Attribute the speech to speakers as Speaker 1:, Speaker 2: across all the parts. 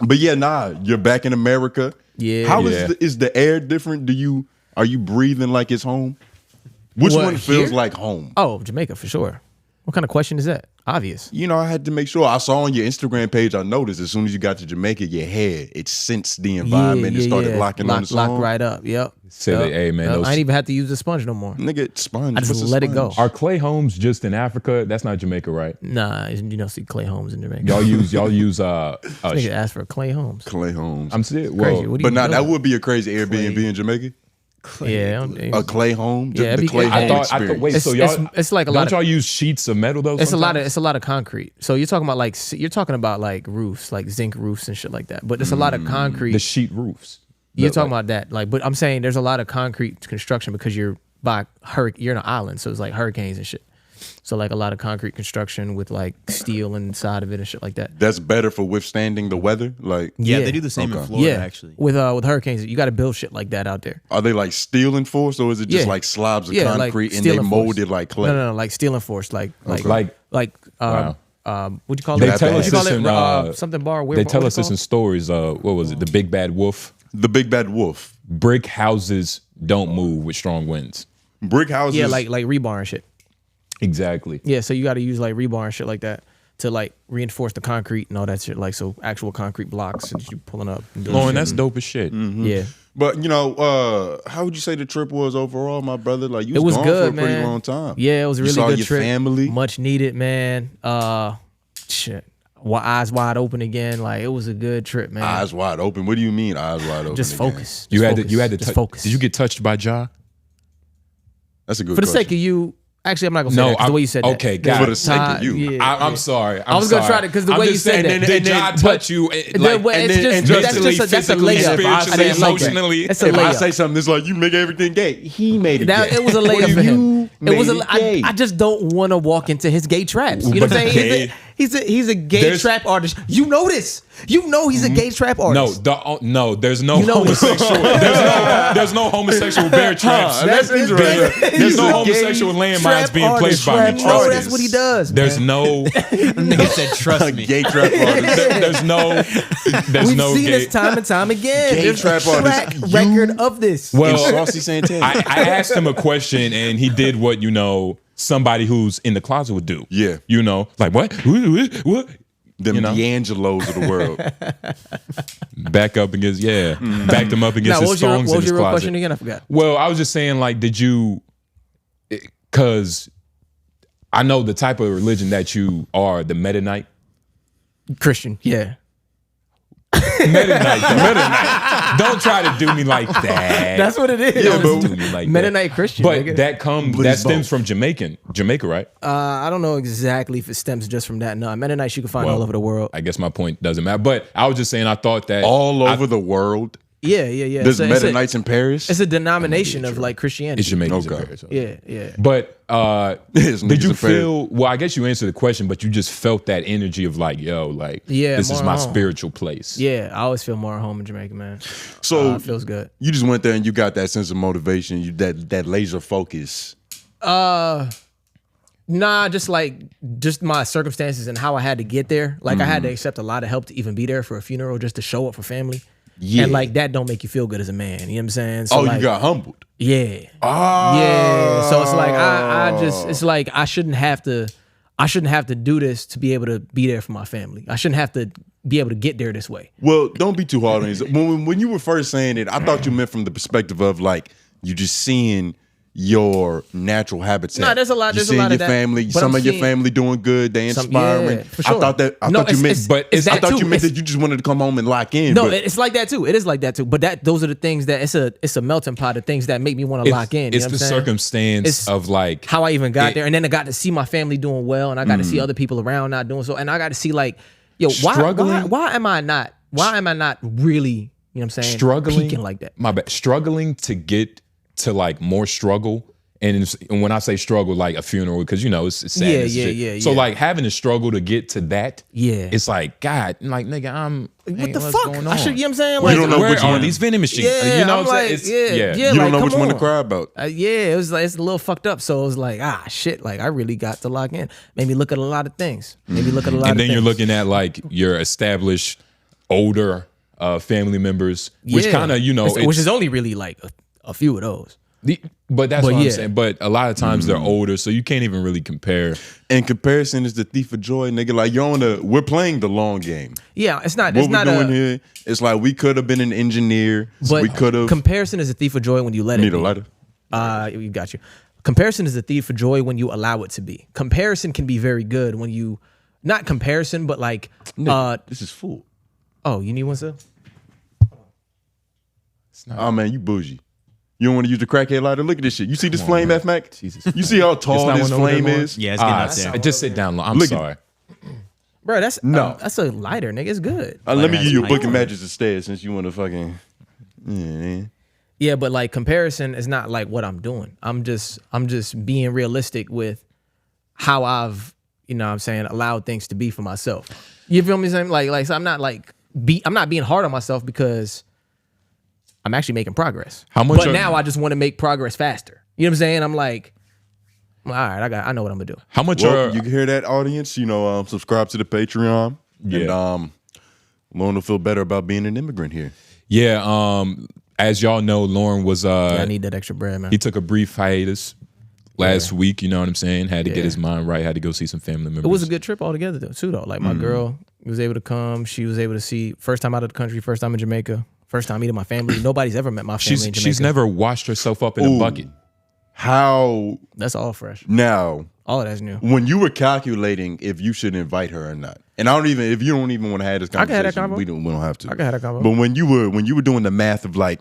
Speaker 1: But yeah, nah, you're back in America.
Speaker 2: Yeah.
Speaker 1: How is the air different? Are you breathing like it's home? Which one feels like home?
Speaker 2: Oh, Jamaica for sure. What kind of question is that? Obvious.
Speaker 1: You know, I had to make sure. I saw on your Instagram page, I noticed as soon as you got to Jamaica, your hair, it sensed the environment and started locking on the song.
Speaker 2: Locked right up, yep.
Speaker 3: Say that, hey, man.
Speaker 2: I ain't even have to use the sponge no more.
Speaker 1: Nigga, sponge.
Speaker 2: I just let it go.
Speaker 3: Are Clay Holmes just in Africa? That's not Jamaica, right?
Speaker 2: Nah, you don't see Clay Holmes in Jamaica.
Speaker 3: Y'all use
Speaker 2: nigga asked for Clay Holmes.
Speaker 1: Clay Holmes.
Speaker 3: I'm serious.
Speaker 2: Crazy.
Speaker 3: Well,
Speaker 1: but nah, that would be a crazy Airbnb in Jamaica.
Speaker 2: Yeah,
Speaker 1: a Clay home.
Speaker 2: Yeah,
Speaker 1: the Clay home experience.
Speaker 3: Wait, so y'all,
Speaker 2: it's like a lot.
Speaker 3: Don't y'all use sheets of metal though?
Speaker 2: It's a lot of concrete. So you're talking about like roofs, like zinc roofs and shit like that. But there's a lot of concrete.
Speaker 3: The sheet roofs.
Speaker 2: You're talking about that, like. But I'm saying there's a lot of concrete construction because you're you're in an island, so it's like hurricanes and shit. So like a lot of concrete construction with like steel inside of it and shit like that.
Speaker 1: That's better for withstanding the weather. Like
Speaker 4: they do the same in Florida actually.
Speaker 2: With hurricanes, you got to build shit like that out there.
Speaker 1: Are they like steel enforced or is it just like slabs of concrete and they molded like clay?
Speaker 2: No, like steel enforced, like
Speaker 3: wow.
Speaker 2: what you call
Speaker 3: they
Speaker 2: it?
Speaker 3: Tell us this in
Speaker 2: something bar.
Speaker 3: They tell us this in stories. What was it? The Big Bad Wolf.
Speaker 1: The Big Bad Wolf.
Speaker 3: Brick houses don't move with strong winds.
Speaker 1: Brick houses.
Speaker 2: Yeah, like rebar and shit.
Speaker 3: Exactly.
Speaker 2: Yeah, so you got to use like rebar and shit like that to like reinforce the concrete and all that shit. Like so, actual concrete blocks that you pulling up.
Speaker 3: Lauren, that's dope as shit.
Speaker 1: Mm-hmm.
Speaker 2: Yeah.
Speaker 1: But you know, how would you say the trip was overall, my brother? Like you was gone
Speaker 2: good,
Speaker 1: for a pretty
Speaker 2: man.
Speaker 1: long time.
Speaker 2: Yeah, it was a really good trip.
Speaker 1: Family,
Speaker 2: much needed, man. Shit. Eyes wide open again. Like it was a good trip, man.
Speaker 1: Eyes wide open. What do you mean eyes wide open?
Speaker 2: Just
Speaker 1: again?
Speaker 2: focus.
Speaker 3: You had to
Speaker 2: just focus.
Speaker 3: Did you get touched by Ja?
Speaker 1: That's a good.
Speaker 2: For the sake of you. Actually, I'm not gonna say that 'cause the way you said that.
Speaker 3: Okay, got
Speaker 1: for the sake of you.
Speaker 2: Yeah,
Speaker 3: I'm sorry.
Speaker 2: I was gonna try to because the way you said that.
Speaker 3: Did Ja touch you?
Speaker 2: That's a layup.
Speaker 3: Emotionally.
Speaker 2: It's a
Speaker 1: if
Speaker 2: layup.
Speaker 1: I say something, it's like you make everything gay. He made it gay.
Speaker 2: It was a layup for him.
Speaker 1: It was gay.
Speaker 2: I just don't want to walk into his gay traps. You know what I'm saying? He's a gay trap artist. You know this. You know he's a gay trap artist.
Speaker 3: No, there's no homosexual. There's no homosexual bear traps.
Speaker 1: That's interesting.
Speaker 3: There's no homosexual landmines being placed by me.
Speaker 2: No, that's what he does.
Speaker 3: There's no.
Speaker 4: Nigga said, "Trust me."
Speaker 1: Gay trap artist.
Speaker 3: There's no.
Speaker 2: We've seen this time and time again.
Speaker 1: Gay
Speaker 2: There's
Speaker 1: trap
Speaker 2: a track
Speaker 1: artist.
Speaker 2: record of this.
Speaker 3: Well,
Speaker 1: Saucy Santana.
Speaker 3: I asked him a question and he did what somebody who's in the closet would do.
Speaker 1: Yeah.
Speaker 3: Like what?
Speaker 1: Them D'Angelos of the world.
Speaker 3: Back up against, backed them up against his songs in his closet.
Speaker 2: What was your real question again? I forgot.
Speaker 3: Well, I was just saying, like, did you, because I know the type of religion that you are, the Mennonite.
Speaker 2: Christian, yeah.
Speaker 3: Mennonite. Don't try to do me like that.
Speaker 2: That's what it is.
Speaker 3: Yeah, don't do me like
Speaker 2: Mennonite
Speaker 3: that.
Speaker 2: Christian.
Speaker 3: But
Speaker 2: nigga.
Speaker 3: that stems from Jamaica, right?
Speaker 2: I don't know exactly if it stems just from that. No, Mennonites you can find all over the world.
Speaker 3: I guess my point doesn't matter. But I was just saying, I thought that
Speaker 1: all over the world.
Speaker 2: Yeah.
Speaker 1: There's Mennonites in Paris.
Speaker 2: It's a denomination of like Christianity.
Speaker 3: It's Jamaicans in Paris.
Speaker 2: Yeah.
Speaker 3: But did you feel? Well, I guess you answered the question, but you just felt that energy of like, this is my spiritual place.
Speaker 2: Yeah, I always feel more at home in Jamaica, man.
Speaker 1: So
Speaker 2: it feels good.
Speaker 1: You just went there and you got that sense of motivation, that laser focus.
Speaker 2: Nah, just my circumstances and how I had to get there. Like I had to accept a lot of help to even be there for a funeral, just to show up for family. Yeah. And like that don't make you feel good as a man. You know what I'm saying? So
Speaker 1: you got humbled.
Speaker 2: Yeah.
Speaker 1: Oh.
Speaker 2: Yeah. So it's like I shouldn't have to do this to be able to be there for my family. I shouldn't have to be able to get there this way.
Speaker 1: Well, don't be too hard on yourself. When you were first saying it, I thought you meant from the perspective of like you just seeing your natural habitat.
Speaker 2: No, there's a lot of
Speaker 1: your
Speaker 2: that.
Speaker 1: family, some of your family doing good, they inspiring.
Speaker 2: Yeah, for sure.
Speaker 1: I thought you meant that you just wanted to come home and lock in.
Speaker 2: No, it's like that too. It is like that too. But those are the things that it's a melting pot of things that make me want to lock in.
Speaker 3: It's the circumstance of like
Speaker 2: how I even got there, and then I got to see my family doing well, and I got to see other people around not doing so, and I got to see like, why am I not really, you know what I'm saying, peaking like that?
Speaker 3: My bad. Struggling to get to like more struggle, and when I say struggle, like a funeral, because it's sad.
Speaker 2: Yeah.
Speaker 3: So like having to struggle to get to that,
Speaker 2: it's
Speaker 3: like God, like nigga,
Speaker 2: what the
Speaker 3: what's
Speaker 2: fuck?
Speaker 3: going on?
Speaker 2: You know what I'm saying? Like,
Speaker 1: you don't know
Speaker 3: where
Speaker 1: which
Speaker 3: are
Speaker 1: one
Speaker 3: these vending machines?
Speaker 2: Yeah,
Speaker 3: you know
Speaker 2: I'm
Speaker 3: what I'm
Speaker 2: like,
Speaker 3: saying?
Speaker 1: You don't know which one to cry about.
Speaker 2: It was like it's a little fucked up. So it was like, shit, like I really got to lock in. Made me look at a lot of things.
Speaker 3: And then you're looking at like your established older family members, which kind of, you know,
Speaker 2: which is only really like a few of those.
Speaker 3: But that's what I'm saying. But a lot of times they're older, so you can't even really compare.
Speaker 1: And comparison is the thief of joy, nigga. Like we're playing the long game.
Speaker 2: Yeah, it's not.
Speaker 1: What we're doing here, it's like we could have been an engineer.
Speaker 2: But
Speaker 1: we could have.
Speaker 2: Comparison is a thief of joy when you let it be.
Speaker 1: Need a lighter?
Speaker 2: You got you. Comparison is a thief of joy when you allow it to be. Comparison can be very good when you, not comparison, but like.
Speaker 1: Nigga, this is full.
Speaker 2: Oh, you need one, sir?
Speaker 1: Oh man, you bougie. You don't want to use the crackhead lighter? Look at this shit. You see this flame, F Mac? Jesus. You see how tall this flame is?
Speaker 4: Yeah, it's getting out there.
Speaker 3: Just sit down. I'm sorry.
Speaker 2: Bro, that's a lighter, nigga. It's good.
Speaker 1: Let me give you a book and matches instead since you want to fucking...
Speaker 2: Yeah, but like comparison is not like what I'm doing. I'm just being realistic with how I've, you know what I'm saying, allowed things to be for myself. You feel me saying? Like so I'm not being hard on myself because I'm actually making progress. But now I just want to make progress faster. You know what I'm saying? I'm like, all right, I know what I'm gonna do.
Speaker 3: How much?
Speaker 1: You can hear that, audience. You know, subscribe to the Patreon. Yeah. And Lauren will feel better about being an immigrant here.
Speaker 3: Yeah. As y'all know, Lauren was.
Speaker 2: I need that extra bread, man.
Speaker 3: He took a brief hiatus last week. You know what I'm saying? Had to get his mind right. Had to go see some family members.
Speaker 2: It was a good trip altogether, too. Though, like my girl was able to come. She was able to see first time out of the country, first time in Jamaica. First time meeting my family. Nobody's ever met my family in Jamaica.
Speaker 3: She's never washed herself up in a bucket.
Speaker 1: How?
Speaker 2: That's all fresh.
Speaker 1: Now,
Speaker 2: all of that's new.
Speaker 1: When you were calculating if you should invite her or not, and if you don't even want to have this conversation,
Speaker 2: I can have that
Speaker 1: we don't have to.
Speaker 2: I can have that convo.
Speaker 1: But when you were doing the math of like,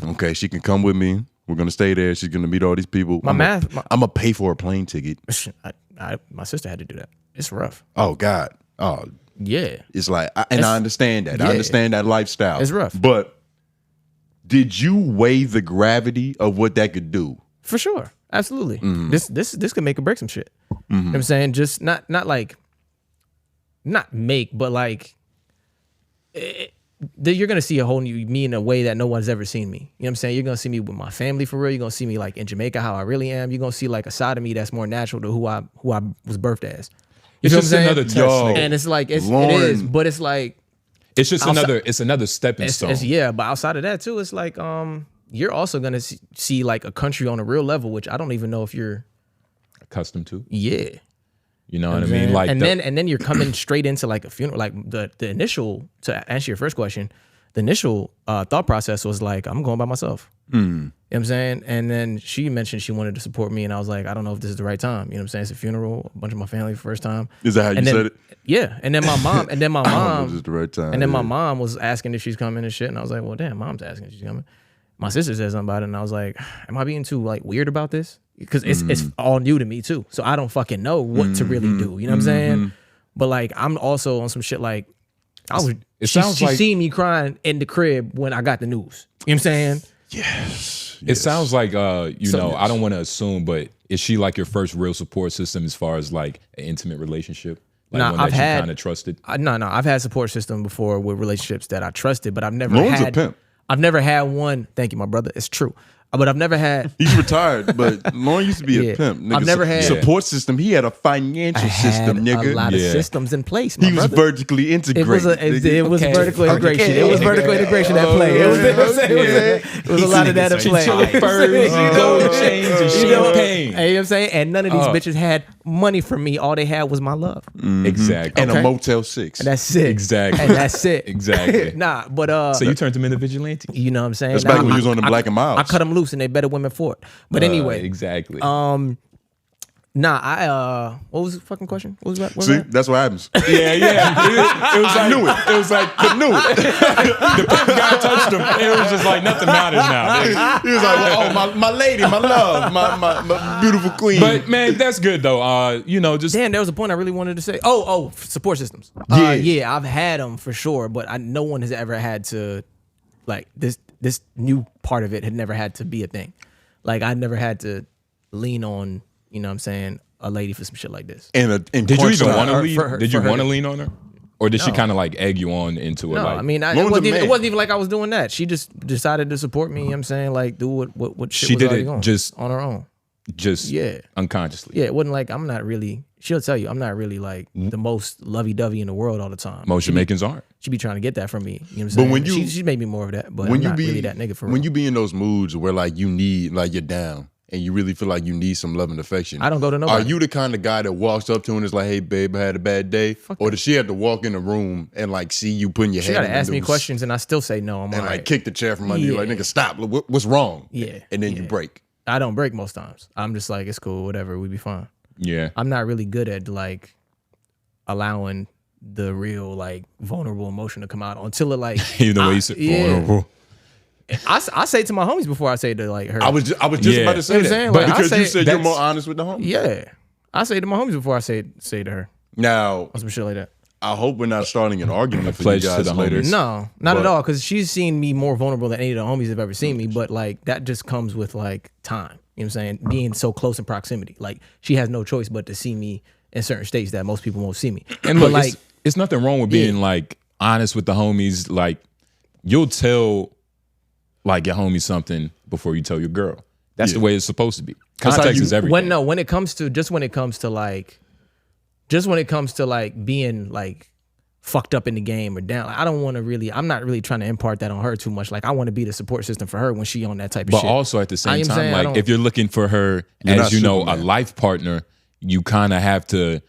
Speaker 1: okay, she can come with me. We're gonna stay there. She's gonna meet all these people. I'm gonna pay for a plane ticket.
Speaker 2: My sister had to do that. It's rough.
Speaker 1: Oh God. Oh.
Speaker 2: Yeah.
Speaker 1: It's like, I understand that. Yeah. I understand that lifestyle.
Speaker 2: It's rough.
Speaker 1: But did you weigh the gravity of what that could do?
Speaker 2: For sure. Absolutely. This could make or break some shit. You know what I'm saying? Just not make, but like, you're going to see a whole new me in a way that no one's ever seen me. You know what I'm saying? You're going to see me with my family for real. You're going to see me like in Jamaica, how I really am. You're going to see like a side of me that's more natural to who I was birthed as. You
Speaker 3: it's just another test,
Speaker 2: and it's like it is, but it's like
Speaker 3: it's just another stepping stone.
Speaker 2: Yeah, but outside of that too, it's like you're also gonna see like a country on a real level, which I don't even know if you're
Speaker 3: accustomed to.
Speaker 2: Yeah,
Speaker 3: you know what I mean. Like,
Speaker 2: and then you're coming straight into like a funeral. Like the initial, to answer your first question, the initial thought process was like, I'm going by myself. You know what I'm saying? And then she mentioned she wanted to support me, and I was like, I don't know if this is the right time. You know what I'm saying? It's a funeral, a bunch of my family for the first time.
Speaker 1: Is that how you said it?
Speaker 2: Yeah. And then my mom,
Speaker 1: I don't know if this is the right time.
Speaker 2: And then my mom was asking if she's coming and shit, and I was like, well, damn, mom's asking if she's coming. My sister said something about it, and I was like, am I being too like weird about this? Because it's all new to me too, so I don't fucking know what to really do. You know what I'm saying? But like, I'm also on some shit like, she seen me crying in the crib when I got the news. You know what I'm saying?
Speaker 1: Yes.
Speaker 3: It sounds like, I don't want to assume, but is she like your first real support system as far as like an intimate relationship? Like one that you kind of trusted?
Speaker 2: No. I've had support system before with relationships that I trusted, but I've never
Speaker 1: Lauren's a pimp.
Speaker 2: I've never had one. Thank you, my brother. It's true. But I've never had.
Speaker 1: He's retired, but Lauren used to be a pimp. Nigga.
Speaker 2: I've never had
Speaker 1: support system. He had a financial system, nigga.
Speaker 2: A lot of systems in place.
Speaker 1: He was vertically integrated.
Speaker 2: It was vertical integration. It was vertical integration at play. It was a lot of that at play.
Speaker 3: Gold chains and champagne.
Speaker 2: You know what I'm saying? And none of these bitches had money from me. All they had was my love.
Speaker 3: Exactly.
Speaker 1: And a Motel 6.
Speaker 2: And that's it.
Speaker 3: Exactly.
Speaker 2: And that's it.
Speaker 3: Exactly.
Speaker 2: Nah, but
Speaker 3: so you turned them into vigilante?
Speaker 2: You know what I'm saying?
Speaker 1: That's back when you was on the Black and Miles.
Speaker 2: I cut them loose and they better women for it. But anyway.
Speaker 3: Exactly.
Speaker 2: What was the fucking question? What was that?
Speaker 1: See, that's what happens.
Speaker 3: Yeah. It was like, knew it. It was like, but knew it. The guy touched him. It was just like, nothing matters now.
Speaker 1: He was like, well, my lady, my love, my beautiful queen.
Speaker 3: But man, that's good though. Just
Speaker 2: damn, there was a point I really wanted to say. Support systems. Yeah, I've had them for sure, but no one has ever had to, like, this new part of it had never had to be a thing. Like, I never had to lean on, you know what I'm saying, a lady for some shit like this.
Speaker 1: And
Speaker 3: did you even want to lean? Did you want to lean on her? Or did she kind of like egg you on into it?
Speaker 2: No,
Speaker 3: like,
Speaker 2: I mean, it wasn't even like I was doing that. She just decided to support me, you know what I'm saying? Like, do what shit
Speaker 3: she
Speaker 2: was
Speaker 3: did
Speaker 2: already
Speaker 3: it
Speaker 2: going
Speaker 3: just
Speaker 2: on her own.
Speaker 3: Just unconsciously.
Speaker 2: Yeah, it wasn't like I'm not really she'll tell you I'm not really like the most lovey-dovey in the world all the time.
Speaker 3: Most Jamaicans aren't.
Speaker 2: She be trying to get that from me. You know what I'm saying? But when she made me more of that, but I'm not really that nigga for real.
Speaker 1: When you be in those moods where like you need, like you're down and you really feel like you need some love and affection,
Speaker 2: I don't go to nobody.
Speaker 1: Are you the kind of guy that walks up to her and is like, hey babe, I had a bad day? Or does she have to walk in the room and like see you putting your head in the news?
Speaker 2: She gotta ask me questions and I still say no, I'm all right.
Speaker 1: Like kick the chair from under you like, nigga, stop, what's wrong?
Speaker 2: Yeah.
Speaker 1: And then you break.
Speaker 2: I don't break most times. I'm just like, it's cool, whatever, we be fine.
Speaker 3: Yeah. I'm
Speaker 2: not really good at like allowing the real like vulnerable emotion to come out until it like
Speaker 3: even the way you say vulnerable.
Speaker 2: I say it to my homies before I say to like her.
Speaker 1: I was just about to say that.
Speaker 2: But
Speaker 1: because you said you're more honest with the homies.
Speaker 2: Yeah. I say it to my homies before I say to her.
Speaker 1: Now
Speaker 2: or some shit like that.
Speaker 1: I hope we're not starting an argument for you guys later.
Speaker 2: No, not at all. Because she's seen me more vulnerable than any of the homies have ever seen me. But like that just comes with like time. You know what I'm saying? Being so close in proximity. Like she has no choice but to see me in certain states that most people won't see me.
Speaker 3: And look, like it's nothing wrong with being like honest with the homies. Like you'll tell like your homie something before you tell your girl. That's the way it's supposed to be. Context is everything.
Speaker 2: When it comes to being like fucked up in the game or down, like, I don't want to really. I'm not really trying to impart that on her too much. Like I want to be the support system for her when she on that type of shit.
Speaker 3: But also at the same time, like if you're looking for her as you know a life partner, you kind of have to,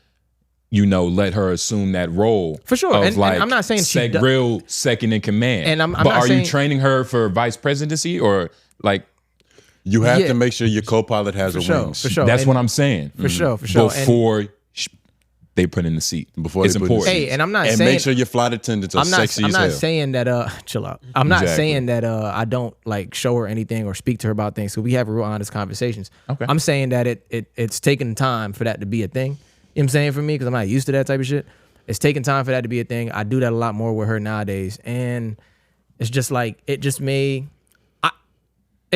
Speaker 3: you know, let her assume that role
Speaker 2: for sure.
Speaker 3: Of like,
Speaker 2: and I'm not saying
Speaker 3: real second in command.
Speaker 2: And
Speaker 3: but are you training her for vice presidency or like?
Speaker 1: You have to make sure your co-pilot has wings.
Speaker 2: For sure.
Speaker 3: That's what I'm saying.
Speaker 2: For sure.
Speaker 3: Before they put in the seat.
Speaker 1: Before
Speaker 3: it's important.
Speaker 2: Hey, and I'm not saying.
Speaker 1: And make sure your flight attendants are sexy as hell.
Speaker 2: I'm not saying that. Chill out. I'm not saying that. I don't like show her anything or speak to her about things. So we have real honest conversations.
Speaker 3: Okay.
Speaker 2: I'm saying that it's taking time for that to be a thing. You know what I'm saying, for me, because I'm not used to that type of shit. It's taking time for that to be a thing. I do that a lot more with her nowadays, and it's just like it's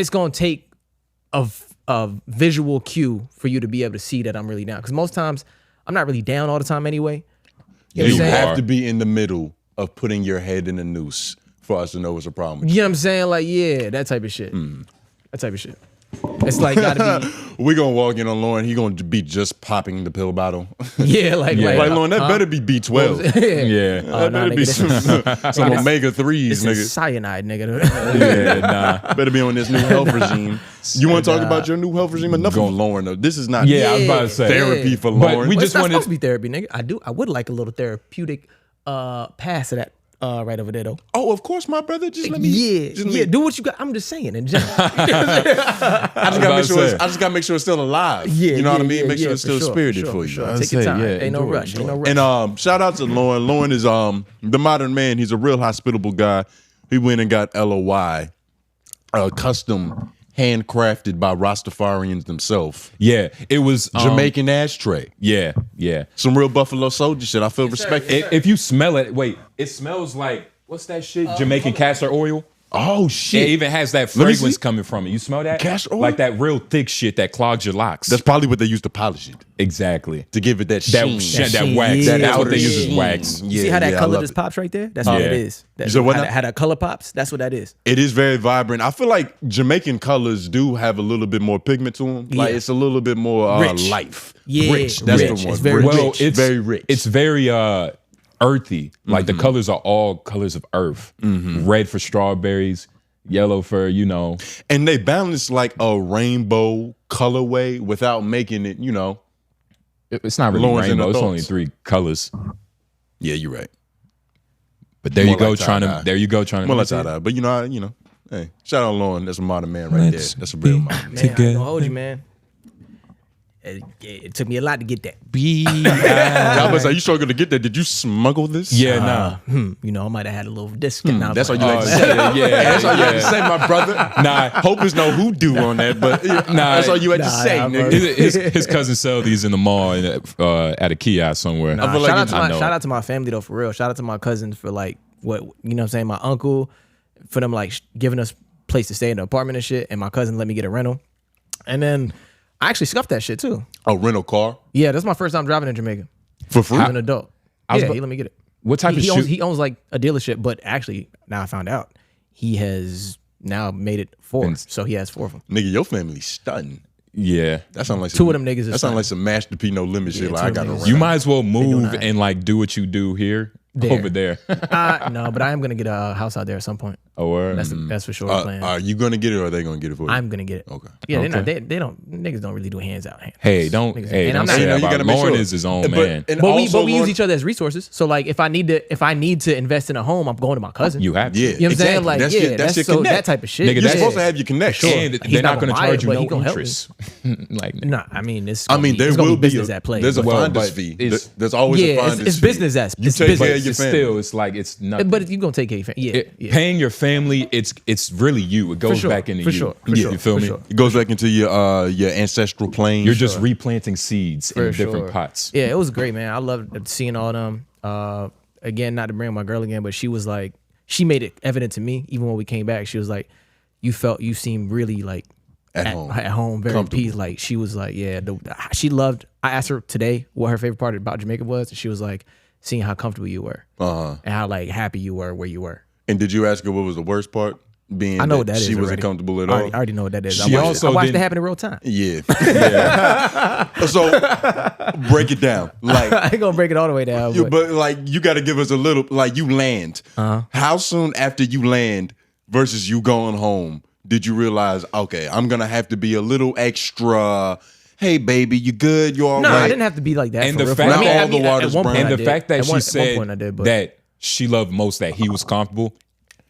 Speaker 2: gonna take a visual cue for you to be able to see that I'm really down. Because most times I'm not really down all the time anyway.
Speaker 1: You have to be in the middle of putting your head in a noose for us to know what's a problem.
Speaker 2: You know what I'm saying? Like, yeah, that type of shit. That type of shit. It's like gotta
Speaker 1: be. We gonna walk in on Lauren. He gonna be just popping the pill bottle.
Speaker 2: Yeah, like
Speaker 1: Lauren, that better be B12.
Speaker 3: Yeah,
Speaker 1: that better be some omega-3s, nigga.
Speaker 2: Cyanide, nigga.
Speaker 1: Yeah, better be on this new health regime. You want to talk about your new health regime? Enough on Lauren though. This is not.
Speaker 3: I was about to say
Speaker 1: therapy for Lauren.
Speaker 2: We just want to be therapy, nigga. I would like a little therapeutic pass of that. Right over there though.
Speaker 1: Oh, of course, my brother. Just let me.
Speaker 2: Do what you got. I'm just saying in general.
Speaker 1: I just gotta make sure it's still alive.
Speaker 2: Yeah,
Speaker 1: you know what I mean. Make sure it's still spirited for you.
Speaker 2: Sure. Take your time. Ain't no rush.
Speaker 1: And shout out to Lauren. Lauren is the modern man. He's a real hospitable guy. He went and got LOI, custom. Handcrafted by Rastafarians themselves.
Speaker 3: Yeah, it was
Speaker 1: Jamaican ashtray.
Speaker 3: Yeah.
Speaker 1: Some real Buffalo Soldier shit. I feel respect.
Speaker 3: If you smell it, it smells like what's that shit? Jamaican castor oil.
Speaker 1: Oh shit!
Speaker 3: It even has that fragrance coming from it. You smell that?
Speaker 1: Castor oil?
Speaker 3: Like that real thick shit that clogs your locks.
Speaker 1: That's probably what they use to polish it.
Speaker 3: Exactly.
Speaker 1: To give it that sheen.
Speaker 3: That wax.
Speaker 2: Yeah,
Speaker 3: that's what they use as wax.
Speaker 2: You see how that color just pops right there? That's what it is.
Speaker 1: You said what now?
Speaker 2: How that color pops? That's what that is.
Speaker 1: It is very vibrant. I feel like Jamaican colors do have a little bit more pigment to them. Like it's a little bit more life.
Speaker 2: Yeah,
Speaker 1: rich. That's the one.
Speaker 2: It's very rich.
Speaker 3: It's
Speaker 1: very rich.
Speaker 3: It's very earthy. Like the colors are all colors of earth. Red for strawberries. Yellow for, you know.
Speaker 1: And they balance like a rainbow colorway without making it, you know.
Speaker 3: It's not really rainbow. It's only 3 colors.
Speaker 1: Yeah, you're right.
Speaker 3: But there you go, trying to.
Speaker 1: More like tie-dye. But you know, hey, shout out Lauren. That's a modern man right there. That's a real modern man.
Speaker 2: Man, I ain't gonna hold you, man. It took me a lot to get that.
Speaker 1: I was like, you struggled to get that. Did you smuggle this?
Speaker 3: Yeah,
Speaker 2: You know, I might have had a little discount.
Speaker 1: That's what you like to say. That's all you had to say, my brother. Hope there's no hoodoo on that, but that's all you had to say, nigga.
Speaker 3: His cousin sell these in the mall at a kiosk somewhere.
Speaker 2: Shout out to my family though, for real. Shout out to my cousins for like what you know what I'm saying, my uncle, for them like giving us place to stay in the apartment and shit, and my cousin let me get a rental. And then I actually scuffed that shit too.
Speaker 1: A rental car?
Speaker 2: Yeah, that's my first time driving in Jamaica.
Speaker 1: For free?
Speaker 2: As an adult. He let me get it.
Speaker 3: What type of shit?
Speaker 2: He owns like a dealership, but actually, now I found out, he has now made it 4. So he has 4 of them.
Speaker 1: Nigga, your family's stunning.
Speaker 3: Yeah.
Speaker 1: That sounds like
Speaker 2: two of them niggas.
Speaker 1: That sounds like some Master P No Limit shit. Like I gotta run.
Speaker 3: You might as well move and like do what you do here over there.
Speaker 2: No, but I am gonna get a house out there at some point.
Speaker 3: Oh, word.
Speaker 2: That's for sure. Plan.
Speaker 1: Are you gonna get it or are they gonna get it for you?
Speaker 2: I'm gonna get it.
Speaker 1: Okay.
Speaker 2: Yeah, they don't. Niggas don't really do hands out.
Speaker 3: Hey, don't say that about Lauren is his own man.
Speaker 2: But we use each other as resources. So like, if I need to invest in a home, I'm going to my cousin.
Speaker 3: You have to.
Speaker 1: Yeah,
Speaker 2: you know what I'm saying? Like, that's so that type of shit.
Speaker 3: Nigga,
Speaker 1: you're supposed to have your connection.
Speaker 3: And they're not gonna charge you no interest.
Speaker 2: Like, nah, I mean,
Speaker 1: there will be business
Speaker 2: at play.
Speaker 1: There's a finder's fee. There's always a finder's fee.
Speaker 2: It's business as
Speaker 1: you take care of your family.
Speaker 3: Still, it's like it's nothing.
Speaker 2: But you gonna take care of your family. Yeah,
Speaker 3: paying your family, it's really you. It goes back into you. You feel me?
Speaker 1: It goes back into your ancestral plane.
Speaker 3: You're just replanting seeds in different pots.
Speaker 2: Yeah, it was great, man. I loved seeing all them. Again, not to bring my girl again, but she was like, she made it evident to me even when we came back. She was like, you seemed really like at home, very at peace. Like she was like, yeah, she loved. I asked her today what her favorite part about Jamaica was, and she was like, seeing how comfortable you were, and how like happy you were where you were. And
Speaker 1: did you ask her what was the worst part?
Speaker 2: I know what that is.
Speaker 1: She wasn't comfortable at all.
Speaker 2: I already know what that is.
Speaker 3: I
Speaker 2: watched it happen in real time.
Speaker 1: Yeah. So break it down. Like
Speaker 2: I ain't gonna break it all the way down.
Speaker 1: But like you got to give us a little. Like you land. How soon after you land versus you going home did you realize? Okay, I'm gonna have to be a little extra. Hey baby, you good? You all right?
Speaker 2: No, I didn't have to be like that.
Speaker 3: And the fact that she said that she loved most that he was comfortable.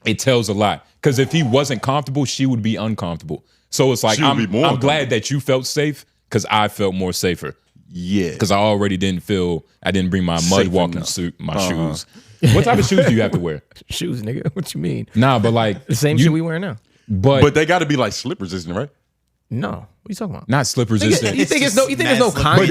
Speaker 3: It tells a lot. Because if he wasn't comfortable, she would be uncomfortable. So it's like, I'm glad that you felt safe because I felt more safer.
Speaker 1: Yeah.
Speaker 3: Because I didn't bring my mud walking suit, my shoes. What type of shoes do you have to wear?
Speaker 2: Shoes, nigga. What you mean?
Speaker 3: Nah, but like.
Speaker 2: The same shit we wear now.
Speaker 1: But they got to be like slip resistant, right?
Speaker 2: No, what are you talking about?
Speaker 3: Not slip resistant.
Speaker 2: You think there's no concrete?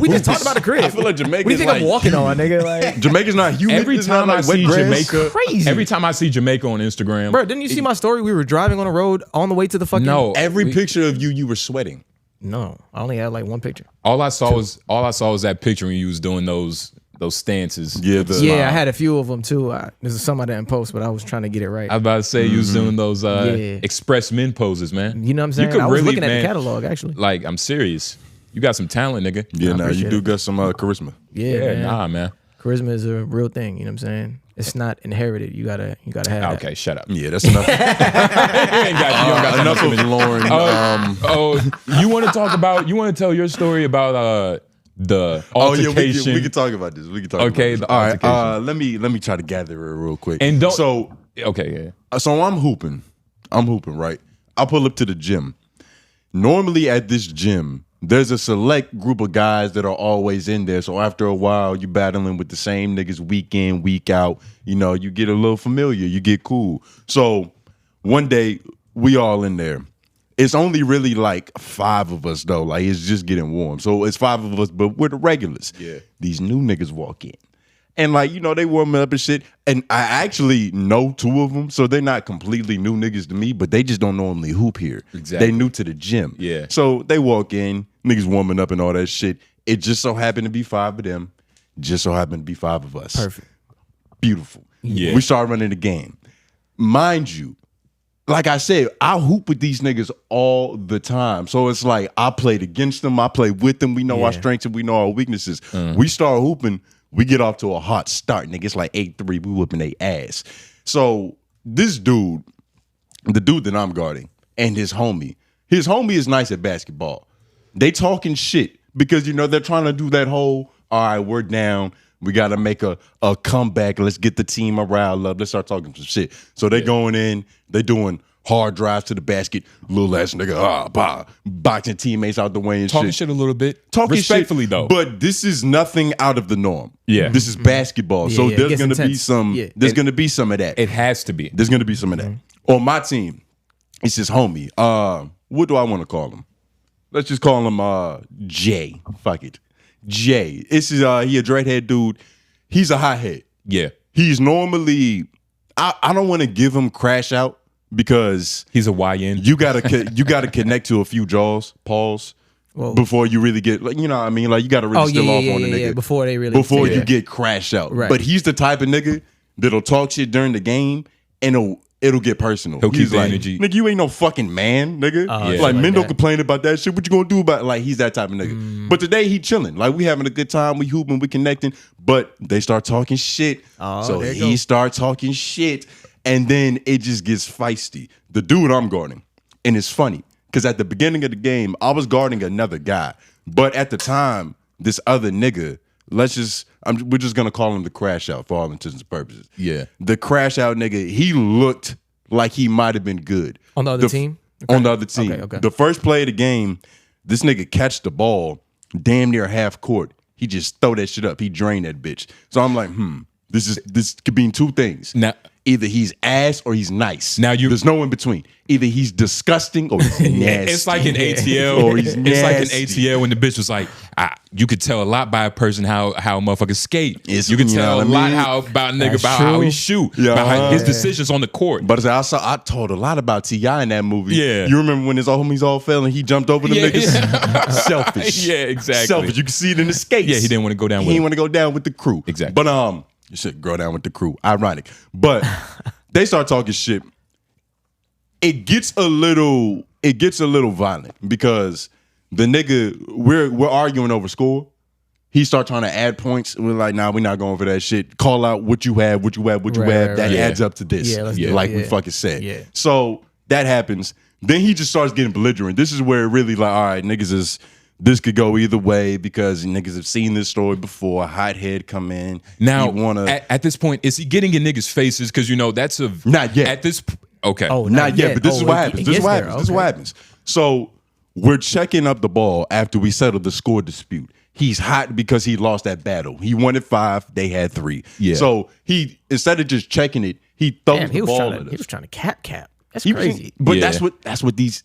Speaker 2: We just talked about the crib.
Speaker 1: I feel like Jamaica.
Speaker 2: What do you think I'm walking on, nigga? Like
Speaker 1: Jamaica's not humid.
Speaker 3: Every time I see Jamaica,
Speaker 2: crazy.
Speaker 3: Every time I see Jamaica on Instagram,
Speaker 2: bro, didn't you see my story? We were driving on the road on the way to the fucking.
Speaker 3: No,
Speaker 1: every picture of you were sweating.
Speaker 2: No, I only had like one picture.
Speaker 3: All I saw was that picture when you was doing those stances.
Speaker 1: Yeah,
Speaker 2: I had a few of them too. There's some I didn't post, but I was trying to get it right.
Speaker 3: I was about to say you was doing those express men poses, man.
Speaker 2: You know what I'm saying? I was looking at the catalog actually.
Speaker 3: Like I'm serious. You got some talent, nigga.
Speaker 1: Yeah, you do got some charisma.
Speaker 2: Yeah,
Speaker 3: man.
Speaker 2: Charisma is a real thing. You know what I'm saying? It's not inherited. You gotta have.
Speaker 3: Okay, shut up.
Speaker 1: Yeah, that's enough. Enough of Lauren.
Speaker 3: You want to talk about? You want to tell your story about the altercation?
Speaker 1: We can talk about this.
Speaker 3: The altercation.
Speaker 1: All right. Let me try to gather it real quick.
Speaker 3: And don't.
Speaker 1: So
Speaker 3: okay, yeah.
Speaker 1: So I'm hooping, right? I pull up to the gym. Normally at this gym, there's a select group of guys that are always in there. So after a while, you battling with the same niggas week in, week out. You know, you get a little familiar. You get cool. So one day, we all in there. It's only really like 5 of us though. Like it's just getting warm. So it's 5 of us, but we're the regulars.
Speaker 3: Yeah.
Speaker 1: These new niggas walk in. And like, you know, they warming up and shit. And I actually know 2 of them. So they're not completely new niggas to me, but they just don't normally hoop here.
Speaker 3: Exactly.
Speaker 1: They new to the gym.
Speaker 3: Yeah.
Speaker 1: So they walk in, niggas warming up and all that shit. It just so happened to be 5 of them. Just so happened to be 5 of us.
Speaker 2: Perfect.
Speaker 1: Beautiful.
Speaker 3: Yeah.
Speaker 1: We start running the game. Mind you, like I said, I hoop with these niggas all the time. So it's like I played against them. I play with them. We know our strengths and we know our weaknesses. We start hooping. We get off to a hot start, nigga. It's like 8-3. We whooping their ass. So this dude, the dude that I'm guarding, and his homie is nice at basketball. They talking shit because, you know, they're trying to do that whole, all right, we're down. We got to make a comeback. Let's get the team morale up. Let's start talking some shit. So they going in. They doing hard drives to the basket. Little ass nigga, boxing teammates out the way and
Speaker 3: talking shit a little bit.
Speaker 1: Talking
Speaker 3: respectfully
Speaker 1: shit,
Speaker 3: though.
Speaker 1: But this is nothing out of the norm.
Speaker 3: Yeah.
Speaker 1: This is basketball. So there's going to be some.
Speaker 2: Yeah.
Speaker 1: There's going to be some of that.
Speaker 3: It has to be.
Speaker 1: There's going to be some of that. On my team, it's his homie. What do I want to call him? Let's just call him Jay. Fuck it. Jay. This is he a dreadhead dude. He's a hothead.
Speaker 3: Yeah.
Speaker 1: He's normally I don't want to give him crash out because
Speaker 3: he's a YN.
Speaker 1: You gotta connect to a few pause before you really get, like, you know what I mean? Like you gotta really still off on the nigga
Speaker 2: before you
Speaker 1: get crashed out.
Speaker 2: Right.
Speaker 1: But he's the type of nigga that'll talk shit during the game and it'll get personal.
Speaker 3: He'll keep the
Speaker 1: like,
Speaker 3: energy.
Speaker 1: Nigga, you ain't no fucking man, nigga. Like Mendo complained about that shit. What you gonna do about it? Like he's that type of nigga. But today he chilling. Like we having a good time. We hooping. We connecting. But they start talking shit. So he start talking shit, and then it just gets feisty. The dude I'm guarding, and it's funny because at the beginning of the game I was guarding another guy, but at the time this other nigga. We're just gonna call him the crash out for all intents and purposes. Yeah, the crash out nigga. He looked like he might have been good
Speaker 2: on the other team.
Speaker 1: Okay. On the other team, okay. The first play of the game, this nigga catch the ball damn near half court. He just throw that shit up. He drained that bitch. So I'm like, this could mean two things. Now, either he's ass or he's nice. Now there's no in between. Either he's disgusting or he's nasty.
Speaker 3: It's like an ATL. Or he's nasty. It's like an ATL when the bitch was like, you could tell a lot by a person how a motherfucker skate. You can tell a lot about a nigga about how he shoot, about his decisions on the court.
Speaker 1: But I told a lot about T.I. in that movie. Yeah. You remember when his homies all fell and he jumped over the niggas? Selfish.
Speaker 3: Yeah, exactly.
Speaker 1: Selfish. You can see it in the skates.
Speaker 3: Yeah, he didn't want to go down with
Speaker 1: He didn't want to go down with the crew.
Speaker 3: Exactly.
Speaker 1: But you should go down with the crew. Ironic. But they start talking shit. It gets a little violent because the nigga, we're arguing over score. He start trying to add points. We're like, nah, we're not going for that shit. Call out what you have. That adds up to this. We fucking said. Yeah. So that happens. Then he just starts getting belligerent. This is where it really like, all right, this could go either way because niggas have seen this story before. A hothead come in.
Speaker 3: Now, at this point, is he getting in niggas' faces? Because, that's
Speaker 1: not yet.
Speaker 3: At this, okay.
Speaker 1: Oh, not yet. But this is what happens. This is what happens. So we're checking up the ball after we settled the score dispute. He's hot because he lost that battle. He wanted 5, they had 3. Yeah. So he, instead of just checking it, he throws the ball at us.
Speaker 2: He was trying to cap. That's crazy.
Speaker 1: But that's what this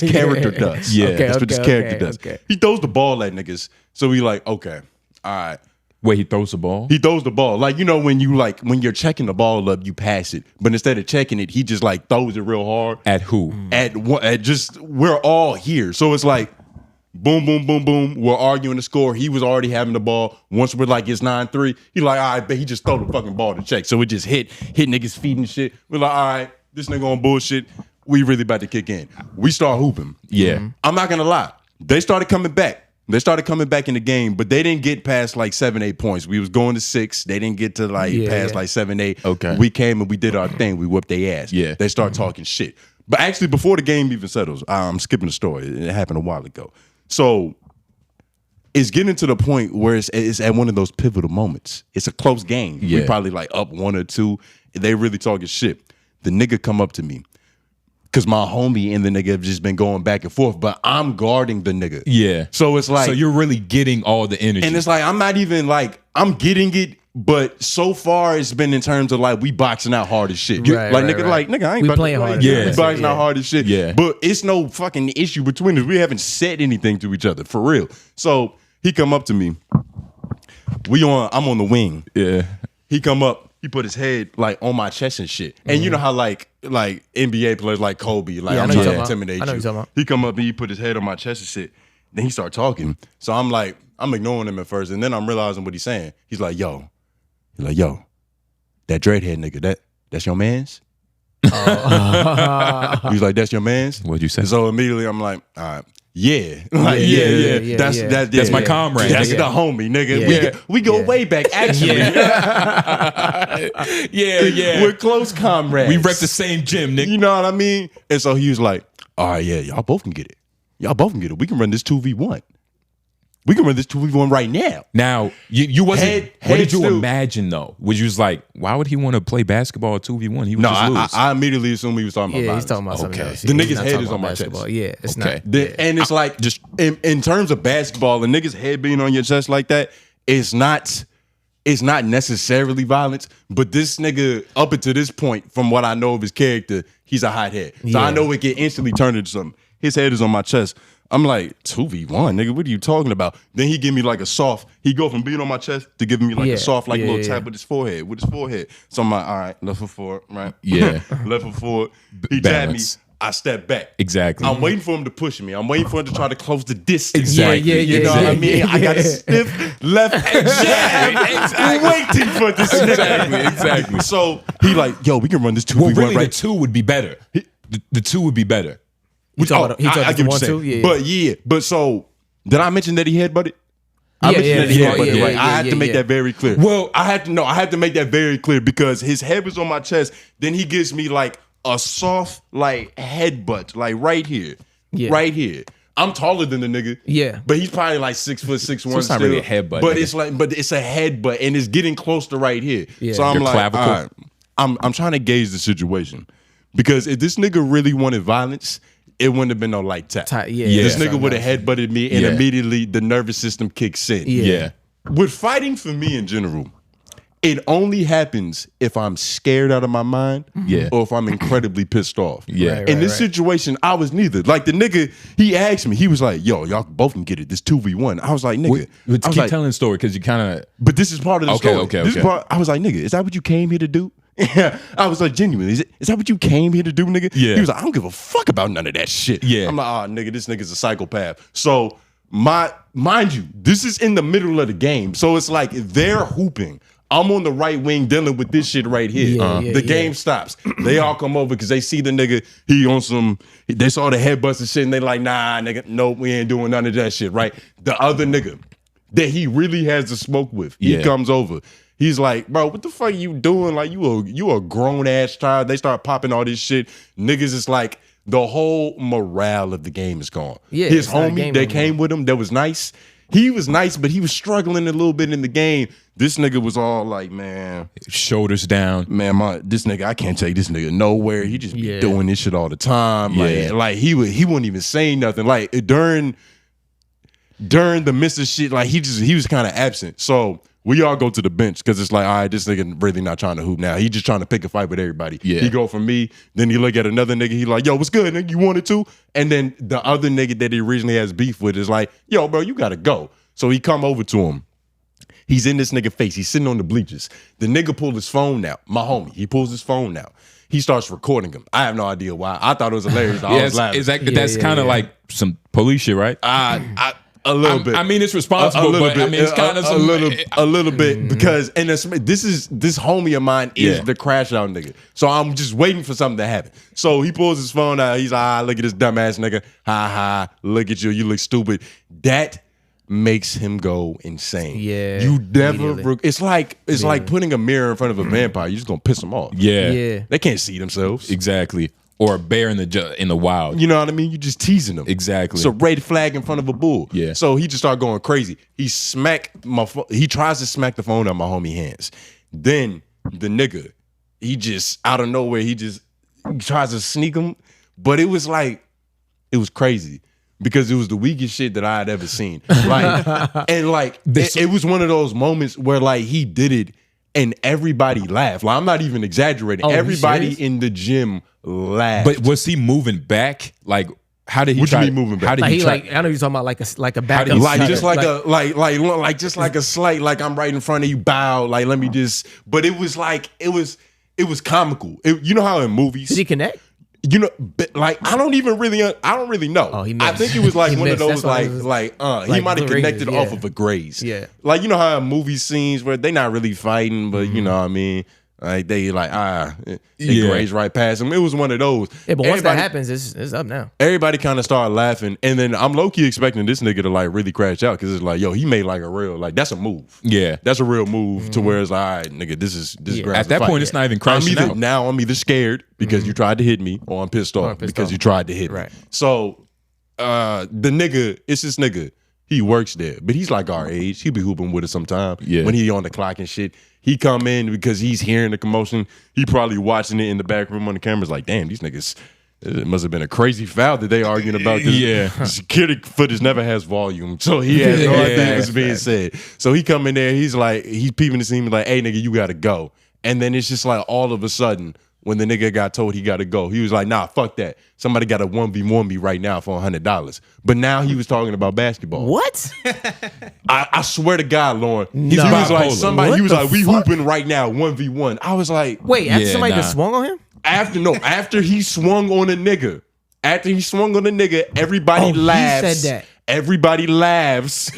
Speaker 1: character does. Yeah, that's what this character does. Okay. He throws the ball at niggas. So we like, okay, all right.
Speaker 3: Wait, he throws the ball?
Speaker 1: He throws the ball. Like, when you're checking the ball up, you pass it. But instead of checking it, he just like throws it real hard.
Speaker 3: At who?
Speaker 1: We're all here. So it's like, boom, boom, boom, boom. We're arguing the score. He was already having the ball. Once we're like, it's 9-3. He like, all right, but he just throw the fucking ball to check. So it just hit niggas' feet and shit. We're like, all right. This nigga on bullshit. We really about to kick in. We start hooping.
Speaker 3: Yeah.
Speaker 1: I'm not gonna lie. They started coming back. In the game, but they didn't get past like 7-8 points. We was going to 6. They didn't get to past like 7-8.
Speaker 3: Okay.
Speaker 1: We came and we did our thing. We whooped their ass.
Speaker 3: Yeah.
Speaker 1: They start talking shit. But actually, before the game even settles, I'm skipping the story. It happened a while ago. So it's getting to the point where it's at one of those pivotal moments. It's a close game. Yeah. We probably like up 1 or 2. They really talking shit. The nigga come up to me because my homie and the nigga have just been going back and forth, but I'm guarding the nigga.
Speaker 3: Yeah.
Speaker 1: So it's like,
Speaker 3: so you're really getting all the energy.
Speaker 1: And it's like, I'm not even like, I'm getting it, but so far it's been in terms of like, we boxing out hard as shit. Right, nigga, I ain't
Speaker 2: playing hard.
Speaker 1: Yeah. We boxing out hard as shit.
Speaker 3: Yeah.
Speaker 1: But it's no fucking issue between us. We haven't said anything to each other, for real. So he come up to me. I'm on the wing.
Speaker 3: Yeah.
Speaker 1: He come up. He put his head like on my chest and shit. And you know how like NBA players like Kobe, like I'm trying to intimidate you. He come up and he put his head on my chest and shit. Then he start talking. So I'm like, I'm ignoring him at first. And then I'm realizing what he's saying. He's like, yo, that dreadhead nigga, that's your mans? He's like, that's your mans?
Speaker 3: What'd you say?
Speaker 1: So immediately I'm like, all right. Yeah. Yeah. That's
Speaker 3: my comrade.
Speaker 1: That's the homie, nigga. Yeah. We go way back, actually.
Speaker 3: Yeah.
Speaker 1: We're close comrades.
Speaker 3: We rep the same gym, nigga.
Speaker 1: You know what I mean? And so he was like, all right, yeah, y'all both can get it. We can run this 2v1. We can run this 2v1 right now.
Speaker 3: Now, you wasn't. What did you imagine though? Was you like, why would he want to play basketball at 2v1? He would just lose.
Speaker 1: I immediately assumed he was talking about violence.
Speaker 2: He's talking about something else.
Speaker 1: The nigga's head is on my chest.
Speaker 2: Yeah, it's not.
Speaker 1: And it's like, just in terms of basketball, a nigga's head being on your chest like that, it's not necessarily violence. But this nigga, up until this point, from what I know of his character, he's a hothead. So I know it can instantly turn into something. His head is on my chest. I'm like, 2v1, nigga, what are you talking about? Then he give me like a soft, he go from being on my chest to giving me like a soft, like little tap with his forehead. So I'm like, all right, left foot forward, right?
Speaker 3: Yeah.
Speaker 1: Left foot forward. He tapped me. I step back.
Speaker 3: Exactly.
Speaker 1: I'm waiting for him to push me. I'm waiting for him to try to close the distance.
Speaker 3: Exactly.
Speaker 1: You know what I mean? I got a stiff left jab. Waiting for this.
Speaker 3: Exactly.
Speaker 1: So he like, yo, we can run this 2v1
Speaker 3: Well, really,
Speaker 1: right.
Speaker 3: the 2 would be better. The 2 would be better.
Speaker 2: He talking about
Speaker 1: I
Speaker 2: the 1-2? Yeah.
Speaker 1: But so did I mention that he headbutted? I had to make that very clear.
Speaker 3: Well,
Speaker 1: I had to make that very clear because his head was on my chest. Then he gives me like a soft like headbutt, like right here, right here. I'm taller than the nigga, but he's probably like 6'6",
Speaker 3: So it's not really a headbutt,
Speaker 1: but
Speaker 3: nigga.
Speaker 1: but it's a headbutt, and it's getting close to right here. So I'm
Speaker 3: Your
Speaker 1: like,
Speaker 3: clavicle.
Speaker 1: all right, I'm trying to gauge the situation because if this nigga really wanted violence, it wouldn't have been no light tap. This nigga would have headbutted me, and immediately the nervous system kicks in.
Speaker 3: Yeah.
Speaker 1: With fighting for me in general, it only happens if I'm scared out of my mind or if I'm incredibly pissed off. In this situation, I was neither. Like the nigga, he asked me, he was like, yo, y'all both can get it. This 2v1. I was like, nigga.
Speaker 3: Keep telling the story because you kind of...
Speaker 1: But this is part of the story.
Speaker 3: Okay.
Speaker 1: This is part, I was like, nigga, is that what you came here to do? Yeah, I was like, genuinely, is that what you came here to do, nigga?
Speaker 3: Yeah.
Speaker 1: He was like, I don't give a fuck about none of that shit.
Speaker 3: Yeah.
Speaker 1: I'm like, nigga, this nigga's a psychopath. So, mind you, this is in the middle of the game. So it's like they're hooping. I'm on the right wing dealing with this shit right here. The game stops. They all come over because they see the nigga, he on some, they saw the headbutts and shit, and they like, nah, nigga, nope, we ain't doing none of that shit, right? The other nigga that he really has to smoke with, he comes over. He's like, bro, what the fuck are you doing? Like, you a grown-ass child. They start popping all this shit. Niggas is like, the whole morale of the game is gone. His homie that came with him that was nice, he was nice, but he was struggling a little bit in the game. This nigga was all like, man.
Speaker 3: Shoulders down.
Speaker 1: Man, this nigga, I can't take this nigga nowhere. He just be doing this shit all the time. Like he wouldn't even say nothing. Like during the midst of shit, like he was kind of absent. So we all go to the bench because it's like, all right, this nigga really not trying to hoop now. He just trying to pick a fight with everybody. He go for me, then he look at another nigga, he like, yo, what's good, nigga? You wanted to? And then the other nigga that he originally has beef with is like, yo, bro, you gotta go. So he come over to him. He's in this nigga face. He's sitting on the bleachers. The nigga pulled his phone out. My homie, he pulls his phone out. He starts recording him. I have no idea why. I thought it was hilarious. I was laughing.
Speaker 3: That's kind of like some police shit, right?
Speaker 1: A little bit.
Speaker 3: I mean, it's responsible, but I mean, it's kind of
Speaker 1: a little bit because this homie of mine is the crash out nigga. So I'm just waiting for something to happen. So he pulls his phone out. He's like, look at this dumbass nigga. Ha ha. Look at you. You look stupid. That makes him go insane. You never. It's like putting a mirror in front of a vampire. You're just gonna piss them off. They can't see themselves.
Speaker 3: Exactly. Or a bear in the wild.
Speaker 1: You know what I mean? You're just teasing them.
Speaker 3: Exactly.
Speaker 1: It's a red flag in front of a bull. So he just started going crazy. He tries to smack the phone out of my homie hands. Then the nigga, he just out of nowhere, he tries to sneak him. But it was crazy because it was the weakest shit that I had ever seen. It was one of those moments where like he did it and everybody laughed. Like I'm not even exaggerating. Everybody in the gym laughed.
Speaker 3: But was he moving back? Like, how did he?
Speaker 1: What you mean moving back?
Speaker 3: How did he try?
Speaker 2: I know you're talking about like a backup.
Speaker 1: Just like a slight, like I'm right in front of you, bow. Like let me just. But it was like it was comical. You know how in movies
Speaker 2: did he connect?
Speaker 1: You know, like I don't really know. I think it was like one of those like he might have connected off of a graze. Like you know how in movie scenes where they not really fighting, but you know what I mean. Like they graze right past him. It was one of those.
Speaker 2: Yeah, but once that happens, it's up now.
Speaker 1: Everybody kind of started laughing, and then I'm low key expecting this nigga to like really crash out because it's like, yo, he made like a real that's a move.
Speaker 3: Yeah,
Speaker 1: that's a real move to where it's like, all right, nigga, this is
Speaker 3: at that point it's not even crashing out.
Speaker 1: Now I'm either scared because you tried to hit me, or I'm pissed off because you tried to hit me. So the nigga, it's this nigga. He works there, but he's like our age. He be hooping with us sometime. When he on the clock and shit. He come in because he's hearing the commotion. He probably watching it in the back room on the cameras like, damn, these niggas, it must have been a crazy foul that they arguing about. Security footage never has volume. So he has no idea what's being said. So he come in there, he's peeping the scene like, hey, nigga, you got to go. And then it's just like all of a sudden, when the nigga got told he got to go, he was like, nah, fuck that. Somebody got to 1v1 me right now for $100. But now he was talking about basketball.
Speaker 2: What?
Speaker 1: I swear to God, Lauren. He was like, we hooping right now, 1v1. I was like,
Speaker 2: wait, after somebody just swung on him?
Speaker 1: After he swung on a nigga. After he swung on the nigga, everybody laughs.
Speaker 2: He said that.
Speaker 1: Everybody laughs.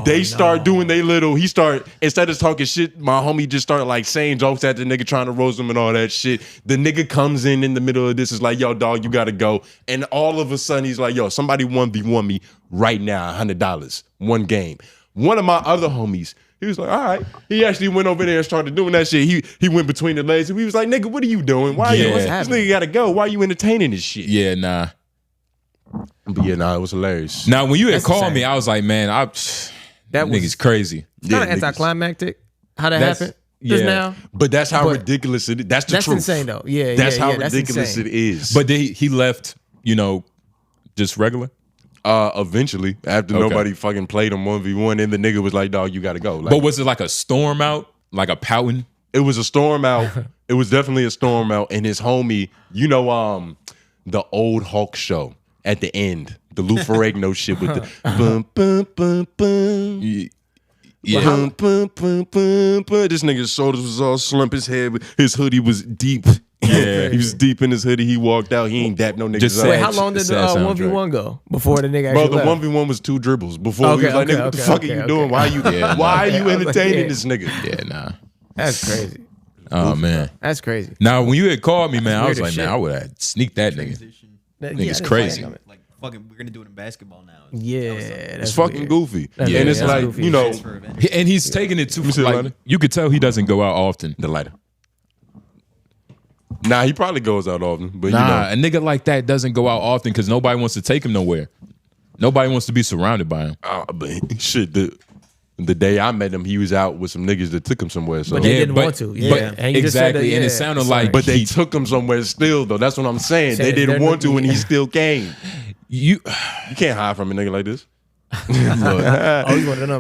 Speaker 1: They start doing they little. He start, instead of talking shit, my homie just started like saying jokes at the nigga, trying to roast him and all that shit. The nigga comes in the middle of this, is like, yo, dog, you gotta go. And all of a sudden he's like, yo, somebody 1v1 me right now, $100, one game. One of my other homies, he was like, all right. He actually went over there and started doing that shit. He went between the legs and he was like, nigga, what are you doing? Why you, this nigga gotta go? Why are you entertaining this shit?
Speaker 3: Yeah, nah.
Speaker 1: But yeah, nah, it was hilarious.
Speaker 3: Now, when you had called me, I was like, man, that nigga's crazy.
Speaker 2: It's kind of anticlimactic how that happened just now.
Speaker 1: But that's how ridiculous it is. That's the truth.
Speaker 2: That's insane, though. Yeah,
Speaker 1: that's how ridiculous it is.
Speaker 3: But he left, just regular?
Speaker 1: Eventually, after nobody fucking played him 1v1, and the nigga was like, dog, you gotta go. Like,
Speaker 3: but was it like a storm out? Like a pouting?
Speaker 1: It was a storm out. It was definitely a storm out. And his homie, the old Hulk show at the end, the Lou Ferrigno shit with the bum bum bum bum. Yeah. Bum, bum, bum, bum, bum. This nigga's shoulders was all slump, his head, his hoodie was deep. Yeah, he was deep in his hoodie. He walked out. He ain't dap no niggas.
Speaker 2: Wait, how long did the 1v1 go before the nigga actually
Speaker 1: left? Bro, the 1v1 was 2 dribbles. Before he was like, nigga, what the fuck are you doing? Why are you entertaining this nigga?
Speaker 3: Yeah, nah.
Speaker 2: That's crazy.
Speaker 3: Oh, man.
Speaker 2: That's crazy.
Speaker 3: Now, when you had called me, man, I was like, man, I would have sneaked that nigga. Nigga's crazy.
Speaker 4: Like, fucking, we're gonna do it in basketball now.
Speaker 2: Yeah,
Speaker 1: it's fucking goofy.
Speaker 2: And
Speaker 1: it's like,
Speaker 2: goofy.
Speaker 3: And he's taking it too, like, you could tell he doesn't go out often.
Speaker 1: The lighter. Nah, he probably goes out often, but
Speaker 3: a nigga like that doesn't go out often because nobody wants to take him nowhere. Nobody wants to be surrounded by him.
Speaker 1: But shit, the day I met him, he was out with some niggas that took him somewhere. So
Speaker 2: but they didn't want to. Yeah,
Speaker 3: and exactly. And it sounded like,
Speaker 1: but they took him somewhere still, though. That's what I'm saying. They didn't want to, and he still came. You can't hide from a nigga like this.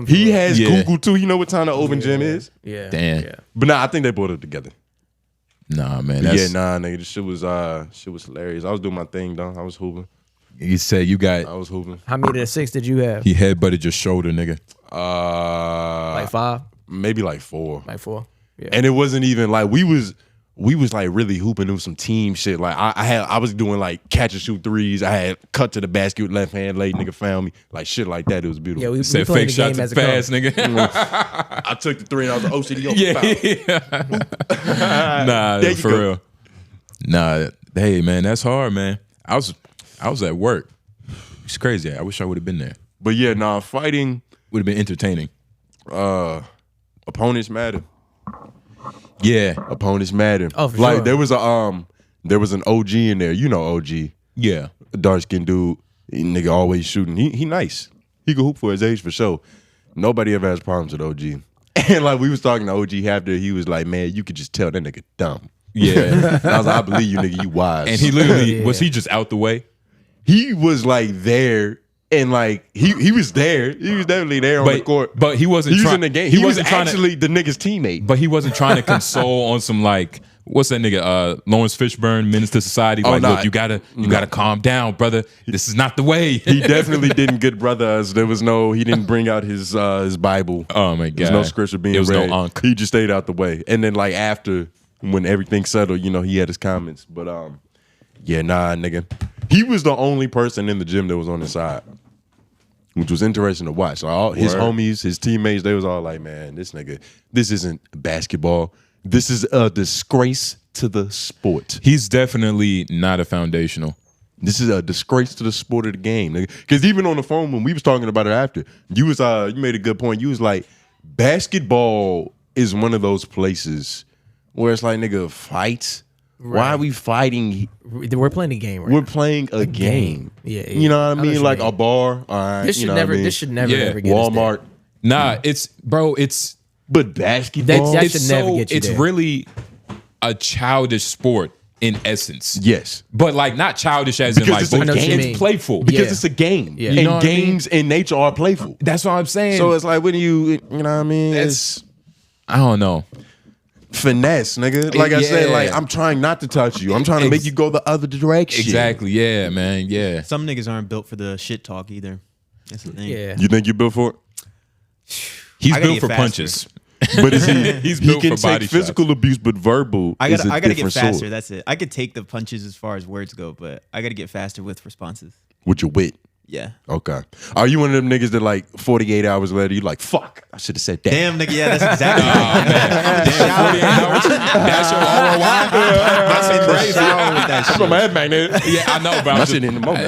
Speaker 1: He has Google too. You know what time the open gym is?
Speaker 2: Yeah.
Speaker 3: Damn. Yeah.
Speaker 1: But nah, I think they brought it together.
Speaker 3: Nah, man.
Speaker 1: Nigga, this shit was hilarious. I was doing my thing, though. I was hooping.
Speaker 3: You said you got.
Speaker 1: I was hooping.
Speaker 2: How many of the 6 did you have?
Speaker 3: He headbutted your shoulder, nigga.
Speaker 2: Like 5?
Speaker 1: Maybe like 4.
Speaker 2: Like 4. Yeah.
Speaker 1: And it wasn't even like we was like really hooping. It was some team shit. Like I was doing like catch and shoot threes. I had cut to the basket with left hand, late nigga found me. Like shit like that. It was beautiful.
Speaker 2: Yeah, we
Speaker 3: said fake shots as fast, nigga.
Speaker 1: I took the 3 and I was like, OCD.
Speaker 3: Nah, for real. Nah, hey man, that's hard, man. I was at work. It's crazy. I wish I would have been there.
Speaker 1: But yeah, fighting
Speaker 3: would have been entertaining.
Speaker 1: Opponents matter.
Speaker 3: Yeah,
Speaker 1: opponents matter.
Speaker 2: Oh, for
Speaker 1: like
Speaker 2: sure.
Speaker 1: there was an OG in there. You know OG.
Speaker 3: Yeah,
Speaker 1: a dark skinned dude. Nigga always shooting. He nice. He could hoop for his age for sure. Nobody ever has problems with OG. And like we was talking to OG after, he was like, man, you could just tell that nigga dumb.
Speaker 3: Yeah.
Speaker 1: I was like, I believe you, nigga, you wise.
Speaker 3: And he literally was he just out the way?
Speaker 1: He was like there. And like he was there, he was definitely there on the court.
Speaker 3: But he wasn't.
Speaker 1: He was in the game. He was actually the nigga's teammate.
Speaker 3: But he wasn't trying to console on some like what's that nigga? Lawrence Fishburne, Menace to Society. Like, look, you gotta calm down, brother. This is not the way.
Speaker 1: He definitely didn't good brother us. There was no. He didn't bring out his Bible.
Speaker 3: Oh my god.
Speaker 1: There's no scripture being read.
Speaker 3: There was no unk.
Speaker 1: He just stayed out the way. And then like after when everything settled, he had his comments. But yeah, nah, nigga. He was the only person in the gym that was on his side, which was interesting to watch. Like all his homies, his teammates, they was all like, man, this nigga, this isn't basketball. This is a disgrace to the sport.
Speaker 3: He's definitely not a foundational.
Speaker 1: This is a disgrace to the sport of the game, nigga. Because even on the phone when we was talking about it after, you made a good point. You was like, basketball is one of those places where it's like, nigga, fights. Right. Why are we fighting?
Speaker 2: We're playing a game. Right
Speaker 1: We're playing a game.
Speaker 2: Yeah,
Speaker 1: you know what I mean? Like a bar. All right.
Speaker 2: This should never. This should never ever get
Speaker 1: Walmart.
Speaker 3: Nah, it's.
Speaker 1: But basketball.
Speaker 2: That should never get you
Speaker 3: It's
Speaker 2: there.
Speaker 3: really a childish sport in essence.
Speaker 1: Yes,
Speaker 3: but like not childish as
Speaker 1: because
Speaker 3: in like
Speaker 1: it's
Speaker 3: playful
Speaker 1: because it's a game.
Speaker 2: Yeah.
Speaker 1: And games in nature are playful.
Speaker 3: That's what I'm saying.
Speaker 1: So it's like when you know what I mean?
Speaker 3: It's I don't know.
Speaker 1: Finesse, nigga. Like I said, like I'm trying not to touch you. I'm trying to make you go the other direction.
Speaker 3: Exactly. Yeah, man. Yeah.
Speaker 4: Some niggas aren't built for the shit talk either. That's the thing.
Speaker 2: Yeah.
Speaker 1: You think you're built for it?
Speaker 3: He's built for punches.
Speaker 1: But is
Speaker 3: He's
Speaker 1: he
Speaker 3: built
Speaker 1: can
Speaker 3: for body
Speaker 1: take physical abuse, but verbal.
Speaker 4: I
Speaker 1: is a
Speaker 4: gotta get
Speaker 1: different
Speaker 4: faster.
Speaker 1: sword.
Speaker 4: That's it. I could take the punches as far as words go, but I gotta get faster with responses.
Speaker 1: With your wit.
Speaker 4: Yeah.
Speaker 1: Okay. Are you one of them niggas that like 48 hours later, you like, fuck, I should have said that.
Speaker 4: Damn, nigga. Yeah, that's exactly.
Speaker 3: Damn, 48 hours. That's your ROI. That's crazy.
Speaker 1: I'm from my head back there.
Speaker 3: Yeah, I know, but
Speaker 1: My
Speaker 3: I'm
Speaker 1: shit
Speaker 3: just,
Speaker 1: in the moment.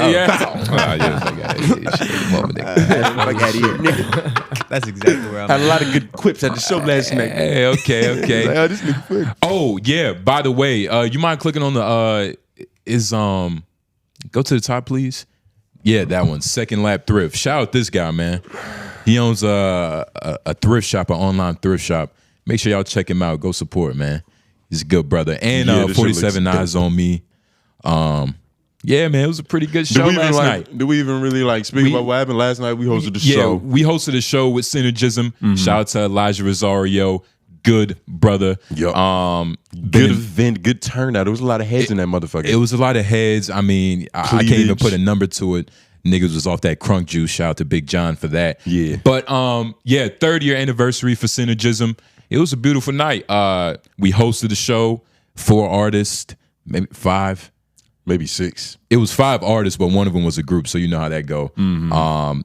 Speaker 4: That's exactly where I'm
Speaker 1: Had a
Speaker 4: at.
Speaker 1: lot of good quips at the show last night.
Speaker 3: Hey, okay.
Speaker 1: Like, oh, this nigga funny.
Speaker 3: Oh yeah. By the way, you mind clicking on the go to the top, please. Yeah, that one. Second Lap Thrift. Shout out this guy, man. He owns a thrift shop, an online thrift shop. Make sure y'all check him out. Go support, man. He's a good brother. And
Speaker 1: Yeah, this shit
Speaker 3: 47
Speaker 1: looks
Speaker 3: Eyes on Me. Yeah, man, it was a pretty good show last night.
Speaker 1: Did we even really like speak about what happened last night? We hosted the show.
Speaker 3: We hosted a show with 𝔓𝔦𝔑. Shout out to Elijah Rosario, good brother.
Speaker 1: Yo. Good event, good turnout. There was a lot of heads in that motherfucker.
Speaker 3: It was a lot of heads. I mean, I can't even put a number to it. Niggas was off that crunk juice. Shout out to Big John for that.
Speaker 1: Yeah.
Speaker 3: But yeah, 3rd-year anniversary for 𝔓𝔦𝔑. It was a beautiful night. We hosted the show, 4 artists, maybe 5.
Speaker 1: Maybe 6.
Speaker 3: It was 5 artists, but one of them was a group, so you know how that go.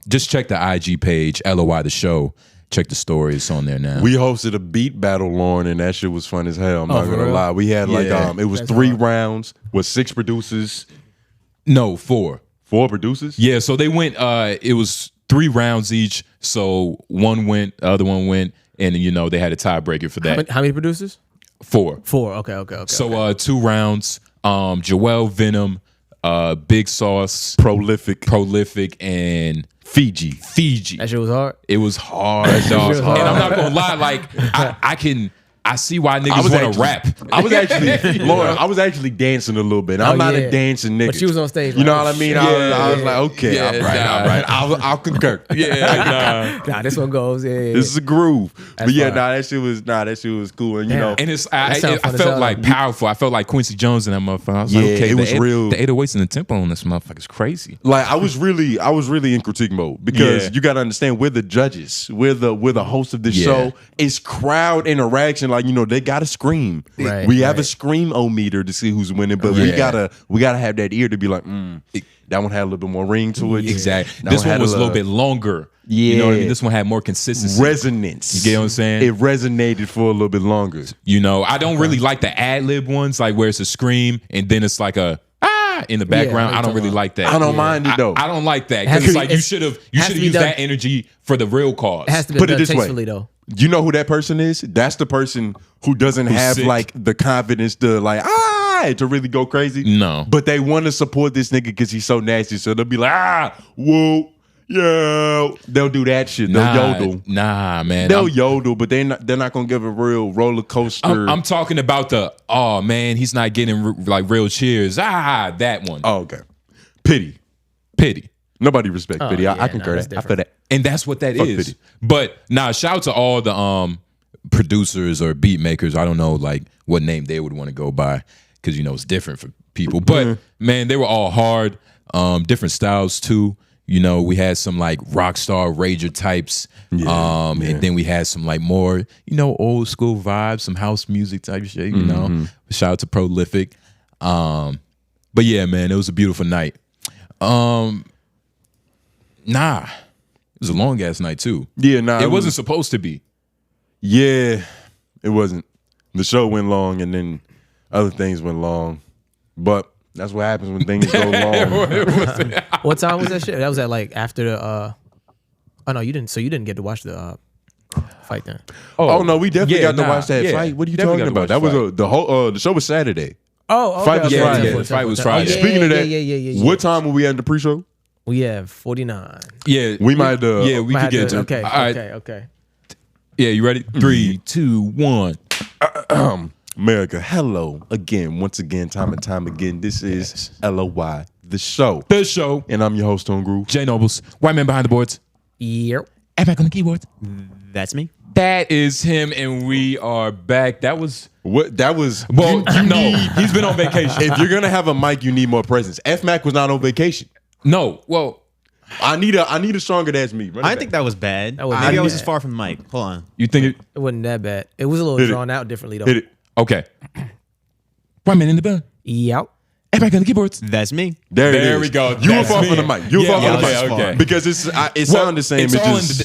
Speaker 3: Just check the IG page, LOI the show. Check the story. It's on there now.
Speaker 1: We hosted a beat battle, Lauren, and that shit was fun as hell. I'm not
Speaker 2: for
Speaker 1: gonna
Speaker 2: real?
Speaker 1: lie. We had like
Speaker 3: Yeah.
Speaker 1: it was
Speaker 2: That's
Speaker 1: 3
Speaker 2: hard.
Speaker 1: rounds with 6 producers,
Speaker 3: No, 4.
Speaker 1: 4 producers.
Speaker 3: Yeah, so they went, it was 3 rounds each. So one went, the other one went, and you know, they had a tiebreaker for that.
Speaker 2: How many producers?
Speaker 3: 4.
Speaker 2: 4. Okay.
Speaker 3: So 2 rounds. Joel Venom, Big Sauce,
Speaker 1: Prolific,
Speaker 3: and
Speaker 1: Fiji.
Speaker 2: that shit was hard.
Speaker 3: It was hard, dog.
Speaker 2: was hard.
Speaker 3: And I'm not gonna lie, like I see why niggas want to rap.
Speaker 1: I was actually, Lauren, I was actually dancing a little bit. I'm not a dancing nigga.
Speaker 2: But she was on stage.
Speaker 1: You know
Speaker 2: like,
Speaker 1: what I mean?
Speaker 3: Yeah.
Speaker 1: I was like, okay,
Speaker 3: Yeah,
Speaker 1: all right. I'll concur.
Speaker 3: Yeah,
Speaker 2: Nah, this one goes. Yeah.
Speaker 1: This is a groove. But yeah,
Speaker 2: fire.
Speaker 1: that shit was cool. And you know,
Speaker 3: And it's
Speaker 2: That sound
Speaker 3: I
Speaker 2: fun as
Speaker 3: felt
Speaker 2: hell.
Speaker 3: like powerful. I felt like Quincy Jones in that motherfucker. I was
Speaker 1: Yeah,
Speaker 3: like, okay,
Speaker 1: it was real.
Speaker 3: The 808s and the tempo on this motherfucker is crazy.
Speaker 1: like I was really in critique mode because
Speaker 3: Yeah.
Speaker 1: you got to understand we're the judges, we're the host of the show. It's crowd interaction. Like, you know, they got to scream.
Speaker 2: Right,
Speaker 1: we have a
Speaker 2: right.
Speaker 1: scream-o-meter to see who's winning, but we gotta have that ear to be like, that one had a little bit more ring to it.
Speaker 3: Exactly.
Speaker 1: That
Speaker 3: This one
Speaker 1: had
Speaker 3: was a little bit longer.
Speaker 1: Yeah.
Speaker 3: You know what I mean? This one had more consistency.
Speaker 1: resonance.
Speaker 3: You get what I'm saying?
Speaker 1: It resonated for a little bit longer.
Speaker 3: You know, I don't really like the ad-lib ones, like where it's a scream and then it's like a in the background.
Speaker 2: Yeah,
Speaker 3: I don't really like that.
Speaker 1: I don't mind it though.
Speaker 3: I don't like that
Speaker 2: has
Speaker 3: because
Speaker 2: to
Speaker 3: it's
Speaker 2: be-
Speaker 3: like you
Speaker 2: it's-
Speaker 3: should have
Speaker 2: has to be
Speaker 3: used
Speaker 2: done-
Speaker 3: that energy for the real cause.
Speaker 2: It has to be
Speaker 1: Put it
Speaker 2: done
Speaker 1: this way.
Speaker 2: tastefully though.
Speaker 1: You know who that person is? That's the person who doesn't have
Speaker 3: sick.
Speaker 1: like the confidence to like to really go crazy.
Speaker 3: No.
Speaker 1: But they want to support this nigga because he's so nasty. So they'll be like, whoa, yeah. They'll do that shit. They'll yodel.
Speaker 3: Nah, man.
Speaker 1: They'll yodel, but they're not gonna give a real roller coaster.
Speaker 3: I'm talking about the man, he's not getting like real cheers. That one.
Speaker 1: Oh, okay. Pity. Nobody respect pity.
Speaker 2: yeah,
Speaker 1: I concur
Speaker 2: that's
Speaker 1: that. I feel that.
Speaker 3: And that's what that
Speaker 1: Fuck
Speaker 3: is.
Speaker 1: pity.
Speaker 3: But shout out to all the producers or beat makers. I don't know like what name they would want to go by because you know it's different for people. But man, they were all hard. Different styles too. You know, we had some like rock star rager types. And then we had some like more, you know, old school vibes, some house music type shit, you know. Shout out to Prolific. But yeah, man, it was a beautiful night. It was a long ass night too.
Speaker 1: Yeah, nah.
Speaker 3: It wasn't supposed to be.
Speaker 1: Yeah, it wasn't. The show went long, and then other things went long. But that's what happens when things go long.
Speaker 2: What time was that shit? That was at like after the. Oh no, you didn't. So you didn't get to watch the fight then.
Speaker 1: Oh no, we definitely got to watch that
Speaker 3: yeah.
Speaker 1: fight. What are you
Speaker 3: Definitely
Speaker 1: talking
Speaker 3: got to
Speaker 1: about?
Speaker 3: watch
Speaker 1: That
Speaker 3: the
Speaker 1: was the whole the show was Saturday.
Speaker 2: Oh,
Speaker 1: Fight was Friday.
Speaker 3: Yeah, the fight was Friday.
Speaker 1: Speaking of that,
Speaker 2: yeah.
Speaker 1: what time were we at the pre-show?
Speaker 2: We have 49.
Speaker 3: Yeah,
Speaker 1: We might
Speaker 3: yeah, we
Speaker 2: Might
Speaker 3: could get
Speaker 2: have
Speaker 3: to.
Speaker 2: Okay,
Speaker 3: All right.
Speaker 2: okay.
Speaker 3: Yeah, you ready? 3, 2, 1.
Speaker 1: America, hello again, once again, time and time again. This is LOI, the show.
Speaker 3: The show.
Speaker 1: And I'm your host, Tone Groove.
Speaker 3: J Nobles, white man behind the boards.
Speaker 2: Yep.
Speaker 3: And back on the keyboards.
Speaker 4: That's me.
Speaker 3: That is him, and we are back. That was
Speaker 1: What that was?
Speaker 3: well. No, he's been on vacation.
Speaker 1: If you're gonna have a mic, you need more presence. F Mac was not on vacation.
Speaker 3: No, well,
Speaker 1: I need a stronger that's me.
Speaker 4: I think that was bad. Maybe I was just far from the mic. Hold on.
Speaker 3: You think
Speaker 2: it wasn't that bad? It was a little drawn out differently though.
Speaker 1: Hit it.
Speaker 3: Okay. 1 minute in the bun.
Speaker 2: Yep.
Speaker 3: Everybody on the keyboards.
Speaker 4: That's me.
Speaker 3: There we go.
Speaker 1: You were far from the mic. You were far from the mic.
Speaker 3: Okay.
Speaker 1: Because it sounded the same.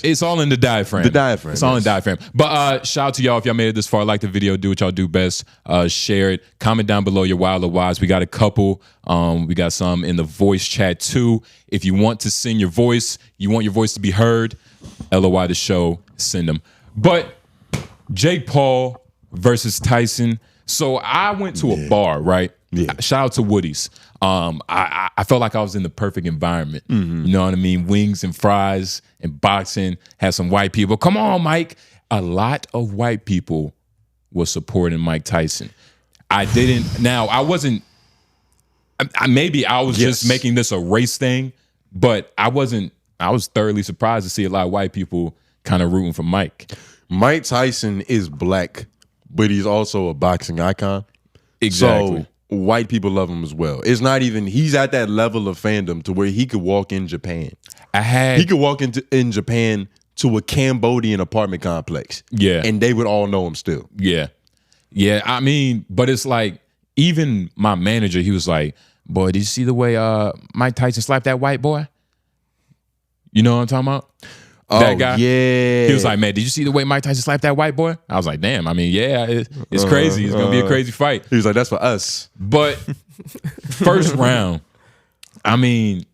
Speaker 3: It's all in the diaphragm.
Speaker 1: The diaphragm.
Speaker 3: It's all in the diaphragm. But shout out to y'all if y'all made it this far. Like the video. Do what y'all do best. Share it. Comment down below your wild or wise. We got a couple. We got some in the voice chat too. If you want to sing your voice, you want your voice to be heard, LOI the show, send them. But Jake Paul versus Tyson. So I went to a bar, right? Yeah. Shout out to Woody's. I felt like I was in the perfect environment. You know what I mean? Wings and fries and boxing. Had some white people. Come on, Mike. A lot of white people were supporting Mike Tyson. I didn't. Now, I wasn't. Maybe I was just making this a race thing, but I wasn't. I was thoroughly surprised to see a lot of white people kind of rooting for Mike.
Speaker 1: Mike Tyson is black, but he's also a boxing icon.
Speaker 3: Exactly.
Speaker 1: So white people love him as well. It's not even, he's at that level of fandom to where he could walk in Japan. He could walk in Japan to a Cambodian apartment complex.
Speaker 3: Yeah.
Speaker 1: And they would all know him still.
Speaker 3: Yeah. Yeah. I mean, but it's like, even my manager, he was like, boy, did you see the way Mike Tyson slapped that white boy? You know what I'm talking about? That guy?
Speaker 1: Yeah.
Speaker 3: He was like, man, did you see the way Mike Tyson slapped that white boy? I was like, damn, I mean, yeah, it's crazy. It's going to be a crazy fight.
Speaker 1: He was like, that's for us.
Speaker 3: But first round, I mean,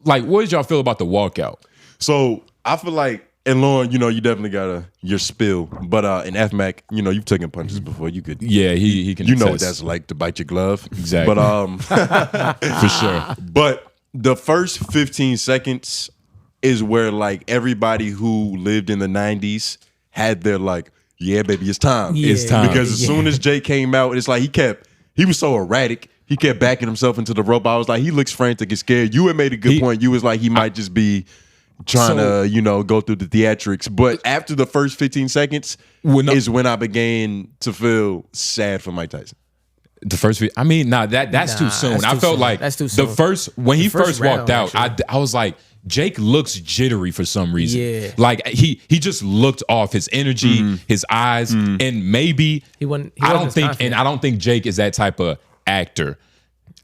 Speaker 3: like, what did y'all feel about the walkout?
Speaker 1: So I feel like, and Lauren, you know, you definitely got your spill. But in FMAC, you know, you've taken punches before. You could,
Speaker 3: yeah, he can.
Speaker 1: You know what that's like to bite your glove.
Speaker 3: Exactly.
Speaker 1: But
Speaker 3: for sure.
Speaker 1: But the first 15 seconds is where like everybody who lived in the 90s had their like, yeah, baby, it's time.
Speaker 2: Yeah.
Speaker 3: It's time.
Speaker 1: Because as soon as Jay came out, it's like he was so erratic. He kept backing himself into the rope. I was like, he looks frantic and scared. You had made a good point. You was like, he might just be trying to, you know, go through the theatrics. But after the first 15 seconds is when I began to feel sad for Mike Tyson.
Speaker 3: The first, I mean, that's too soon. I felt like
Speaker 2: that's too soon.
Speaker 3: When he first
Speaker 2: round,
Speaker 3: walked out,
Speaker 2: actually.
Speaker 3: I was like, Jake looks jittery for some reason.
Speaker 2: Yeah.
Speaker 3: Like he just looked off, his energy, his eyes, and maybe I don't think Jake is that type of actor.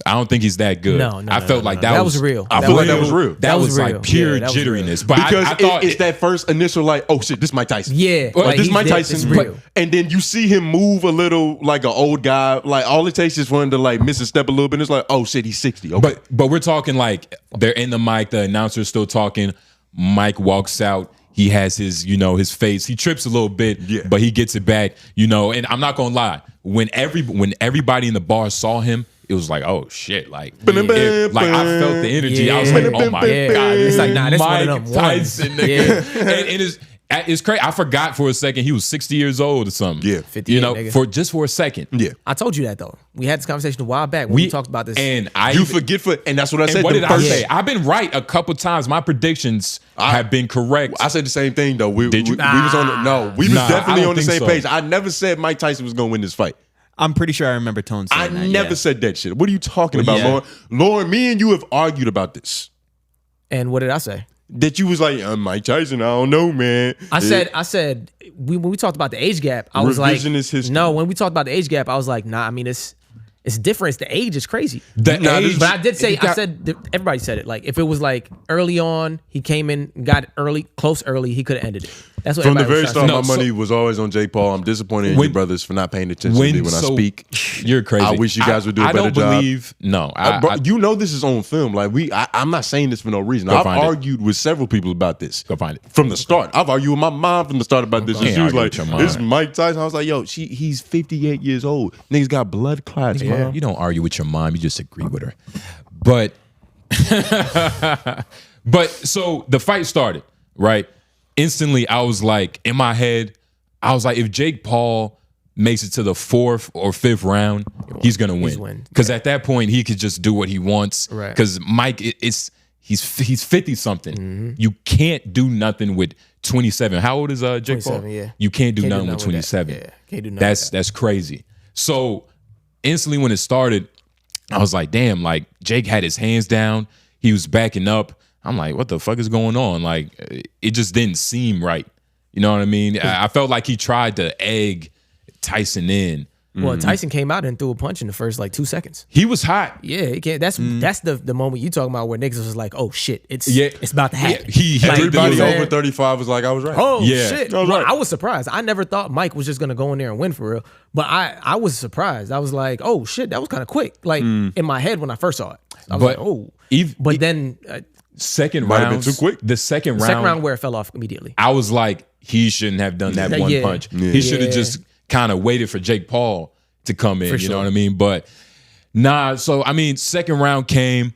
Speaker 3: I don't think he's that good.
Speaker 2: No,
Speaker 3: I felt like that was
Speaker 2: real.
Speaker 1: I feel like that was real.
Speaker 3: That was
Speaker 2: real.
Speaker 3: like pure
Speaker 2: Yeah,
Speaker 3: jitteriness. But
Speaker 1: Because
Speaker 3: I thought
Speaker 1: it's that first initial like, oh shit, this is Mike Tyson.
Speaker 2: Yeah.
Speaker 1: Like, this is Mike
Speaker 2: It's
Speaker 1: Tyson.
Speaker 2: real.
Speaker 1: And then you see him move a little like an old guy. Like all it takes is for him to like miss a step a little bit. And it's like, oh shit, he's 60. Okay.
Speaker 3: But we're talking like they're in the mic, the announcer's still talking. Mike walks out. He has his, you know, his face. He trips a little bit, but he gets it back, you know. And I'm not gonna lie, when everybody in the bar saw him, it was like, oh shit, like I felt the energy.
Speaker 2: Yeah.
Speaker 3: I was like, oh my god,
Speaker 2: It's like, nah, this
Speaker 3: Mike
Speaker 2: one of them
Speaker 3: Tyson,
Speaker 2: ones.
Speaker 3: nigga. And it's crazy. I forgot for a second he was 60 years old or something.
Speaker 1: Yeah.
Speaker 2: 58,
Speaker 3: you know,
Speaker 2: nigga.
Speaker 3: for a second.
Speaker 1: Yeah.
Speaker 2: I told you that though. We had this conversation a while back when we talked about this.
Speaker 3: And
Speaker 1: and that's what I said.
Speaker 3: what did I
Speaker 1: first-
Speaker 3: say? I've been right a couple times. My predictions have been correct.
Speaker 1: I said the same thing though.
Speaker 3: Did you?
Speaker 1: We was on we was definitely
Speaker 3: I
Speaker 1: on the
Speaker 3: don't
Speaker 1: same
Speaker 3: think
Speaker 1: page.
Speaker 3: so.
Speaker 1: I never said Mike Tyson was gonna win this fight.
Speaker 4: I'm pretty sure I remember Tone saying that.
Speaker 1: I never said that shit. What are you talking about,
Speaker 4: yeah.
Speaker 1: Lauren? Lauren, me and you have argued about this.
Speaker 2: And what did I say?
Speaker 1: That you was like, Mike Tyson, I don't know, man.
Speaker 2: I said when we talked about the age gap, I was like,
Speaker 1: Revisionist history.
Speaker 2: no, when we talked about the age gap, I was like, nah, I mean, it's different. The age is crazy.
Speaker 3: The age,
Speaker 2: But I did say, everybody said it. Like, if it was like early on, he came in, got close early, he could have ended it. That's what
Speaker 1: From the
Speaker 2: everybody
Speaker 1: very
Speaker 2: was
Speaker 1: start,
Speaker 2: trying to
Speaker 1: my
Speaker 2: say.
Speaker 1: money was always on Jake Paul. I'm disappointed in you brothers for not paying attention to me when I speak.
Speaker 3: You're crazy.
Speaker 1: I wish you guys would do a better job.
Speaker 3: I don't believe. No,
Speaker 1: Bro, you know this is on film. Like I'm not saying this for no reason. I've argued with several people about this.
Speaker 3: Go find it.
Speaker 1: From the start. I've argued with my mom from the start about this. She was like,
Speaker 3: with your mom.
Speaker 1: "This is Mike Tyson." I was like, "Yo, he's 58 years old. Niggas got blood clots, man."
Speaker 3: You don't argue with your mom. You just agree with her. But so the fight started, right? Instantly, I was like, in my head, I was like, if Jake Paul makes it to the 4th or 5th round, he's gonna win. Because at that point, he could just do what he wants.
Speaker 2: Right.
Speaker 3: Because Mike, he's 50 something. You can't do nothing with 27. How old is Jake Paul?
Speaker 2: Yeah.
Speaker 3: You can't do nothing with 27.
Speaker 2: Yeah, can't do nothing.
Speaker 3: That's crazy. So instantly when it started, I was like, damn, like Jake had his hands down. He was backing up. I'm like, what the fuck is going on? Like, it just didn't seem right. You know what I mean? I felt like he tried to egg Tyson in.
Speaker 2: Well, Tyson came out and threw a punch in the first like 2 seconds.
Speaker 3: He was hot.
Speaker 2: Yeah, he can't. That's the moment you talking about where niggas was like, oh shit, it's about to happen.
Speaker 3: Yeah,
Speaker 1: everybody over 35 was like, I was right.
Speaker 2: Oh shit!
Speaker 1: I was right.
Speaker 2: I was surprised. I never thought Mike was just gonna go in there and win for real. But I was surprised. I was like, oh shit, that was kind of quick. Like in my head when I first saw it, I was like, oh. But then
Speaker 3: second
Speaker 1: might
Speaker 3: round
Speaker 1: have been too quick.
Speaker 3: The second round
Speaker 2: where it fell off immediately.
Speaker 3: I was like, he shouldn't have done that one punch. Yeah. He should have just kind of waited for Jake Paul to come in. You know what I mean? But nah. So I mean, second round came.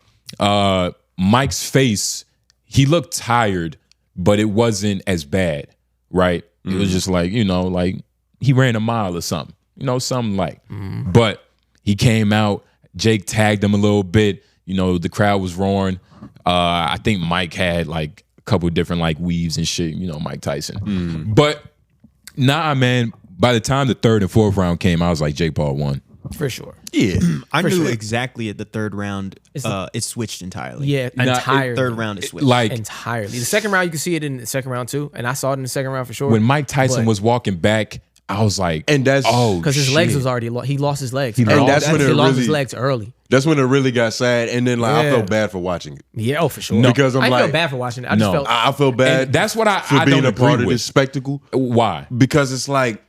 Speaker 3: Mike's face, he looked tired, but it wasn't as bad, right? It was just like, you know, like he ran a mile or something, you know, something like. But he came out, Jake tagged him a little bit, you know, the crowd was roaring. I think Mike had like a couple different like weaves and shit, you know, Mike Tyson. But nah, man, by the time the third and fourth round came, I was like, Jake Paul won.
Speaker 2: For sure.
Speaker 1: Yeah.
Speaker 4: I knew exactly at the third round, it switched entirely.
Speaker 2: Yeah, entirely.
Speaker 4: Third round, it switched.
Speaker 3: Like,
Speaker 2: entirely. The second round, you can see it in the second round too, and I saw it in the second round for sure.
Speaker 3: When Mike Tyson was walking back, I was like,
Speaker 1: and that's
Speaker 2: because his legs was already he lost his legs.
Speaker 1: He lost
Speaker 2: his legs early.
Speaker 1: That's when it really got sad, and then like I felt bad for watching it.
Speaker 2: Yeah, for sure.
Speaker 1: No, because
Speaker 2: I felt bad for watching it. I
Speaker 1: felt bad.
Speaker 3: And that's what
Speaker 1: for being a part of this spectacle.
Speaker 3: Why?
Speaker 1: Because it's like,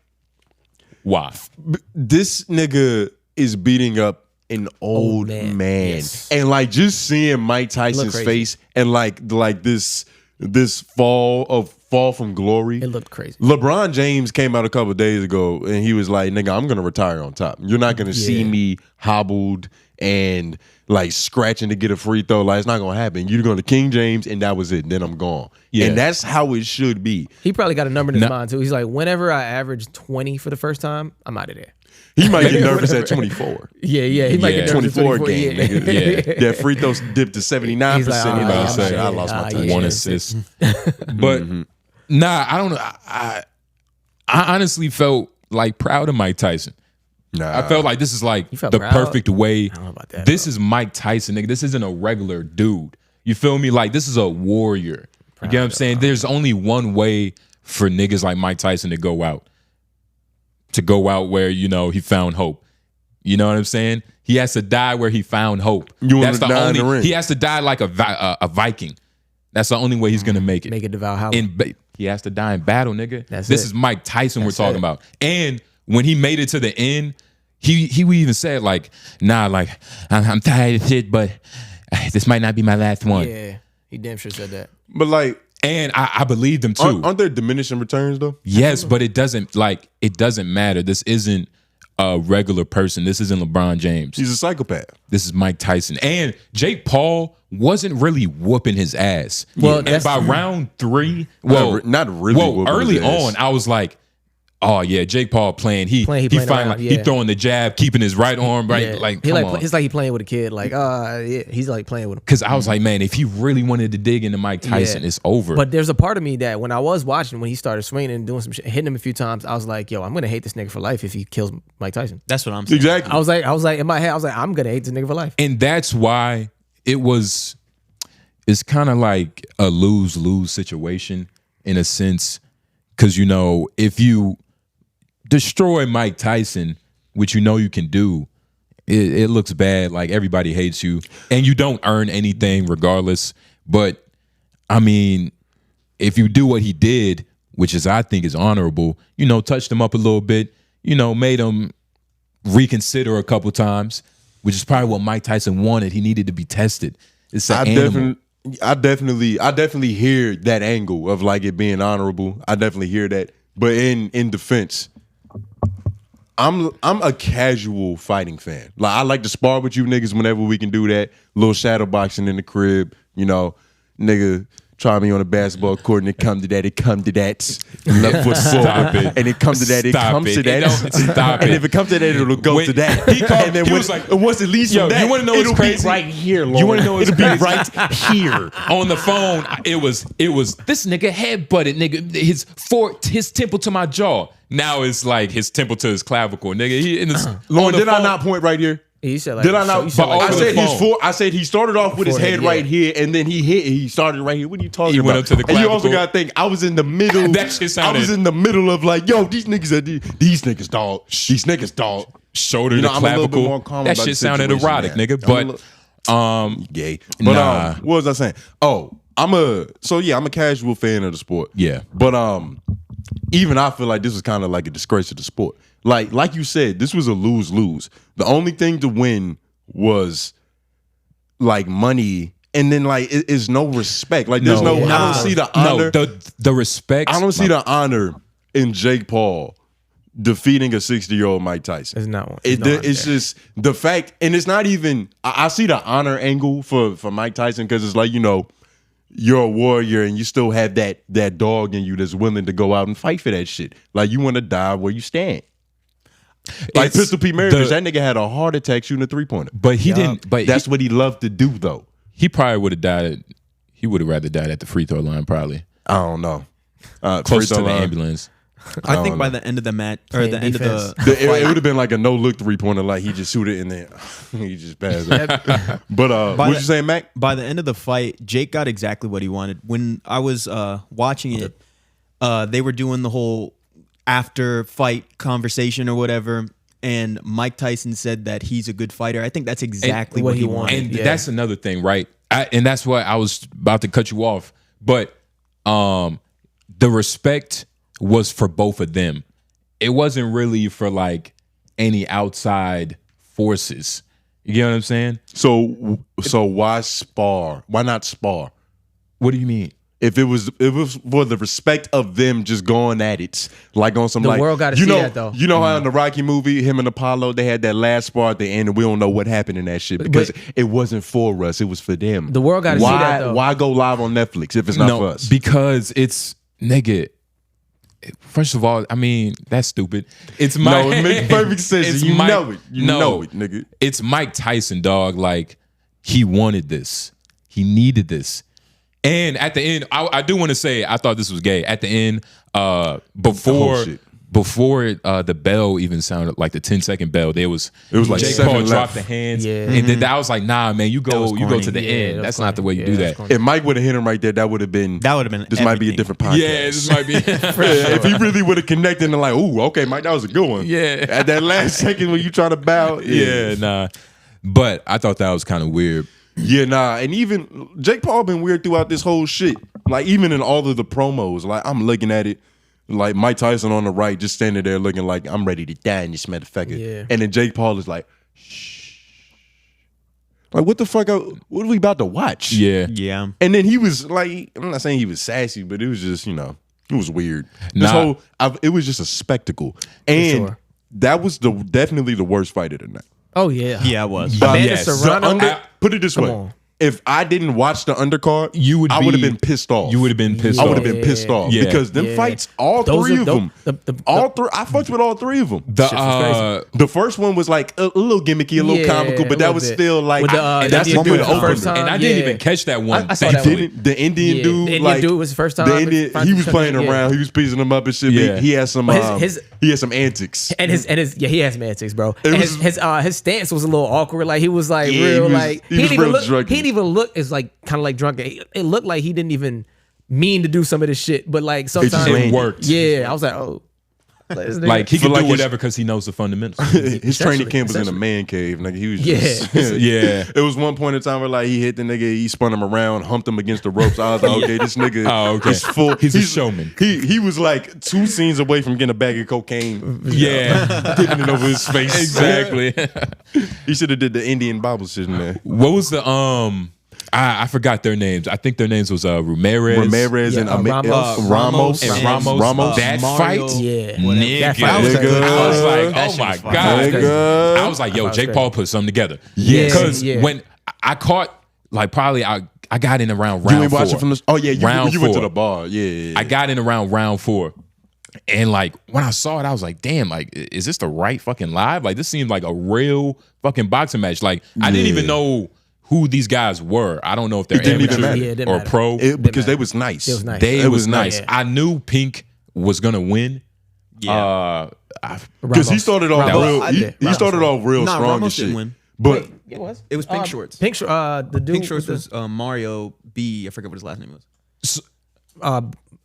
Speaker 3: why?
Speaker 1: This nigga is beating up an old man. Yes. And like just seeing Mike Tyson's face and like this fall from glory.
Speaker 2: It looked crazy.
Speaker 1: LeBron James came out a couple of days ago and he was like, nigga, I'm gonna retire on top. You're not gonna see me hobbled and like scratching to get a free throw. Like, it's not gonna happen. You're going to King James and that was it. Then I'm gone. Yeah. And that's how it should be.
Speaker 2: He probably got a number in his mind too. He's like, whenever I average 20 for the first time, I'm out of there.
Speaker 1: He might get nervous at 24.
Speaker 2: Yeah. He might get nervous
Speaker 1: 24 game. Nigga. That free throw dipped to 79%.
Speaker 2: Like,
Speaker 1: I lost my touch.
Speaker 3: One assist. But nah, I don't know. I honestly felt like proud of Mike Tyson. I felt like this is like the perfect way. I don't know about that. This is Mike Tyson, nigga. This isn't a regular dude. You feel me? Like, this is a warrior. You get what I'm saying? There's only one way for niggas like Mike Tyson to go out. To go out where, you know, he found hope. You know what I'm saying? He has to die where he found hope. That's the only. He has to die like a Viking. That's the only way he's gonna make it.
Speaker 2: Make it to Valhalla.
Speaker 3: He has to die in battle, nigga.
Speaker 2: This
Speaker 3: is Mike Tyson we're talking about. And when he made it to the end, he even said like, nah, like I'm tired of shit, but this might not be my last one.
Speaker 2: Yeah, he damn sure said that.
Speaker 1: But like.
Speaker 3: And I believed him too.
Speaker 1: Aren't there diminishing returns though?
Speaker 3: Yes, but it doesn't matter. This isn't a regular person. This isn't LeBron James.
Speaker 1: He's a psychopath.
Speaker 3: This is Mike Tyson. And Jake Paul wasn't really whooping his ass. Well, and by round 3,
Speaker 1: not really.
Speaker 3: Well, early on, I was like, oh yeah, Jake Paul playing. He finally he throwing the jab, keeping his right arm right. Yeah. Like,
Speaker 2: it's like he playing with a kid. Like, he's like playing with him.
Speaker 3: Because I was like, man, if he really wanted to dig into Mike Tyson, it's over.
Speaker 2: But there's a part of me that when I was watching, when he started swinging and doing some shit, hitting him a few times, I was like, yo, I'm gonna hate this nigga for life if he kills Mike Tyson.
Speaker 4: That's what I'm saying.
Speaker 1: Exactly.
Speaker 2: I was like in my head, I was like, I'm gonna hate this nigga for life.
Speaker 3: And that's why it's kind of like a lose-lose situation in a sense. Because, you know, if you destroy Mike Tyson, which you know you can do, it looks bad. Like, everybody hates you, and you don't earn anything regardless. But I mean, if you do what he did, which is I think is honorable, you know, touched him up a little bit, you know, made him reconsider a couple times, which is probably what Mike Tyson wanted. He needed to be tested. It's an animal.
Speaker 1: I definitely hear that angle of like it being honorable. I definitely hear that. But in defense, I'm a casual fighting fan. Like, I like to spar with you niggas whenever we can do that. Little shadow boxing in the crib, you know, nigga try me on a basketball court and it come to that, left foot forward, and it comes to that, it comes to that. And if it comes to that, it'll go to that. And then once it leads from that,
Speaker 3: you want to know what's crazy?
Speaker 1: Right here, Lord.
Speaker 3: You want to know what's
Speaker 1: crazy? Right here.
Speaker 3: On the phone, it was this nigga headbutted nigga his temple to my jaw. Now it's like his temple to his clavicle, nigga.
Speaker 1: Lauren, did I not point right here?
Speaker 2: He said like,
Speaker 1: Did I not?
Speaker 2: So
Speaker 1: I said I said he started off with his head right here, and then he started right here. What are you talking about?
Speaker 3: Went up to the clavicle.
Speaker 1: And you also got to think, I was in the middle.
Speaker 3: That shit sounded.
Speaker 1: I was in the middle of like, yo, these niggas dog. These niggas dog.
Speaker 3: Shoulder to clavicle. That shit sounded erotic, nigga. But
Speaker 1: gay. But what was I saying? Oh, I'm a casual fan of the sport.
Speaker 3: Yeah.
Speaker 1: But even I feel like this was kind of like a disgrace to the sport. Like you said, this was a lose-lose. The only thing to win was like money, and then like it's no respect. Like there's I don't see the honor.
Speaker 3: No, the respect.
Speaker 1: I don't see the honor in Jake Paul defeating a 60-year-old Mike Tyson.
Speaker 2: It's not one.
Speaker 1: It's just the fact, and it's not even. I see the honor angle for Mike Tyson because it's like, you know, you're a warrior and you still have that dog in you that's willing to go out and fight for that shit. Like you want to die where you stand. Like Pistol Pete Marriage, that nigga had a heart attack shooting a 3-pointer.
Speaker 3: But he didn't. But
Speaker 1: that's what he loved to do, though.
Speaker 3: He probably would have died. He would have rather died at the free throw line, probably.
Speaker 1: I don't know.
Speaker 3: Close to the ambulance.
Speaker 4: I think by the end of the match or the end of the
Speaker 1: it would have been like a no-look 3-pointer, like he just shoot it and then he just passed it. But what you saying, Mac?
Speaker 4: By the end of the fight, Jake got exactly what he wanted. When I was watching it, they were doing the whole after fight conversation or whatever, and Mike Tyson said that he's a good fighter. I think that's exactly what he wanted.
Speaker 3: And that's another thing, right? And that's what I was about to cut you off. But the respect was for both of them. It wasn't really for like any outside forces. You get what I'm saying?
Speaker 1: So why spar? Why not spar?
Speaker 3: What do you mean?
Speaker 1: If it was for the respect of them just going at it, like on some
Speaker 2: the world got to see that though.
Speaker 1: You know how in the Rocky movie, him and Apollo, they had that last spar at the end, and we don't know what happened in that shit because it wasn't for us; it was for them.
Speaker 2: The world got to see that though.
Speaker 1: Why go live on Netflix if it's not for us?
Speaker 3: Because it's nigga. First of all, I mean that's stupid. It's Mike.
Speaker 1: No, it makes perfect sense.
Speaker 3: It's
Speaker 1: you
Speaker 3: Mike,
Speaker 1: know it. You know it, nigga.
Speaker 3: It's Mike Tyson, dog. Like he wanted this. He needed this. And at the end, I do want to say I thought this was gay. At the end, before the bell even sounded like the 10-second bell, it was like Jake Paul dropped the hands, and then I was like, nah, man, you go to the end. That's not the way you do that.
Speaker 1: If Mike would have hit him right there, that would have been. This
Speaker 4: everything.
Speaker 1: might be a different podcast.
Speaker 3: Yeah, this might be.
Speaker 1: If he really would have connected and like, ooh, okay, Mike, that was a good one.
Speaker 3: Yeah.
Speaker 1: At that last second when you try to bow.
Speaker 3: Yeah, nah. But I thought that was kind of weird.
Speaker 1: Yeah, nah, and even Jake Paul been weird throughout this whole shit. Like even in all of the promos, like I'm looking at it, like Mike Tyson on the right, just standing there looking like I'm ready to die in this motherfucker.
Speaker 2: Yeah.
Speaker 1: And then Jake Paul is like, shh. Like what the fuck? What are we about to watch?
Speaker 3: Yeah.
Speaker 1: And then he was like, I'm not saying he was sassy, but it was just, you know, it was weird. It was just a spectacle, and that was definitely the worst fight of the night.
Speaker 2: Oh yeah,
Speaker 4: yeah, it was.
Speaker 1: Put it this way: if I didn't watch the undercard, I would have been pissed off.
Speaker 3: You would have been pissed off.
Speaker 1: I would have been pissed off because them fights, all three of them, I fucked with all three of them. The first one was like a little gimmicky, a little comical, but that was still like
Speaker 3: that's one with the opener. And I didn't even catch that one.
Speaker 2: I saw that one.
Speaker 1: The Indian dude,
Speaker 2: the Indian dude was the first time.
Speaker 1: He was playing around. He was piecing them up and shit.
Speaker 3: Yeah.
Speaker 1: He had some antics.
Speaker 2: And he has some antics, bro. And his stance was a little awkward. Like he was like real like he didn't even look as like kind of like drunk. It looked like he didn't even mean to do some of this shit, but like sometimes
Speaker 3: it worked.
Speaker 2: Yeah, I was like, oh.
Speaker 3: Like he can do whatever because he knows the fundamentals.
Speaker 1: His training camp was in a man cave. Nigga, he was just It was one point in time where like he hit the nigga, he spun him around, humped him against the ropes. I was like, okay, this nigga is full.
Speaker 3: He's a showman.
Speaker 1: He was like 2 scenes away from getting a bag of cocaine.
Speaker 3: Yeah,
Speaker 1: dipping it over his face.
Speaker 3: Exactly.
Speaker 1: He should have did the Indian Bible shit in there.
Speaker 3: What was the I forgot their names. I think their names was Ramirez
Speaker 1: and
Speaker 3: Ramos. That fight, nigga. I was like, oh my god. I was like, yo, Jake Paul put something together. Because when I caught, like, probably I got in around round 4. You ain't watching from this?
Speaker 1: Oh yeah, you went to the bar. Yeah.
Speaker 3: I got in around round 4. And like when I saw it, I was like, damn, like, is this the right fucking live? Like, this seemed like a real fucking boxing match. Like, I didn't even know who these guys were. I don't know if they're amateur or pro.
Speaker 1: Because they was nice.
Speaker 3: They was nice. Yeah. I knew Pink was gonna win.
Speaker 1: Yeah. Because he started off real. He started off real strong and shit. But
Speaker 2: Wait, it was.
Speaker 4: It was Pink Shorts.
Speaker 2: Pink Shorts. The dude.
Speaker 4: Pink Shorts was Mario B. I forget what his last name was.
Speaker 2: I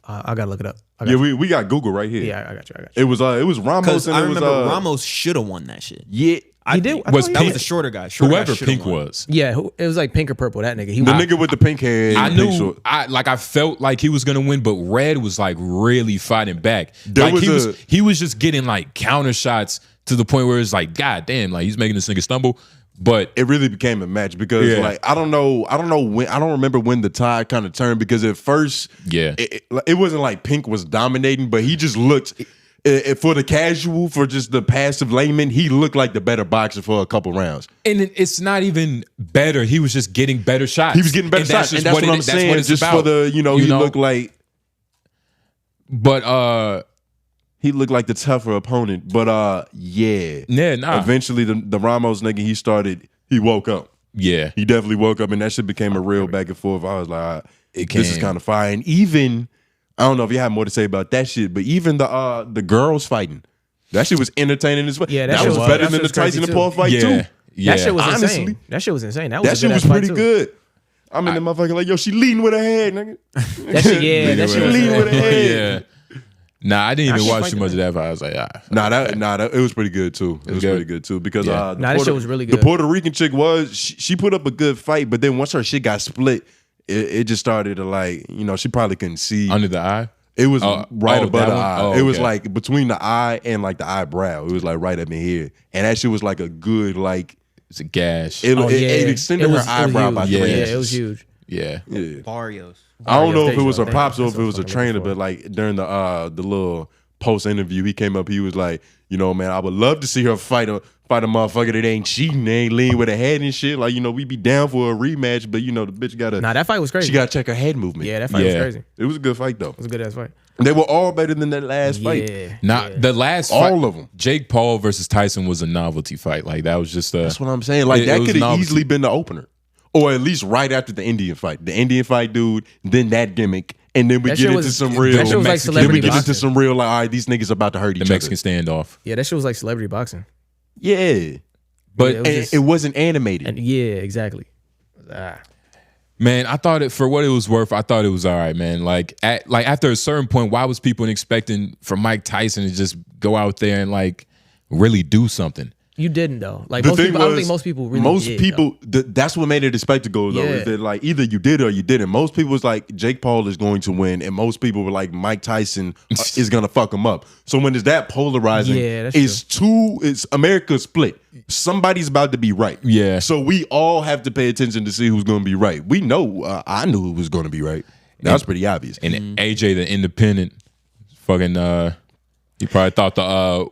Speaker 2: gotta look it up.
Speaker 1: yeah, we got Google right here.
Speaker 2: Yeah, I got you.
Speaker 1: It was Ramos
Speaker 4: Because
Speaker 1: and
Speaker 4: I
Speaker 1: it was
Speaker 4: remember Ramos should have won that shit.
Speaker 1: yeah.
Speaker 2: He did. I
Speaker 3: Was
Speaker 2: thought he
Speaker 4: That
Speaker 3: Pink-
Speaker 4: was the shorter guy.
Speaker 3: Whoever
Speaker 4: should've
Speaker 3: Pink
Speaker 4: won.
Speaker 3: was.
Speaker 2: Yeah, it was like pink or purple. That nigga.
Speaker 1: The nigga with the pink hair.
Speaker 3: I
Speaker 1: and pink
Speaker 3: knew,
Speaker 1: short.
Speaker 3: I felt like he was gonna win, but Red was like really fighting back.
Speaker 1: There
Speaker 3: Like
Speaker 1: was
Speaker 3: he was just getting like counter shots to the point where it's like, God damn, like he's making this nigga stumble. But
Speaker 1: it really became a match because like I don't know when I don't remember when the tide kind of turned because at first it wasn't like Pink was dominating, but he just looked for the casual, for just the passive layman, he looked like the better boxer for a couple rounds.
Speaker 3: And it's not even better. He was just getting better shots.
Speaker 1: He was getting better shots, and that's what I'm saying.
Speaker 3: What it's
Speaker 1: just
Speaker 3: about.
Speaker 1: for the he looked like.
Speaker 3: But
Speaker 1: he looked like the tougher opponent. But eventually the Ramos nigga he woke up.
Speaker 3: Yeah,
Speaker 1: he definitely woke up, and that shit became a real back and forth. I was like, this is kind of fire. And even I don't know if you have more to say about that shit, but even the girls fighting, that shit was entertaining as well.
Speaker 2: Yeah,
Speaker 1: that was better than the Tyson and Paul fight too.
Speaker 3: Yeah,
Speaker 2: that shit was
Speaker 1: honestly,
Speaker 2: insane. That shit was insane.
Speaker 1: That shit was pretty good. I mean, the motherfucker like, yo, she leading with her head, nigga.
Speaker 2: That shit, that shit was
Speaker 1: leading with her head.
Speaker 3: Yeah. Nah, I didn't even watch too much of that. But I was like,
Speaker 1: it was pretty good too. It was pretty good too because
Speaker 2: that shit was really good.
Speaker 1: The Puerto Rican chick she put up a good fight, but then once her shit got split, it just started to like, she probably couldn't see
Speaker 3: under the eye.
Speaker 1: It was right above the eye.
Speaker 3: Oh,
Speaker 1: it was like between the eye and like the eyebrow. It was like right up in here, and that shit was like a good like.
Speaker 3: It's a gash.
Speaker 1: It extended her eyebrow by 3 inches.
Speaker 2: Yeah, it was huge.
Speaker 3: Yeah.
Speaker 4: Barrios.
Speaker 1: I don't know if it was a pops or if it was a trainer, but like during the little post interview, he came up. He was like, man, I would love to see her fight a motherfucker that ain't cheating, they ain't lean with her head and shit. Like, we be down for a rematch, but the bitch gotta.
Speaker 2: Nah, that fight was crazy.
Speaker 1: She gotta check her head movement.
Speaker 2: Yeah, that fight was crazy.
Speaker 1: It was a good fight though.
Speaker 2: It was a good ass fight.
Speaker 1: They were all better than that last fight.
Speaker 3: The last fight,
Speaker 1: all of them.
Speaker 3: Jake Paul versus Tyson was a novelty fight. Like that was just
Speaker 1: that's what I'm saying. Like that could have easily been the opener. Or at least right after the Indian fight. The Indian fight dude, then that gimmick, and then we get into some real.
Speaker 2: That shit was like celebrity boxing.
Speaker 1: Then we get into some real like, all right, these niggas about to hurt each other.
Speaker 3: The Mexican standoff.
Speaker 2: Yeah, that shit was like celebrity boxing.
Speaker 1: Yeah. But it wasn't animated.
Speaker 2: And exactly.
Speaker 3: Man, I thought for what it was worth, I thought it was all right, man. Like after a certain point, why was people expecting for Mike Tyson to just go out there and like really do something?
Speaker 2: You didn't though. Like most people, I don't think most people really did.
Speaker 1: That's what made it a spectacle though. Is that like either you did or you didn't. Most people was like Jake Paul is going to win, and most people were like Mike Tyson is gonna fuck him up. So when it's that polarizing, it's America split. Somebody's about to be right.
Speaker 3: Yeah.
Speaker 1: So we all have to pay attention to see who's gonna be right. We know I knew who was gonna be right. That was pretty obvious.
Speaker 3: And AJ the Independent, fucking. He probably thought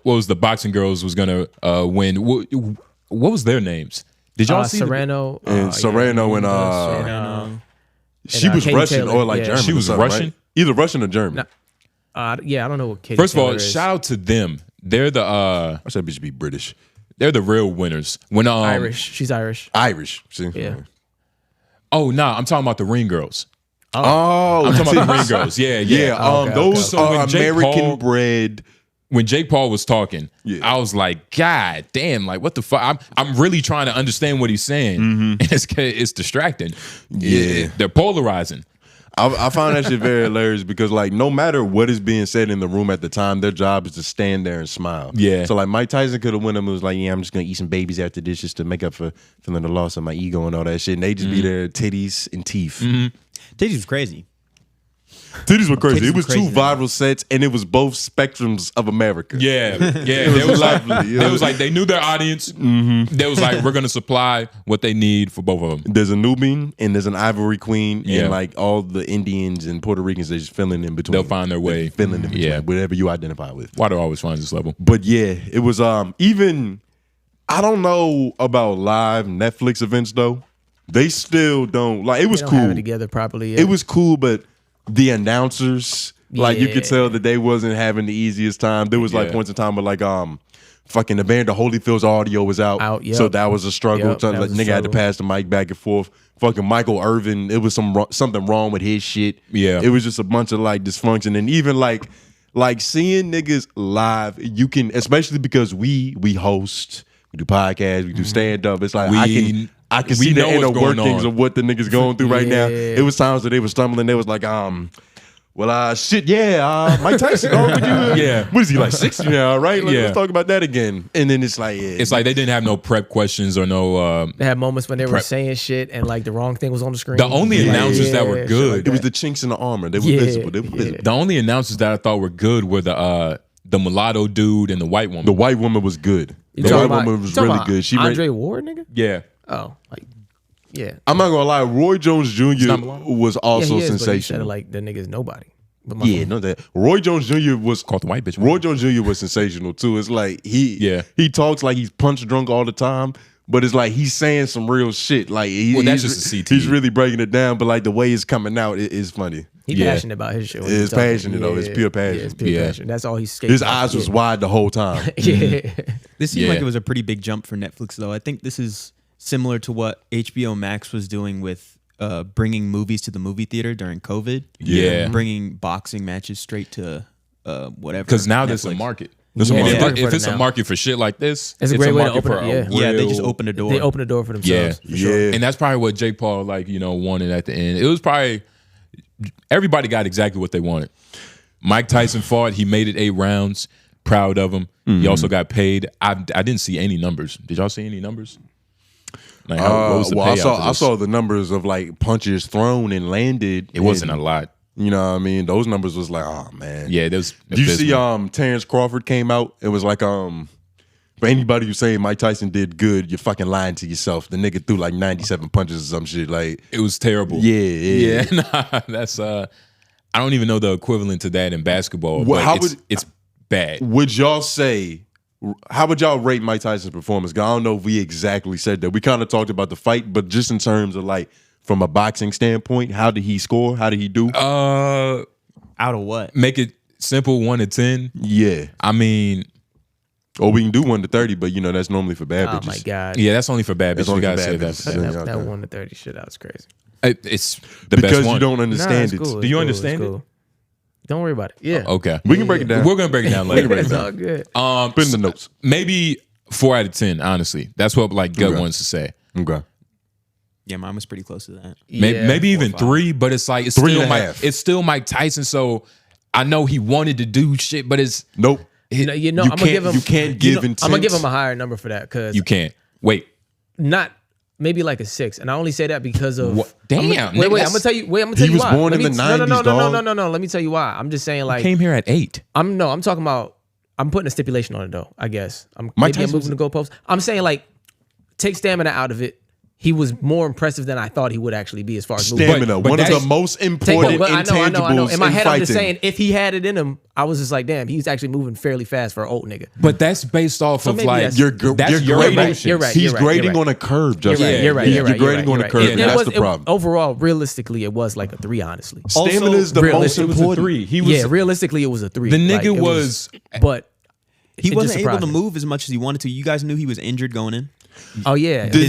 Speaker 3: what was the boxing girls was gonna win. What was their names? Did y'all see
Speaker 2: Serrano
Speaker 1: Serrano and she was
Speaker 2: Katie
Speaker 1: Russian
Speaker 2: Taylor.
Speaker 1: or like German.
Speaker 3: She was Russian,
Speaker 1: right? Either Russian or German.
Speaker 2: I don't know what Katie
Speaker 3: First of all,
Speaker 2: Taylor is.
Speaker 3: shout out to them. They're the
Speaker 1: I said bitch be British.
Speaker 3: They're the real winners. When
Speaker 2: Irish. She's Irish.
Speaker 1: Irish. See?
Speaker 2: Yeah.
Speaker 3: Oh no, I'm talking about the ring girls.
Speaker 1: Oh,
Speaker 3: I'm talking about the ring girls. Yeah.
Speaker 1: Those are American bred.
Speaker 3: When Jake Paul was talking, I was like, God damn, like what the fuck? I'm really trying to understand what he's saying. And it's distracting.
Speaker 1: Yeah.
Speaker 3: They're polarizing.
Speaker 1: I found that shit very hilarious because like no matter what is being said in the room at the time, their job is to stand there and smile.
Speaker 3: Yeah.
Speaker 1: So like Mike Tyson could have won him and was like, yeah, I'm just gonna eat some babies after this just to make up for feeling the loss of my ego and all that shit. And they just be there, titties and teeth.
Speaker 4: Titties was crazy.
Speaker 1: Titties were crazy. It was
Speaker 4: crazy,
Speaker 1: two viral sets, and it was both spectrums of America.
Speaker 3: Yeah. It was lovely. It was like they knew their audience. They was like, we're gonna supply what they need for both of them.
Speaker 1: There's a Nubian and there's an Ivory Queen, and like all the Indians and Puerto Ricans, they're just filling in between.
Speaker 3: They'll find their way.
Speaker 1: Filling in between, whatever you identify with.
Speaker 3: Water always finds its level.
Speaker 1: But yeah, it was even. I don't know about live Netflix events though. They still don't like. It was cool.
Speaker 2: Have it together properly.
Speaker 1: It was cool, but the announcers, like you could tell that they wasn't having the easiest time. There was like points in time where like fucking Evander Holyfield's audio was out, so that was a struggle. So like nigga had to pass the mic back and forth. Fucking Michael Irvin, it was something wrong with his shit. Yeah, it was just a bunch of like dysfunction, and even like seeing niggas live, you can, especially because we host we do podcasts, we do stand up. It's like I can see the inner workings of what the niggas going through right now. It was times that they were stumbling. They was like, shit, Mike Tyson. What is he, like 60 now, right? Let's talk about that again. And then it's like,
Speaker 3: it's like they didn't have no prep questions or no.
Speaker 2: They had moments when they were saying shit and like the wrong thing was on the screen.
Speaker 3: The only announcers that were good,
Speaker 1: like it was the chinks in the armor. They were visible. They were visible.
Speaker 3: The only announcers that I thought were good were the mulatto dude and the white woman.
Speaker 1: The white woman was good. The white woman was really good.
Speaker 2: She Andre Ward, nigga.
Speaker 3: Yeah.
Speaker 2: Oh, like. Yeah,
Speaker 1: I'm not gonna lie. Roy Jones Jr. was also sensational. But he said like
Speaker 2: the nigga's nobody.
Speaker 1: No, that Roy Jones Jr. was
Speaker 3: called the white bitch.
Speaker 1: Roy Jones Jr. was sensational too. It's like he talks like he's punch drunk all the time, but it's like he's saying some real shit. Like
Speaker 3: that's just a CT.
Speaker 1: He's really breaking it down, but like the way it's coming out is funny.
Speaker 2: He's passionate about his shit.
Speaker 1: It's passionate though. It's pure passion.
Speaker 2: Yeah, it's pure passion. That's all he's skating.
Speaker 1: His eyes was wide the whole time.
Speaker 4: This seemed like it was a pretty big jump for Netflix though. I think this is similar to what HBO Max was doing with bringing movies to the movie theater during COVID.
Speaker 3: Yeah.
Speaker 4: Bringing boxing matches straight to whatever.
Speaker 3: Because now there's a market. If it's a market for shit like this,
Speaker 2: it's a great way to open it.
Speaker 4: They just opened a door.
Speaker 2: They opened a door for themselves.
Speaker 3: Yeah. For sure. And that's probably what Jake Paul wanted at the end. It was probably everybody got exactly what they wanted. Mike Tyson fought. He made it 8 rounds. Proud of him. He also got paid. I didn't see any numbers. Did y'all see any numbers? Like
Speaker 1: I saw the numbers of like punches thrown and landed.
Speaker 3: It wasn't a lot.
Speaker 1: You know what I mean? Those numbers was like, oh man.
Speaker 3: Yeah, there's.
Speaker 1: Did you see Terrence Crawford came out? It was like for anybody who's saying Mike Tyson did good, you're fucking lying to yourself. The nigga threw like 97 punches or some shit. Like
Speaker 3: it was terrible.
Speaker 1: Yeah.
Speaker 3: Nah, that's I don't even know the equivalent to that in basketball. But it's bad.
Speaker 1: Would y'all say? How would y'all rate Mike Tyson's performance? I don't know if we exactly said that. We kind of talked about the fight, but just in terms of like from a boxing standpoint, how did he score? How did he do?
Speaker 4: Out of what?
Speaker 3: Make it simple, 1 to 10.
Speaker 1: Yeah,
Speaker 3: I mean,
Speaker 1: or we can do 1 to 30, but that's normally for bad bitches.
Speaker 2: Oh my god.
Speaker 3: Yeah, that's only for bad bitches. You gotta say that.
Speaker 2: That 1 to 30 shit, that was crazy.
Speaker 3: It's the best one.
Speaker 1: Because you don't understand it.
Speaker 2: Cool.
Speaker 3: Do you understand it?
Speaker 2: Don't worry about it. Yeah.
Speaker 3: Okay.
Speaker 1: We can break it down.
Speaker 3: We're gonna break it down later.
Speaker 2: It's all good.
Speaker 1: Put in the notes.
Speaker 3: Maybe 4 out of 10. Honestly, that's what like Gut wants to say.
Speaker 1: Okay.
Speaker 4: Yeah, mine was pretty close to that.
Speaker 3: Maybe even 3, but it's like it's still Mike Tyson. So I know he wanted to do shit, but it's
Speaker 1: nope.
Speaker 2: I'm gonna give him.
Speaker 1: You can't give intent.
Speaker 2: I'm gonna give him a higher number for that because
Speaker 3: you can't. Wait.
Speaker 2: Not. Maybe like a 6, and I only say that because of
Speaker 3: what? Damn.
Speaker 2: Wait, I'm gonna tell you. I'm gonna tell you why.
Speaker 1: He was born in the 90s.
Speaker 2: No. Let me tell you why. I'm just saying like
Speaker 3: came here at 8.
Speaker 2: I'm talking about. I'm putting a stipulation on it though. I guess I'm moving the goalpost. I'm saying like take stamina out of it. He was more impressive than I thought he would actually be as far as
Speaker 1: stamina. One of the most important intangibles
Speaker 2: I know. In my head, I'm just
Speaker 1: fighting.
Speaker 2: saying if he had it in him, I was just like, damn, he's actually moving fairly fast for an old nigga.
Speaker 3: But that's based off of like
Speaker 1: you're grading.
Speaker 2: You're right.
Speaker 1: He's grading on a curve, Justin.
Speaker 2: You're right.
Speaker 1: You're grading on a curve. That's the problem.
Speaker 2: Overall, realistically, it was like a 3. Honestly,
Speaker 1: stamina is the most important.
Speaker 2: Realistically, it was a 3.
Speaker 3: The nigga was,
Speaker 2: but
Speaker 4: he wasn't able to move as much as he wanted to. You guys knew he was injured going in.
Speaker 2: Oh yeah,
Speaker 1: the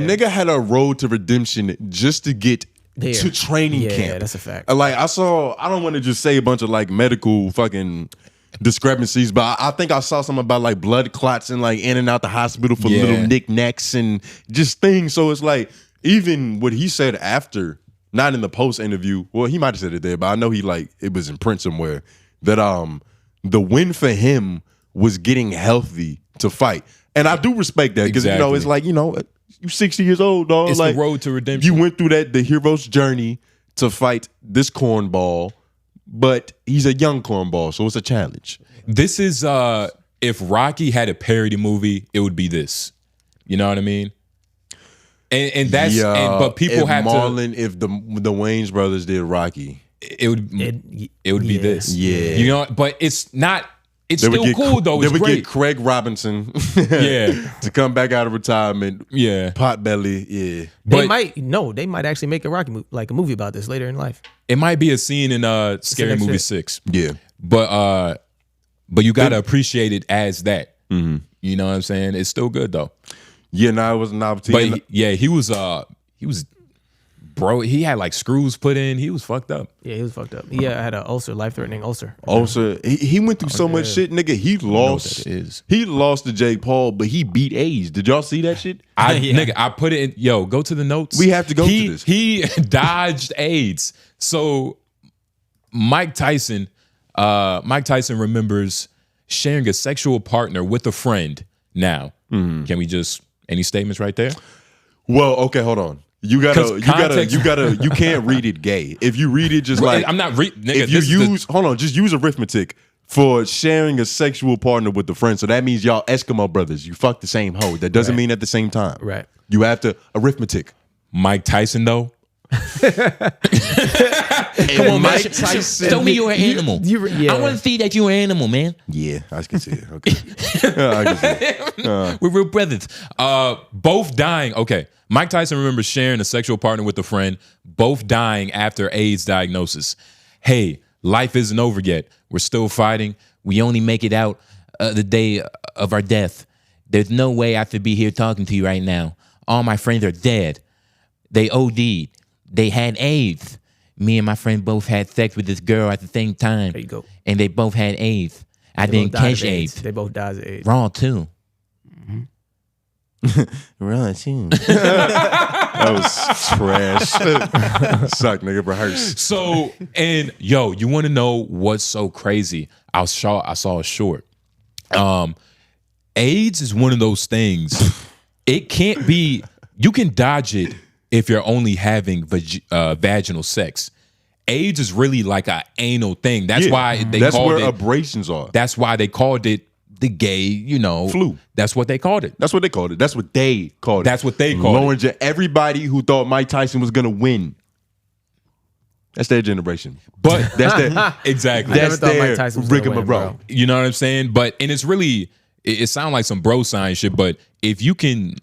Speaker 1: nigga had a road to redemption just to get to training camp.
Speaker 2: Yeah, that's a fact.
Speaker 1: Like I don't want to just say a bunch of like medical fucking discrepancies, but I think I saw something about like blood clots and like in and out the hospital for little knickknacks and just things. So it's like even what he said after, not in the post interview. Well, he might have said it there, but I know it was in print somewhere that the win for him was getting healthy to fight. And I do respect that because it's like you're 60 years old, dog.
Speaker 3: It's
Speaker 1: like,
Speaker 3: the road to redemption.
Speaker 1: You went through the hero's journey to fight this cornball, but he's a young cornball, so it's a challenge.
Speaker 3: This is if Rocky had a parody movie, it would be this. You know what I mean? And that's but people have
Speaker 1: to. If the Wayans brothers did Rocky,
Speaker 3: it would be this.
Speaker 1: Yeah,
Speaker 3: you know, but it's not. It's still cool though. It's
Speaker 1: they would
Speaker 3: great.
Speaker 1: get Craig Robinson, to come back out of retirement.
Speaker 3: Yeah,
Speaker 1: Potbelly. Yeah,
Speaker 2: they might actually make a Rocky movie about this later in life.
Speaker 3: It might be a scene in Scary Movie 6.
Speaker 1: Yeah,
Speaker 3: but you gotta appreciate it as that. Mm-hmm. You know what I'm saying? It's still good though.
Speaker 1: Yeah, it was an opportunity.
Speaker 3: But he was bro, he had like screws put in. He was fucked up.
Speaker 2: Yeah, he was fucked up. He had an ulcer, life-threatening ulcer.
Speaker 1: Ulcer. He went through so much shit, nigga. He lost. He lost to Jake Paul, but he beat AIDS. Did y'all see that shit?
Speaker 3: Nigga, I put it in. Yo, go to the notes.
Speaker 1: We have to go to this.
Speaker 3: He dodged AIDS. So Mike Tyson remembers sharing a sexual partner with a friend. Now, can we just any statements right there?
Speaker 1: Well, okay, hold on. You can't read it gay. If you read it just like
Speaker 3: I'm not reading.
Speaker 1: If you just use arithmetic for sharing a sexual partner with a friend. So that means y'all Eskimo brothers. You fuck the same hoe. That doesn't mean at the same time.
Speaker 2: Right.
Speaker 1: You have to arithmetic.
Speaker 3: Mike Tyson though.
Speaker 1: Come on, Mike Tyson.
Speaker 3: Show me you're an animal. I want to see that you're an animal, man.
Speaker 1: Yeah, I can see it. Okay. I can see it.
Speaker 3: We're real brothers. Both dying. Okay. Mike Tyson remembers sharing a sexual partner with a friend, both dying after AIDS diagnosis. Hey, life isn't over yet. We're still fighting. We only make it out the day of our death. There's no way I could be here talking to you right now. All my friends are dead. They OD'd. They had AIDS. Me and my friend both had sex with this girl at the same time.
Speaker 2: There you go.
Speaker 3: And they both had AIDS. I didn't catch AIDS.
Speaker 2: They both died of AIDS.
Speaker 3: Raw too.
Speaker 1: Raw too. That was trash. Suck, nigga. Rehearse.
Speaker 3: So, and yo, you want to know what's so crazy? I saw a short. AIDS is one of those things. It can't be. You can dodge it if you're only having vaginal sex. AIDS is really like an anal thing. That's why they
Speaker 1: that's
Speaker 3: called
Speaker 1: where
Speaker 3: it
Speaker 1: abrasions are.
Speaker 3: That's why they called it the gay,
Speaker 1: flu.
Speaker 3: That's what they called it.
Speaker 1: That's what they called it. That's what they called it.
Speaker 3: That's what they called it.
Speaker 1: Everybody who thought Mike Tyson was gonna win. That's their generation.
Speaker 3: But
Speaker 1: that's their
Speaker 3: exactly.
Speaker 2: I never thought Mike Tyson was gonna win, bro.
Speaker 3: You know what I'm saying? But and it's really it sounds like some bro science shit. But if you can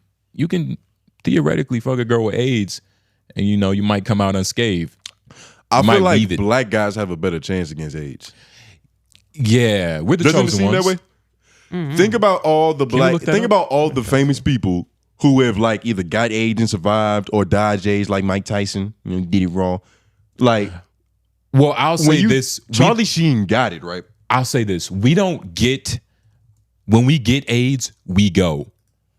Speaker 3: theoretically fuck a girl with AIDS, and you might come out unscathed.
Speaker 1: I feel like black guys have a better chance against AIDS.
Speaker 3: Yeah, we're the
Speaker 1: Doesn't it
Speaker 3: chosen
Speaker 1: seem
Speaker 3: ones.
Speaker 1: that way? Mm-hmm. Think about all the famous people who have like either got AIDS and survived or dodged AIDS, like Mike Tyson. Did it wrong. Like,
Speaker 3: well, I'll say this:
Speaker 1: Charlie Sheen got it right.
Speaker 3: I'll say this: when we get AIDS, we go,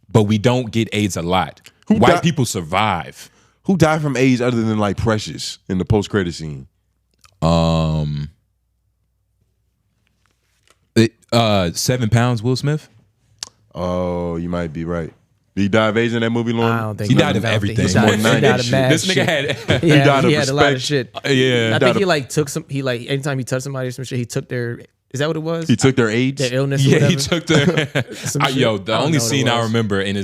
Speaker 3: but we don't get AIDS a lot. White people survive.
Speaker 1: Who died from AIDS other than like Precious in the post-credit scene?
Speaker 3: 7 pounds, Will Smith.
Speaker 1: Oh, you might be right. Did he die of AIDS in that movie, Lauren?
Speaker 2: I don't think
Speaker 3: he died of everything.
Speaker 2: He died of mad
Speaker 3: This nigga
Speaker 2: shit.
Speaker 3: had.
Speaker 1: He died of
Speaker 2: he had a lot of
Speaker 1: respect.
Speaker 2: shit.
Speaker 3: Yeah,
Speaker 2: I think he like took some. He like anytime he touched somebody or some shit, he took their. Is that what it was?
Speaker 1: He took their AIDS.
Speaker 2: Their illness. Or
Speaker 3: Yeah,
Speaker 2: whatever?
Speaker 3: he took the. Yo, the only scene I remember, and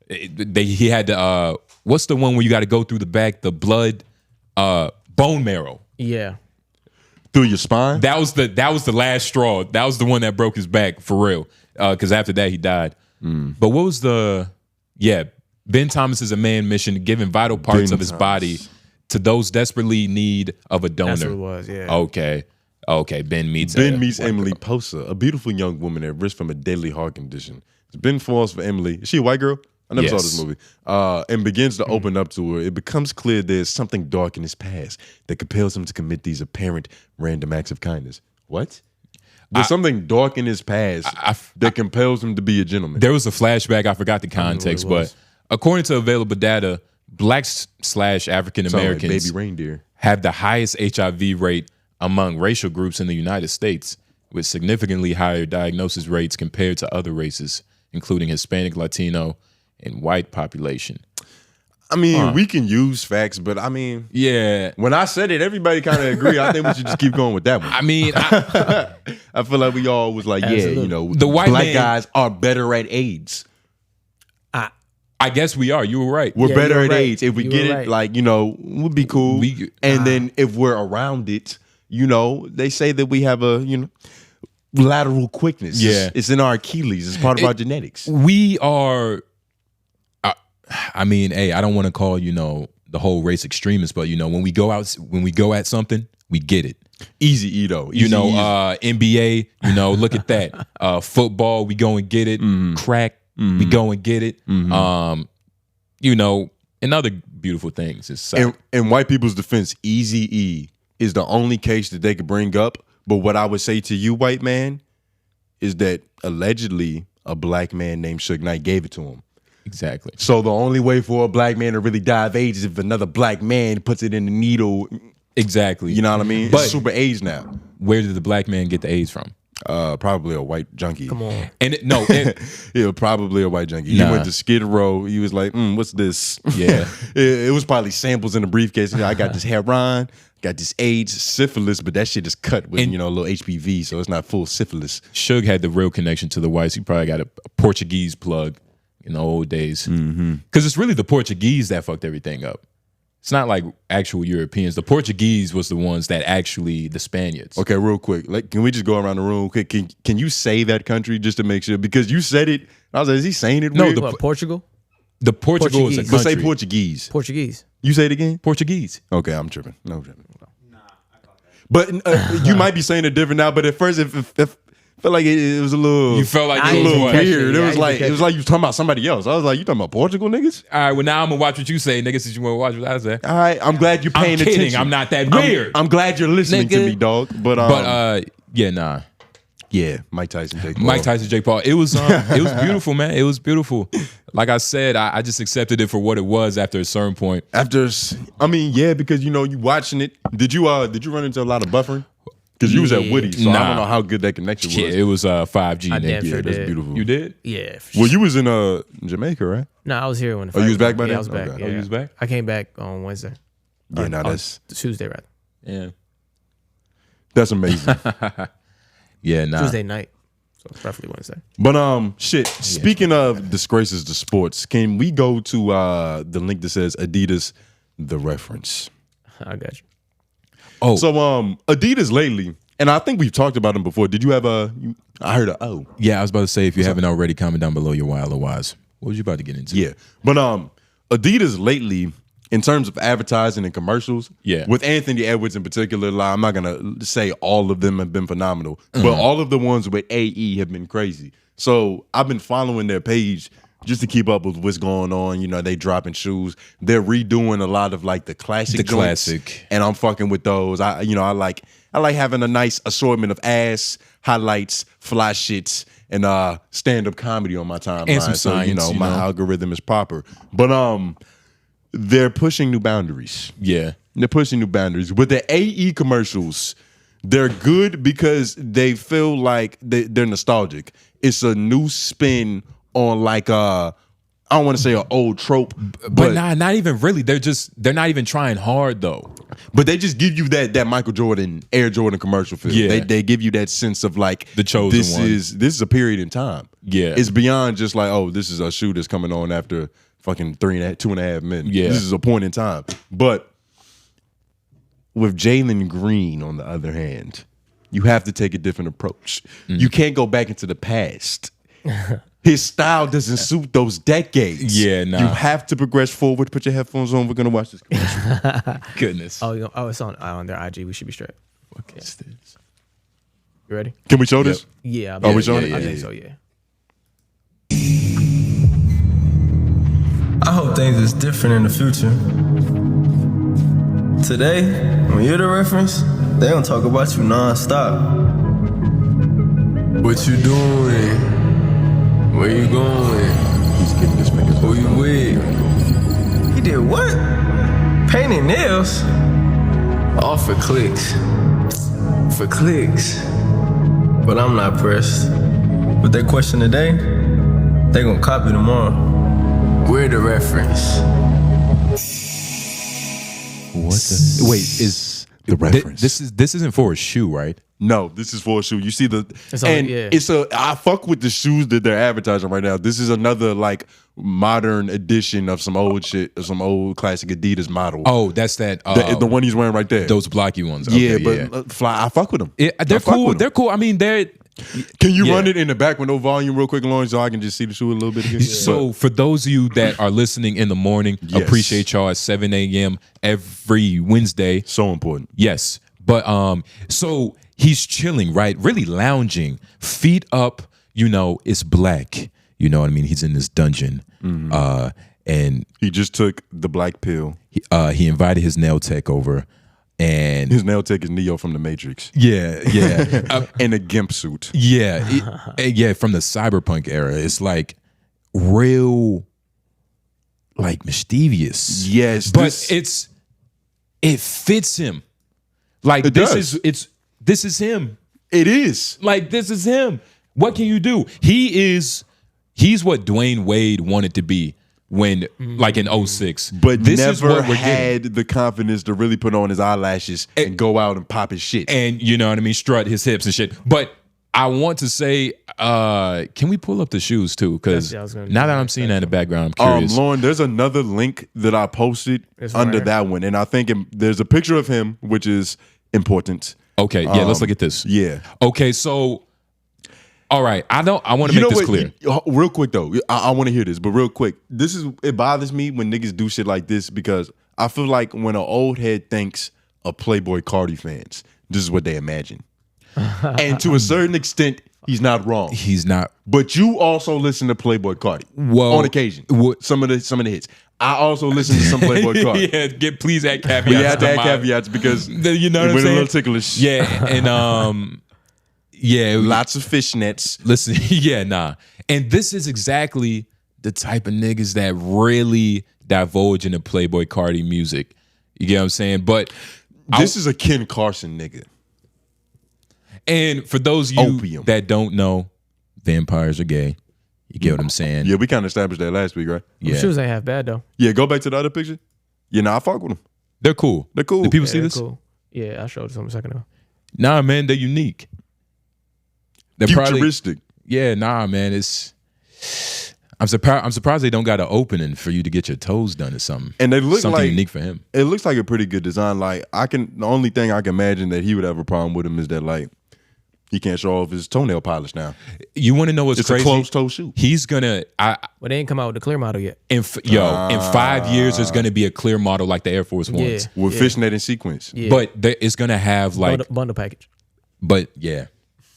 Speaker 3: he had the. What's the one where you got to go through the back, the blood, bone marrow?
Speaker 2: Yeah.
Speaker 1: Through your spine?
Speaker 3: That was the last straw. That was the one that broke his back for real. Because after that he died. But what was Ben Thomas is a man mission, giving vital parts of his body to those desperately in need of a donor.
Speaker 2: That's what it was. Yeah.
Speaker 3: Okay. Ben meets
Speaker 1: Emily Posa, a beautiful young woman at risk from a deadly heart condition. Ben falls for Emily. Is she a white girl? I never saw this movie. And begins to open up to her. It becomes clear there's something dark in his past that compels him to commit these apparent random acts of kindness. What? There's something dark in his past that compels him to be a gentleman.
Speaker 3: There was a flashback. I forgot the context, but according to available data, blacks / African Americans
Speaker 1: like baby reindeer
Speaker 3: have the highest HIV rate among racial groups in the United States, with significantly higher diagnosis rates compared to other races, including Hispanic, Latino, and white population.
Speaker 1: I mean, we can use facts, but I mean, when I said it, everybody kind of agree. I think we should just keep going with that one.
Speaker 3: I mean,
Speaker 1: I feel like we all was like,
Speaker 3: the white
Speaker 1: black guys are better at AIDS.
Speaker 3: I guess we are. You were right.
Speaker 1: We're better at AIDS. If we get it, like, we'd be cool. And then if we're around it, they say that we have a, lateral quickness.
Speaker 3: Yeah.
Speaker 1: It's in our Achilles. It's part of our genetics.
Speaker 3: We are. I mean, hey, I don't want to call the whole race extremist, but when we go at something, we get it.
Speaker 1: Easy E though. Easy.
Speaker 3: NBA, look at that. Football, we go and get it. Crack, we go and get it. And and other beautiful things. It's sad.
Speaker 1: In white people's defense, Eazy-E is the only case that they could bring up. But what I would say to you, white man, is that allegedly a black man named Suge Knight gave it to him.
Speaker 3: Exactly.
Speaker 1: So the only way for a black man to really die of AIDS is if another black man puts it in the needle.
Speaker 3: Exactly.
Speaker 1: You know what I mean?
Speaker 3: But
Speaker 1: it's super AIDS now.
Speaker 3: Where did the black man get the AIDS from?
Speaker 1: Probably a white junkie.
Speaker 2: Come on.
Speaker 3: And
Speaker 1: Yeah, probably a white junkie.
Speaker 3: Nah.
Speaker 1: He went to Skid Row. He was like, what's this?
Speaker 3: Yeah.
Speaker 1: it was probably samples in the briefcase. I got this heroin, got this AIDS, syphilis, but that shit is cut with, a little HPV, so it's not full syphilis.
Speaker 3: Suge had the real connection to the whites. He probably got a Portuguese plug in the old days. Because it's really the Portuguese that fucked everything up. It's not like actual Europeans. The Portuguese was the ones that actually, the Spaniards.
Speaker 1: Okay, real quick. Can we just go around the room? Can you say that country just to make sure? Because you said it. I was like, is he saying it weird?
Speaker 2: No, Portugal?
Speaker 3: The Portugal is a country.
Speaker 1: But say Portuguese.
Speaker 2: Portuguese.
Speaker 1: You say it again?
Speaker 3: Portuguese.
Speaker 1: Okay, I'm tripping. No tripping. Nah, I thought that. But you might be saying it different now, but at first it felt like it was a little.
Speaker 3: You felt like
Speaker 2: I
Speaker 3: it was
Speaker 2: didn't
Speaker 3: what?
Speaker 2: catch
Speaker 1: weird.
Speaker 2: it.
Speaker 1: It was like you was talking about somebody else. I was like, you talking about Portugal niggas?
Speaker 3: All right, well now I'm gonna watch what you say, nigga, since you wanna watch what I say.
Speaker 1: All right, I'm glad you're paying
Speaker 3: I'm kidding.
Speaker 1: attention.
Speaker 3: I'm not that weird.
Speaker 1: I'm glad you're listening to
Speaker 2: Nigga.
Speaker 1: me, dog. But
Speaker 3: Yeah, nah.
Speaker 1: yeah, Mike Tyson, Jake Paul.
Speaker 3: Mike Tyson, Jake Paul. It was beautiful, man. It was beautiful. Like I said, I just accepted it for what it was after a certain point.
Speaker 1: Because you watching it. Did you run into a lot of buffering? Because you was at Woody, so I don't know how good that connection was.
Speaker 3: Yeah, it was 5G.
Speaker 2: I
Speaker 3: nigga.
Speaker 2: damn sure
Speaker 1: That's
Speaker 2: did.
Speaker 1: beautiful.
Speaker 3: You did?
Speaker 2: Yeah.
Speaker 1: Well, you was in Jamaica, right?
Speaker 2: No, I was here when the
Speaker 1: Oh, you
Speaker 2: fight
Speaker 1: was back by
Speaker 2: Yeah,
Speaker 1: then?
Speaker 2: I was back.
Speaker 1: Okay.
Speaker 2: Yeah,
Speaker 3: Oh, you was back?
Speaker 2: I came back on Wednesday.
Speaker 1: Yeah, that's
Speaker 2: Tuesday, rather.
Speaker 3: Yeah.
Speaker 1: that's amazing.
Speaker 3: Yeah, nah.
Speaker 2: Tuesday night. So it's roughly Wednesday.
Speaker 1: But speaking of disgraces to sports, can we go to the link that says Adidas, the reference?
Speaker 2: I got you.
Speaker 3: Oh,
Speaker 1: So Adidas lately, and I think we've talked about them before. Did you have I heard
Speaker 3: yeah, I was about to say, if you haven't already, comment down below your wild LOIs. What was you about to get into?
Speaker 1: Yeah. But Adidas lately, in terms of advertising and commercials,
Speaker 3: Yeah.
Speaker 1: with Anthony Edwards in particular, I'm not gonna say all of them have been phenomenal, but all of the ones with AE have been crazy. So I've been following their page just to keep up with what's going on. They dropping shoes. They're redoing a lot of like the classic joints,
Speaker 3: classic.
Speaker 1: and I'm fucking with those. I like having a nice assortment of ass highlights, fly shits, and stand-up comedy on my timeline.
Speaker 3: And some science,
Speaker 1: so my algorithm is proper. But they're pushing new boundaries.
Speaker 3: Yeah.
Speaker 1: They're pushing new boundaries. With the AE commercials, they're good because they feel like they're nostalgic. It's a new spin on like I don't want to say an old trope,
Speaker 3: But nah, not even really. They're not even trying hard though.
Speaker 1: but they just give you that Michael Jordan, Air Jordan commercial feel.
Speaker 3: Yeah.
Speaker 1: They give you that sense of like
Speaker 3: The chosen
Speaker 1: this
Speaker 3: one.
Speaker 1: This is a period in time.
Speaker 3: Yeah.
Speaker 1: It's beyond just like, oh, this is a shoe that's coming on after fucking 2.5 minutes.
Speaker 3: Yeah.
Speaker 1: This is a point in time. But with Jalen Green, on the other hand, you have to take a different approach. You can't go back into the past. His style doesn't suit those decades.
Speaker 3: Yeah, nah.
Speaker 1: You have to progress forward. Put your headphones on. We're gonna watch this commercial.
Speaker 3: Goodness.
Speaker 2: Oh, it's on their IG. We should be straight.
Speaker 3: What is this?
Speaker 2: You ready?
Speaker 1: Can we show this?
Speaker 2: Yeah.
Speaker 1: Oh, we showing it?
Speaker 2: I
Speaker 1: Yeah,
Speaker 2: think
Speaker 1: yeah.
Speaker 2: so. Yeah.
Speaker 5: I hope things is different in the future. Today, when you're the reference, they don't talk about you non-stop. What you doing? Where you going?
Speaker 1: He's getting this nigga.
Speaker 5: Who you with? He did what? Painting nails? All for clicks. For clicks. But I'm not pressed. But they question today, they gonna copy tomorrow. We're the reference.
Speaker 3: What the? Wait, is
Speaker 1: The reference.
Speaker 3: This isn't for a shoe, right?
Speaker 1: No, this is for a shoe. You see
Speaker 2: yeah.
Speaker 1: I fuck with the shoes that they're advertising right now. This is another like modern edition of some old shit, of some old classic Adidas model.
Speaker 3: Oh, that's that.
Speaker 1: The one he's wearing right there.
Speaker 3: Those blocky ones.
Speaker 1: yeah,
Speaker 3: Okay,
Speaker 1: but Fly, I fuck with them.
Speaker 3: they're cool. They're cool. I mean, they're
Speaker 1: Can you
Speaker 3: Yeah.
Speaker 1: run it in the back with no volume real quick, Lauren, so I can just see the shoe a little bit again?
Speaker 3: So for those of you that are listening in the morning,
Speaker 1: Yes.
Speaker 3: appreciate y'all at 7 a.m. every Wednesday.
Speaker 1: So important.
Speaker 3: Yes. But so he's chilling, right? Really lounging, feet up, it's black. You know what I mean? He's in this dungeon. and
Speaker 1: he just took the black pill.
Speaker 3: He invited his nail tech over, and
Speaker 1: his nail tech is Neo from the Matrix.
Speaker 3: Yeah,
Speaker 1: in a gimp suit.
Speaker 3: Yeah, from the cyberpunk era. It's like real, like mischievous.
Speaker 1: Yes,
Speaker 3: but it fits him. Like this is him.
Speaker 1: It is.
Speaker 3: Like this is him. What can you do? He's what Dwayne Wade wanted to be when, like in 06.
Speaker 1: But
Speaker 3: this
Speaker 1: never
Speaker 3: is what we're
Speaker 1: had
Speaker 3: getting.
Speaker 1: the confidence to really put on his eyelashes and go out and pop his shit.
Speaker 3: And you know what I mean? Strut his hips and shit. But I want to say, can we pull up the shoes too? Because now that I'm seeing that in the background, I'm curious.
Speaker 1: Lauren, there's another link that I posted under that one. And I think there's a picture of him, which is important.
Speaker 3: Okay, yeah, let's look at this.
Speaker 1: Yeah.
Speaker 3: Okay, so all right, I want to make this clear.
Speaker 1: Real quick though, I want to hear this, but real quick, it bothers me when niggas do shit like this because I feel like when an old head thinks of Playboy Cardi fans, this is what they imagine. And to a certain extent, he's not wrong.
Speaker 3: He's not.
Speaker 1: But you also listen to Playboy Cardi on occasion. Some of the hits. I also listen to some Playboy Cardi.
Speaker 3: Yeah, please add caveats.
Speaker 1: We had to add caveats because
Speaker 3: you know what I'm
Speaker 1: saying? A
Speaker 3: saying?
Speaker 1: little ticklish.
Speaker 3: Yeah, and yeah,
Speaker 1: lots of fishnets.
Speaker 3: Listen, yeah, nah. And this is exactly the type of niggas that really divulge into Playboy Cardi music. You get what I'm saying? But
Speaker 1: this is a Ken Carson nigga.
Speaker 3: And for those of you that don't know, vampires are gay. You get what I'm saying?
Speaker 1: Yeah, we kind of established that last week, right?
Speaker 2: Yeah. Shoes ain't half bad though.
Speaker 1: Yeah, go back to the other picture. Yeah, I fuck with them.
Speaker 3: They're cool.
Speaker 1: They're cool.
Speaker 3: Do people see this?
Speaker 2: Cool. Yeah, I showed it to them a second ago.
Speaker 3: Nah, man, they're unique. They're
Speaker 1: futuristic.
Speaker 3: Man, I'm surprised they don't got an opening for you to get your toes done or something.
Speaker 1: And they look
Speaker 3: something
Speaker 1: like
Speaker 3: unique for him.
Speaker 1: It looks like a pretty good design. Like the only thing I can imagine that he would have a problem with him is that like he can't show off his toenail polish now.
Speaker 3: You want to know what's
Speaker 1: it's
Speaker 3: crazy?
Speaker 1: It's a closed toe shoe.
Speaker 3: He's gonna.
Speaker 2: Well, they ain't come out with the clear model yet.
Speaker 3: In 5 years, there's gonna be a clear model like the Air Force Ones
Speaker 1: with fishnet and sequins.
Speaker 3: Yeah. But it's gonna have like
Speaker 2: bundle package.
Speaker 3: But yeah.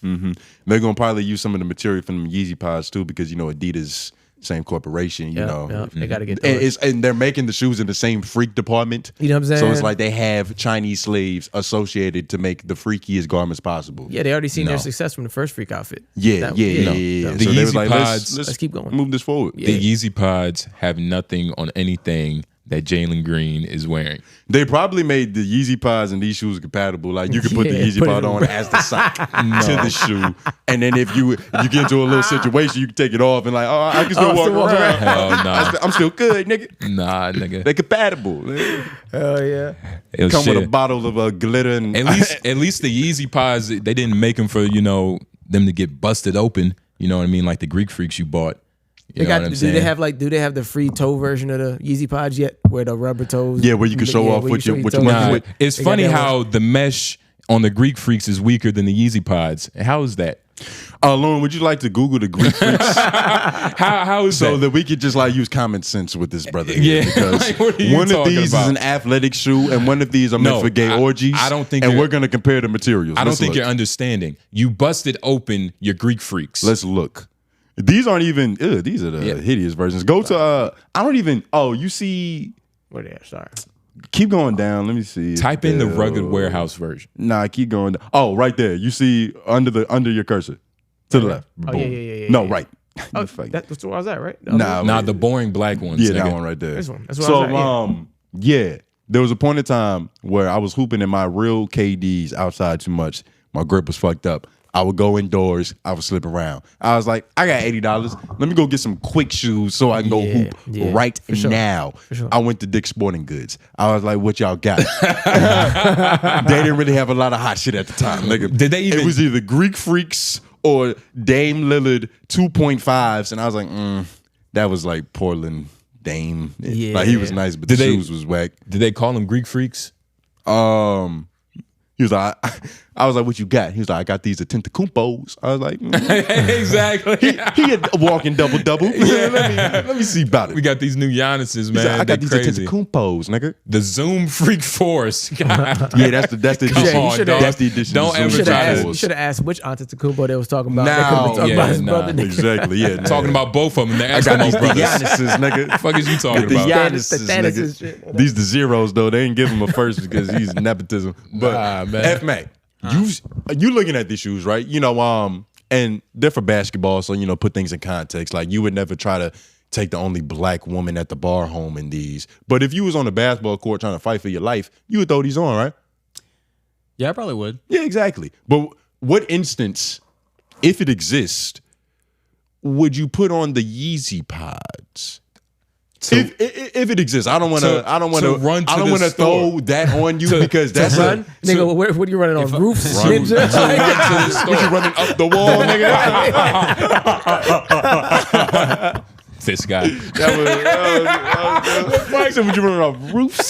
Speaker 1: Mm-hmm. They're gonna probably use some of the material from the Yeezy pods too, because Adidas, same corporation, you know.
Speaker 2: They gotta get
Speaker 1: and they're making the shoes in the same freak department.
Speaker 2: You know what I'm saying?
Speaker 1: So it's like they have Chinese slaves associated to make the freakiest garments possible.
Speaker 2: Yeah, they already seen their success from the first freak outfit.
Speaker 1: Yeah.
Speaker 3: The
Speaker 1: so
Speaker 3: Yeezy pods.
Speaker 1: Let's
Speaker 2: keep going.
Speaker 1: Move this forward.
Speaker 3: Yeah. The Yeezy pods have nothing on anything that Jalen Green is wearing.
Speaker 1: They probably made the Yeezy pods and these shoes compatible. Like you could put the Yeezy pod on as the sock to the shoe, and then if you get into a little situation, you can take it off and like, I can still walk around.
Speaker 3: Hell nah.
Speaker 1: I'm still good, nigga.
Speaker 3: Nah, nigga.
Speaker 1: They compatible.
Speaker 2: Hell yeah.
Speaker 1: Come with a bottle of glitter and
Speaker 3: at least the Yeezy pods, they didn't make them for them to get busted open. You know what I mean? Like the Greek freaks you bought. Do they
Speaker 2: have the free toe version of the Yeezy pods yet, where the rubber toes?
Speaker 1: Yeah, where you can show off what you're with.
Speaker 3: It's funny how the mesh on the Greek freaks is weaker than the Yeezy pods. How is that?
Speaker 1: Lauren, would you like to Google the Greek freaks?
Speaker 3: how is
Speaker 1: so
Speaker 3: that?
Speaker 1: that we could just like use common sense with this brother?
Speaker 3: Yeah,
Speaker 1: because
Speaker 3: like,
Speaker 1: one of these is an athletic shoe, and one of these are meant for gay orgies.
Speaker 3: I don't think,
Speaker 1: and we're gonna compare the materials.
Speaker 3: I don't think you're understanding. You busted open your Greek freaks.
Speaker 1: Let's look. These aren't even. These are the hideous versions. Go to. I don't even. Oh, you see.
Speaker 2: Where they at? Sorry.
Speaker 1: Keep going down. Let me see.
Speaker 3: Type in the rugged warehouse version.
Speaker 1: Nah, keep going down. Oh, right there. You see under your cursor, to the left.
Speaker 2: Oh, yeah.
Speaker 1: No, right.
Speaker 2: Oh, that's where I was at, right?
Speaker 3: Nah, the boring black ones.
Speaker 1: Yeah,
Speaker 3: nigga.
Speaker 1: that one right there.
Speaker 2: This one. That's where I was at,
Speaker 1: yeah. There was a point in time where I was hooping in my real KDs outside too much. My grip was fucked up. I would go indoors. I would slip around. I was like, I got $80. Let me go get some quick shoes so I can go hoop right now.
Speaker 2: Sure.
Speaker 1: I went to Dick's Sporting Goods. I was like, what y'all got? They didn't really have a lot of hot shit at the time. Nigga.
Speaker 3: Did they even?
Speaker 1: It was either Greek Freaks or Dame Lillard 2.5s. And I was like, that was like Portland Dame.
Speaker 2: Yeah.
Speaker 1: Like he was nice, but the shoes was whack.
Speaker 3: Did they call them Greek Freaks?
Speaker 1: He was like, I was like, what you got? He was like, I got these 𝙿𝙾𝚃𝚃. I was like,
Speaker 3: exactly.
Speaker 1: He had a walking double-double. Let me see about it.
Speaker 3: We got these new Giannis's, man.
Speaker 1: Like, I got these
Speaker 3: crazy.
Speaker 1: 𝙿𝙃𝚃𝚃, nigga.
Speaker 3: The Zoom Freak Force.
Speaker 1: Yeah, that's the edition. That's the edition.
Speaker 3: Don't ever try to.
Speaker 2: You should have asked which Antetokounmpo they was talking about.
Speaker 1: Now, exactly. Yeah,
Speaker 3: talking about both of them.
Speaker 1: I got these Giannis's, nigga.
Speaker 3: The fuck is you talking
Speaker 1: the
Speaker 3: about?
Speaker 1: Giannis's, nigga. These the zeros though. They ain't give him a first because he's nepotism. But
Speaker 3: man.
Speaker 1: F-Mac, you looking at these shoes, right? You know, and they're for basketball, so you know, put things in context. Like you would never try to take the only black woman at the bar home in these. But if you was on the basketball court trying to fight for your life, you would throw these on, right?
Speaker 4: Yeah, I probably would.
Speaker 1: Yeah, exactly. But what instance, if if would you put on the Yeezy Pods? If it exists, I don't want to throw that on you because that's
Speaker 2: run. Nigga, what are you running on roofs?
Speaker 1: Run to the store. What you running up the wall, nigga?
Speaker 3: This guy.
Speaker 1: Mike said, "Would you running off roofs?"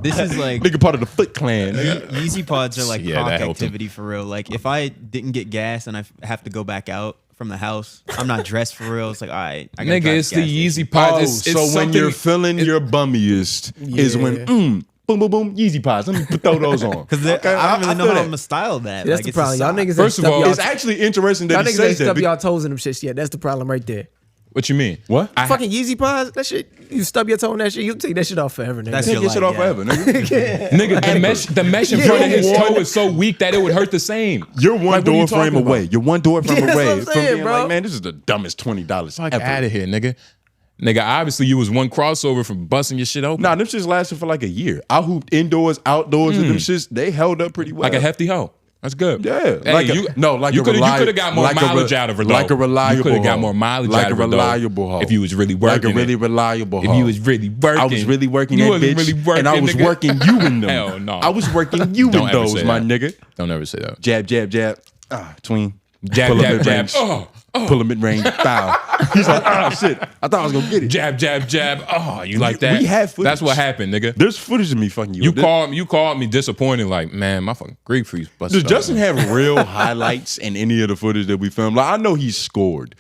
Speaker 4: This is like
Speaker 1: nigga part of the Foot Clan.
Speaker 4: Yeezy Pods are like
Speaker 3: Yeah,
Speaker 4: cock activity for real. Like if I didn't get gas and I have to go back out from the house, I'm not dressed for real. It's like, all right, I gotta
Speaker 3: Nigga,
Speaker 4: drive
Speaker 3: it's
Speaker 4: to
Speaker 3: the
Speaker 4: gas station.
Speaker 3: Yeezy Pods.
Speaker 1: So when you're feeling your bummiest is when boom boom boom Yeezy Pods. Let me throw those on
Speaker 4: Because I don't really know how I'm gonna style that.
Speaker 2: That's
Speaker 4: like,
Speaker 2: the problem. Y'all niggas
Speaker 3: First of all,
Speaker 1: it's actually interesting that he
Speaker 2: ain't
Speaker 1: says
Speaker 2: stub
Speaker 1: that.
Speaker 2: y'all toes in them shits yet. That's the problem right there.
Speaker 3: What you mean?
Speaker 1: What?
Speaker 2: Fucking Yeezy Pods, that shit, you stub your toe in that shit, you take that shit off forever, nigga.
Speaker 4: That's
Speaker 1: Take
Speaker 4: your
Speaker 1: your shit
Speaker 4: life,
Speaker 1: off
Speaker 4: yeah.
Speaker 1: forever, nigga.
Speaker 3: Nigga, the mesh in front of his toe is so weak that it would hurt the same.
Speaker 1: You're one
Speaker 3: Like, what are
Speaker 1: door
Speaker 3: you
Speaker 1: frame
Speaker 3: talking
Speaker 1: away.
Speaker 3: about?
Speaker 1: You're one door frame
Speaker 2: Yeah, that's
Speaker 1: away
Speaker 2: what I'm
Speaker 1: from
Speaker 2: saying,
Speaker 1: being
Speaker 2: bro.
Speaker 1: like, man, this is the dumbest $20
Speaker 3: Fuck
Speaker 1: ever.
Speaker 3: out of here, nigga. Nigga, obviously you was one crossover from busting your shit open.
Speaker 1: Nah, them shits lasted for like a year. I hooped indoors, outdoors, and them shits, they held up pretty well.
Speaker 3: Like a hefty hoe. That's good.
Speaker 1: Yeah.
Speaker 3: Hey,
Speaker 1: like
Speaker 3: you
Speaker 1: could
Speaker 3: have got more mileage out of her, though.
Speaker 1: Like a reliable
Speaker 3: You could have got
Speaker 1: hoe.
Speaker 3: more mileage
Speaker 1: like
Speaker 3: out of
Speaker 1: a
Speaker 3: her, though,
Speaker 1: reliable hoe.
Speaker 3: if you was really working.
Speaker 1: Like a really reliable hoe.
Speaker 3: If you was really working.
Speaker 1: I was really working
Speaker 3: You
Speaker 1: that
Speaker 3: wasn't
Speaker 1: bitch,
Speaker 3: really working,
Speaker 1: and I was
Speaker 3: nigga.
Speaker 1: working you in them.
Speaker 3: Hell no.
Speaker 1: I was working you
Speaker 3: Don't
Speaker 1: in
Speaker 3: ever
Speaker 1: those,
Speaker 3: say
Speaker 1: my
Speaker 3: that.
Speaker 1: nigga.
Speaker 3: Don't ever say that.
Speaker 1: Jab, jab, jab. Tween.
Speaker 3: Jab,
Speaker 1: Pull a
Speaker 3: jab, jab.
Speaker 1: mid-range. Pull a mid-range. Bow. He's like, shit. I thought I was going to get it.
Speaker 3: Jab, jab, jab. Oh, you like that?
Speaker 1: We had footage.
Speaker 3: That's what happened, nigga.
Speaker 1: There's footage of me fucking you.
Speaker 3: You called me disappointed, like, man, my fucking Greek freeze busted.
Speaker 1: Does Justin have real highlights in any of the footage that we filmed? Like, I know he scored.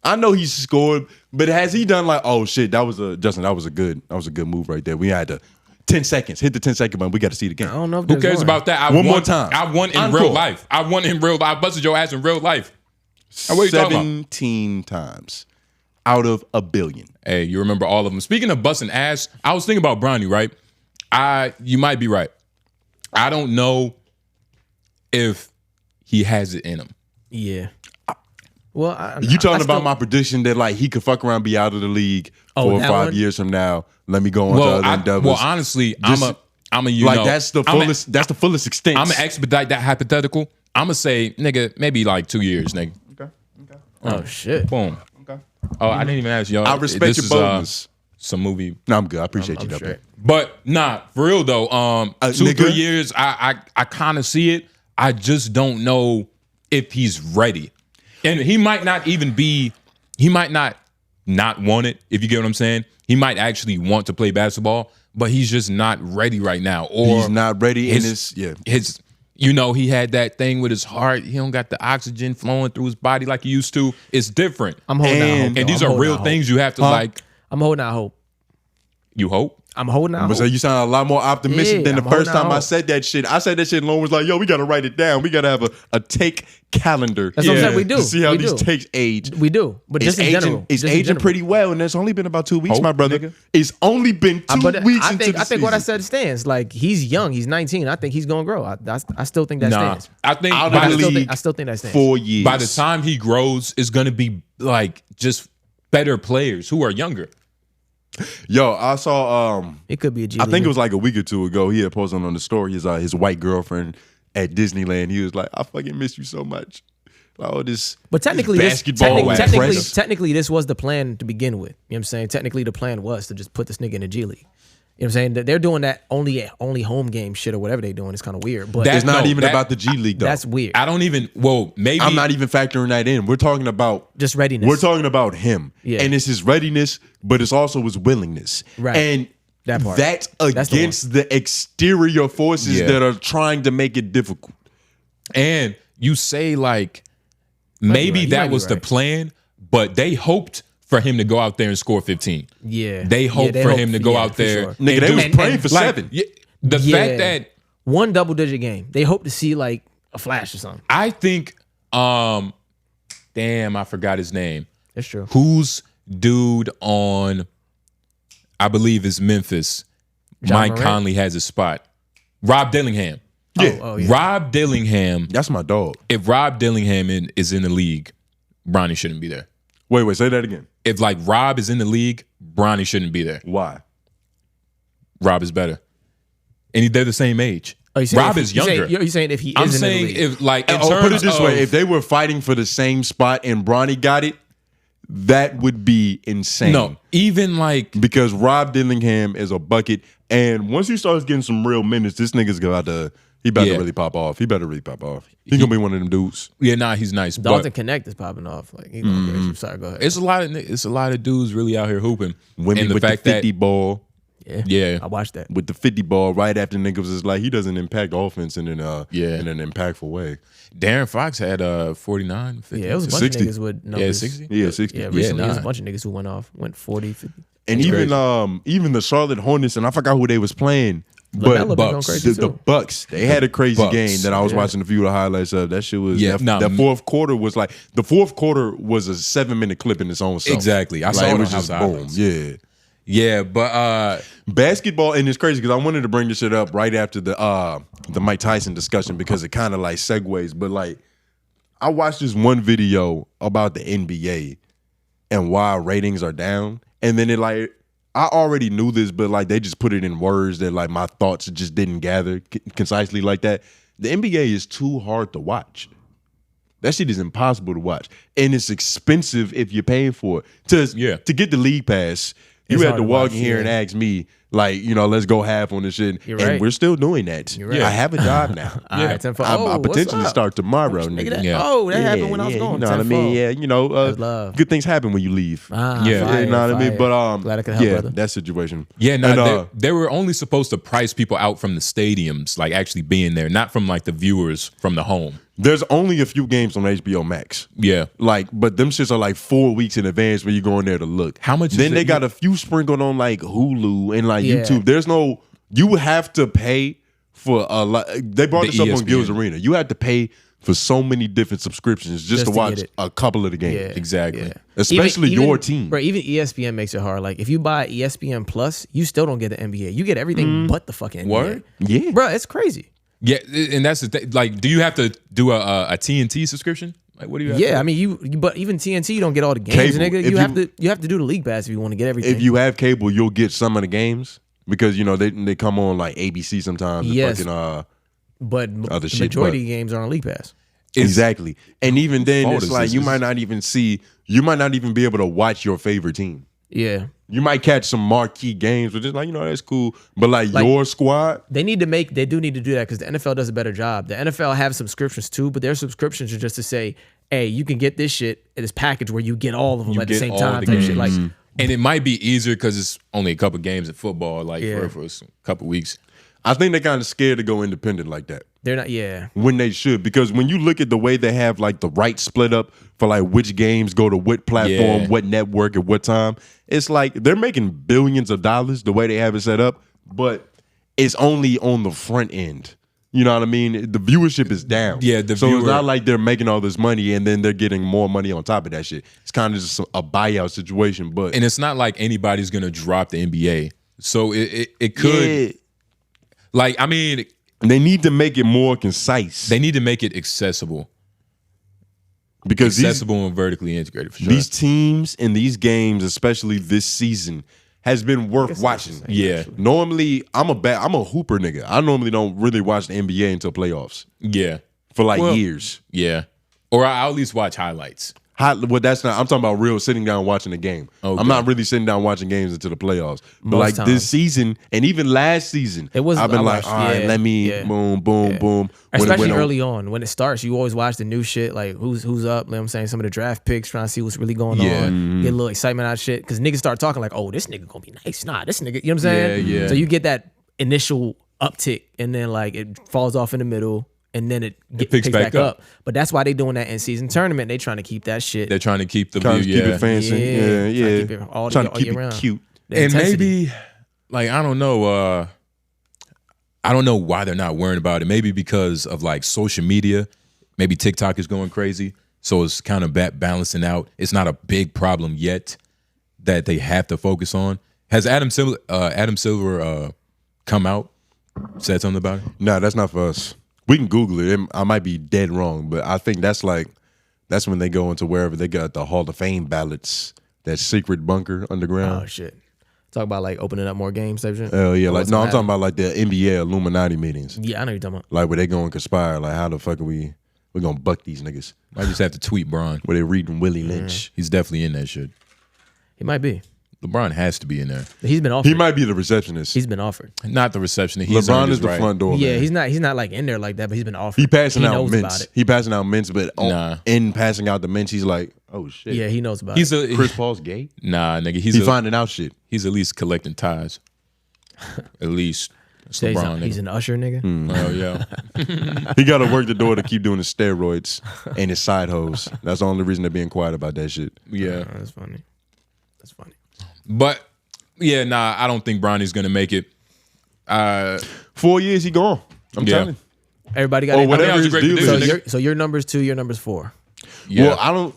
Speaker 1: But has he done like, oh shit, that was a good move right there. We had to 10 seconds, hit the 10-second button. We got to see it again.
Speaker 2: I don't know if
Speaker 3: Who
Speaker 2: there's
Speaker 3: cares
Speaker 2: one.
Speaker 3: about that?
Speaker 1: One more time.
Speaker 3: I won in
Speaker 1: Encore.
Speaker 3: real life. I busted your ass in real life. Now, what are you talking about?
Speaker 1: 17 times out of a billion.
Speaker 3: Hey, you remember all of them. Speaking of busting ass, I was thinking about Bronny, right? You might be right. I don't know if he has it in him.
Speaker 2: Yeah. Well,
Speaker 1: You talking about my prediction that like he could fuck around, be out of the league 4 or 5
Speaker 2: one?
Speaker 1: years from now. Let me go on to other endeavors.
Speaker 3: Well, honestly,
Speaker 1: This-
Speaker 3: I'm a
Speaker 1: that's the fullest. That's the fullest extent.
Speaker 3: I'm gonna expedite that hypothetical. I'm gonna say, nigga, maybe like 2 years, nigga.
Speaker 1: Okay.
Speaker 2: oh shit.
Speaker 3: Boom.
Speaker 1: Okay.
Speaker 3: Oh, I didn't even ask y'all.
Speaker 1: I respect
Speaker 3: This
Speaker 1: your
Speaker 3: is,
Speaker 1: boldness.
Speaker 3: Some movie.
Speaker 1: No, I'm good. I appreciate you,
Speaker 2: straight.
Speaker 3: But nah, for real though, 2,
Speaker 1: nigga?
Speaker 3: 3 years, I kind of see it. I just don't know if he's ready. And he might not want it, if you get what I'm saying. He might actually want to play basketball, but he's just not ready right now. Or
Speaker 1: He's not ready in his
Speaker 3: he had that thing with his heart. He don't got the oxygen flowing through his body like he used to. It's different.
Speaker 2: I'm holding out hope.
Speaker 3: And
Speaker 2: though.
Speaker 3: these
Speaker 2: I'm
Speaker 3: are
Speaker 2: holding
Speaker 3: real
Speaker 2: out
Speaker 3: things
Speaker 2: hope.
Speaker 3: you have to like.
Speaker 2: I'm holding out hope.
Speaker 3: You hope?
Speaker 2: I'm holding out
Speaker 1: But so
Speaker 2: hope.
Speaker 1: you sound a lot more optimistic
Speaker 2: Yeah,
Speaker 1: than the
Speaker 2: I'm
Speaker 1: first
Speaker 2: holding
Speaker 1: time
Speaker 2: out
Speaker 1: I
Speaker 2: hope.
Speaker 1: said that shit. I said that shit and Lauren was like, yo, we got to write it down. We got to have a take calendar.
Speaker 2: That's what I'm saying. We do.
Speaker 1: To see how
Speaker 2: We
Speaker 1: these
Speaker 2: do.
Speaker 1: takes age.
Speaker 2: We do. But just in general.
Speaker 1: It's
Speaker 2: Just in
Speaker 1: aging
Speaker 2: general.
Speaker 1: pretty well, and it's only been about 2 weeks,
Speaker 3: Hope,
Speaker 1: my brother.
Speaker 3: nigga.
Speaker 1: It's only been 2
Speaker 2: But
Speaker 1: weeks
Speaker 2: I
Speaker 1: into
Speaker 2: think
Speaker 1: the
Speaker 2: what I
Speaker 1: season.
Speaker 2: said stands. Like he's young, he's 19. I think he's gonna grow. I still think that
Speaker 3: Nah.
Speaker 2: stands.
Speaker 3: I think
Speaker 1: Out
Speaker 3: by
Speaker 1: of
Speaker 3: the,
Speaker 1: the league
Speaker 2: I still think that stands.
Speaker 1: 4 years.
Speaker 3: by the time he grows, it's gonna be like just better players who are younger.
Speaker 1: Yo, I saw
Speaker 2: It could be a G
Speaker 1: I think
Speaker 2: leaguer.
Speaker 1: it was like a week or two ago. He had posted on the story his white girlfriend at Disneyland. He was like, "I fucking miss you so much." Oh, this.
Speaker 2: But technically,
Speaker 1: this basketball press.
Speaker 2: technically, this was the plan to begin with. You know what I'm saying? Technically, the plan was to just put this nigga in the G League. You know what I'm saying? That they're doing that only home game shit or whatever they're doing. It's kind of weird. But
Speaker 1: It's not even about the G League though.
Speaker 2: that's weird.
Speaker 3: I don't even. Well, maybe
Speaker 1: I'm not even factoring that in. We're talking about
Speaker 2: Just readiness.
Speaker 1: We're talking about him.
Speaker 2: Yeah.
Speaker 1: And it's his readiness, but it's also his willingness.
Speaker 2: Right.
Speaker 1: And
Speaker 2: That part.
Speaker 1: that's
Speaker 2: That's the
Speaker 1: against the exterior forces
Speaker 3: Yeah.
Speaker 1: that are trying to make it difficult.
Speaker 3: And you say like maybe that was the plan, but they hoped for him to go out there and score 15.
Speaker 2: Yeah.
Speaker 3: They hoped for him to go out there.
Speaker 2: Sure.
Speaker 1: Nigga, they was praying for 7.
Speaker 3: The fact that
Speaker 2: one double-digit game, they hope to see like a flash or something.
Speaker 3: I think, damn, I forgot his name.
Speaker 2: That's true.
Speaker 3: Who's dude on, I believe it's Memphis. Mike Conley has a spot. Rob Dillingham.
Speaker 1: Yeah.
Speaker 2: Oh, yeah.
Speaker 3: Rob Dillingham.
Speaker 1: That's my dog.
Speaker 3: If Rob Dillingham is in the league, Bronny shouldn't be there.
Speaker 1: Wait, say that again.
Speaker 3: If like Rob is in the league, Bronny shouldn't be there.
Speaker 1: Why?
Speaker 3: Rob is better. And they're the same age.
Speaker 2: Oh,
Speaker 3: Rob is younger.
Speaker 2: You're saying if he
Speaker 3: I'm
Speaker 2: isn't
Speaker 3: saying
Speaker 2: in the league.
Speaker 3: if like in terms
Speaker 1: put it this
Speaker 3: of,
Speaker 1: way, if they were fighting for the same spot and Bronny got it, that would be insane.
Speaker 3: No, even like
Speaker 1: because Rob Dillingham is a bucket, and once he starts getting some real minutes, this nigga's about to really pop off. He better really pop off. He's gonna be one of them dudes.
Speaker 3: Yeah, nah, he's nice.
Speaker 2: Dalton Connect is popping off. Like he's going crazy. Sorry, go ahead.
Speaker 3: It's a lot of dudes really out here hooping.
Speaker 1: Women
Speaker 3: and the
Speaker 1: with
Speaker 3: fact
Speaker 1: the 50
Speaker 3: that,
Speaker 1: ball.
Speaker 3: Yeah,
Speaker 2: I watched that.
Speaker 1: With the 50 ball right after niggas is like, he doesn't impact offense in an impactful way.
Speaker 3: Darren Fox had 49, 50.
Speaker 2: Yeah, it was a bunch
Speaker 1: 60.
Speaker 2: of niggas with numbers.
Speaker 3: 60?
Speaker 1: Yeah, 60.
Speaker 2: Yeah, recently it was
Speaker 3: nah.
Speaker 2: a bunch of niggas who went 40, 50.
Speaker 1: And even the Charlotte Hornets, and I forgot who they was playing. But
Speaker 2: LaMelo been going crazy
Speaker 1: the
Speaker 2: too.
Speaker 1: Bucks, they had a crazy
Speaker 3: Bucks.
Speaker 1: game that I was watching a few of the highlights of. That shit was that fourth quarter was like the fourth quarter was a 7-minute clip in its own self.
Speaker 3: Exactly. I saw
Speaker 1: it
Speaker 3: it
Speaker 1: was
Speaker 3: on
Speaker 1: just
Speaker 3: House
Speaker 1: boom.
Speaker 3: Highlights.
Speaker 1: Yeah.
Speaker 3: Yeah, but
Speaker 1: basketball, and it's crazy because I wanted to bring this shit up right after the Mike Tyson discussion because it kind of like segues. But like, I watched this one video about the NBA and why ratings are down, and then it like I already knew this, but like they just put it in words that like my thoughts just didn't gather concisely like that. The NBA is too hard to watch. That shit is impossible to watch, and it's expensive if you're paying for it. To get the league pass. You had to walk in here and ask me, like, let's go half on this shit. And we're still doing that.
Speaker 2: Right.
Speaker 1: I have a job now. I'll potentially start tomorrow, nigga.
Speaker 2: That happened when I was going.
Speaker 1: You know what I mean? Yeah, good things happen when you leave.
Speaker 2: You know
Speaker 1: what I mean? But
Speaker 2: glad I could help, brother.
Speaker 1: That situation.
Speaker 3: Yeah, no, they were only supposed to price people out from the stadiums, like actually being there, not from like the viewers from the home.
Speaker 1: There's only a few games on HBO Max.
Speaker 3: Yeah.
Speaker 1: But them shits are like 4 weeks in advance when you go in there to look.
Speaker 3: How much
Speaker 1: Then they got a few sprinkled on like Hulu and like YouTube. There's no, you have to pay for a lot. They brought this up on Gil's Arena. You have to pay for so many different subscriptions just to watch a couple of the games.
Speaker 2: Yeah.
Speaker 3: Exactly.
Speaker 2: Yeah.
Speaker 1: Especially your team.
Speaker 2: Bro, even ESPN makes it hard. Like if you buy ESPN Plus, you still don't get the NBA. You get everything but the fucking NBA.
Speaker 3: Word?
Speaker 1: Yeah.
Speaker 2: Bro, it's crazy.
Speaker 3: Yeah, and that's the thing. Like, do you have to do a TNT subscription? Like, what do you have to do?
Speaker 2: I mean, but even TNT, you don't get all the games,
Speaker 1: Cable.
Speaker 2: nigga. You have to do the league pass if you want to get everything.
Speaker 1: If you have cable, you'll get some of the games because they come on like ABC sometimes.
Speaker 2: Yes.
Speaker 1: And
Speaker 2: but
Speaker 1: other
Speaker 2: the
Speaker 1: shit,
Speaker 2: majority of games are on league pass.
Speaker 1: Exactly. And even then, it's like you
Speaker 3: this?
Speaker 1: might not even be able to watch your favorite team.
Speaker 2: Yeah.
Speaker 1: You might catch some marquee games, which is like, that's cool. But like your squad,
Speaker 2: they do need to do that because the NFL does a better job. The NFL have subscriptions too, but their subscriptions are just to say, hey, you can get this shit in this package where you get all of them at the same time. Type shit. Like,
Speaker 3: and it might be easier because it's only a couple games in football, like for a couple weeks.
Speaker 1: I think they're kind of scared to go independent like that.
Speaker 2: They're not, yeah.
Speaker 1: When they should, because when you look at the way they have like the rights split up for like which games go to what platform, what network, at what time, it's like they're making billions of dollars the way they have it set up, but it's only on the front end. You know what I mean? The viewership is down.
Speaker 3: Yeah,
Speaker 1: so it's not like they're making all this money and then they're getting more money on top of that shit. It's kind of just a buyout situation. But
Speaker 3: and it's not like anybody's gonna drop the NBA, so it could.
Speaker 1: Yeah.
Speaker 3: Like, I mean,
Speaker 1: they need to make it more concise.
Speaker 3: They need to make it accessible.
Speaker 1: Because
Speaker 3: accessible and vertically integrated for sure.
Speaker 1: These teams and these games, especially this season, has been worth watching.
Speaker 3: Yeah.
Speaker 1: Normally, I'm a hooper nigga. I normally don't really watch the NBA until playoffs.
Speaker 3: Yeah.
Speaker 1: For like years.
Speaker 3: Yeah. Or I'll at least watch highlights.
Speaker 1: Well, that's not. I'm talking about real sitting down watching the game. Okay. I'm not really sitting down watching games until the playoffs. But
Speaker 2: Most
Speaker 1: like
Speaker 2: times.
Speaker 1: this season, and even last season, I've been like, all right, let me boom, boom, boom.
Speaker 2: Especially early on when it starts, you always watch the new shit. Like who's up? You know what I'm saying, some of the draft picks, trying to see what's really going on. Get a little excitement out of shit because niggas start talking like, oh, this nigga gonna be nice. Nah, this nigga. You know what I'm saying?
Speaker 3: Yeah.
Speaker 2: So you get that initial uptick, and then like it falls off in the middle. and then it picks back up. But that's why they doing that in season tournament. They trying to keep that shit.
Speaker 3: They're trying to keep the
Speaker 1: Trying
Speaker 3: view.
Speaker 1: to keep it fancy. Yeah.
Speaker 2: Keep it all
Speaker 1: Trying to keep
Speaker 2: year
Speaker 1: it
Speaker 2: round.
Speaker 1: cute.
Speaker 2: The
Speaker 3: And
Speaker 2: intensity.
Speaker 3: maybe, like, I don't know. I don't know why they're not worrying about it. Maybe because of like social media. Maybe TikTok is going crazy. So it's kind of balancing out. It's not a big problem yet that they have to focus on. Has Adam Silver come out, said something about it?
Speaker 1: No, that's not for us. We can Google it. I might be dead wrong, but I think that's when they go into wherever they got the Hall of Fame ballots, that secret bunker underground.
Speaker 2: Oh shit. Talk about like opening up more games type shit.
Speaker 1: Oh yeah,
Speaker 2: Or
Speaker 1: like
Speaker 2: what's
Speaker 1: no, I'm
Speaker 2: gonna
Speaker 1: talking about like the NBA Illuminati meetings.
Speaker 2: Yeah, I know you're talking about.
Speaker 1: Like where they go and conspire. Like how the fuck are we're gonna buck these niggas?
Speaker 3: I just have to tweet Bron.
Speaker 1: Where they reading Willie Lynch.
Speaker 3: He's definitely in that shit.
Speaker 2: He might be.
Speaker 3: LeBron has to be in there.
Speaker 2: He's been offered.
Speaker 1: He might be the receptionist.
Speaker 2: He's been offered.
Speaker 3: Not the receptionist. He's
Speaker 1: LeBron
Speaker 3: earned
Speaker 1: is
Speaker 3: his
Speaker 1: the
Speaker 3: right.
Speaker 1: front door.
Speaker 2: Yeah,
Speaker 1: man.
Speaker 2: he's not like in there like that, but he's been offered.
Speaker 1: He passing out
Speaker 2: knows about
Speaker 1: mints.
Speaker 2: it.
Speaker 1: He passing out mints, but
Speaker 3: Nah.
Speaker 1: in passing out the mints, he's like, oh shit.
Speaker 2: Yeah, he knows about
Speaker 3: He's
Speaker 2: it.
Speaker 1: Chris Paul's gay.
Speaker 3: Nah, nigga.
Speaker 1: He finding out shit.
Speaker 3: He's at least collecting ties. At least. That's
Speaker 2: He's,
Speaker 3: LeBron,
Speaker 2: he's
Speaker 3: nigga.
Speaker 2: an usher nigga.
Speaker 3: Oh, yeah.
Speaker 1: He got to work the door to keep doing his steroids and his side hoes. That's the only reason they're being quiet about that shit.
Speaker 3: Yeah.
Speaker 2: That's funny. That's funny.
Speaker 3: But, yeah, nah, I don't think Bronny's going to make it.
Speaker 1: 4 years, he gone. I'm
Speaker 3: Yeah.
Speaker 1: telling you.
Speaker 2: Everybody got
Speaker 1: Or
Speaker 2: it.
Speaker 1: whatever
Speaker 3: that was
Speaker 1: his
Speaker 3: a great
Speaker 1: deal
Speaker 3: prediction,
Speaker 1: is.
Speaker 3: nigga.
Speaker 2: So your number's 2, your number's 4.
Speaker 3: Yeah.
Speaker 1: Well, I don't.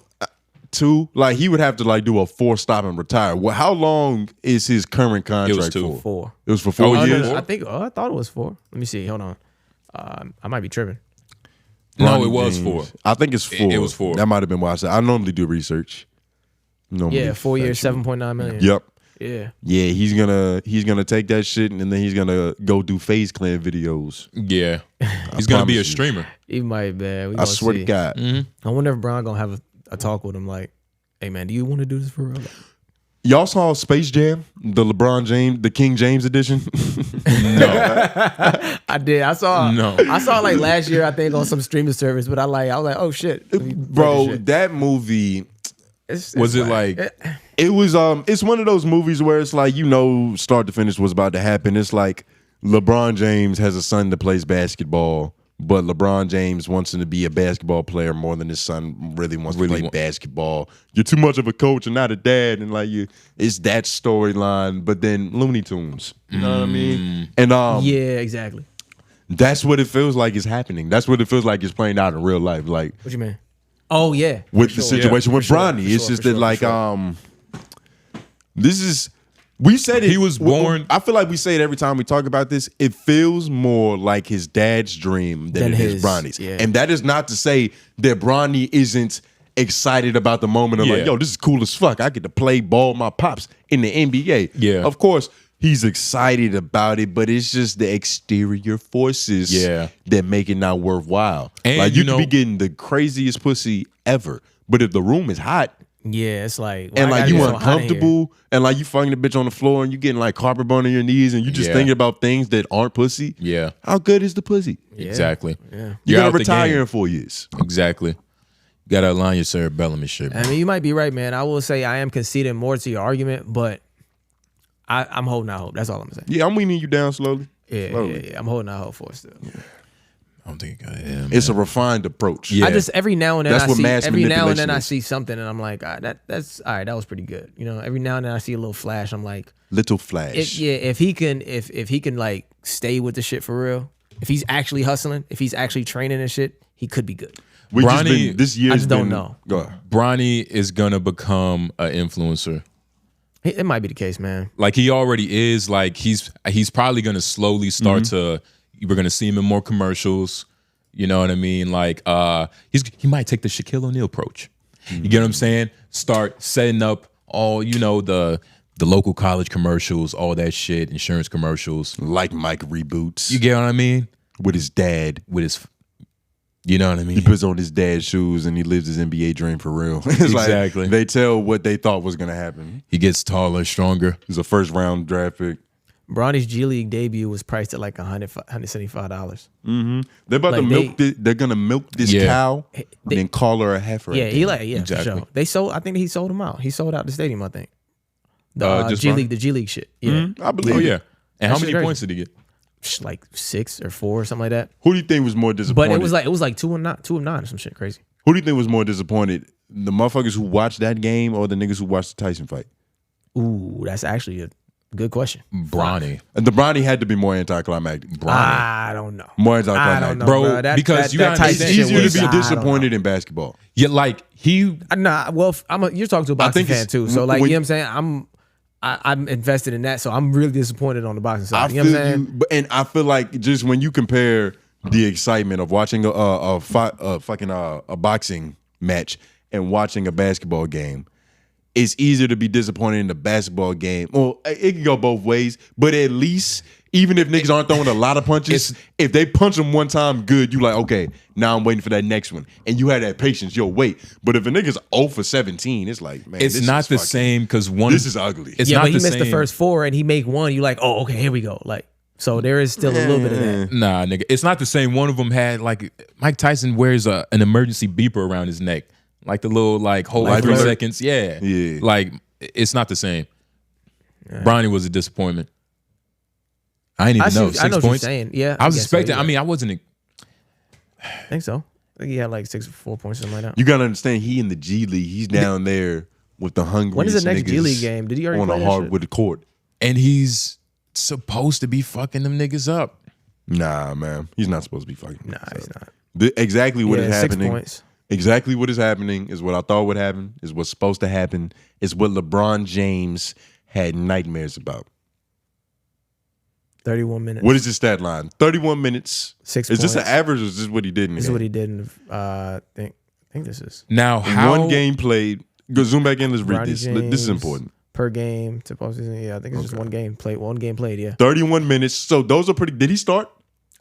Speaker 1: Two, like he would have to like do a 4 stop and retire. Well, how long is his current contract
Speaker 3: 2.
Speaker 1: for?
Speaker 2: 4.
Speaker 1: It was for 4
Speaker 3: Oh, no,
Speaker 1: years.
Speaker 3: no,
Speaker 2: I thought it was 4. Let me see. Hold on. I might be tripping.
Speaker 3: No,
Speaker 1: Bronny
Speaker 3: it was
Speaker 1: James.
Speaker 3: 4.
Speaker 1: I think it's 4.
Speaker 3: It was 4.
Speaker 1: That might have been why I said. I normally do research. Normally
Speaker 2: Yeah, 4 years,
Speaker 1: factual.
Speaker 2: 7.9 million.
Speaker 1: Yep.
Speaker 2: Yeah.
Speaker 1: Yeah, he's gonna take that shit and then he's gonna go do FaZe Clan videos.
Speaker 3: Yeah. He's going to be a
Speaker 1: promise you.
Speaker 3: streamer.
Speaker 2: He might, man. We
Speaker 1: I
Speaker 2: gonna
Speaker 1: swear
Speaker 2: see.
Speaker 1: to God.
Speaker 2: I wonder if Bron gonna have a talk with him like, hey man, do you want to do this for real?
Speaker 1: Y'all saw Space Jam, the LeBron James, the King James edition?
Speaker 2: I did. I saw it like last year, I think, on some streaming service, but I was like, oh shit. Let me break this
Speaker 1: Bro,
Speaker 2: shit.
Speaker 1: that movie,
Speaker 3: Was it like
Speaker 1: it was it's one of those movies where it's like, you know, start to finish what's about to happen. It's like LeBron James has a son that plays basketball, but LeBron James wants him to be a basketball player more than his son really wants to play basketball. You're too much of a coach and not a dad, and like it's that storyline, but then Looney Tunes. You know what I mean? And
Speaker 2: yeah, exactly.
Speaker 1: that's what it feels like is happening. That's what it feels like is playing out in real life. Like
Speaker 2: What you mean? Oh yeah.
Speaker 1: with the situation with Bronny. It's just that like this is we said it.
Speaker 3: He was born-
Speaker 1: I feel like we say it every time we talk about this. It feels more like his dad's dream than it is Bronny's.
Speaker 2: Yeah.
Speaker 1: And that is not to say that Bronny isn't excited about the moment of like,
Speaker 3: Yeah.
Speaker 1: yo, this is cool as fuck. I get to play ball with my pops in the NBA.
Speaker 3: Yeah.
Speaker 1: Of course, he's excited about it, but it's just the exterior forces that make it not worthwhile.
Speaker 3: And
Speaker 1: like
Speaker 3: you
Speaker 1: you could
Speaker 3: know-
Speaker 1: be getting the craziest pussy ever, but if the room is hot
Speaker 2: Yeah, it's like
Speaker 1: and
Speaker 2: why I
Speaker 1: like
Speaker 2: gotta
Speaker 1: you
Speaker 2: be so hot in here?
Speaker 1: uncomfortable and like you fucking the bitch on the floor and you getting like carpet burn on your knees and you just
Speaker 3: Yeah.
Speaker 1: thinking about things that aren't pussy.
Speaker 3: Yeah.
Speaker 1: How good is the pussy?
Speaker 3: Exactly.
Speaker 2: Yeah.
Speaker 1: You're gonna
Speaker 3: out the
Speaker 1: retire
Speaker 3: game.
Speaker 1: in 4 years.
Speaker 3: Exactly. Gotta align your cerebellum and shit.
Speaker 2: I mean, you might be right, man. I will say I am conceding more to your argument, but I'm holding out hope. That's all I'm saying.
Speaker 1: Yeah, I'm weaning you down slowly.
Speaker 2: Yeah. I'm holding out hope for it still.
Speaker 3: I don't think I am.
Speaker 1: It's a refined approach.
Speaker 3: Yeah.
Speaker 2: I just every now and then
Speaker 1: That's
Speaker 2: I
Speaker 1: what
Speaker 2: see
Speaker 1: mass
Speaker 2: every now and then
Speaker 1: manipulation
Speaker 2: I
Speaker 1: is.
Speaker 2: see something and I'm like, that's all right. That was pretty good. You know, every now and then I see a little flash. I'm like,
Speaker 1: Little flash.
Speaker 2: if he can like stay with the shit for real, if he's actually hustling, if he's actually training and shit, he could be good.
Speaker 1: We just
Speaker 3: Bronny-
Speaker 1: been, this year's
Speaker 2: I just don't
Speaker 1: been-
Speaker 2: know.
Speaker 1: Go ahead.
Speaker 3: Bronny is gonna become an influencer.
Speaker 2: It might be the case, man.
Speaker 3: Like he already is. Like he's probably gonna slowly start to. We're gonna see him in more commercials. You know what I mean? Like he might take the Shaquille O'Neal approach. You get what I'm saying? Start setting up all the local college commercials, all that shit, insurance commercials.
Speaker 1: Like Mike reboots.
Speaker 3: You get what I mean?
Speaker 1: With his dad.
Speaker 3: With his, you know what I mean?
Speaker 1: He puts on his dad's shoes and he lives his NBA dream for real. It's
Speaker 3: Exactly.
Speaker 1: Like they tell what they thought was gonna happen.
Speaker 3: He gets taller, stronger.
Speaker 1: He's a first round draft pick.
Speaker 2: Bronny's G League debut was priced at like $175.
Speaker 1: They're about to
Speaker 2: Like
Speaker 1: milk. They're gonna milk this
Speaker 3: Yeah.
Speaker 1: cow and then call her a heifer.
Speaker 2: Yeah,
Speaker 1: at
Speaker 2: he
Speaker 1: the
Speaker 2: like
Speaker 1: end.
Speaker 2: for
Speaker 3: Exactly.
Speaker 2: sure. They sold. I think he sold them out. He sold out the stadium. I think the
Speaker 3: Just
Speaker 2: G
Speaker 3: Bronny?
Speaker 2: League, the G League shit. Yeah,
Speaker 1: I believe.
Speaker 3: Oh
Speaker 1: it.
Speaker 3: yeah. And how
Speaker 2: That
Speaker 3: many
Speaker 2: shit's
Speaker 3: points did he get?
Speaker 2: like 6 or 4 or something like that.
Speaker 1: Who do you think was more disappointed?
Speaker 2: But it was like 2 of 9 or some shit crazy.
Speaker 1: Who do you think was more disappointed? The motherfuckers who watched that game or the niggas who watched the Tyson fight?
Speaker 2: Ooh, that's actually a good question.
Speaker 3: Bronny.
Speaker 1: And the Bronny had to be more anticlimactic. Bronny.
Speaker 2: I don't know.
Speaker 1: More
Speaker 2: I
Speaker 1: anticlimactic.
Speaker 2: don't know,
Speaker 3: Bro, because you gotta
Speaker 2: Tyson
Speaker 1: It's
Speaker 2: shit
Speaker 1: easier
Speaker 2: was-
Speaker 1: to be
Speaker 2: I don't
Speaker 1: disappointed
Speaker 2: know.
Speaker 1: in basketball.
Speaker 3: Yeah, like he.
Speaker 2: Nah, well, you're talking to a boxing
Speaker 1: think
Speaker 2: fan
Speaker 1: it's-
Speaker 2: too, so like
Speaker 1: when-
Speaker 2: you know what I'm saying. I'm invested in that, so I'm really disappointed on the boxing
Speaker 1: I
Speaker 2: side. You
Speaker 1: feel
Speaker 2: know what I'm saying?
Speaker 1: you, and I feel like just when you compare the excitement of watching a boxing match and watching a basketball game, it's easier to be disappointed in the basketball game. Well, it can go both ways, but at least even if niggas aren't throwing a lot of punches, if they punch them one time good, you like, okay, now I'm waiting for that next one. And you had that patience, you'll wait. But if a nigga's 0 for 17, it's like, man,
Speaker 3: It's
Speaker 1: this
Speaker 3: not
Speaker 1: is
Speaker 3: the
Speaker 1: fucking-
Speaker 3: same because one.
Speaker 1: This is ugly.
Speaker 3: It's
Speaker 2: Yeah,
Speaker 3: not
Speaker 2: but he
Speaker 3: the
Speaker 2: missed the
Speaker 3: same.
Speaker 2: first 4 and he make one. You like, oh, okay, here we go. Like, so there is still a little bit of that.
Speaker 3: Nah, nigga, it's not the same. One of them had like Mike Tyson wears an emergency beeper around his neck, like the little like hold
Speaker 1: Life
Speaker 3: 3
Speaker 1: alert?
Speaker 3: seconds. Yeah,
Speaker 1: Yeah.
Speaker 3: Like it's not the same. Bronny was a disappointment. I didn't even know. 6
Speaker 2: I know what
Speaker 3: points.
Speaker 2: you're saying. Yeah,
Speaker 3: I was
Speaker 2: guess so,
Speaker 3: expecting.
Speaker 2: yeah.
Speaker 3: I mean, I wasn't.
Speaker 2: I think so. I think he had like 6 or 4 points, something like that.
Speaker 1: You gotta understand, he in the G League. He's down there with the hungriest
Speaker 2: When is the next
Speaker 1: niggas
Speaker 2: G League game? Did he already
Speaker 1: on
Speaker 2: play
Speaker 1: a
Speaker 2: that shit?
Speaker 1: hardwood court?
Speaker 3: And he's supposed to be fucking them niggas up.
Speaker 1: Nah, man, he's not supposed to be fucking.
Speaker 2: Nah, he's not.
Speaker 1: Exactly what is
Speaker 2: Yeah, 6
Speaker 1: happening.
Speaker 2: points.
Speaker 1: Exactly what is happening is what I thought would happen. Is what's supposed to happen. Is what LeBron James had nightmares about.
Speaker 2: 31 minutes.
Speaker 1: What is his stat line? 31 minutes.
Speaker 2: 6
Speaker 1: Is this an
Speaker 2: points.
Speaker 1: average or is this what he did in the
Speaker 2: This is
Speaker 1: game?
Speaker 2: what he did in I think this is
Speaker 3: Now, how
Speaker 1: One game played. Go zoom back in. Let's read
Speaker 2: Bronny
Speaker 1: this. This is
Speaker 2: James
Speaker 1: important.
Speaker 2: per game to postseason. Yeah, I think it's just one game played, yeah.
Speaker 1: 31 minutes. So those are pretty. Did he start?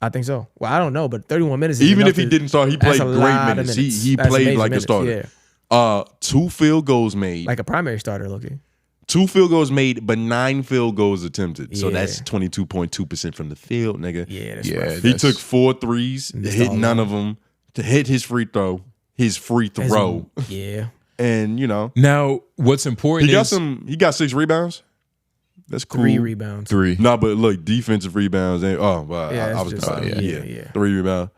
Speaker 2: I think so. Well, I don't know, but 31 minutes is
Speaker 1: Even
Speaker 2: enough
Speaker 1: if he
Speaker 2: to-
Speaker 1: didn't start, he
Speaker 2: that's
Speaker 1: played
Speaker 2: a
Speaker 1: great
Speaker 2: lot of
Speaker 1: minutes. He
Speaker 2: That's
Speaker 1: played
Speaker 2: amazing
Speaker 1: like a
Speaker 2: minutes,
Speaker 1: starter.
Speaker 2: Yeah.
Speaker 1: 2 field goals made.
Speaker 2: Like a primary starter, looking.
Speaker 1: 2 field goals made, but 9 field goals attempted. So
Speaker 2: Yeah.
Speaker 1: that's 22.2% from the field, nigga.
Speaker 2: Yeah, that's
Speaker 3: Yeah,
Speaker 2: rough.
Speaker 1: He took 4 threes,
Speaker 2: Missed
Speaker 1: hit
Speaker 2: all
Speaker 1: none
Speaker 2: of
Speaker 1: of them, to hit his free throw,
Speaker 2: Yeah.
Speaker 1: and you know
Speaker 3: now what's important
Speaker 1: he got
Speaker 3: is
Speaker 1: some. He got 6 rebounds. That's cool.
Speaker 2: 3 rebounds.
Speaker 3: 3.
Speaker 1: No, but look, defensive rebounds. And, well,
Speaker 2: Yeah,
Speaker 1: I
Speaker 2: it's
Speaker 1: was
Speaker 2: just-
Speaker 1: confused.
Speaker 2: yeah.
Speaker 1: 3 rebounds.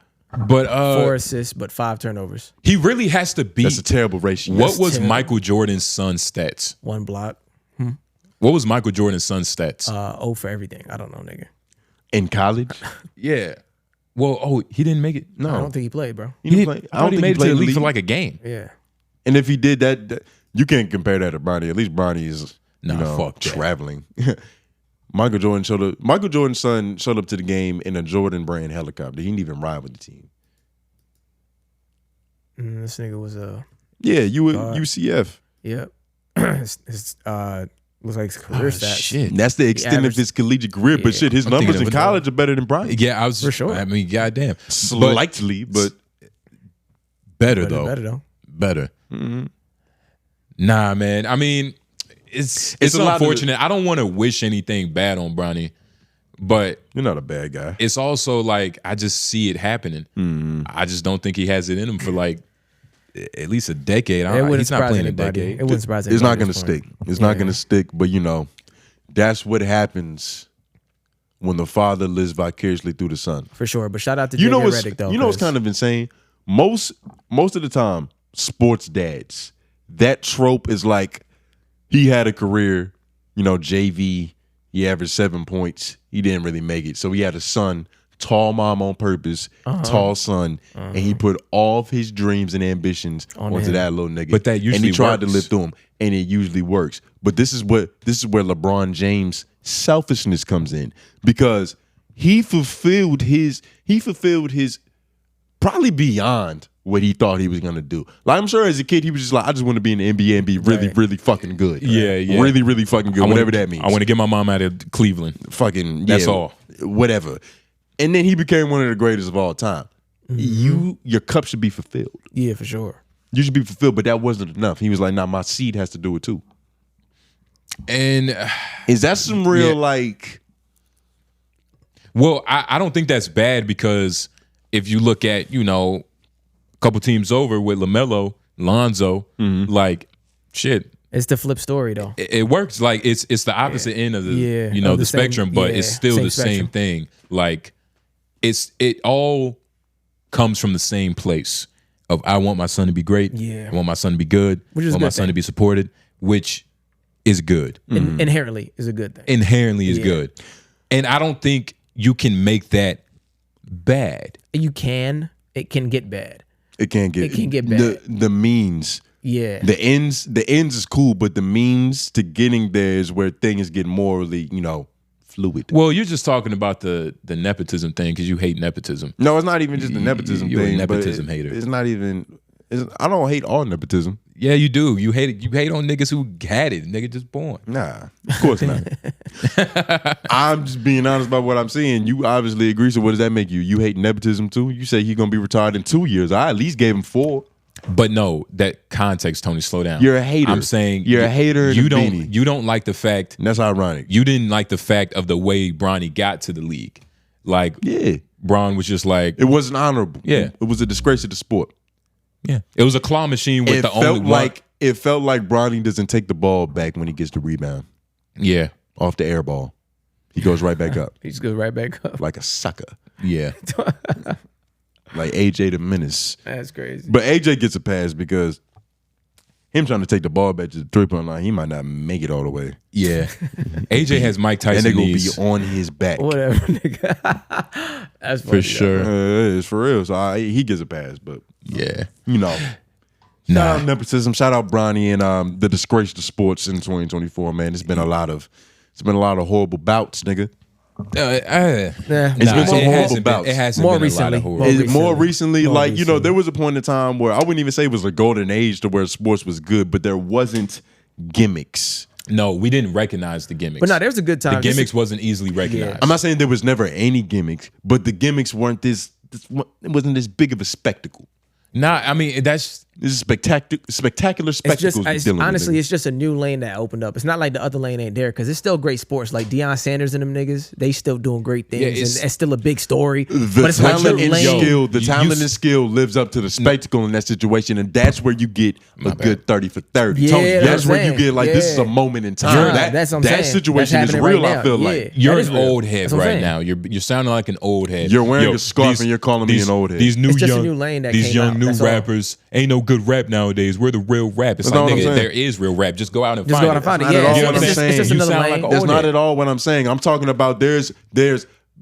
Speaker 3: But
Speaker 2: 4 assists, but 5 turnovers.
Speaker 3: he really has to beat.
Speaker 1: That's a terrible ratio.
Speaker 3: What was
Speaker 2: terrible.
Speaker 3: Michael Jordan's son's stats?
Speaker 2: 1 block.
Speaker 3: What was Michael Jordan's son's stats?
Speaker 2: 0 for everything. I don't know, nigga.
Speaker 1: in college?
Speaker 3: Yeah. Well, he didn't make it.
Speaker 1: No,
Speaker 2: I don't think he played, bro.
Speaker 1: He didn't play.
Speaker 3: I thought he made it to the league for like a game.
Speaker 2: Yeah.
Speaker 1: And if he did that, you can't compare that to Bronny. At least Bronny is
Speaker 3: Fuck that.
Speaker 1: traveling. Michael Jordan's son showed up to the game in a Jordan brand helicopter. He didn't even ride with the team.
Speaker 2: This nigga was
Speaker 1: Yeah, you were UCF.
Speaker 2: yep. his looks like his career stats.
Speaker 3: Shit.
Speaker 1: That's the extent of
Speaker 2: average-
Speaker 1: his collegiate career. But
Speaker 2: Yeah.
Speaker 1: shit, his
Speaker 3: I'm
Speaker 1: numbers
Speaker 3: thinking
Speaker 1: in
Speaker 3: of it.
Speaker 1: college are better than Bronny.
Speaker 3: Yeah, I was
Speaker 2: For sure.
Speaker 3: I mean, goddamn.
Speaker 1: Slightly, but
Speaker 3: Better
Speaker 2: Better
Speaker 3: though.
Speaker 2: though.
Speaker 3: Better. Nah, man. I mean, it's
Speaker 1: a lot of-
Speaker 3: unfortunate. I don't want to wish anything bad on Bronny, but
Speaker 1: you're not a bad guy.
Speaker 3: it's also like I just see it happening. I just don't think he has it in him for like at least a decade.
Speaker 2: It wouldn't
Speaker 3: He's not
Speaker 2: surprise
Speaker 3: playing a
Speaker 2: anybody.
Speaker 3: decade.
Speaker 2: It wouldn't surprise anybody.
Speaker 1: It's not
Speaker 2: at
Speaker 1: going to
Speaker 2: this point.
Speaker 1: stick. It's not going to stick. But you know, that's what happens when the father lives vicariously through the son.
Speaker 2: For sure. But shout out to
Speaker 1: You know
Speaker 2: JJ
Speaker 1: what's
Speaker 2: Redick though.
Speaker 1: you know what's
Speaker 2: 'cause-
Speaker 1: kind of insane? Most of the time, sports dads, that trope is like he had a career, you know, JV, he averaged 7 points. He didn't really make it. So he had a son, tall mom on purpose, tall son, and he put all of his dreams and ambitions onto
Speaker 2: him.
Speaker 1: that little nigga.
Speaker 3: But that
Speaker 1: and
Speaker 3: usually
Speaker 1: he tried to
Speaker 3: works.
Speaker 1: live through him, and it usually works. But this is where LeBron James' selfishness comes in, because he fulfilled his probably beyond what he thought he was gonna do. Like, I'm sure as a kid he was just like, I just want to be in the NBA and be really,
Speaker 2: Right.
Speaker 1: really fucking good.
Speaker 3: Yeah, yeah.
Speaker 1: Really, really fucking good. Whatever that means.
Speaker 3: I want to get my mom out of Cleveland.
Speaker 1: fucking
Speaker 3: That's
Speaker 1: yeah,
Speaker 3: all.
Speaker 1: Whatever. And then he became one of the greatest of all time. Your cup should be fulfilled.
Speaker 2: Yeah, for sure.
Speaker 1: You should be fulfilled, but that wasn't enough. He was like, nah, my seed has to do it too.
Speaker 3: And
Speaker 1: Is that some real
Speaker 3: Yeah.
Speaker 1: like
Speaker 3: well, I don't think that's bad, because if you look at, you know, a couple teams over with LaMelo, Lonzo, like shit,
Speaker 2: It's the flip story though.
Speaker 3: It works like it's the opposite end of the
Speaker 2: of
Speaker 3: the spectrum,
Speaker 2: same,
Speaker 3: but it's still the same thing. Like it all comes from the same place of I want my son to be great.
Speaker 2: Yeah.
Speaker 3: I want my son to be good.
Speaker 2: Which is
Speaker 3: I want my son to be supported, which is good.
Speaker 2: Inherently is a good thing.
Speaker 3: Inherently is good. And I don't think you can make that bad.
Speaker 2: You can. It can get bad.
Speaker 1: It can get bad. The means.
Speaker 2: Yeah.
Speaker 1: The ends is cool, but the means to getting there is where things get morally, fluid.
Speaker 3: Well, you're just talking about the nepotism thing because you hate nepotism.
Speaker 1: No, it's not even just the nepotism
Speaker 3: You're
Speaker 1: thing.
Speaker 3: a nepotism hater.
Speaker 1: It's not even. I don't hate all nepotism.
Speaker 3: Yeah, you do. You hate it. You hate on niggas who had it. Nigga just born.
Speaker 1: Nah, of course not. I'm just being honest about what I'm saying. You obviously agree. So what does that make you? You hate nepotism too? You say he's gonna be retired in 2 years. I at least gave him 4.
Speaker 3: But no, that context, Tony, slow down.
Speaker 1: You're a hater.
Speaker 3: I'm saying
Speaker 1: you're a hater.
Speaker 3: You don't like the fact.
Speaker 1: And that's ironic.
Speaker 3: You didn't like the fact of the way Bronny got to the league. Like, Bron was just like,
Speaker 1: it wasn't honorable.
Speaker 3: Yeah,
Speaker 1: it was a disgrace to the sport.
Speaker 3: Yeah, it was a claw machine with
Speaker 1: It felt like Bronny doesn't take the ball back when he gets the rebound.
Speaker 3: Yeah,
Speaker 1: off the air ball, he goes right back up.
Speaker 2: He just goes right back up
Speaker 1: like a sucker.
Speaker 3: Yeah.
Speaker 1: Like AJ the Menace.
Speaker 2: That's crazy.
Speaker 1: But AJ gets a pass because him trying to take the ball back to the 3-point line, he might not make it all the way.
Speaker 3: Yeah. AJ has Mike Tyson
Speaker 1: and
Speaker 3: knees.
Speaker 1: And they gonna be on his back.
Speaker 2: Whatever, nigga. That's funny,
Speaker 3: for sure.
Speaker 1: It's for real. So he gets a pass, but
Speaker 3: yeah.
Speaker 1: Shout out nepotism. Shout out Bronny and the disgrace to sports in 2024, man. It's been a lot of horrible bouts, nigga. It's been some horrible bouts.
Speaker 3: It hasn't been a lot of horrible.
Speaker 1: More recently, there was a point in time where I wouldn't even say it was a golden age to where sports was good, but there wasn't gimmicks.
Speaker 3: No, we didn't recognize the gimmicks.
Speaker 2: But no, there was a good time.
Speaker 3: The gimmicks wasn't easily recognized.
Speaker 1: I'm not saying there was never any gimmicks, but the gimmicks weren't it wasn't this big of a spectacle.
Speaker 3: Nah, I mean this
Speaker 1: is spectacular spectacles.
Speaker 2: Honestly, it's just a new lane that opened up. It's not like the other lane ain't there because it's still great sports. Like Deion Sanders and them niggas, they still doing great things, and it's still a big story.
Speaker 1: The talent and skill lives up to the spectacle in that situation, and that's where you get a good 30 for 30.
Speaker 2: Yeah,
Speaker 1: Tony, that's where you get this is a moment in time.
Speaker 2: That's what I'm saying.
Speaker 1: That situation is real. Right, I feel like
Speaker 3: you're an old head right now. You're sounding like an old head.
Speaker 1: You're wearing a scarf and you're calling me an old head.
Speaker 3: These
Speaker 2: it's just a new lane that
Speaker 3: these
Speaker 2: came
Speaker 3: young
Speaker 2: out.
Speaker 3: New rappers ain't no good rap nowadays. We're the real rap. It's like, nigga, there is real rap. Just go out and find it.
Speaker 2: It's just another lane.
Speaker 1: That's not at all what I'm saying. I'm talking about there's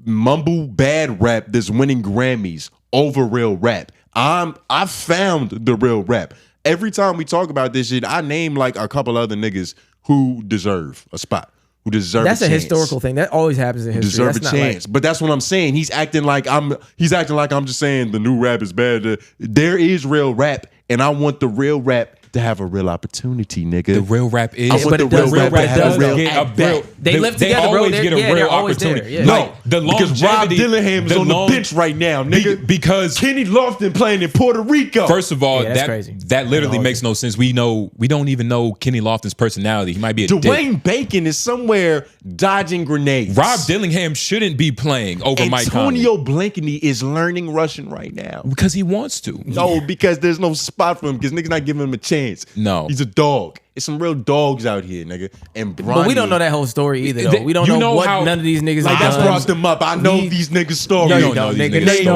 Speaker 1: mumble bad rap that's winning Grammys over real rap. I found the real rap. Every time we talk about this shit, I name like a couple other niggas who deserve a spot. Who deserve
Speaker 2: that's
Speaker 1: a chance.
Speaker 2: Historical thing. That always happens in history.
Speaker 1: Deserve a chance. But that's what I'm saying. He's acting like I'm just saying the new rap is bad. There is real rap, and I want the real rap to have a real opportunity, nigga.
Speaker 3: The real rap is.
Speaker 1: I want the real rap to have a real.
Speaker 2: They live together, bro.
Speaker 3: Always get a real opportunity.
Speaker 2: Yeah.
Speaker 1: No, because Rob Dillingham is on the bench right now, nigga.
Speaker 3: Because
Speaker 1: Kenny Lofton playing in Puerto Rico.
Speaker 3: First of all,
Speaker 2: that's crazy.
Speaker 3: That literally makes no sense. We don't even know Kenny Lofton's personality. He might be a
Speaker 1: Dwayne Bacon is somewhere dodging grenades.
Speaker 3: Rob Dillingham shouldn't be playing over Mike Conley.
Speaker 1: Antonio Blakeney is learning Russian right now
Speaker 3: because he wants to.
Speaker 1: No, because there's no spot for him because niggas not giving him a chance.
Speaker 3: No,
Speaker 1: he's a dog. It's some real dogs out here, nigga. And Bronny,
Speaker 2: but we don't know that whole story either, though. We don't know what none of these niggas.
Speaker 1: I just brought them up. I know these niggas' stories.
Speaker 2: No, you don't, nigga. Name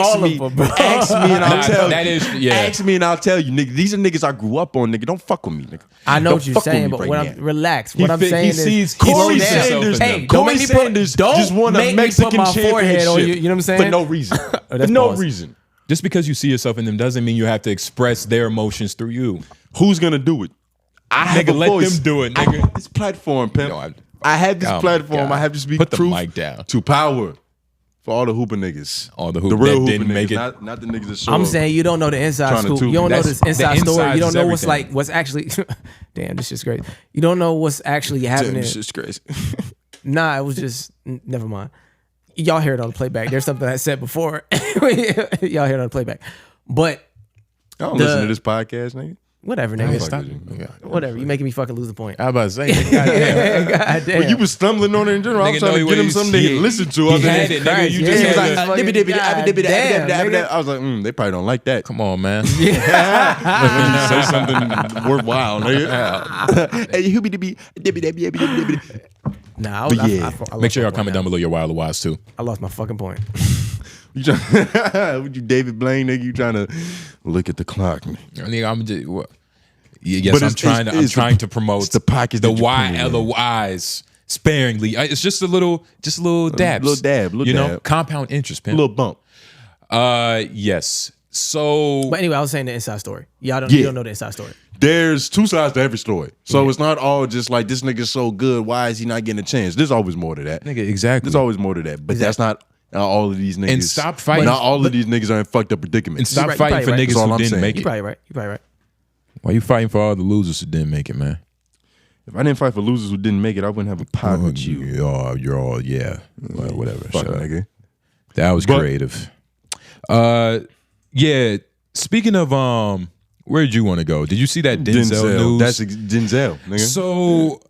Speaker 2: all of them, bro.
Speaker 1: Ask me and I'll tell you.
Speaker 3: That is, yeah.
Speaker 1: Ask me and I'll tell you, nigga. These are niggas I grew up on, nigga. Don't fuck with me, nigga.
Speaker 2: I know what you're saying, but relax. What I'm saying is,
Speaker 1: Corey Sanders.
Speaker 2: Hey,
Speaker 1: Corey Sanders just won a Mexican championship.
Speaker 2: You know what I'm saying?
Speaker 1: For no reason. For no reason.
Speaker 3: Just because you see yourself in them doesn't mean you have to express their emotions through you.
Speaker 1: Who's gonna do it? I have a
Speaker 3: let
Speaker 1: voice.
Speaker 3: them do it, nigga.
Speaker 1: I have this platform, pimp. I have this platform. I have to speak
Speaker 3: Put the
Speaker 1: truth
Speaker 3: mic down.
Speaker 1: to power for all the hooper niggas.
Speaker 3: All the
Speaker 1: real
Speaker 3: that
Speaker 1: hooper
Speaker 3: didn't make
Speaker 1: niggas,
Speaker 3: it.
Speaker 1: Not the niggas that show
Speaker 2: I'm
Speaker 1: up.
Speaker 2: saying you don't know the inside scoop. You don't know this inside story. You don't know what's actually. Damn, this shit's crazy. You don't know what's actually happening.
Speaker 1: This shit's crazy.
Speaker 2: Nah, it was just never mind. Y'all hear it on the playback. There's something I said before. Y'all hear it on the playback. But
Speaker 1: I don't listen to this podcast, nigga.
Speaker 2: Whatever,
Speaker 3: Hey,
Speaker 2: nigga.
Speaker 3: stop.
Speaker 2: Whatever. You making me fucking lose the point.
Speaker 3: I was about to say, goddamn.
Speaker 2: Goddamn.
Speaker 1: Well, you was stumbling on it in general. I was trying to get him something to listen to.
Speaker 3: He had it, nigga. You just had
Speaker 1: I was like, they probably don't like that.
Speaker 3: Come on, man.
Speaker 1: Let me say something worthwhile, nigga.
Speaker 2: Nah,
Speaker 1: But yeah.
Speaker 2: I
Speaker 3: Make sure y'all
Speaker 2: lost my
Speaker 3: comment down below your wild or wise too.
Speaker 2: I lost my fucking point.
Speaker 1: You trying, you David Blaine, nigga? You trying to look at the clock?
Speaker 3: Nigga, I'm just what? Yes,
Speaker 1: But
Speaker 3: I'm trying to promote
Speaker 1: it's the pockets
Speaker 3: the
Speaker 1: that you put in.
Speaker 3: LOIs sparingly. It's just a little dabs.
Speaker 1: Little dab,
Speaker 3: you know, compound interest,
Speaker 1: A
Speaker 3: pimp.
Speaker 1: little bump.
Speaker 3: Yes. So
Speaker 2: But anyway, I was saying the inside story. You don't know the inside story.
Speaker 1: There's two sides to every story. So it's not all just like, this nigga's so good, why is he not getting a chance? There's always more to that.
Speaker 3: nigga, exactly.
Speaker 1: There's always more to that. But that's not all of these niggas.
Speaker 3: And stop fighting.
Speaker 1: Not all of these niggas are in fucked up predicaments.
Speaker 3: And stop
Speaker 2: You're
Speaker 3: fighting
Speaker 2: right,
Speaker 3: for
Speaker 2: you're right.
Speaker 3: niggas
Speaker 1: That's all
Speaker 3: who
Speaker 1: I'm
Speaker 3: didn't
Speaker 1: saying.
Speaker 3: make
Speaker 2: You're
Speaker 3: it.
Speaker 2: probably right. You're probably right.
Speaker 3: Why you fighting for all the losers who didn't make it, man?
Speaker 1: If I didn't fight for losers who didn't make it, I wouldn't have a pod with you.
Speaker 3: You're all yeah. Well, whatever.
Speaker 1: Fuck
Speaker 3: Shut up.
Speaker 1: nigga.
Speaker 3: That was creative. Yeah. Speaking of where did you want to go? Did you see that Denzel news?
Speaker 1: That's Denzel, nigga.
Speaker 3: So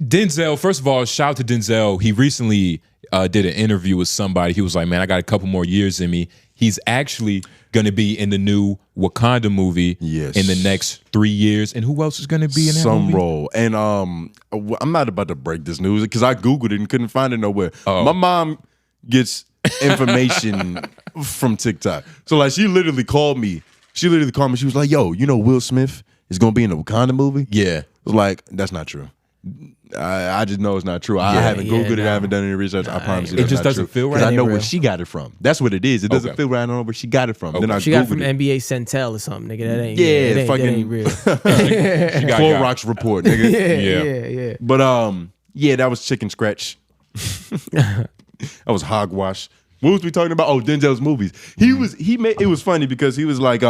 Speaker 3: Denzel, first of all, shout out to Denzel. He recently did an interview with somebody. He was like, man, I got a couple more years in me. He's actually going to be in the new Wakanda movie in the next 3 years. And who else is going to be in that movie?
Speaker 1: Some role. And I'm not about to break this news because I Googled it and couldn't find it nowhere. My mom gets information from TikTok. So like she literally called me. She was like, yo, you know Will Smith is going to be in the Wakanda movie?
Speaker 3: Yeah.
Speaker 1: I was like, that's not true. I just know it's not true. I haven't Googled it. I haven't done any research. I promise you
Speaker 3: It
Speaker 1: that's
Speaker 3: just
Speaker 1: not
Speaker 3: doesn't
Speaker 1: true.
Speaker 3: feel right.
Speaker 1: 'Cause I know
Speaker 2: It ain't
Speaker 1: where
Speaker 2: real.
Speaker 1: she got it from. That's what it is. It doesn't
Speaker 3: Okay.
Speaker 1: feel right. I don't know where she got it from. Then I
Speaker 2: She got it from
Speaker 1: Googled it.
Speaker 2: NBA Centel or something, nigga. That ain't
Speaker 1: Yeah,
Speaker 2: that ain't real.
Speaker 3: She got
Speaker 1: Clorox report, nigga.
Speaker 2: Yeah.
Speaker 1: But yeah, that was chicken scratch. That was hogwash. What was we talking about? Oh, Denzel's movies. It was funny because he was like,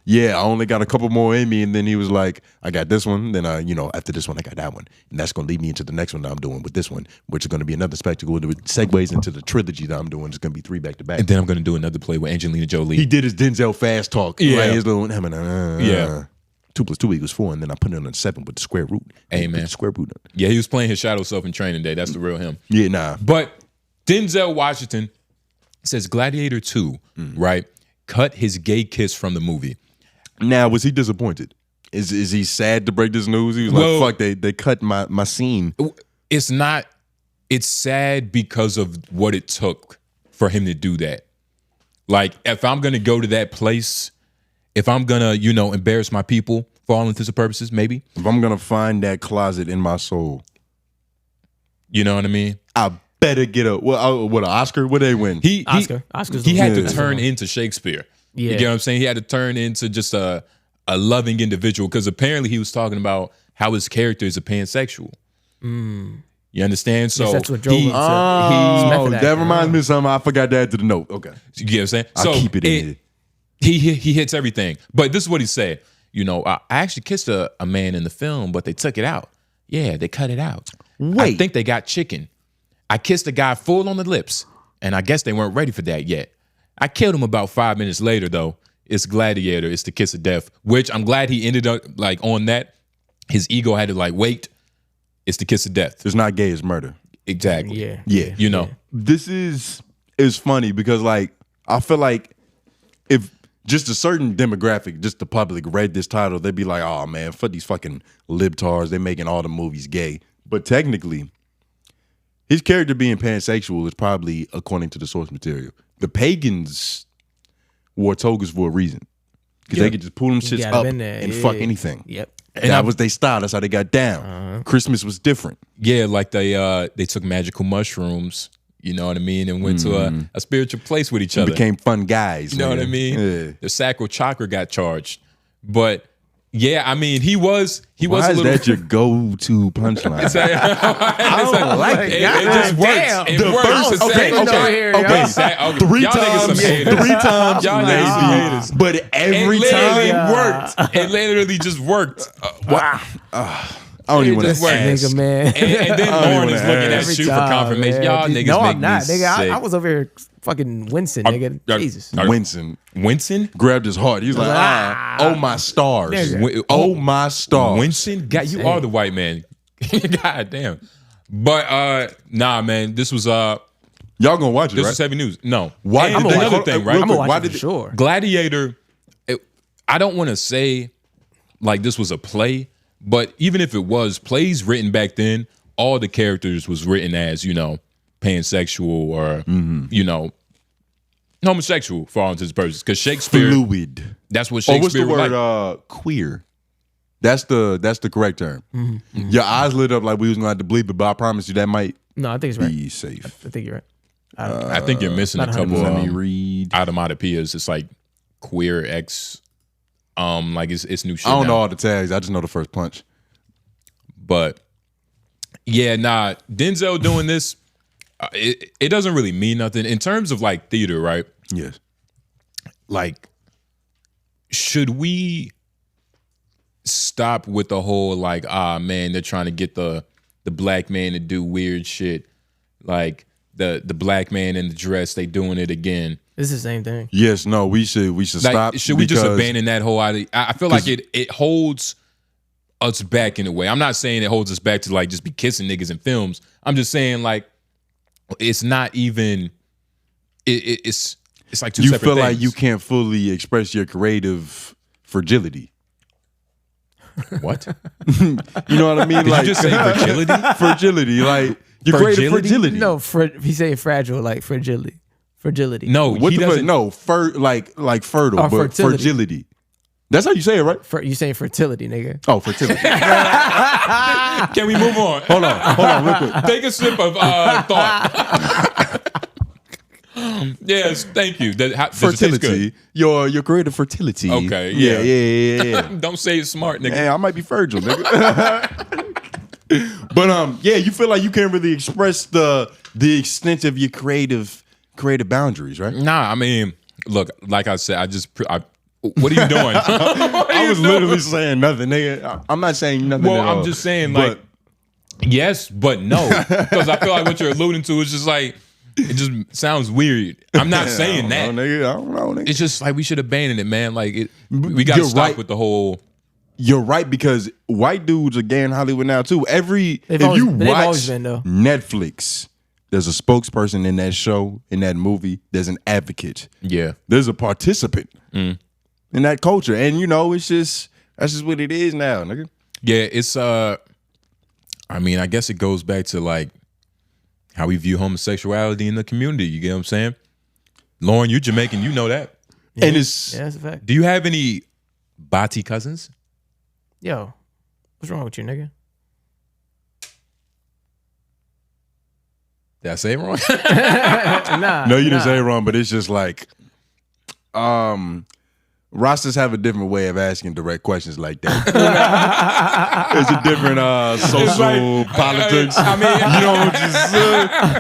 Speaker 1: yeah, I only got a couple more in me, and then he was like, I got this one, then after this one, I got that one. And that's gonna lead me into the next one that I'm doing with this one, which is gonna be another spectacle. It segues into the trilogy that I'm doing. It's gonna be 3 back to back.
Speaker 3: And then I'm going to do another play with Angelina Jolie.
Speaker 1: He did his Denzel fast talk.
Speaker 3: Yeah.
Speaker 1: Like his little,
Speaker 3: Yeah.
Speaker 1: 2 + 2 = 4, and then I put it on 7 with the square root.
Speaker 3: Hey,
Speaker 1: Put
Speaker 3: man.
Speaker 1: the square root on.
Speaker 3: Yeah, he was playing his shadow self in Training Day. That's the real him.
Speaker 1: Yeah, nah.
Speaker 3: But Denzel Washington says Gladiator 2, right, cut his gay kiss from the movie.
Speaker 1: Now, was he disappointed? Is he sad to break this news? He was
Speaker 3: Well,
Speaker 1: like, fuck, they cut my scene.
Speaker 3: It's not, it's sad because of what it took for him to do that. Like, if I'm going to go to that place, if I'm going to, embarrass my people for all intents and purposes, maybe.
Speaker 1: If I'm going to find that closet in my soul.
Speaker 3: You know what I mean?
Speaker 1: I better get an Oscar? What they win?
Speaker 2: Oscar's
Speaker 3: He had
Speaker 2: the-
Speaker 3: to turn into Shakespeare.
Speaker 2: Yeah.
Speaker 3: You get what I'm saying? He had to turn into just a loving individual because apparently he was talking about how his character is a pansexual. You understand? So
Speaker 2: that's what drove him to-
Speaker 1: that reminds me of something. I forgot to add to the note. Okay.
Speaker 3: You get what I'm saying?
Speaker 1: I'll keep it in it.
Speaker 3: He hits everything. But this is what he said. I actually kissed a man in the film, but they took it out. Yeah, they cut it out. I
Speaker 1: Wait.
Speaker 3: think they got chicken. I kissed a guy full on the lips, and I guess they weren't ready for that yet. I killed him about 5 minutes later, though. It's Gladiator. It's the kiss of death, which I'm glad he ended up like on that. His ego had to like, wait, it's the kiss of death.
Speaker 1: It's not gay, it's murder.
Speaker 3: Exactly.
Speaker 1: Yeah. This is funny because like I feel like if just a certain demographic, just the public read this title, they'd be like, oh man, fuck these fucking libtards. They making all the movies gay. But technically, his character being pansexual is probably according to the source material. The pagans wore togas for a reason. Because they could just pull them shits
Speaker 2: got
Speaker 1: up
Speaker 2: them in there.
Speaker 1: and
Speaker 2: Yeah.
Speaker 1: fuck anything.
Speaker 2: Yep.
Speaker 1: And that was their style. That's how they got down. Christmas was different.
Speaker 3: Yeah, like they took magical mushrooms, you know what I mean, and went to a spiritual place with each other.
Speaker 1: Became fun guys.
Speaker 3: You know what I mean?
Speaker 1: Yeah.
Speaker 3: The sacral chakra got charged. But yeah, I mean, he was
Speaker 1: Why
Speaker 3: a
Speaker 1: is
Speaker 3: little
Speaker 1: that your go-to punchline?
Speaker 3: I don't
Speaker 2: like
Speaker 3: it.
Speaker 2: that.
Speaker 3: It just
Speaker 2: Damn.
Speaker 3: works. It
Speaker 1: The
Speaker 3: works.
Speaker 1: first-
Speaker 3: It's
Speaker 1: okay,
Speaker 3: sacral
Speaker 1: okay,
Speaker 3: chakra.
Speaker 1: okay.
Speaker 3: Okay.
Speaker 1: Three
Speaker 3: Y'all niggas some
Speaker 1: times,
Speaker 3: haters.
Speaker 1: 3 times,
Speaker 3: Y'all niggas some
Speaker 1: maybe.
Speaker 3: haters.
Speaker 1: But every
Speaker 3: It literally
Speaker 1: time
Speaker 3: worked. It literally just worked.
Speaker 1: Wow. I don't even want
Speaker 2: This
Speaker 1: to ask.
Speaker 2: nigga, man.
Speaker 3: And then Lauren is looking at
Speaker 2: Every
Speaker 3: you for
Speaker 2: time,
Speaker 3: confirmation.
Speaker 2: man.
Speaker 3: Y'all niggas
Speaker 2: No,
Speaker 3: make
Speaker 2: I'm not,
Speaker 3: me
Speaker 2: nigga.
Speaker 3: sick.
Speaker 2: I was over here fucking wincing, nigga. Jesus.
Speaker 1: Winston grabbed his heart. He was like, oh my stars.
Speaker 2: Nigga.
Speaker 1: Oh my stars.
Speaker 3: Winston, God, you are the white man. God damn. But nah, man, this was
Speaker 1: Y'all gonna watch it,
Speaker 3: this
Speaker 1: right?
Speaker 3: was heavy news. No.
Speaker 1: Why
Speaker 3: And
Speaker 1: did
Speaker 3: the
Speaker 1: they-
Speaker 3: other thing, right?
Speaker 2: I'm gonna watch
Speaker 1: Why
Speaker 2: it
Speaker 1: did
Speaker 2: for
Speaker 1: they-
Speaker 2: sure.
Speaker 3: Gladiator, I don't want to say like this was a play, but even if it was, plays written back then, all the characters was written as, you know, pansexual or, you know, homosexual for all intents and purposes. Because Shakespeare,
Speaker 1: Fluid.
Speaker 3: that's what
Speaker 1: Oh, what's
Speaker 3: Shakespeare
Speaker 1: the
Speaker 3: was
Speaker 1: word?
Speaker 3: like.
Speaker 1: Queer. That's the correct term. Your eyes lit up like we was gonna have to bleep it, but I promise you that might
Speaker 2: No, I think it's right.
Speaker 1: be safe.
Speaker 2: I think you're right.
Speaker 3: I think you're missing a
Speaker 2: not
Speaker 3: couple
Speaker 2: 100%.
Speaker 1: Let me
Speaker 3: of
Speaker 1: read.
Speaker 3: automatopoeias. It's like queer X, like it's new shit.
Speaker 1: I don't
Speaker 3: now.
Speaker 1: know all the tags. I just know the first punch.
Speaker 3: But yeah, nah, Denzel doing this, it doesn't really mean nothing in terms of like theater, right?
Speaker 1: Yes.
Speaker 3: Like, should we stop with the whole like, man, they're trying to get the black man to do weird shit, like the black man in the dress, they doing it again.
Speaker 2: It's the same thing.
Speaker 1: Yes. No. We should
Speaker 3: Like,
Speaker 1: stop.
Speaker 3: should we just
Speaker 1: because-
Speaker 3: abandon that whole idea? I feel like it holds us back in a way. I'm not saying it holds us back to like just be kissing niggas in films. I'm just saying like it's not even. It's like two
Speaker 1: You
Speaker 3: separate
Speaker 1: feel
Speaker 3: things.
Speaker 1: like you can't fully express your creative fragility.
Speaker 3: What?
Speaker 1: You know what I mean?
Speaker 3: Did you just say fragility?
Speaker 1: Fragility, like your creative
Speaker 3: Fragility?
Speaker 1: fragility.
Speaker 2: No, he say fragile, like fragility. Fragility.
Speaker 3: No,
Speaker 1: What
Speaker 3: he
Speaker 1: the
Speaker 3: doesn't.
Speaker 1: no like fertile,
Speaker 2: Or
Speaker 1: but
Speaker 2: fertility.
Speaker 1: fragility. That's how you say it, right?
Speaker 2: You saying fertility, nigga.
Speaker 1: Oh, fertility.
Speaker 3: Can we move on?
Speaker 1: Hold on, real quick.
Speaker 3: Take a sip of thought. Yes, thank you. Does it taste
Speaker 1: Fertility. Your creative fertility.
Speaker 3: Okay,
Speaker 1: Yeah.
Speaker 3: good? Don't say it's smart, nigga.
Speaker 1: Man, I might be fragile, nigga. But yeah, you feel like you can't really express the extent of your creative boundaries, right?
Speaker 3: Nah, I mean, look, like I said, what are you doing?
Speaker 1: I was literally saying nothing, nigga. I'm not saying nothing.
Speaker 3: Well,
Speaker 1: at all.
Speaker 3: I'm just saying,
Speaker 1: But-
Speaker 3: like, yes, but no. Because I feel like what you're alluding to is just like, it just sounds weird. I'm not saying that.
Speaker 1: I don't know, nigga. I don't know, nigga.
Speaker 3: It's just like we should abandon it, man. Like, we got to
Speaker 1: You're
Speaker 3: stop
Speaker 1: right.
Speaker 3: with the whole.
Speaker 1: You're right, because white dudes are gay in Hollywood now too. If
Speaker 2: They've
Speaker 1: you
Speaker 2: always
Speaker 1: watch
Speaker 2: been, though.
Speaker 1: Netflix, there's a spokesperson in that show, in that movie. There's an advocate.
Speaker 3: Yeah.
Speaker 1: There's a participant in that culture, and you know, that's just what it is now, nigga.
Speaker 3: Yeah, it's I mean, I guess it goes back to like how we view homosexuality in the community. You get what I'm saying? Lauren, you're Jamaican, you know that.
Speaker 1: And it's
Speaker 2: Yeah, that's a fact.
Speaker 3: Do you have any Bati cousins?
Speaker 2: Yo, what's wrong with you, nigga?
Speaker 3: Did I say it wrong?
Speaker 2: Nah.
Speaker 1: no, you didn't say it wrong, but it's just like, Rastas have a different way of asking direct questions like that. It's a different social politics.
Speaker 3: I mean,
Speaker 1: You don't just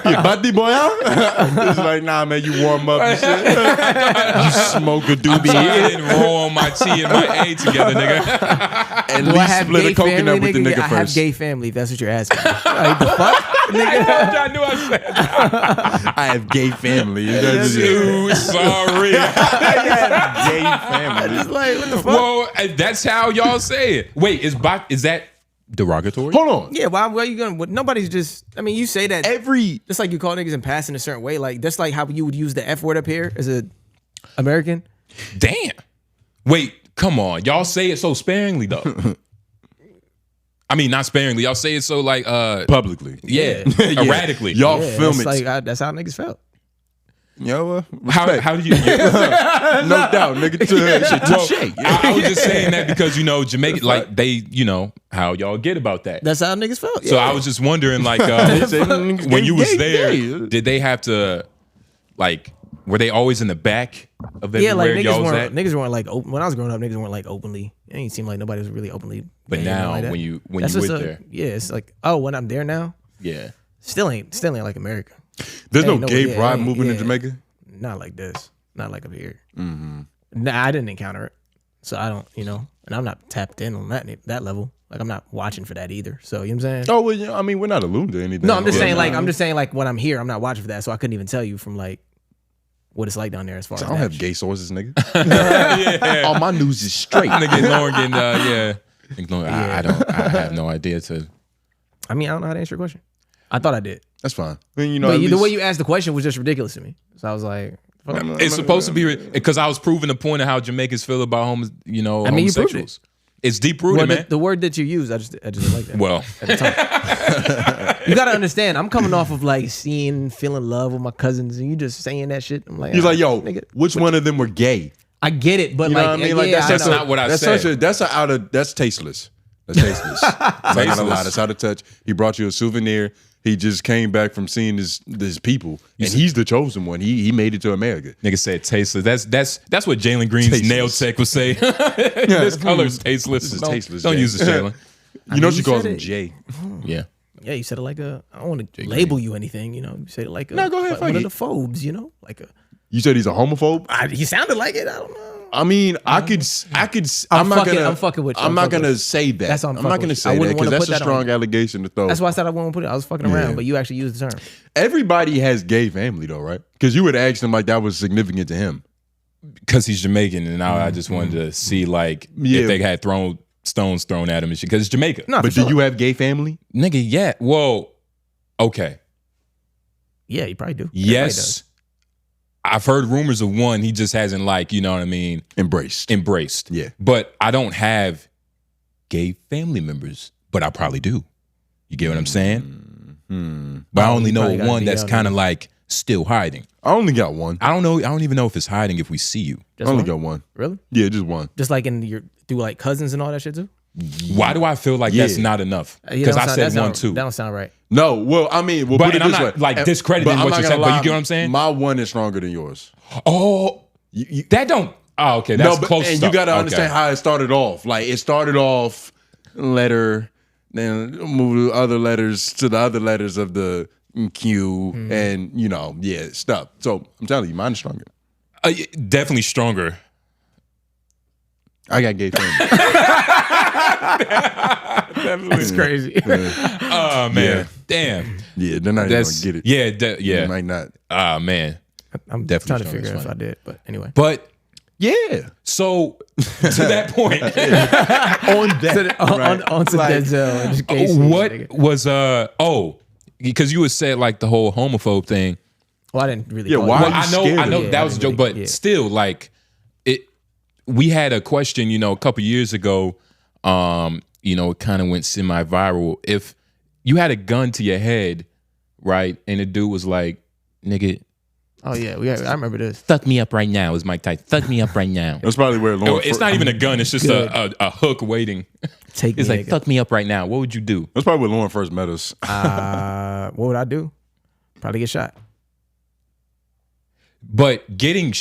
Speaker 1: yeah, Bati boy, huh? It's like, nah, man, you warm up and shit. You smoke a
Speaker 3: I'm
Speaker 1: doobie
Speaker 3: sorry I didn't roll my T and my A together, nigga.
Speaker 1: at
Speaker 2: Do I
Speaker 1: least
Speaker 2: have
Speaker 1: split
Speaker 2: gay
Speaker 1: a coconut
Speaker 2: family,
Speaker 1: with the
Speaker 2: nigga?
Speaker 1: nigga
Speaker 2: I have
Speaker 1: first.
Speaker 2: gay family, if that's what you're asking. Like, the fuck?
Speaker 3: I knew I said that.
Speaker 1: I have gay family. That's just-
Speaker 3: Too sorry.
Speaker 1: gay family.
Speaker 2: Just like, what the fuck?
Speaker 3: Well, that's how y'all say it. Wait, is that derogatory?
Speaker 1: Hold on.
Speaker 2: Yeah, why are you gonna? Nobody's just. I mean, you say that just like you call niggas and pass in a certain way. Like that's like how you would use the F word up here as a American.
Speaker 3: Damn. Wait, come on. Y'all say it so sparingly though. I mean, not sparingly. Y'all say it so like
Speaker 1: Publicly.
Speaker 3: yeah,
Speaker 1: Yeah.
Speaker 3: erratically.
Speaker 1: Y'all
Speaker 2: Yeah,
Speaker 1: film
Speaker 2: that's
Speaker 1: it.
Speaker 2: like that's how niggas felt.
Speaker 1: Yo,
Speaker 3: How did you?
Speaker 1: no doubt, nigga. Touche.
Speaker 3: I was just saying that because you know Jamaica, like they, you know how y'all get about that.
Speaker 2: That's how niggas felt.
Speaker 3: So
Speaker 2: yeah.
Speaker 3: I was just wondering, like, when you was there, did they have to, like, were they always in the back of
Speaker 2: yeah,
Speaker 3: everywhere
Speaker 2: like
Speaker 3: y'all was at?
Speaker 2: niggas weren't like open. When I was growing up, niggas weren't like openly. It ain't seem like nobody was really openly.
Speaker 3: But
Speaker 2: gay or
Speaker 3: now,
Speaker 2: nothing like that.
Speaker 3: when you
Speaker 2: That's
Speaker 3: went
Speaker 2: just
Speaker 3: there,
Speaker 2: yeah, it's like when I'm there now,
Speaker 3: yeah.
Speaker 2: still ain't like America.
Speaker 1: There's no
Speaker 2: Ain't
Speaker 1: gay
Speaker 2: yeah,
Speaker 1: pride
Speaker 2: ain't-
Speaker 1: movement in
Speaker 2: yeah.
Speaker 1: Jamaica.
Speaker 2: Not like this. Not like up here. Nah, I didn't encounter it, so I don't. And I'm not tapped in on that level. Like I'm not watching for that either. So you know what I'm saying?
Speaker 1: Oh well, yeah, I mean, we're not alluding to anything.
Speaker 2: No, I'm just saying like when I'm here, I'm not watching for that. So I couldn't even tell you from like what it's like down there as far as
Speaker 1: I don't
Speaker 2: that
Speaker 1: have
Speaker 2: shit.
Speaker 1: gay sources, nigga.
Speaker 3: Yeah.
Speaker 1: All my news is straight.
Speaker 3: Nigga, Lauren getting I have no idea to.
Speaker 2: I mean, I don't know how to answer your question. I thought I did.
Speaker 1: That's fine. I mean, you know,
Speaker 2: But
Speaker 1: at
Speaker 2: the
Speaker 1: least-
Speaker 2: way you asked the question was just ridiculous to me. So I was like, fuck it.
Speaker 3: It's supposed to be because I was proving the point of how Jamaicans feel about
Speaker 2: I mean, you proved
Speaker 3: homosexuals. It's deep rooted,
Speaker 2: Well,
Speaker 3: man.
Speaker 2: the word that you used, I just didn't like that.
Speaker 3: Well,
Speaker 2: At the time. You gotta understand, I'm coming off of like feeling love with my cousins, and you just saying that shit. I'm like,
Speaker 1: He's like, yo,
Speaker 2: nigga,
Speaker 1: which one of them were gay?
Speaker 2: I get it, but
Speaker 1: You know
Speaker 2: like,
Speaker 1: what I mean?
Speaker 2: yeah,
Speaker 1: Like
Speaker 2: I
Speaker 3: that's
Speaker 2: know.
Speaker 3: not what I
Speaker 1: that's
Speaker 3: said.
Speaker 1: That's tasteless. That's tasteless. I'm not gonna lie. That's out of touch. He brought you a souvenir. He just came back from seeing this people, and he's the chosen one. He made it to America.
Speaker 3: nigga said tasteless. That's what Jalen Green's
Speaker 1: Tasteless.
Speaker 3: nail tech would say. This color's tasteless.
Speaker 1: This is
Speaker 3: Don't-
Speaker 1: tasteless,
Speaker 3: Don't
Speaker 1: Jay.
Speaker 3: use this, Jalen.
Speaker 1: You know
Speaker 2: mean,
Speaker 1: she
Speaker 2: you
Speaker 1: calls
Speaker 2: said
Speaker 1: him
Speaker 2: it.
Speaker 1: Jay.
Speaker 3: Yeah.
Speaker 2: Yeah, you said it like I don't want to label you anything, you know. You said it like
Speaker 1: No, go ahead,
Speaker 2: like
Speaker 1: fuck
Speaker 2: one of
Speaker 1: it.
Speaker 2: the phobes, you know, like
Speaker 1: You said he's a homophobe.
Speaker 2: he sounded like it. I don't know.
Speaker 1: I mean, I could. I'm not gonna.
Speaker 2: I'm fucking with you.
Speaker 1: I'm
Speaker 2: I'm
Speaker 1: not
Speaker 2: fucking
Speaker 1: gonna
Speaker 2: with you.
Speaker 1: say that.
Speaker 2: That's what
Speaker 1: I'm
Speaker 2: I'm
Speaker 1: not
Speaker 2: fucking
Speaker 1: gonna
Speaker 2: with you.
Speaker 1: say
Speaker 2: I
Speaker 1: that
Speaker 2: wouldn't
Speaker 1: because
Speaker 2: wanna
Speaker 1: that's
Speaker 2: put
Speaker 1: a
Speaker 2: that on
Speaker 1: strong
Speaker 2: you.
Speaker 1: allegation to throw.
Speaker 2: That's why I said I wouldn't put it. I was fucking around,
Speaker 1: Yeah.
Speaker 2: but you actually used the term.
Speaker 1: Everybody has gay family though, right? Because you would ask him like that was significant to him.
Speaker 3: Because he's Jamaican, and now I just wanted to see like
Speaker 1: Yeah.
Speaker 3: if they had stones thrown at him and shit. Because it's Jamaica.
Speaker 2: No,
Speaker 1: But
Speaker 2: for
Speaker 1: do
Speaker 2: sure.
Speaker 1: you have gay family?
Speaker 3: Nigga, yeah. Whoa. Okay.
Speaker 2: Yeah, you probably do. Everybody
Speaker 3: Yes.
Speaker 2: does.
Speaker 3: I've heard rumors of one. He just hasn't like, you know what I mean,
Speaker 1: Embraced.
Speaker 3: embraced.
Speaker 1: Yeah.
Speaker 3: But I don't have gay family members, but I probably do. You get what I'm saying? But I only
Speaker 2: you
Speaker 3: know
Speaker 2: probably gotta
Speaker 3: one
Speaker 2: be
Speaker 3: that's
Speaker 2: young,
Speaker 3: kind of
Speaker 2: nigga.
Speaker 3: like still hiding.
Speaker 1: I only got one.
Speaker 3: I don't know. I don't even know if it's hiding if we see you.
Speaker 1: I
Speaker 2: Just
Speaker 1: only
Speaker 2: one?
Speaker 1: got one.
Speaker 2: Really?
Speaker 1: Yeah, just one.
Speaker 2: Just like through like cousins and all that shit too.
Speaker 3: Why do I feel like
Speaker 1: Yeah.
Speaker 3: that's not enough?
Speaker 2: You
Speaker 3: Because
Speaker 2: don't
Speaker 3: I
Speaker 2: sound-
Speaker 3: said
Speaker 2: that
Speaker 3: one
Speaker 2: sound-
Speaker 3: too.
Speaker 2: That don't sound right.
Speaker 1: No, well, I mean, we'll
Speaker 3: But-
Speaker 1: put it
Speaker 3: and I'm
Speaker 1: this
Speaker 3: not,
Speaker 1: way.
Speaker 3: like, discrediting
Speaker 1: I'm
Speaker 3: what
Speaker 1: not
Speaker 3: you
Speaker 1: gonna
Speaker 3: said, but you
Speaker 1: lie,
Speaker 3: get what I'm saying?
Speaker 1: My one is stronger than yours.
Speaker 3: Oh, that don't. Oh, okay. That's close.
Speaker 1: And
Speaker 3: stuff.
Speaker 1: you got to
Speaker 3: Okay.
Speaker 1: understand how it started off. Like it started off letter, then move the other letters to the other letters of the Q, and stuff. So I'm telling you, mine is stronger.
Speaker 3: Definitely stronger.
Speaker 1: I got gay family.
Speaker 2: That's crazy.
Speaker 3: Oh man,
Speaker 1: Yeah.
Speaker 3: damn.
Speaker 1: Yeah, they're not even
Speaker 3: That's
Speaker 1: gonna get it.
Speaker 3: yeah,
Speaker 1: They
Speaker 3: yeah.
Speaker 1: might not.
Speaker 3: Ah man.
Speaker 2: I'm
Speaker 3: Definitely
Speaker 2: trying to figure out if
Speaker 3: stronger,
Speaker 2: I did, but anyway.
Speaker 3: But
Speaker 1: Yeah,
Speaker 3: so to that point,
Speaker 1: on that.
Speaker 2: On to
Speaker 1: Like,
Speaker 2: Denzel and just gay scenes,
Speaker 3: what
Speaker 2: nigga.
Speaker 3: was because you had said like the whole homophobe thing.
Speaker 2: Well, I didn't really.
Speaker 1: Yeah,
Speaker 2: call
Speaker 1: why
Speaker 2: it
Speaker 3: Well,
Speaker 1: are
Speaker 2: that.
Speaker 1: you
Speaker 3: I
Speaker 1: scared
Speaker 3: know
Speaker 1: of it?
Speaker 3: that was a joke, but
Speaker 2: Yeah.
Speaker 3: still, like it. We had a question, a couple years ago. It kind of went semi-viral. If you had a gun to your head, right, and the dude was like, "Nigga,
Speaker 2: Oh yeah, I remember this.
Speaker 3: fuck me up right now," is Mike Tyson. Fuck me up right now.
Speaker 1: That's probably where Lauren.
Speaker 3: It's not even a gun. It's just a hook waiting.
Speaker 2: Take
Speaker 3: It's
Speaker 2: me,
Speaker 3: like,
Speaker 2: nigga.
Speaker 3: fuck me up right now. What would you do?
Speaker 1: That's probably where Lauren first met us.
Speaker 2: What would I do? Probably get shot.
Speaker 3: But getting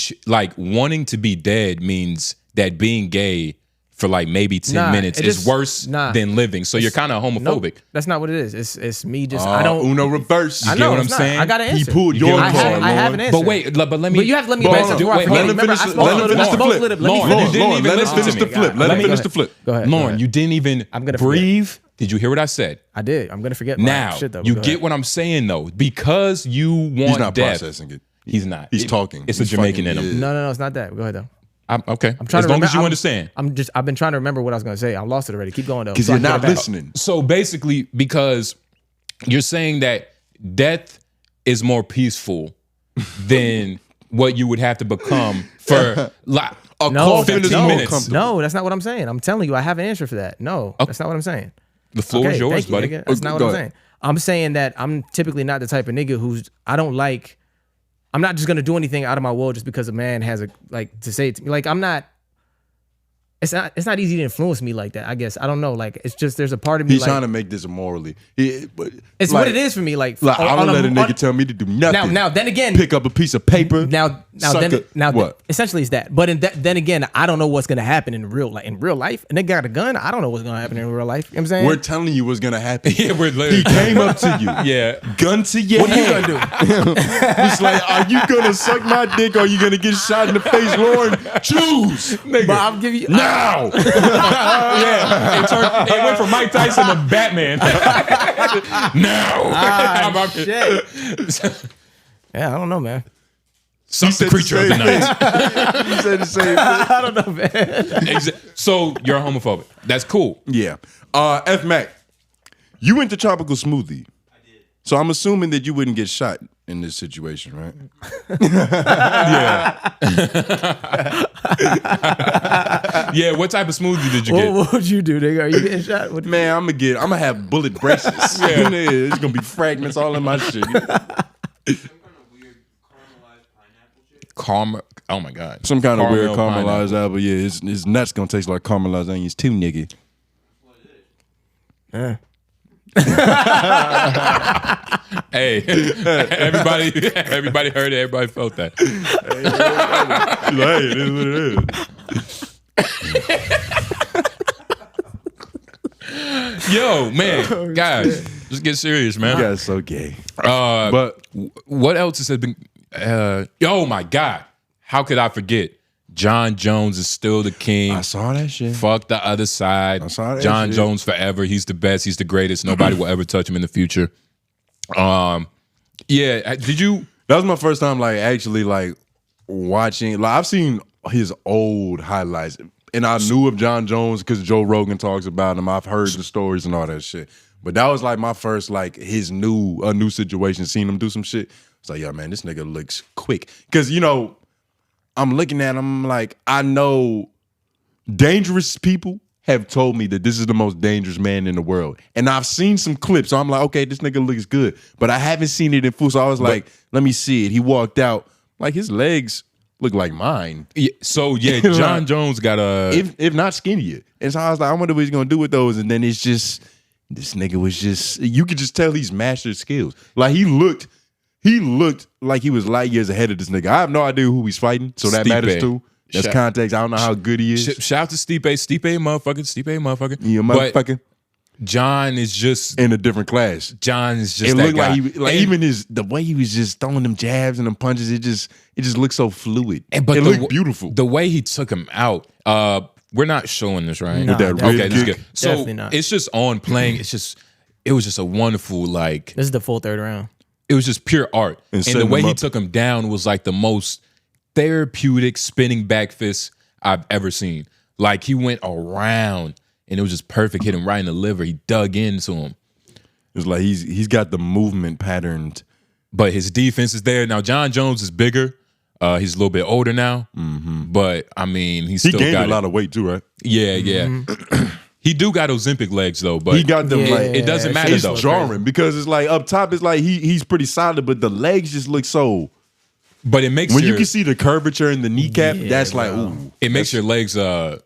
Speaker 3: wanting to be dead means that being gay for like maybe 10
Speaker 2: Nah,
Speaker 3: minutes
Speaker 2: it
Speaker 3: is
Speaker 2: just-
Speaker 3: worse
Speaker 2: nah.
Speaker 3: than living. So you're kind of homophobic.
Speaker 2: Nope, that's not what it is. It's me just I don't.
Speaker 1: Uno reverse.
Speaker 2: I
Speaker 3: get
Speaker 2: know
Speaker 3: what
Speaker 2: it's
Speaker 3: I'm
Speaker 2: not.
Speaker 3: saying?
Speaker 2: I got an
Speaker 1: He
Speaker 2: answer.
Speaker 1: pulled
Speaker 3: You
Speaker 1: your
Speaker 3: get what I'm
Speaker 1: card,
Speaker 3: saying?
Speaker 2: I have
Speaker 1: Lauren.
Speaker 2: an answer.
Speaker 3: But wait, but let me.
Speaker 2: But you have to let me
Speaker 1: Hold
Speaker 2: finish
Speaker 1: on,
Speaker 2: before I forget.
Speaker 1: let him
Speaker 2: Remember,
Speaker 1: finish
Speaker 2: I
Speaker 1: the-
Speaker 2: spoke
Speaker 1: let
Speaker 2: a
Speaker 1: him
Speaker 2: little.
Speaker 1: finish
Speaker 2: I
Speaker 1: the
Speaker 2: spoke a
Speaker 1: flip.
Speaker 2: little. Let me
Speaker 3: Lauren,
Speaker 2: finish.
Speaker 3: you didn't even
Speaker 1: Let him
Speaker 3: listen
Speaker 1: finish
Speaker 3: to
Speaker 1: the
Speaker 3: me.
Speaker 1: flip. Let him finish the flip.
Speaker 2: Go ahead.
Speaker 3: Lauren, you didn't even
Speaker 2: I'm gonna forget.
Speaker 3: breathe. Did you hear what I said?
Speaker 2: I did. I'm gonna forget. my
Speaker 3: Now,
Speaker 2: shit, though,
Speaker 3: you
Speaker 2: go
Speaker 3: get
Speaker 2: ahead.
Speaker 3: what I'm saying though. Because you want
Speaker 1: He's not
Speaker 3: death.
Speaker 1: processing it.
Speaker 3: He's not.
Speaker 1: He's talking.
Speaker 3: It's
Speaker 1: He's
Speaker 3: a Jamaican
Speaker 1: fucking-
Speaker 3: in him.
Speaker 1: yeah.
Speaker 2: No, it's not that. Go ahead though.
Speaker 3: Okay.
Speaker 2: I'm trying
Speaker 3: as
Speaker 2: to
Speaker 3: long
Speaker 2: remember,
Speaker 3: as you understand.
Speaker 2: I've been trying to remember what I was gonna say. I lost it already. Keep going though.
Speaker 1: Because
Speaker 2: So I
Speaker 1: you're
Speaker 2: can
Speaker 1: not
Speaker 2: get it back.
Speaker 1: listening.
Speaker 3: So basically, because you're saying that death is more peaceful than what you would have to become for like
Speaker 1: A
Speaker 2: No,
Speaker 1: coffin is
Speaker 3: 15
Speaker 1: more
Speaker 3: minutes.
Speaker 1: comfortable.
Speaker 2: No, that's not what I'm saying. I'm telling you, I have an answer for that. No, that's not what I'm saying.
Speaker 3: the floor is yours,
Speaker 2: thank you,
Speaker 3: buddy.
Speaker 2: nigga. That's not what
Speaker 1: Go
Speaker 2: I'm
Speaker 1: ahead.
Speaker 2: saying. I'm saying that I'm typically not the type of nigga I'm not just gonna do anything out of my will just because a man has to say it to me. Like I'm not. It's not easy to influence me like that. I guess I don't know. Like it's just there's a part of me.
Speaker 1: He's
Speaker 2: like,
Speaker 1: trying to make this immorally.
Speaker 2: It's
Speaker 1: like,
Speaker 2: what it is for me. Like
Speaker 1: I don't let a nigga
Speaker 2: on-
Speaker 1: tell me to do nothing.
Speaker 2: Now then again,
Speaker 1: pick up a piece of paper.
Speaker 2: now
Speaker 1: What?
Speaker 2: Essentially, it's that. But then again, I don't know what's gonna happen in real life. And they got a gun. I don't know what's gonna happen in real life. You know what I'm saying?
Speaker 1: We're telling you what's gonna happen.
Speaker 3: Yeah, we're literally.
Speaker 1: He came up to you.
Speaker 3: Yeah.
Speaker 1: Gun to your
Speaker 2: What are you
Speaker 1: head.
Speaker 2: gonna do?
Speaker 1: It's like, are you gonna suck my dick or are you gonna get shot in the face, Lauren? Choose, nigga.
Speaker 2: But I'll give you
Speaker 1: now.
Speaker 3: Yeah. It went from Mike Tyson to Batman. Now.
Speaker 2: shit. Yeah, I don't know, man.
Speaker 3: Some creature of the night.
Speaker 1: You said the same thing.
Speaker 2: I don't know, man.
Speaker 3: So you're homophobic. That's cool.
Speaker 1: Yeah. F Mac, you went to Tropical Smoothie. I did. So I'm assuming that you wouldn't get shot in this situation, right?
Speaker 3: Yeah. Yeah. What type of smoothie did you get?
Speaker 2: What would you do, nigga? Are you getting shot?
Speaker 1: Man, I'm gonna have bullet braces. Yeah. It's gonna be fragments all in my shit.
Speaker 3: Oh my god.
Speaker 1: Some kind of weird
Speaker 3: Caramel
Speaker 1: caramelized apple. Yeah, his nuts gonna taste like caramelized onions too, nigga.
Speaker 3: Hey, everybody heard it. Everybody felt that.
Speaker 1: Hey, it is what it is.
Speaker 3: Yo, man, guys, just get serious, man.
Speaker 1: You guys so gay.
Speaker 3: But what else has been? Oh my god, how could I forget? Jon Jones is still the king.
Speaker 1: I saw that shit.
Speaker 3: Fuck the other side.
Speaker 1: I saw that
Speaker 3: Jon
Speaker 1: shit.
Speaker 3: Jones forever. He's the best. He's the greatest. Nobody will ever touch him in the future. Yeah. Did you?
Speaker 1: That was my first time, like, actually, like, watching. Like, I've seen his old highlights, and I knew of Jon Jones because Joe Rogan talks about him. I've heard the stories and all that shit. But that was like my first, like, his new situation. Seeing him do some shit. It's like, yo, man, this nigga looks quick. Because, you know, I'm looking at him like, I know dangerous people have told me that this is the most dangerous man in the world. And I've seen some clips, so I'm like, okay, this nigga looks good. But I haven't seen it in full, so I was like, let me see it. He walked out, like his legs look like mine.
Speaker 3: Yeah, so, yeah, Jon Jones got a...
Speaker 1: If not skinnier. And so I was like, I wonder what he's going to do with those. And then it's just, this nigga was just, you could just tell he's mastered skills. Like, he looked like he was light years ahead of this nigga. I have no idea who he's fighting, so that matters too. That's context. I don't know how good he is.
Speaker 3: Shout out to Stipe. Stipe motherfucker.
Speaker 1: Yeah, motherfucker.
Speaker 3: John is just
Speaker 1: in a different class.
Speaker 3: John is just
Speaker 1: it
Speaker 3: that
Speaker 1: looked
Speaker 3: guy.
Speaker 1: like even the way he was just throwing them jabs and them punches, it just looked so fluid. But it looked beautiful.
Speaker 3: The way he took him out. We're not showing this, right?
Speaker 1: With that
Speaker 3: okay, this is
Speaker 1: kick.
Speaker 3: good. So
Speaker 2: Definitely not.
Speaker 3: it's just on playing. It was just a wonderful, like,
Speaker 2: This is the full third round.
Speaker 3: it was just pure art. And the
Speaker 1: setting
Speaker 3: way
Speaker 1: him
Speaker 3: he
Speaker 1: up.
Speaker 3: took him down was like the most therapeutic spinning back fist I've ever seen. Like, he went around and it was just perfect. Hit him right in the liver. He dug into him.
Speaker 1: It's like he's got the movement patterned.
Speaker 3: But his defense is there. Now, Jon Jones is bigger. He's a little bit older now. But, I mean,
Speaker 1: He
Speaker 3: still
Speaker 1: gained
Speaker 3: got
Speaker 1: a lot of weight too, right?
Speaker 3: Yeah. He do got Ozempic legs, though. But
Speaker 1: He got them like
Speaker 3: it doesn't matter,
Speaker 1: it's
Speaker 3: though.
Speaker 1: jarring because it's like up top, it's like he's pretty solid, but the legs just look so.
Speaker 3: But it makes
Speaker 1: When you can see the curvature in the kneecap,
Speaker 2: Yeah,
Speaker 1: that's
Speaker 2: bro.
Speaker 1: like, ooh.
Speaker 3: it makes your legs
Speaker 2: That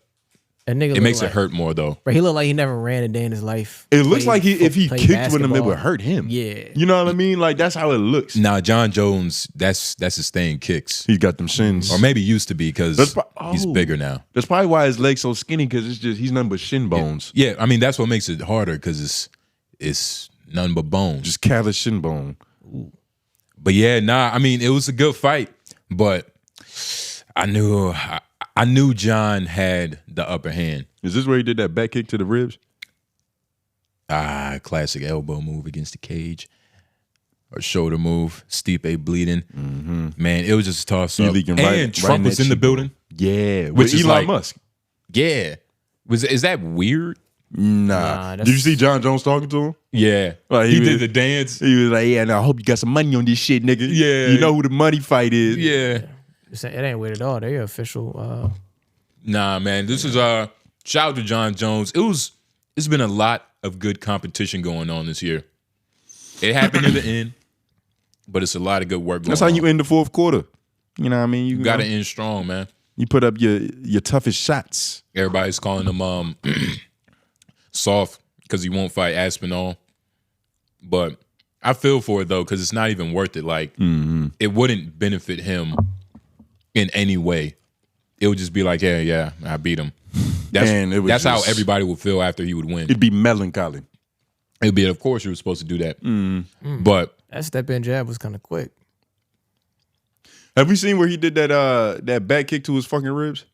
Speaker 2: nigga
Speaker 3: it makes
Speaker 2: like,
Speaker 3: it hurt more though.
Speaker 2: Bro, he looked like he never ran a day in his life.
Speaker 1: It looks
Speaker 2: Played
Speaker 1: like if he
Speaker 2: played
Speaker 1: kicked with him, it
Speaker 2: basketball.
Speaker 1: would hurt him.
Speaker 2: Yeah.
Speaker 1: You know what I mean? Like, that's how it looks.
Speaker 3: Now, Jon Jones, that's his thing, kicks.
Speaker 1: He's got them shins.
Speaker 3: Or maybe used to be because he's bigger now.
Speaker 1: That's probably why his leg's so skinny, because he's nothing but shin bones.
Speaker 3: Yeah, I mean that's what makes it harder because it's nothing but bones.
Speaker 1: Just callous shin bone.
Speaker 3: But yeah, I mean it was a good fight, but I knew Jon had the upper hand.
Speaker 1: Is this where he did that back kick to the ribs?
Speaker 3: Classic elbow move against the cage. Or shoulder move, Stipe bleeding. Man, it was just a toss up.
Speaker 1: leaking
Speaker 3: And
Speaker 1: right
Speaker 3: Trump
Speaker 1: in
Speaker 3: was
Speaker 1: that
Speaker 3: in the
Speaker 1: cheekbone.
Speaker 3: building.
Speaker 1: Yeah.
Speaker 3: Which
Speaker 1: With
Speaker 3: is
Speaker 1: Elon
Speaker 3: like-
Speaker 1: Musk.
Speaker 3: Yeah. Is that weird?
Speaker 1: Nah.
Speaker 2: that's-
Speaker 1: Did you see Jon Jones talking to him?
Speaker 3: Yeah.
Speaker 1: Like,
Speaker 3: he
Speaker 1: he
Speaker 3: did
Speaker 1: was-
Speaker 3: the dance.
Speaker 1: He was like, yeah, now I hope you got some money on this shit, nigga.
Speaker 3: Yeah.
Speaker 1: You know who the money fight is.
Speaker 3: Yeah.
Speaker 2: It ain't weird at all. They're official.
Speaker 3: Nah, man. This is shout out to Jon Jones. It's been a lot of good competition going on this year. It happened in the end, but it's a lot of good work going
Speaker 1: That's how
Speaker 3: on.
Speaker 1: you end the fourth quarter. You know what I mean?
Speaker 3: You gotta end strong, man.
Speaker 1: You put up your toughest shots.
Speaker 3: Everybody's calling him soft because he won't fight Aspinall. But I feel for it though, because it's not even worth it. Like it wouldn't benefit him in any way, it would just be like, yeah, I beat him. That's how everybody would feel after he would win.
Speaker 1: It'd be melancholy.
Speaker 3: It'd be, of course, you were supposed to do that. But
Speaker 2: that step in jab was kind of quick.
Speaker 1: Have we seen where he did that back kick to his fucking ribs?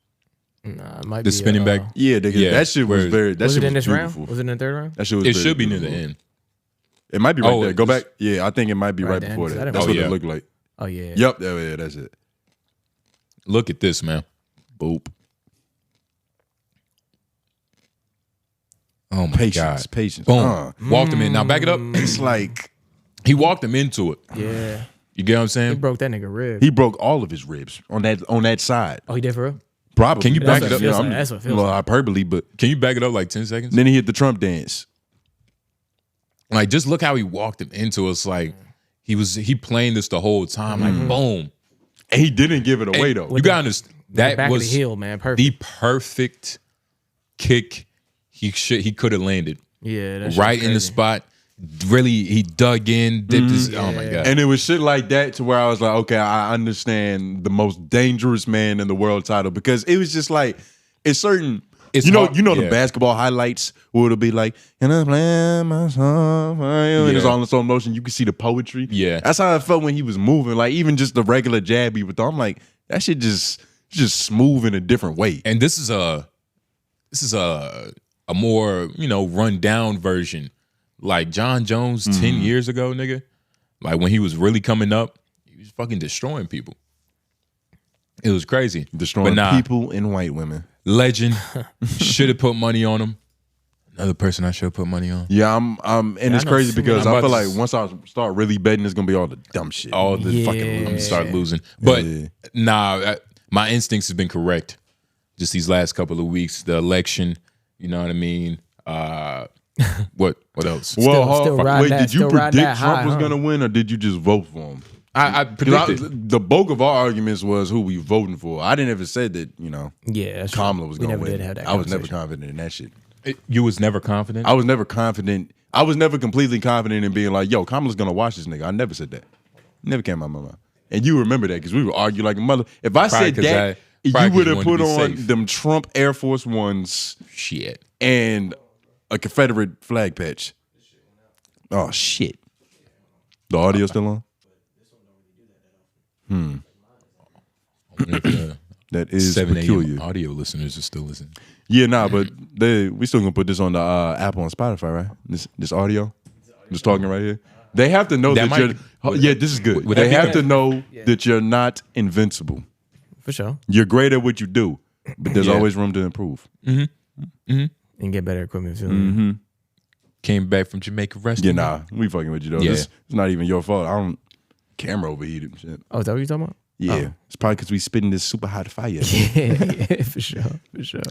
Speaker 2: Nah, it might
Speaker 3: the
Speaker 2: be
Speaker 3: spinning back.
Speaker 1: Yeah, that shit was very. That
Speaker 2: was
Speaker 1: shit
Speaker 2: it in
Speaker 1: was
Speaker 2: this
Speaker 1: beautiful.
Speaker 2: round? Was it in the third round?
Speaker 1: That shit was.
Speaker 3: It should be near
Speaker 1: beautiful.
Speaker 3: the end.
Speaker 1: It might be right there. Go back. Yeah, I think it might be right
Speaker 2: there,
Speaker 1: before
Speaker 2: because I
Speaker 1: that.
Speaker 2: didn't
Speaker 1: That's
Speaker 3: know.
Speaker 1: what it looked like.
Speaker 2: Oh yeah.
Speaker 1: Yep. Yeah, that's it.
Speaker 3: Look at this, man.
Speaker 1: Boop.
Speaker 3: Oh my
Speaker 1: Patience.
Speaker 3: God.
Speaker 1: Patience.
Speaker 3: Boom. Walked him in. Now back it up.
Speaker 1: It's like
Speaker 3: He walked him into it.
Speaker 2: Yeah.
Speaker 3: You get what I'm
Speaker 2: He
Speaker 3: saying?
Speaker 2: broke that nigga rib.
Speaker 1: he broke all of his ribs on that side.
Speaker 2: Oh, he did for real?
Speaker 1: Probably.
Speaker 3: Can you back it up?
Speaker 2: That's what it feels like.
Speaker 1: Hyperbole, but
Speaker 3: Can you back it up like 10 seconds?
Speaker 1: then he hit the Trump dance.
Speaker 3: Like, just look how he walked him into it. It's like he playing this the whole time. Like, boom.
Speaker 1: And he didn't give it away though.
Speaker 3: You gotta understand. That
Speaker 2: back
Speaker 3: was
Speaker 2: of the heel, man. Perfect.
Speaker 3: the perfect kick he could have landed.
Speaker 2: Yeah, that's
Speaker 3: Right in the spot. Really, he dug in, dipped his. Oh my God.
Speaker 1: And it was shit like that to where I was like, okay, I understand the most dangerous man in the world title, because it was just like it's certain.
Speaker 3: It's
Speaker 1: you know
Speaker 3: hard,
Speaker 1: the
Speaker 3: yeah.
Speaker 1: basketball highlights where it'll be like, and I'm playing my song for you, and it's all in slow motion. You can see the poetry.
Speaker 3: Yeah.
Speaker 1: That's how I felt when he was moving. Like even just the regular jab he would throw, I'm like, that shit just smooth in a different way.
Speaker 3: And this is a more, run down version. Like Jon Jones 10 years ago, nigga. Like when he was really coming up, he was fucking destroying people. It was crazy.
Speaker 1: Destroying
Speaker 3: But nah,
Speaker 1: people and white women.
Speaker 3: legend. Should have put money on him. Another person I should have put money on.
Speaker 1: Yeah, and it's
Speaker 2: know
Speaker 1: crazy
Speaker 2: too,
Speaker 1: because
Speaker 3: man.
Speaker 1: I
Speaker 3: I'm
Speaker 1: feel
Speaker 3: about
Speaker 1: like
Speaker 3: to-
Speaker 1: once I start really betting, it's gonna be all the dumb shit.
Speaker 3: All the fucking I'm gonna start losing. But my instincts have been correct. Just these last couple of weeks, the election, you know what I mean? What else?
Speaker 1: Well,
Speaker 2: still ride
Speaker 1: wait,
Speaker 2: that-
Speaker 1: did you
Speaker 2: still ride
Speaker 1: predict
Speaker 2: that
Speaker 1: Trump
Speaker 2: high,
Speaker 1: was
Speaker 2: huh?
Speaker 1: gonna win, or did you just vote for him?
Speaker 3: I
Speaker 1: 'Cause
Speaker 3: predicted.
Speaker 1: the bulk of our arguments was who we voting for. I didn't ever say that,
Speaker 2: Yeah, that's true.
Speaker 1: Kamala was
Speaker 2: We
Speaker 1: gonna
Speaker 2: never
Speaker 1: win.
Speaker 2: did have that
Speaker 1: I was never
Speaker 2: conversation.
Speaker 1: confident in that shit.
Speaker 3: You was never confident?
Speaker 1: I was never confident. I was never completely confident in being like, yo, Kamala's gonna watch this nigga. I never said that. Never came out of my mouth. And you remember that because we would argue like a mother. If I
Speaker 3: Probably
Speaker 1: said
Speaker 3: 'cause
Speaker 1: that,
Speaker 3: probably
Speaker 1: you
Speaker 3: 'cause
Speaker 1: would
Speaker 3: you
Speaker 1: have
Speaker 3: wanted
Speaker 1: put
Speaker 3: to be
Speaker 1: on
Speaker 3: safe.
Speaker 1: them Trump Air Force Ones
Speaker 3: Shit.
Speaker 1: and a Confederate flag patch. Oh shit. The audio still on? That is
Speaker 3: 7
Speaker 1: peculiar.
Speaker 3: a.m. audio listeners are still listening.
Speaker 1: Yeah, but we still gonna put this on the Apple and Spotify, right? This audio, just talking right here. They have to know
Speaker 3: That
Speaker 1: that,
Speaker 3: might-
Speaker 1: you're. This is good.
Speaker 3: would that
Speaker 1: They
Speaker 3: be
Speaker 1: have
Speaker 3: good?
Speaker 1: to know that you're not invincible.
Speaker 2: For sure.
Speaker 1: You're great at what you do, but there's
Speaker 3: Yeah.
Speaker 1: always room to improve.
Speaker 2: And get better equipment. Feel me?
Speaker 1: Mm-hmm.
Speaker 3: Came back from Jamaica resting.
Speaker 1: Yeah, nah, we fucking with you though.
Speaker 3: Yeah.
Speaker 1: It's not even your fault. Camera overheated and shit.
Speaker 2: Oh, is that what you're talking about?
Speaker 1: Yeah, it's probably because we spitting this super hot fire.
Speaker 2: Yeah, for sure. For sure.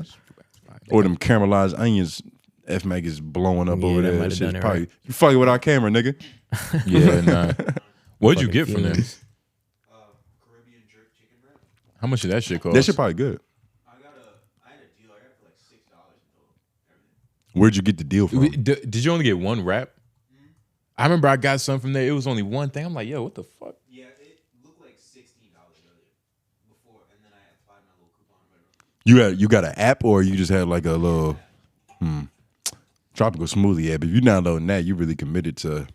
Speaker 1: Or them caramelized onions. F-Mac is blowing up
Speaker 2: Yeah,
Speaker 1: over
Speaker 2: that
Speaker 1: there.
Speaker 2: might have
Speaker 1: Shit's
Speaker 2: done it,
Speaker 1: probably
Speaker 2: right.
Speaker 1: you fucking with our camera, nigga.
Speaker 3: Yeah, nah. What'd you
Speaker 2: Fucking
Speaker 3: get from there?
Speaker 2: fumes.
Speaker 4: Caribbean jerk chicken wrap.
Speaker 3: How much did that shit cost?
Speaker 1: That shit probably good.
Speaker 4: I had a deal. I got it for like $6 in total. Everything.
Speaker 1: Where'd you get the deal from?
Speaker 3: Did you only get one wrap? I remember I got some from there. It was only one thing. I'm like, yo, what the fuck?
Speaker 4: Yeah, it looked like $16 earlier before, and then I applied my little coupon right.
Speaker 1: You got an app or you just had like a little tropical smoothie app? If you downloading that, you really committed to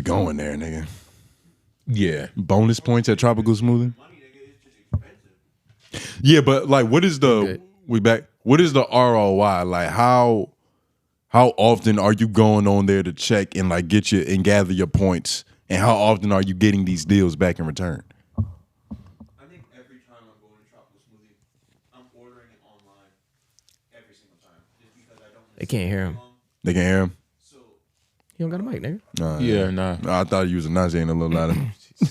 Speaker 1: going there, nigga.
Speaker 3: Yeah.
Speaker 1: Bonus points at tropical smoothie.
Speaker 4: Money, nigga, it's just expensive.
Speaker 1: Yeah, but like, what is the What is the ROI? Like, how often are you going on there to check and like get your and gather your points? And how often are you getting these deals back in return?
Speaker 4: I think every time I'm going to Tropical Smoothie, I'm ordering it online every single time. Just because I don't.
Speaker 2: They can't hear him.
Speaker 1: They can hear him.
Speaker 4: So
Speaker 2: You don't got a mic, nigga.
Speaker 3: Yeah, nah.
Speaker 1: I thought you was enunciating a little louder.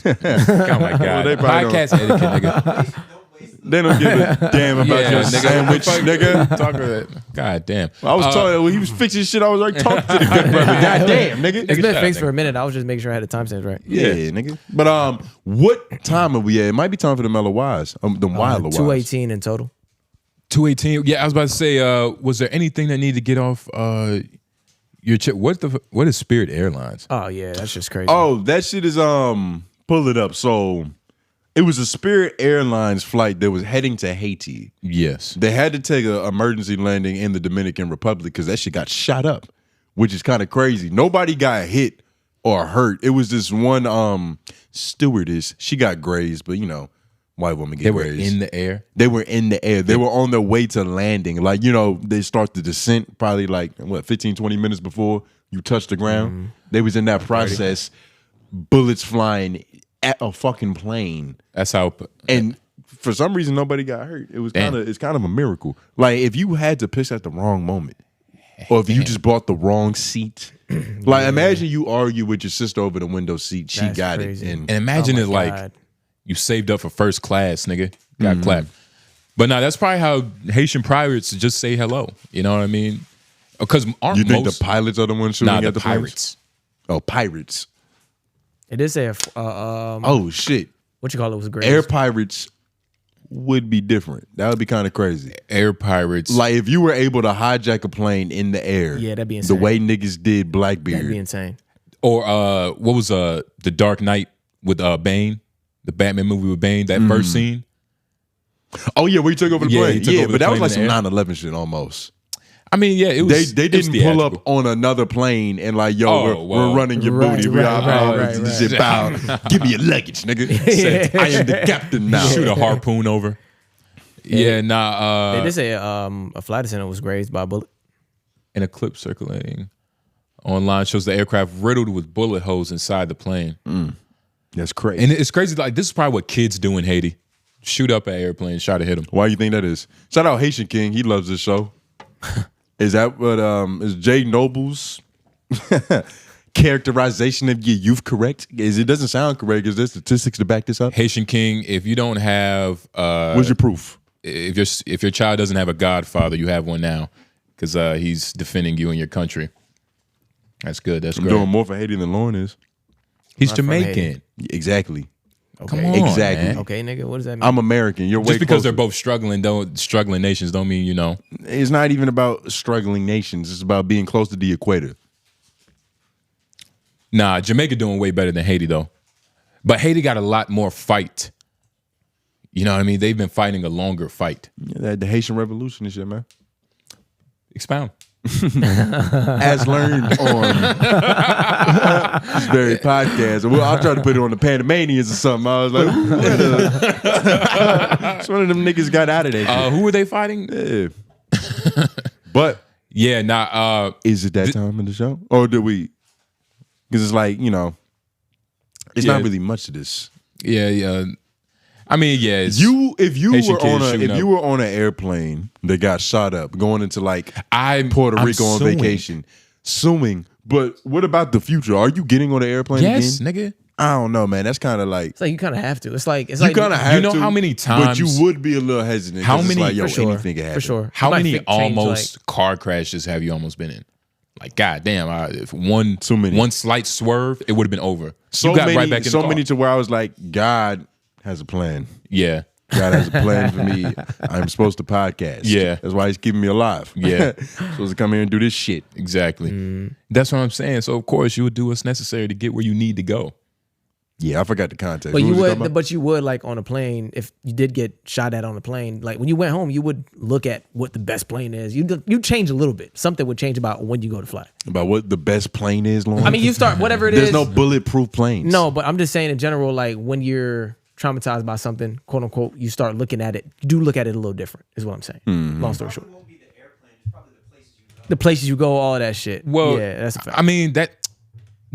Speaker 3: Oh my God.
Speaker 1: they probably
Speaker 3: Podcast etiquette, nigga.
Speaker 4: don't waste it.
Speaker 1: They don't give a damn about your sandwich, nigga.
Speaker 3: Talk about it. God damn.
Speaker 1: I was talking when he was fixing shit. I was like talking to the good brother. God damn, nigga.
Speaker 2: It's been
Speaker 3: shut
Speaker 2: fixed
Speaker 3: up,
Speaker 2: for a minute. I was just making sure I had the timestamps right.
Speaker 1: Yeah, nigga. But what time are we at? It might be time for the LOIs. The wild LOIs.
Speaker 2: 218 in total.
Speaker 3: 218. Yeah, I was about to say, was there anything that needed to get off your chip? What is Spirit Airlines?
Speaker 2: Oh yeah, that's just crazy.
Speaker 1: Oh, that shit is pull it up. So It was a Spirit Airlines flight that was heading to Haiti.
Speaker 3: Yes.
Speaker 1: They had to take an emergency landing in the Dominican Republic because that shit got shot up, which is kind of crazy. Nobody got hit or hurt. It was this one stewardess. She got grazed, but you know, white woman get grazed.
Speaker 3: They were in the air?
Speaker 1: They were in the air. They were on their way to landing. Like, you know, they start the descent probably like, 15, 20 minutes before you touch the ground. They was in that process, bullets flying at a fucking plane.
Speaker 3: That's how.
Speaker 1: And for some reason, nobody got hurt. It was it's kind of a miracle. Like if you had to piss at the wrong moment, or if you just bought the wrong seat. Like imagine you argue with your sister over the window seat. She got
Speaker 2: crazy.
Speaker 1: it.
Speaker 3: And imagine it like you saved up for first class, nigga. Got clapped. But no, that's probably how Haitian pirates just say hello. You know what I mean? Because aren't
Speaker 1: you think the pilots are the ones shooting at the
Speaker 3: pirates?
Speaker 1: Oh, pirates.
Speaker 2: It did say
Speaker 1: oh shit.
Speaker 2: What you call it was great.
Speaker 1: Air pirates would be different. That would be kind of crazy.
Speaker 3: Air pirates.
Speaker 1: Like if you were able to hijack a plane in the air.
Speaker 2: Yeah, that'd be insane.
Speaker 1: The way niggas did Blackbeard.
Speaker 2: That'd be insane.
Speaker 3: Or what was The Dark Knight with Bane? The Batman movie with Bane, that first scene.
Speaker 1: Oh yeah, where he took over the plane.
Speaker 3: Yeah,
Speaker 1: but that was like some 9/11 shit almost.
Speaker 3: I mean, yeah, it was.
Speaker 1: They didn't pull up on another plane and like, yo, we're running your booty.
Speaker 2: Right.
Speaker 1: Give me your luggage, nigga. I am the captain now.
Speaker 3: Shoot a harpoon over. Yeah, nah.
Speaker 2: They did say a flight attendant was grazed by a bullet.
Speaker 3: An clip circulating online shows the aircraft riddled with bullet holes inside the plane.
Speaker 1: That's crazy.
Speaker 3: And it's crazy. Like this is probably what kids do in Haiti. Shoot up an airplane, try to hit them.
Speaker 1: Why do you think that is? Shout out Haitian King. He loves this show. Is that what is Jay Noble's characterization of your youth correct? It doesn't sound correct. Is there statistics to back this up?
Speaker 3: Haitian King, if you don't have
Speaker 1: what's your proof?
Speaker 3: If your child doesn't have a godfather, you have one now. Because he's defending you and your country. That's good. That's
Speaker 1: I'm
Speaker 3: great.
Speaker 1: doing more for Haiti than Lauren is.
Speaker 3: He's Jamaican.
Speaker 1: Exactly.
Speaker 2: Okay.
Speaker 3: Come on,
Speaker 1: exactly.
Speaker 3: man.
Speaker 2: Okay, nigga, what does that mean?
Speaker 1: I'm American. You're way
Speaker 3: Just because
Speaker 1: closer.
Speaker 3: they're both struggling nations don't mean, you know.
Speaker 1: It's not even about struggling nations. It's about being close to the equator.
Speaker 3: Nah, Jamaica doing way better than Haiti, though. But Haiti got a lot more fight. You know what I mean? They've been fighting a longer fight.
Speaker 1: Yeah, the Haitian Revolution and shit, man.
Speaker 3: Expound.
Speaker 1: As learned on this very podcast. Well, I'll try to put it on the Panamanians or something. I was like, it's one of them niggas got out of there.
Speaker 3: Who were they fighting?
Speaker 1: Yeah. But
Speaker 3: yeah, nah.
Speaker 1: Is it that time in the show? Or did we? Because it's like, you know, it's not really much of this.
Speaker 3: Yeah. I mean, yeah.
Speaker 1: If you were on an airplane that got shot up going into like Puerto Rico on vacation, suing. But what about the future? Are you getting on the airplane again?
Speaker 3: Yes, nigga.
Speaker 1: I don't know, man. That's kind of like
Speaker 2: it's like you kind of have to. It's like
Speaker 1: you kind of have to.
Speaker 3: You know how many times?
Speaker 1: But you would be a little hesitant.
Speaker 3: How many?
Speaker 1: Like, yo,
Speaker 2: for sure,
Speaker 1: anything can happen.
Speaker 2: for sure.
Speaker 3: How many almost car crashes have you almost been in? Like, goddamn, if one slight swerve, it would have been over.
Speaker 1: So
Speaker 3: you got
Speaker 1: many,
Speaker 3: right back in the car.
Speaker 1: many to where I was like, God has a plan.
Speaker 3: Yeah.
Speaker 1: God has a plan for me. I'm supposed to podcast.
Speaker 3: Yeah.
Speaker 1: That's why he's keeping me alive.
Speaker 3: Yeah.
Speaker 1: Supposed to come here and do this shit.
Speaker 3: Exactly. That's what I'm saying. So of course you would do what's necessary to get where you need to go.
Speaker 1: Yeah, I forgot the context.
Speaker 2: But you would like on a plane, if you did get shot at on a plane, like when you went home, you would look at what the best plane is. You change a little bit. Something would change about when you go to fly.
Speaker 1: About what the best plane is, Lauren?
Speaker 2: I mean, you start whatever it is.
Speaker 1: There's no bulletproof planes.
Speaker 2: No, but I'm just saying in general, like when you're traumatized by something, quote unquote, you start looking at it. You do look at it a little different, is what I'm saying. Long story short. The places you go, all of that shit.
Speaker 3: Well,
Speaker 2: yeah, that's a fact.
Speaker 3: I mean, that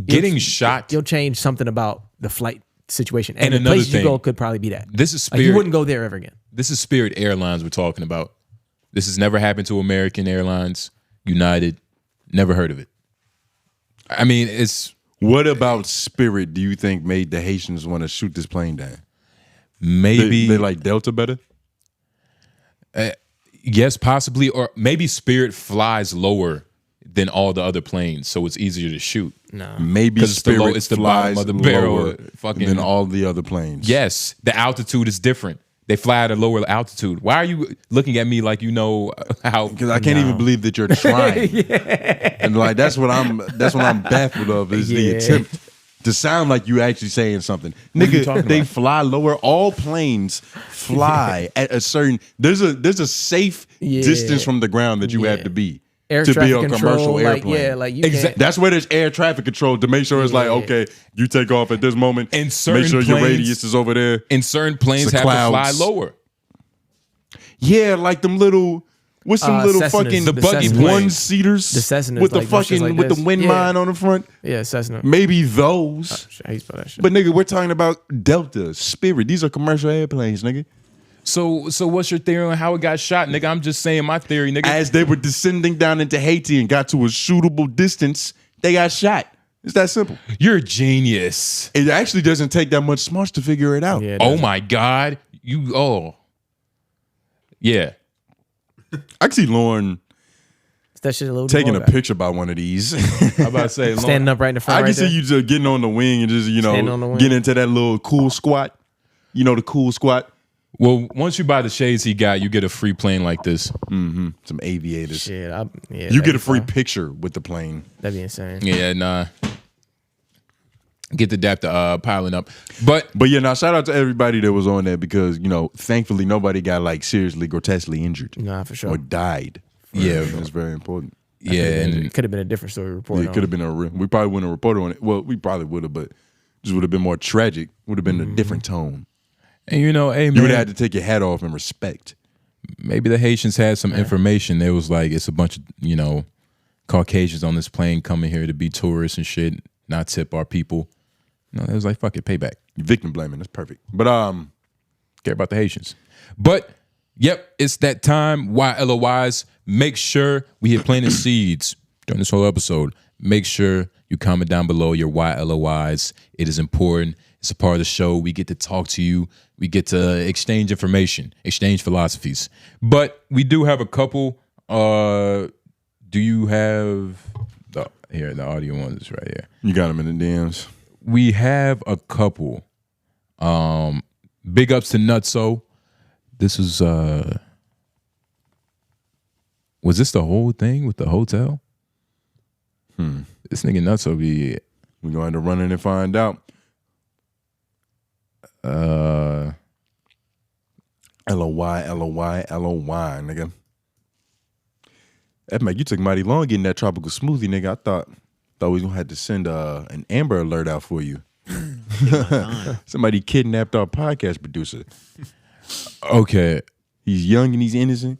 Speaker 3: getting shot.
Speaker 2: You'll change something about the flight situation.
Speaker 3: And
Speaker 2: the
Speaker 3: another
Speaker 2: places you
Speaker 3: thing,
Speaker 2: go could probably be that.
Speaker 3: This is
Speaker 2: like you wouldn't go there ever again.
Speaker 3: This is Spirit Airlines we're talking about. This has never happened to American Airlines, United. Never heard of it. I mean, it's...
Speaker 1: What about Spirit do you think made the Haitians want to shoot this plane down?
Speaker 3: Maybe...
Speaker 1: They like Delta better?
Speaker 3: Yes, possibly. Or maybe Spirit flies lower than all the other planes, so it's easier to shoot.
Speaker 2: No.
Speaker 1: Maybe Spirit
Speaker 3: it's the
Speaker 1: flies
Speaker 3: bottom of the barrel
Speaker 1: lower than all the other planes.
Speaker 3: Yes, the altitude is different. They fly at a lower altitude. Why are you looking at me like you know how?
Speaker 1: Because I can't even believe that you're trying. And like that's what I'm baffled of is the attempt to sound like you actually saying something. Nigga, they fly lower. All planes fly at a certain. There's a safe distance from the ground that you have to be.
Speaker 2: Air
Speaker 1: to be a
Speaker 2: control,
Speaker 1: commercial airplane.
Speaker 2: Like you can't.
Speaker 1: That's where there's air traffic control to make sure it's like, okay, you take off at this moment.
Speaker 3: And certain
Speaker 1: make sure
Speaker 3: planes,
Speaker 1: your radius is over there.
Speaker 3: And certain planes have to fly lower.
Speaker 1: Yeah, like them little, what's some little
Speaker 2: Cessnas,
Speaker 1: fucking
Speaker 3: the buggy
Speaker 1: one-seaters
Speaker 2: the Cessnas,
Speaker 1: with the
Speaker 2: like
Speaker 1: fucking
Speaker 2: like
Speaker 1: with
Speaker 2: this.
Speaker 1: the wind mine on the front.
Speaker 2: Yeah, Cessna.
Speaker 1: Maybe those.
Speaker 2: How you spell that shit?
Speaker 1: But nigga, we're talking about Delta, Spirit. These are commercial airplanes, nigga.
Speaker 3: So what's your theory on how it got shot, nigga? I'm just saying my theory, nigga.
Speaker 1: As they were descending down into Haiti and got to a shootable distance, they got shot. It's that simple.
Speaker 3: You're a genius.
Speaker 1: It actually doesn't take that much smarts to figure it out.
Speaker 2: Yeah,
Speaker 3: Oh my God. Yeah.
Speaker 1: I can see Lauren
Speaker 2: that shit a little
Speaker 1: taking a picture by one of these.
Speaker 3: I'm about to say, Lauren,
Speaker 2: standing up right in the front.
Speaker 1: I can
Speaker 2: right
Speaker 1: see
Speaker 2: there.
Speaker 1: you just getting on the wing and just, getting into that little cool squat. You know, the cool squat.
Speaker 3: well, once you buy the shades he got, you get a free plane like this.
Speaker 1: Mm-hmm. Some aviators.
Speaker 2: Shit,
Speaker 1: you get a free picture with the plane.
Speaker 2: That'd be insane.
Speaker 3: Yeah, nah. Get the adapter piling up. But
Speaker 1: yeah, now shout out to everybody that was on there because, thankfully nobody got like seriously, grotesquely injured.
Speaker 2: Nah, for sure.
Speaker 1: Or died.
Speaker 3: Yeah.
Speaker 1: That's very important.
Speaker 3: yeah, and
Speaker 2: It could have been a different story report.
Speaker 1: Yeah, it could have been we probably wouldn't have reported on it. Well, we probably would have, but just would have been more tragic. Would have been a different tone.
Speaker 3: hey,
Speaker 1: You
Speaker 3: man,
Speaker 1: would have had to take your hat off and respect.
Speaker 3: maybe the Haitians had some information. They was like, it's a bunch of, Caucasians on this plane coming here to be tourists and shit, not tip our people. It was like, fuck it, payback.
Speaker 1: Victim blaming, that's perfect. But
Speaker 3: Care about the Haitians. But yep, it's that time. Why LOIs? Make sure we hit planting seeds during this whole episode. Make sure you comment down below your why LOIs. It is important. It's a part of the show. We get to talk to you. We get to exchange information, exchange philosophies. But we do have a couple. Do you have the audio one is right here.
Speaker 1: you got them in the DMs.
Speaker 3: We have a couple. Big ups to 𝔓𝔦𝔑. This was this the whole thing with the hotel? This nigga 𝔓𝔦𝔑 be
Speaker 1: We're going to run in and find out. LOI, nigga. That make you took mighty long getting that tropical smoothie, nigga. I thought we was gonna have to send an Amber Alert out for you. Somebody kidnapped our podcast producer.
Speaker 3: okay.
Speaker 1: He's young and he's innocent.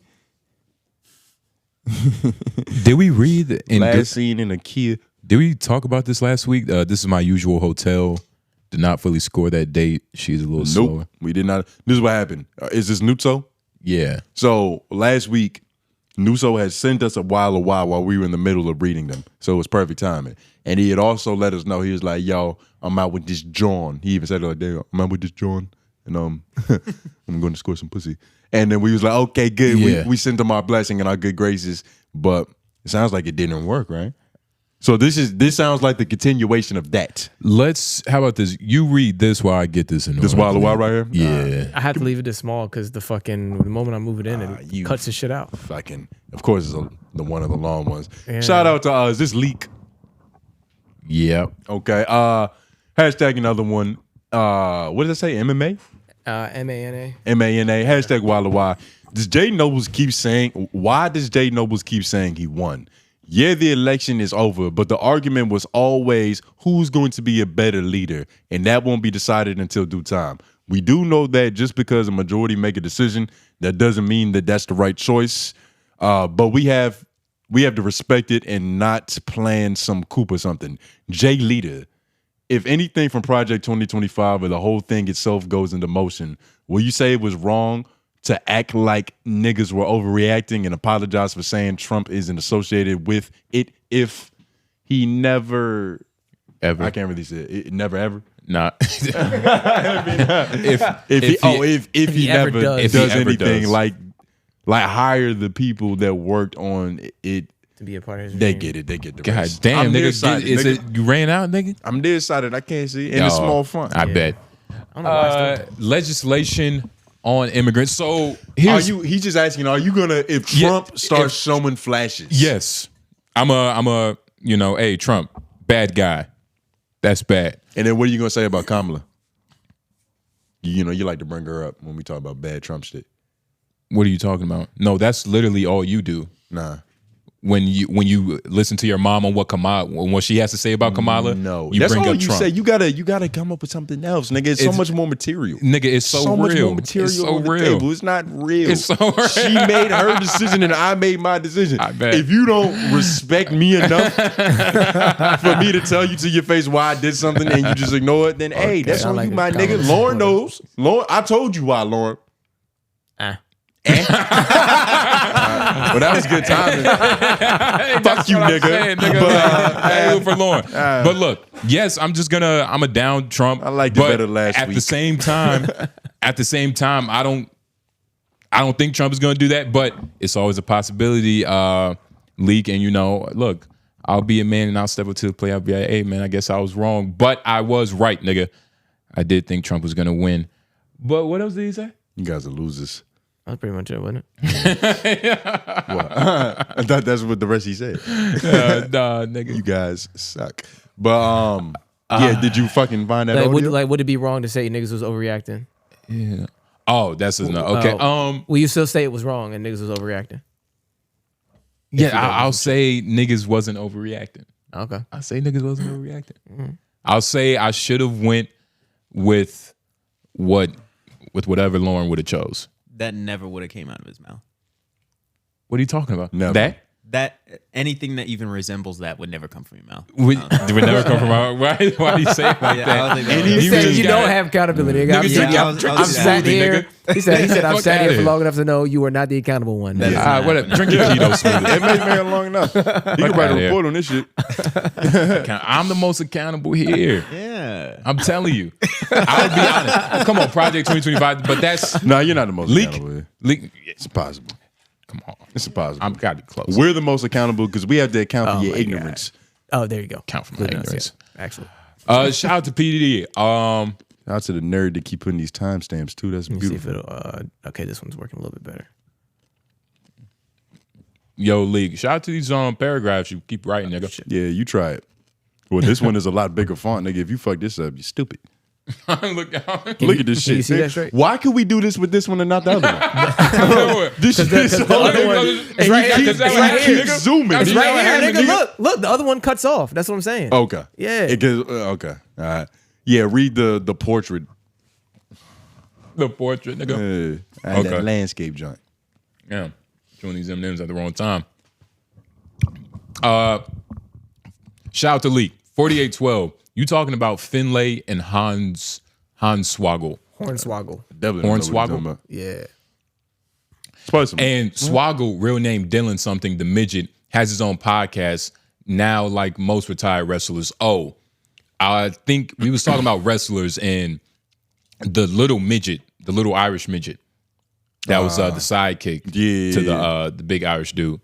Speaker 3: Did we read
Speaker 1: Last scene in a Kia?
Speaker 3: Did we talk about this last week? This is my usual hotel. Did not fully score that date. She's a little slower.
Speaker 1: We did not. This is what happened. Is this Nutso?
Speaker 3: Yeah.
Speaker 1: So last week, Nutso had sent us a while we were in the middle of reading them. So it was perfect timing. And he had also let us know, he was like, yo, I'm out with this John. He even said it like, damn, I'm out with this John. And I'm going to score some pussy. And then we was like, okay, good.
Speaker 3: Yeah.
Speaker 1: We sent him our blessing and our good graces. But it sounds like it didn't work, right? So this sounds like the continuation of that.
Speaker 3: How about this? You read this while I get this in order.
Speaker 1: This Wild right here?
Speaker 3: Yeah.
Speaker 2: I had to leave it this small because the moment I move it in, it cuts the shit out.
Speaker 1: Of course, it's the one of the long ones.
Speaker 3: Yeah.
Speaker 1: Shout out to is this Leak?
Speaker 3: Yep.
Speaker 1: Okay. Hashtag another one. What did I say? MMA?
Speaker 2: MANA.
Speaker 1: MANA. Hashtag Why. Does Jay Nobles keep saying? Why does Jay Nobles keep saying he won? Yeah, the election is over, but the argument was always who's going to be a better leader, and that won't be decided until due time. We do know that just because a majority make a decision, that doesn't mean that that's the right choice. But we have to respect it and not plan some coup or something. Jay Leader, if anything from Project 2025 or the whole thing itself goes into motion, will you say it was wrong to act like niggas were overreacting and apologize for saying Trump isn't associated with it if he never
Speaker 3: ever?
Speaker 1: I can't really say it. Never ever.
Speaker 3: Nah.
Speaker 1: if he never does anything like hire the people that worked on it
Speaker 2: to be a part of his
Speaker 1: they
Speaker 2: dream.
Speaker 1: get it. They get the
Speaker 3: God
Speaker 1: rest.
Speaker 3: damn,
Speaker 1: I'm
Speaker 3: nigga.
Speaker 1: nearsighted,
Speaker 3: Is
Speaker 1: nigga.
Speaker 3: it you ran out, nigga?
Speaker 1: I'm nearsighted. I can't see. And it's small font.
Speaker 3: I bet.
Speaker 2: I don't know why it's doing
Speaker 3: Legislation on immigrants. So here's
Speaker 1: He's just asking, are you gonna if Trump starts showing flashes?
Speaker 3: Yes. I'm a hey, Trump, bad guy. That's bad.
Speaker 1: And then what are you gonna say about Kamala? You know, you like to bring her up when we talk about bad Trump shit.
Speaker 3: What are you talking about? No, that's literally all you do.
Speaker 1: Nah.
Speaker 3: When you listen to your mom on what she has to say about Kamala,
Speaker 1: no,
Speaker 3: you
Speaker 1: that's
Speaker 3: bring
Speaker 1: all
Speaker 3: up
Speaker 1: you
Speaker 3: Trump.
Speaker 1: say. You gotta come up with something else, nigga. It's so much more material.
Speaker 3: Nigga, it's so real.
Speaker 1: Much more material
Speaker 3: it's so
Speaker 1: on the
Speaker 3: real.
Speaker 1: table. It's not real.
Speaker 3: It's so real.
Speaker 1: She made her decision and I made my decision.
Speaker 3: I bet.
Speaker 1: If you don't respect me enough for me to tell you to your face why I did something and you just ignore it, then hey, that's on you, my nigga. Lauren knows. Lauren, I told you why, Lauren. Well, that was good timing. Fuck you, nigga.
Speaker 3: But, for Lauren. But look, yes, I'm a down Trump.
Speaker 1: I liked it better last
Speaker 3: week. At the same time, I don't think Trump is gonna do that, but it's always a possibility, Leak, and you know, look, I'll be a man and I'll step up to the plate. I'll be like, hey man, I guess I was wrong. But I was right, nigga. I did think Trump was gonna win. But what else did he say?
Speaker 1: You guys are losers.
Speaker 2: That's pretty much it, wasn't it?
Speaker 1: I thought that's what the rest he said.
Speaker 3: Nah, nigga.
Speaker 1: You guys suck. But yeah, did you fucking find that audio?
Speaker 2: Would it be wrong to say niggas was overreacting?
Speaker 3: Yeah. Oh, that's enough. Okay.
Speaker 2: Will you still say it was wrong and niggas was overreacting?
Speaker 3: Yeah, I'll say niggas wasn't overreacting.
Speaker 2: Okay.
Speaker 3: I'll say niggas wasn't overreacting. Mm-hmm. I'll say I should have went with whatever Lauren would have chose.
Speaker 4: That never would have came out of his mouth.
Speaker 3: What are you talking about?
Speaker 1: Never.
Speaker 4: That anything that even resembles that would never come from your mouth.
Speaker 3: Would never come from our. Why do you say it like that?
Speaker 2: He said you don't have accountability. I'm sat here. He said I'm sat here for long enough to know you are not the accountable one.
Speaker 3: Whatever. Drink your keto smoothie.
Speaker 1: It made man long enough. You can write a report on this shit.
Speaker 3: I'm the most accountable here.
Speaker 4: Yeah,
Speaker 3: I'm telling you. I'll be honest. Come on, Project 2025. But that's
Speaker 1: no. You're not the most accountable.
Speaker 3: Leak.
Speaker 1: It's impossible.
Speaker 3: Come on,
Speaker 1: it's impossible.
Speaker 3: I'm gotta be close.
Speaker 1: We're the most accountable because we have to account for your ignorance.
Speaker 2: God. Oh, there you go.
Speaker 3: Count for my ignorance.
Speaker 2: Yeah, actually.
Speaker 3: Shout out to PDD.
Speaker 1: Shout out to the nerd that keep putting these timestamps too. That's beautiful.
Speaker 2: See if it'll, okay, this one's working a little bit better.
Speaker 3: Yo, League. Shout out to these paragraphs you keep writing, nigga.
Speaker 1: Yeah, you try it. Well, this one is a lot bigger font, nigga. If you fuck this up, you're stupid.
Speaker 3: Look
Speaker 1: at this shit.
Speaker 2: You see that straight?
Speaker 1: Why could we do this with this one and not the other one?
Speaker 2: This the other one is right here. It's right here.
Speaker 1: Zooming.
Speaker 2: It's right here, nigga. Look, the other one cuts off. That's what I'm saying.
Speaker 1: Okay.
Speaker 2: Yeah.
Speaker 1: Okay. All right. Yeah. Read the portrait.
Speaker 3: The portrait, nigga.
Speaker 1: Okay. That landscape joint.
Speaker 3: Yeah. Chewing these M&Ms at the wrong time. Shout out to Leak 4812. You talking about Finlay and Hornswoggle?
Speaker 2: Hornswoggle.
Speaker 3: Hornswoggle.
Speaker 2: Yeah.
Speaker 3: And Swoggle, real name Dylan something, the midget, has his own podcast now. Like most retired wrestlers. Oh, I think we was talking about wrestlers and the little midget, the little Irish midget. That was the sidekick to the big Irish dude.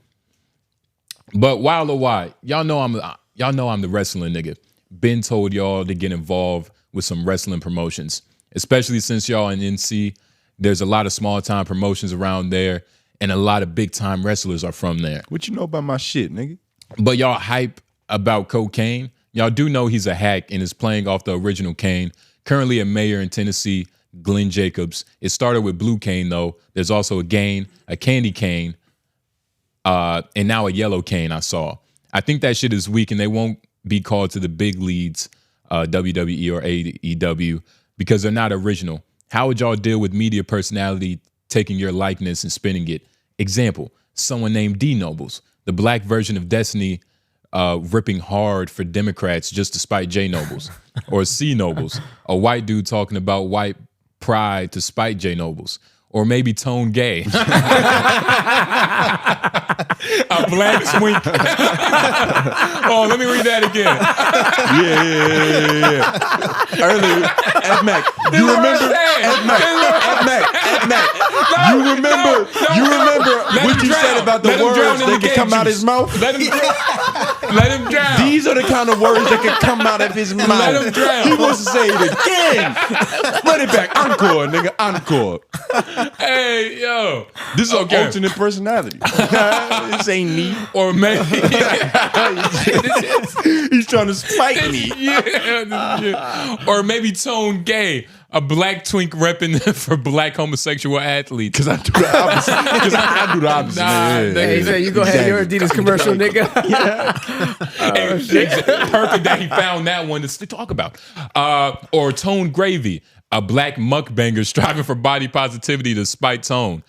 Speaker 3: But while LOI, y'all know I'm the wrestling nigga. Been told y'all to get involved with some wrestling promotions, especially since y'all in NC. There's a lot of small time promotions around there, and a lot of big time wrestlers are from there.
Speaker 1: What you know about my shit, nigga?
Speaker 3: But y'all hype about Cocaine. Y'all do know he's a hack and is playing off the original Kane. Currently a mayor in Tennessee, Glenn Jacobs. It started with blue cane though. There's also a candy cane, and now a yellow cane I saw. I think that shit is weak and they won't be called to the big leads, WWE or AEW, because they're not original. How would y'all deal with media personality taking your likeness and spinning it? Example, someone named D Nobles, the black version of Destiny, ripping hard for Democrats just to spite J Nobles. Or C Nobles, a white dude talking about white pride to spite J Nobles. Or maybe Tone Gay. A black twink. Oh, let me read that again.
Speaker 1: Yeah. Earlier, Ed Mac. You remember? Ed Mac. You remember what you said about the words that could come out his mouth?
Speaker 3: Let him drown.
Speaker 1: These are the kind of words that could come out of his mouth.
Speaker 3: Let him drown.
Speaker 1: He wants to say it again. Run it back. Encore, nigga. Encore.
Speaker 3: Hey, yo.
Speaker 1: This is an alternate personality. This ain't me.
Speaker 3: Or maybe
Speaker 1: he's trying to spite me.
Speaker 3: Yeah. Or maybe Tone Gay, a black twink repping for black homosexual athletes.
Speaker 1: Because I do the opposite. Because I do the opposite.
Speaker 2: Hey, he said, you go ahead, your Adidas commercial, nigga.
Speaker 3: Perfect that he found that one to talk about. Or Tone Gravy, a black mukbanger striving for body positivity despite tone.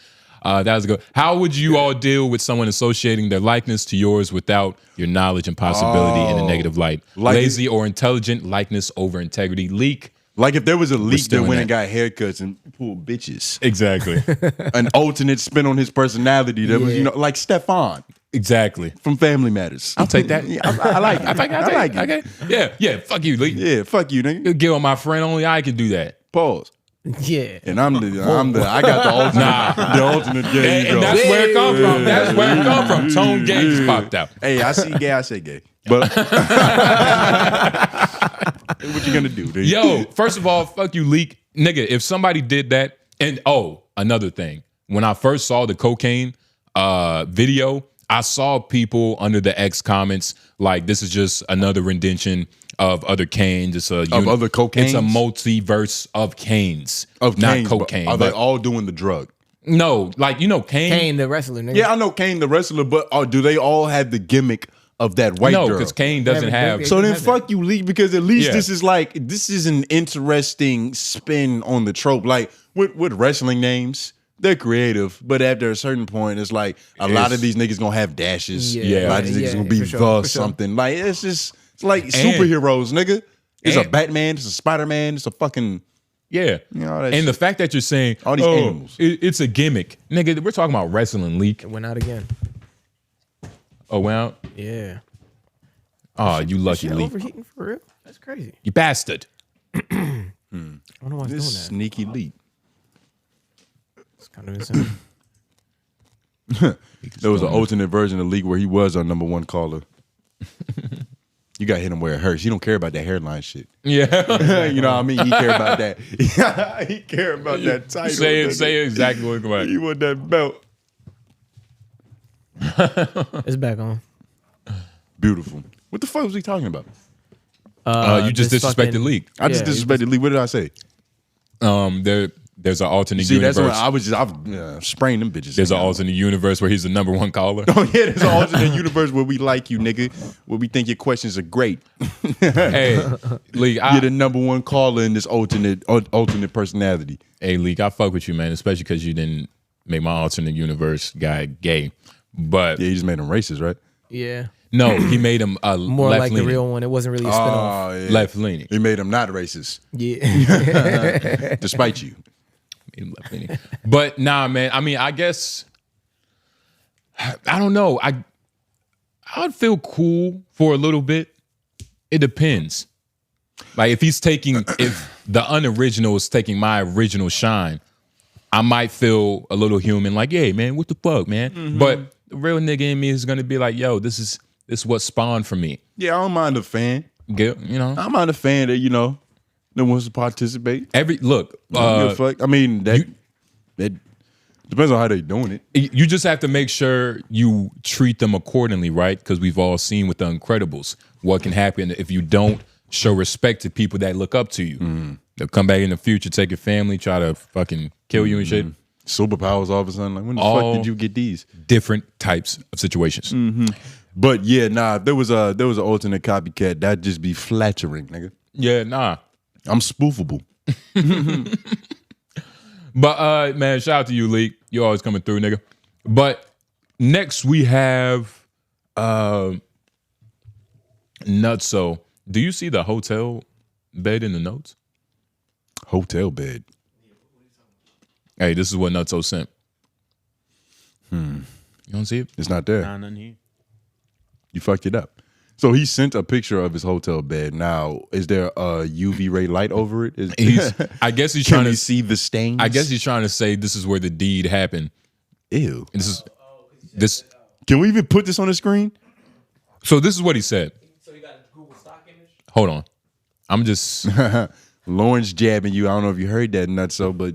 Speaker 3: That was good. How would you all deal with someone associating their likeness to yours without your knowledge and possibility in a negative light? Lazy or intelligent likeness over integrity. Leak.
Speaker 1: Like if there was a leak that went and got haircuts and pulled bitches.
Speaker 3: Exactly.
Speaker 1: An alternate spin on his personality that was, like Stefan.
Speaker 3: Exactly.
Speaker 1: From Family Matters.
Speaker 3: I'll take that.
Speaker 1: I like it. I like it.
Speaker 3: Okay. Yeah. Fuck you, Leak.
Speaker 1: Yeah, fuck you, nigga.
Speaker 3: Get on my friend. Only I can do that.
Speaker 1: Pause.
Speaker 2: Yeah.
Speaker 1: And I got the alternate. The alternate gay.
Speaker 3: And that's where it come from. That's where it come from. Tone Gay just popped out.
Speaker 1: Hey, I see gay, I say gay. But what you gonna do, dude?
Speaker 3: Yo, first of all, fuck you, Leak. Nigga, if somebody did that, and another thing. When I first saw the cocaine video, I saw people under the X comments like, this is just another rendition of other Canes. It's of other cocaine. It's a multiverse of Canes.
Speaker 1: Of
Speaker 3: not
Speaker 1: Canes,
Speaker 3: cocaine.
Speaker 1: Are they all doing the drug?
Speaker 3: No, like, you know Kane?
Speaker 2: Kane the wrestler, nigga.
Speaker 1: Yeah, I know Kane the wrestler, but do they all have the gimmick of that white girl?
Speaker 3: No, because Kane doesn't have.
Speaker 1: So then fuck you, Leak, because at least this is an interesting spin on the trope. Like with wrestling names, they're creative, but after a certain point, it's like a lot of these niggas gonna have dashes. A lot of these niggas gonna be something. Like it's like superheroes, nigga. It's a Batman, it's a Spider-Man, it's a fucking
Speaker 3: and the fact that you're saying
Speaker 1: all these animals,
Speaker 3: it's a gimmick, nigga. We're talking about wrestling, Leak.
Speaker 2: It went out again.
Speaker 3: Oh, went out?
Speaker 2: Yeah.
Speaker 3: Oh, you lucky, Leak.
Speaker 2: Overheating for real? That's crazy.
Speaker 3: You bastard.
Speaker 2: I don't know why it's doing that.
Speaker 1: Sneaky Leak.
Speaker 2: It's kind of insane.
Speaker 1: There was an alternate version of Leak where he was our #1 caller. You got to hit him where it hurts. You don't care about that hairline shit.
Speaker 3: Yeah.
Speaker 1: You know what I mean? He care about that. He care about that title.
Speaker 3: Say exactly what it's
Speaker 1: He want that belt.
Speaker 2: It's back on.
Speaker 1: Beautiful. What the fuck was he talking about?
Speaker 3: You just disrespected Leak.
Speaker 1: I just disrespected Leak. What did I say?
Speaker 3: There's an alternate
Speaker 1: That's
Speaker 3: universe.
Speaker 1: what I was spraying them bitches.
Speaker 3: There's an alternate universe where he's the #1 caller.
Speaker 1: Oh yeah, there's an alternate universe where we like you, nigga. Where we think your questions are great.
Speaker 3: Hey, Leak,
Speaker 1: you're the #1 caller in this alternate personality.
Speaker 3: Hey, Leak, I fuck with you, man, especially because you didn't make my alternate universe guy gay. But
Speaker 1: yeah, you just made him racist, right?
Speaker 2: Yeah.
Speaker 3: No, he made him
Speaker 2: more like the real one. It wasn't really a spin-off.
Speaker 1: Yeah.
Speaker 3: Left leaning.
Speaker 1: He made him not racist.
Speaker 2: Yeah.
Speaker 1: Despite you.
Speaker 3: Made him left leaning. But nah, man. I mean, I guess I don't know. I'd feel cool for a little bit. It depends. Like if the unoriginal is taking my original shine, I might feel a little human, like, hey man, what the fuck, man? Mm-hmm. But the real nigga in me is gonna be like, yo, this is what spawned for me.
Speaker 1: Yeah, I don't mind a fan.
Speaker 3: You know,
Speaker 1: I don't mind a fan that that wants to participate.
Speaker 3: Fuck.
Speaker 1: I mean that depends on how they doing it.
Speaker 3: You just have to make sure you treat them accordingly, right? Because we've all seen with the Incredibles what can happen if you don't show respect to people that look up to you. Mm. They'll come back in the future, take your family, try to fucking kill you and shit.
Speaker 1: Superpowers all of a sudden. Like, when the fuck did you get these?
Speaker 3: Different types of situations.
Speaker 1: Mm-hmm. But yeah, nah, if there was an alternate copycat, that'd just be flattering, nigga.
Speaker 3: Yeah, nah.
Speaker 1: I'm spoofable.
Speaker 3: But man, shout out to you, Leak. You always coming through, nigga. But next we have Nutso. Do you see the hotel bed in the notes?
Speaker 1: Hotel bed.
Speaker 3: Hey, this is what Nutso sent. You don't see it?
Speaker 1: It's not there.
Speaker 4: Nah, nothing here.
Speaker 1: You fucked it up. So he sent a picture of his hotel bed. Now, is there a UV ray light over it?
Speaker 3: I guess he's
Speaker 1: Can
Speaker 3: trying
Speaker 1: we
Speaker 3: to
Speaker 1: see the stains?
Speaker 3: I guess he's trying to say this is where the deed happened.
Speaker 1: Ew.
Speaker 3: And this.
Speaker 1: Can we even put this on the screen?
Speaker 3: So this is what he said.
Speaker 2: So you got a Google stock image?
Speaker 3: Hold on. I'm just
Speaker 1: Lawrence jabbing you. I don't know if you heard that, nutso, but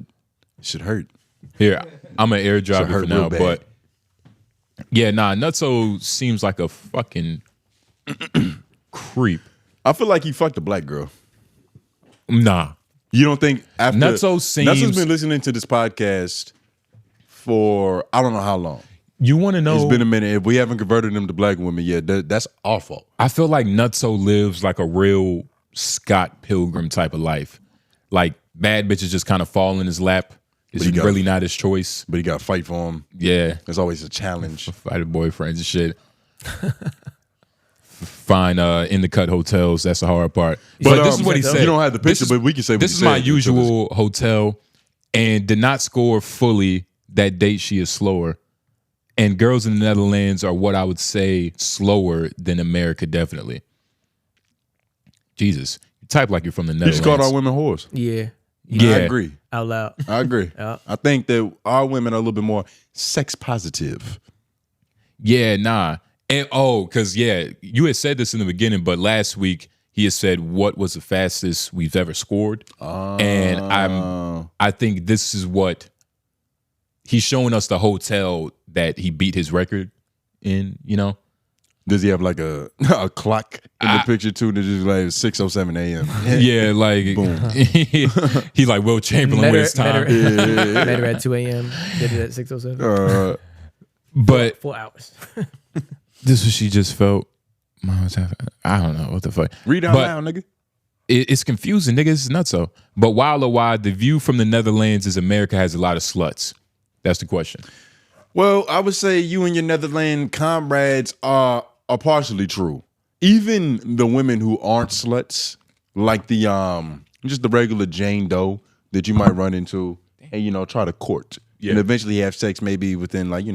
Speaker 1: it should hurt.
Speaker 3: here. I'm an airdrop it for
Speaker 1: hurt
Speaker 3: now,
Speaker 1: real bad.
Speaker 3: but yeah, nah. Nutso seems like a fucking creep.
Speaker 1: I feel like he fucked a black girl.
Speaker 3: Nah.
Speaker 1: You don't think after
Speaker 3: Nutso's
Speaker 1: been listening to this podcast for I don't know how long.
Speaker 3: You want to know?
Speaker 1: It's been a minute. If we haven't converted them to black women yet, that's our fault.
Speaker 3: I feel like Nutso lives like a real Scott Pilgrim type of life. Like bad bitches just kind of fall in his lap. It's really not his choice.
Speaker 1: But he got to fight for them.
Speaker 3: Yeah.
Speaker 1: There's always a challenge.
Speaker 3: Fighting boyfriends and shit. Find in the cut hotels. That's the hard part. But this is what he said.
Speaker 1: You don't have the picture, but we can say what
Speaker 3: this
Speaker 1: he
Speaker 3: is
Speaker 1: said.
Speaker 3: my usual hotel, and did not score fully that date. She is slower, and girls in the Netherlands are what I would say slower than America. Definitely. Jesus, you type like you're from the
Speaker 1: He
Speaker 3: Netherlands.
Speaker 1: just called our women whores.
Speaker 2: Yeah.
Speaker 3: Yeah.
Speaker 1: I agree.
Speaker 2: Out loud.
Speaker 1: I agree.
Speaker 2: Yeah.
Speaker 1: I think that our women are a little bit more sex positive.
Speaker 3: Yeah, nah. And because you had said this in the beginning, but last week he had said what was the fastest we've ever scored. And I think this is what he's showing us, the hotel that he beat his record in, you know.
Speaker 1: Does he have like a clock in the picture too that is like 6:07 a.m.?
Speaker 3: Yeah, like boom. He like Will Chamberlain with his time.
Speaker 2: Met her at 2 a.m. Did it at 6:07.
Speaker 3: But
Speaker 2: 4 hours.
Speaker 3: this was she just felt. I don't know what the fuck.
Speaker 1: Read out loud, nigga.
Speaker 3: It's confusing, nigga. It's nutso. But while a while, the view from the Netherlands is America has a lot of sluts. That's the question.
Speaker 1: Well, I would say you and your Netherlands comrades are partially true. Even the women who aren't sluts, like the just the regular Jane Doe that you might run into and try to court and eventually have sex maybe within like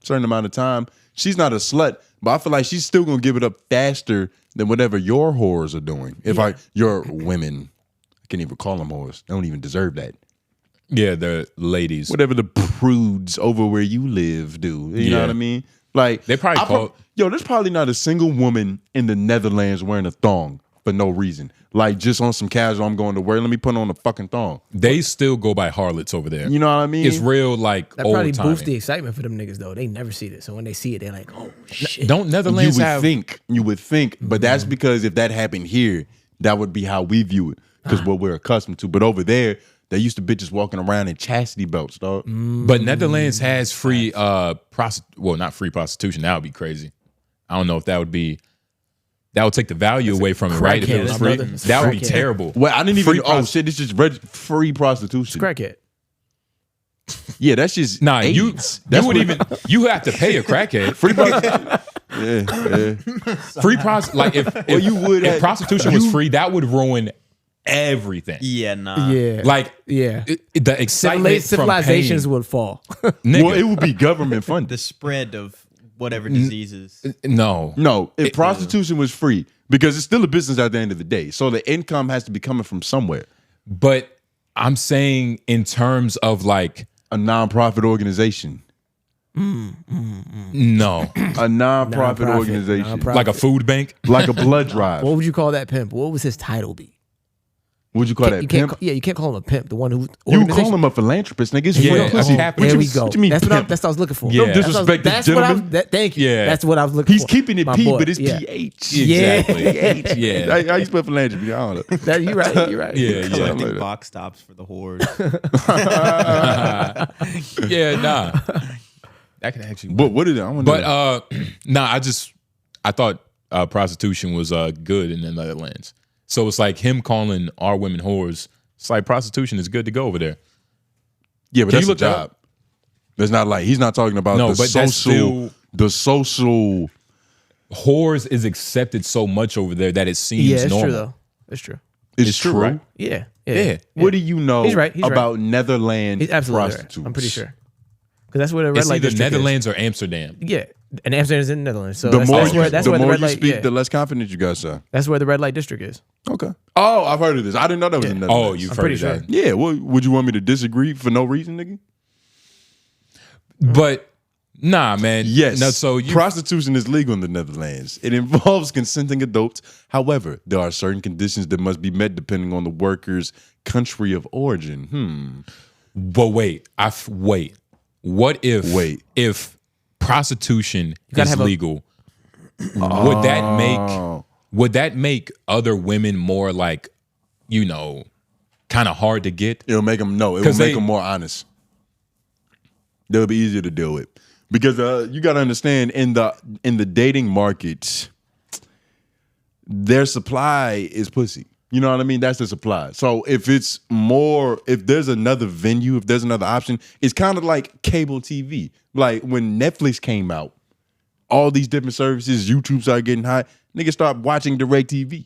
Speaker 1: certain amount of time. She's not a slut, but I feel like she's still gonna give it up faster than whatever your whores are doing. Your women, I can't even call them whores. They don't even deserve that.
Speaker 3: Yeah, the ladies.
Speaker 1: Whatever the prudes over where you live do. You know what I mean? Like
Speaker 3: they probably
Speaker 1: there's probably not a single woman in the Netherlands wearing a thong for no reason. Like just on some casual, I'm going to work. Let me put on a fucking thong.
Speaker 3: They still go by harlots over there.
Speaker 1: You know what I mean?
Speaker 3: It's real like
Speaker 2: that
Speaker 3: old
Speaker 2: probably
Speaker 3: timey.
Speaker 2: boosts the excitement for them niggas though. They never see this, so when they see it, they're like, "Oh shit!"
Speaker 3: Don't Netherlands
Speaker 1: You would think, but that's because if that happened here, that would be how we view it because what we're accustomed to. But over there, they used to bitches walking around in chastity belts, dog.
Speaker 3: But Netherlands has free not free prostitution. That would be crazy. I don't know if that would take the value away from it, right? If it was free, that would be terrible.
Speaker 1: Well, I didn't even. Shit! This is free prostitution.
Speaker 2: Crackhead.
Speaker 1: Yeah, that's just AIDS.
Speaker 3: You have to pay a crackhead.
Speaker 1: Free prostitution.
Speaker 3: Free if prostitution was free, that would ruin everything.
Speaker 4: Yeah, nah.
Speaker 2: Yeah.
Speaker 3: The excitement
Speaker 2: civilizations would fall.
Speaker 1: Well, it would be government funded.
Speaker 4: The spread of whatever diseases.
Speaker 1: No. If prostitution was free, because it's still a business at the end of the day, so the income has to be coming from somewhere.
Speaker 3: But I'm saying in terms of like
Speaker 1: a nonprofit organization.
Speaker 3: No.
Speaker 1: A nonprofit organization.
Speaker 3: Like a food bank?
Speaker 1: Like a blood drive.
Speaker 2: What would you call that pimp? What would his title be?
Speaker 1: Would you call that pimp?
Speaker 2: You can't call him a pimp. The one who
Speaker 1: you call him a philanthropist, nigga.
Speaker 2: There we go.
Speaker 1: What you mean
Speaker 2: that's
Speaker 1: pimp?
Speaker 2: what I was looking for.
Speaker 1: Yeah. Don't disrespect the gentleman.
Speaker 2: Thank you.
Speaker 3: Yeah.
Speaker 2: That's what I was looking for.
Speaker 1: He's keeping it P, but it's PH.
Speaker 3: Exactly. Yeah.
Speaker 1: How you spell philanthropy? I don't know.
Speaker 2: You're right. You're right.
Speaker 3: Yeah.
Speaker 4: Collecting box stops for the whores.
Speaker 3: Yeah, nah. That can actually work.
Speaker 1: But what is it?
Speaker 3: I thought prostitution was good in the Netherlands. So it's like him calling our women whores. It's like prostitution is good to go over there.
Speaker 1: Yeah, but that's a job. There's not like he's not talking about the social.
Speaker 3: Whores is accepted so much over there that it seems normal.
Speaker 2: True though. It's true.
Speaker 1: It's true.
Speaker 3: Right?
Speaker 2: Yeah.
Speaker 1: What do you know
Speaker 2: He's right.
Speaker 1: about Netherlands
Speaker 2: He's absolutely
Speaker 1: prostitutes?
Speaker 2: right. I'm pretty sure. Because that's where the red
Speaker 3: It's
Speaker 2: light
Speaker 3: either
Speaker 2: district
Speaker 3: Netherlands or Amsterdam.
Speaker 2: Yeah. And Amsterdam is in the Netherlands. So
Speaker 1: The
Speaker 2: that's
Speaker 1: more
Speaker 2: where the
Speaker 1: you
Speaker 2: red light.
Speaker 1: speak,
Speaker 2: Yeah,
Speaker 1: the less confident you guys sound.
Speaker 2: that's where the red light district is.
Speaker 1: Okay. Oh, I've heard of this. I didn't know that was in the Netherlands.
Speaker 3: Oh, you've
Speaker 2: I'm
Speaker 3: heard
Speaker 2: pretty
Speaker 3: of
Speaker 2: sure.
Speaker 3: that.
Speaker 1: Yeah. Well, would you want me to disagree for no reason, nigga?
Speaker 3: But nah, man.
Speaker 1: Yes.
Speaker 3: No, so you
Speaker 1: prostitution is legal in the Netherlands. It involves consenting adults. However, there are certain conditions that must be met depending on the worker's country of origin.
Speaker 3: But wait. What if prostitution is legal? Would that make other women more like, you know, kind of hard to get?
Speaker 1: It'll make them it will make them more honest. They'll be easier to deal with because you got to understand in the dating markets, their supply is pussy. You know what I mean? That's the supply. So if there's another venue, if there's another option, it's kind of like cable TV. Like when Netflix came out, all these different services, YouTube started getting hot, niggas start watching DirecTV.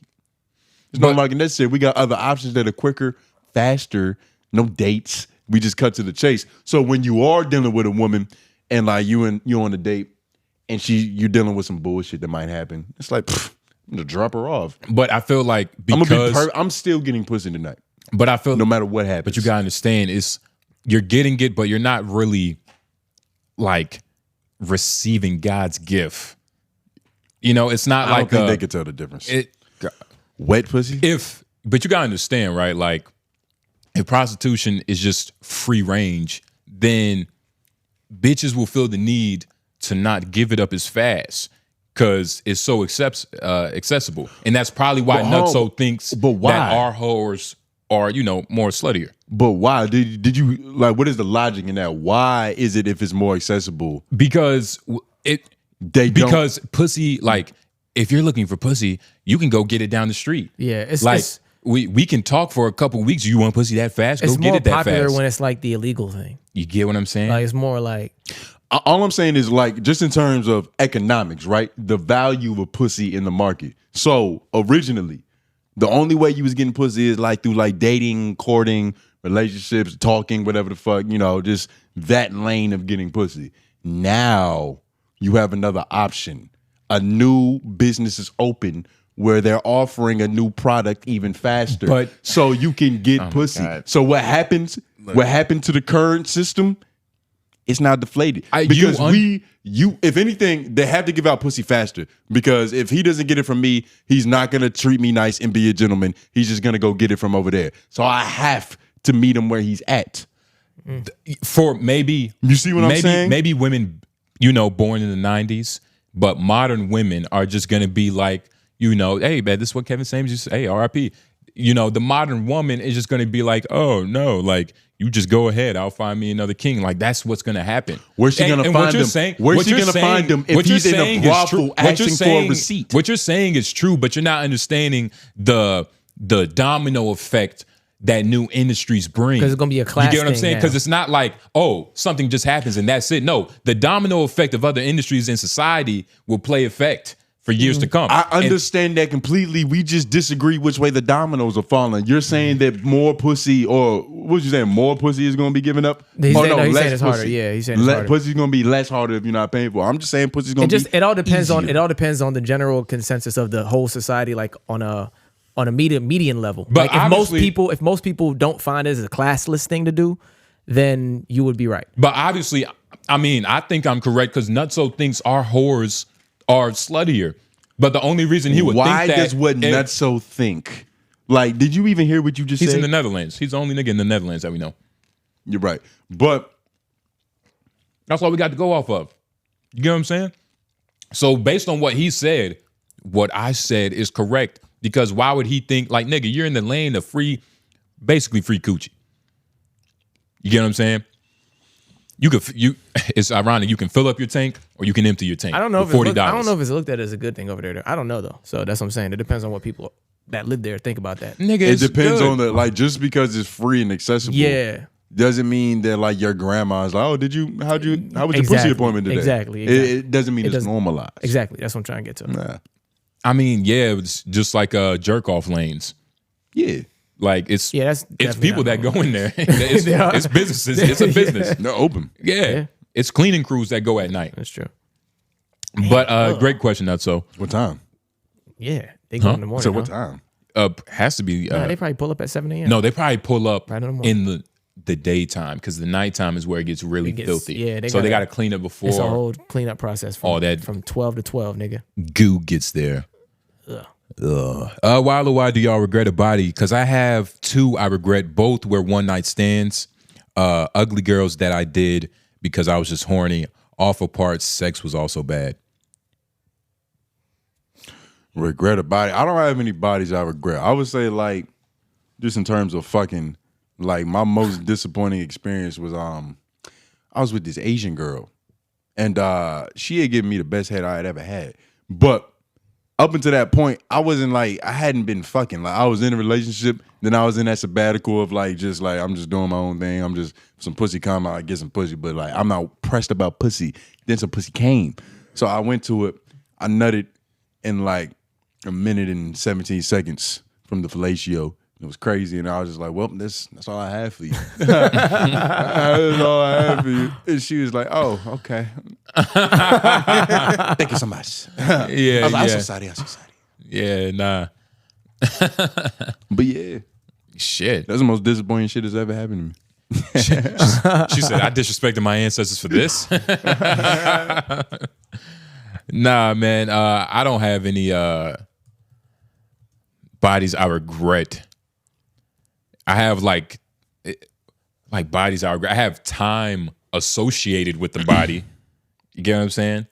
Speaker 1: It's no longer necessary. We got other options that are quicker, faster, no dates. We just cut to the chase. So when you are dealing with a woman and like you on a date and you're dealing with some bullshit that might happen, it's like, I'm gonna drop her off.
Speaker 3: But I feel like because
Speaker 1: I'm still getting pussy tonight.
Speaker 3: But I feel
Speaker 1: no matter what happens.
Speaker 3: But you gotta understand, you're getting it, but you're not really like receiving God's gift. You know, it's not
Speaker 1: I don't think they could tell the difference. Wet pussy?
Speaker 3: But you gotta understand, right? Like, if prostitution is just free range, then bitches will feel the need to not give it up as fast because it's so accessible. And that's probably why Nutso thinks that our whores are, you know, more sluttier.
Speaker 1: But why? Did you like what is the logic in that? Why is it if it's more accessible?
Speaker 3: Because pussy, like, if you're looking for pussy, you can go get it down the street.
Speaker 2: Yeah, it's
Speaker 3: like we can talk for a couple weeks. You want pussy that fast? Go get it that fast.
Speaker 2: It's more popular when it's like the illegal thing.
Speaker 3: You get what I'm saying?
Speaker 2: Like it's more like.
Speaker 1: All I'm saying is like just in terms of economics, right? The value of a pussy in the market. So originally, the only way you was getting pussy is like through like dating, courting, relationships, talking, whatever the fuck, you know, just that lane of getting pussy. Now you have another option. A new business is open where they're offering a new product even faster, so you can get pussy. So what happens? What happened to the current system? It's now deflated because if anything, they have to give out pussy faster because if he doesn't get it from me, he's not gonna treat me nice and be a gentleman. He's just gonna go get it from over there. So I have to meet him where he's at.
Speaker 3: For maybe
Speaker 1: you see what I'm saying?
Speaker 3: Maybe women, you know, born in the 90s, but modern women are just gonna be like, you know, hey man, this is what Kevin Samuels used to say, hey, R.I.P. You know, the modern woman is just gonna be like, oh no, like you just go ahead, I'll find me another king. Like that's what's gonna happen.
Speaker 1: Where's she gonna find him? Where's she gonna find him if he's in a brothel asking for a receipt?
Speaker 3: What you're saying is true, but you're not understanding the domino effect that new industries bring.
Speaker 2: Because it's gonna be a class.
Speaker 3: You get what I'm saying? Because it's not like, oh, something just happens and that's it. No, the domino effect of other industries in society will play effect for years to come.
Speaker 1: I understand that completely. We just disagree which way the dominoes are falling. You're saying that more pussy, or what you saying? More pussy is going to be given up?
Speaker 2: He's saying it's harder. Yeah, he's saying it's harder.
Speaker 1: Pussy's going to be less harder if you're not paying for it. I'm just saying pussy's going to be
Speaker 2: it all depends
Speaker 1: easier.
Speaker 2: It all depends on the general consensus of the whole society, like on a median level.
Speaker 3: But
Speaker 2: like if most people don't find it as a classless thing to do, then you would be right.
Speaker 3: But obviously, I mean, I think I'm correct because Nutso thinks our whores are sluttier. But the only reason he would think that... Why
Speaker 1: does what Nutso think? Like, did you even hear what you just said?
Speaker 3: He's in the Netherlands. He's the only nigga in the Netherlands that we know.
Speaker 1: You're right. But...
Speaker 3: that's all we got to go off of. You get what I'm saying? So based on what he said, what I said is correct. Because why would he think, like, nigga, you're in the lane of basically free coochie. You get what I'm saying? It's ironic. You can fill up your tank or you can empty your tank.
Speaker 2: I don't know if
Speaker 3: $40.
Speaker 2: I don't know if it's looked at as a good thing over there. I don't know though. So that's what I'm saying. It depends on what people that live there think about that.
Speaker 3: Nigga,
Speaker 1: it depends on just because it's free and accessible.
Speaker 2: Yeah.
Speaker 1: Doesn't mean that like your grandma's like, oh, how was your pussy appointment today?
Speaker 2: Exactly.
Speaker 1: It doesn't mean it's normalized.
Speaker 2: Exactly. That's what I'm trying to get to.
Speaker 1: Nah.
Speaker 3: I mean, yeah, it's just like jerk off lanes.
Speaker 1: Yeah.
Speaker 3: Like it's
Speaker 2: it's
Speaker 3: people that go in there. It's businesses. It's a business.
Speaker 1: They're open.
Speaker 3: Yeah. It's cleaning crews that go at night.
Speaker 2: That's true.
Speaker 3: But great question, Nutso.
Speaker 1: What time?
Speaker 2: Yeah, they go in the morning.
Speaker 1: So what time?
Speaker 3: Has to be.
Speaker 2: Nah, they probably pull up at 7 a.m.
Speaker 3: No, they probably pull up
Speaker 2: Right in the morning.
Speaker 3: in the daytime because the nighttime is where it gets really filthy.
Speaker 2: Yeah,
Speaker 3: they got to clean up before
Speaker 2: It's a whole cleanup process. From,
Speaker 3: all that
Speaker 2: from 12 to 12, nigga.
Speaker 3: goo gets there.
Speaker 2: Ugh.
Speaker 3: Why do y'all regret a body? Because I have two I regret. Both were one night stands. Ugly girls that I did because I was just horny. Awful parts. Sex was also bad.
Speaker 1: Regret a body. I don't have any bodies I regret. I would say like, just in terms of fucking, like my most disappointing experience was I was with this Asian girl, and she had given me the best head I had ever had. But up until that point, I wasn't like, I hadn't been fucking. Like I was in a relationship, then I was in that sabbatical of like just like I'm just doing my own thing. I'm just some pussy come out, I get some pussy, but like I'm not pressed about pussy. Then some pussy came, so I went to it. I nutted in like a minute and 17 seconds from the fellatio. It was crazy, and I was just like, well, that's all I have for you. That's all I have for you. And she was like, oh, okay. Thank you so much.
Speaker 3: Yeah,
Speaker 1: I was like, I'm so sorry.
Speaker 3: Yeah, nah.
Speaker 1: But yeah,
Speaker 3: Shit.
Speaker 1: that's the most disappointing shit that's ever happened to me.
Speaker 3: She said, I disrespected my ancestors for this. Nah, man. I don't have any bodies I regret. I have like bodies I regret. I have time associated with the body. You get what I'm saying?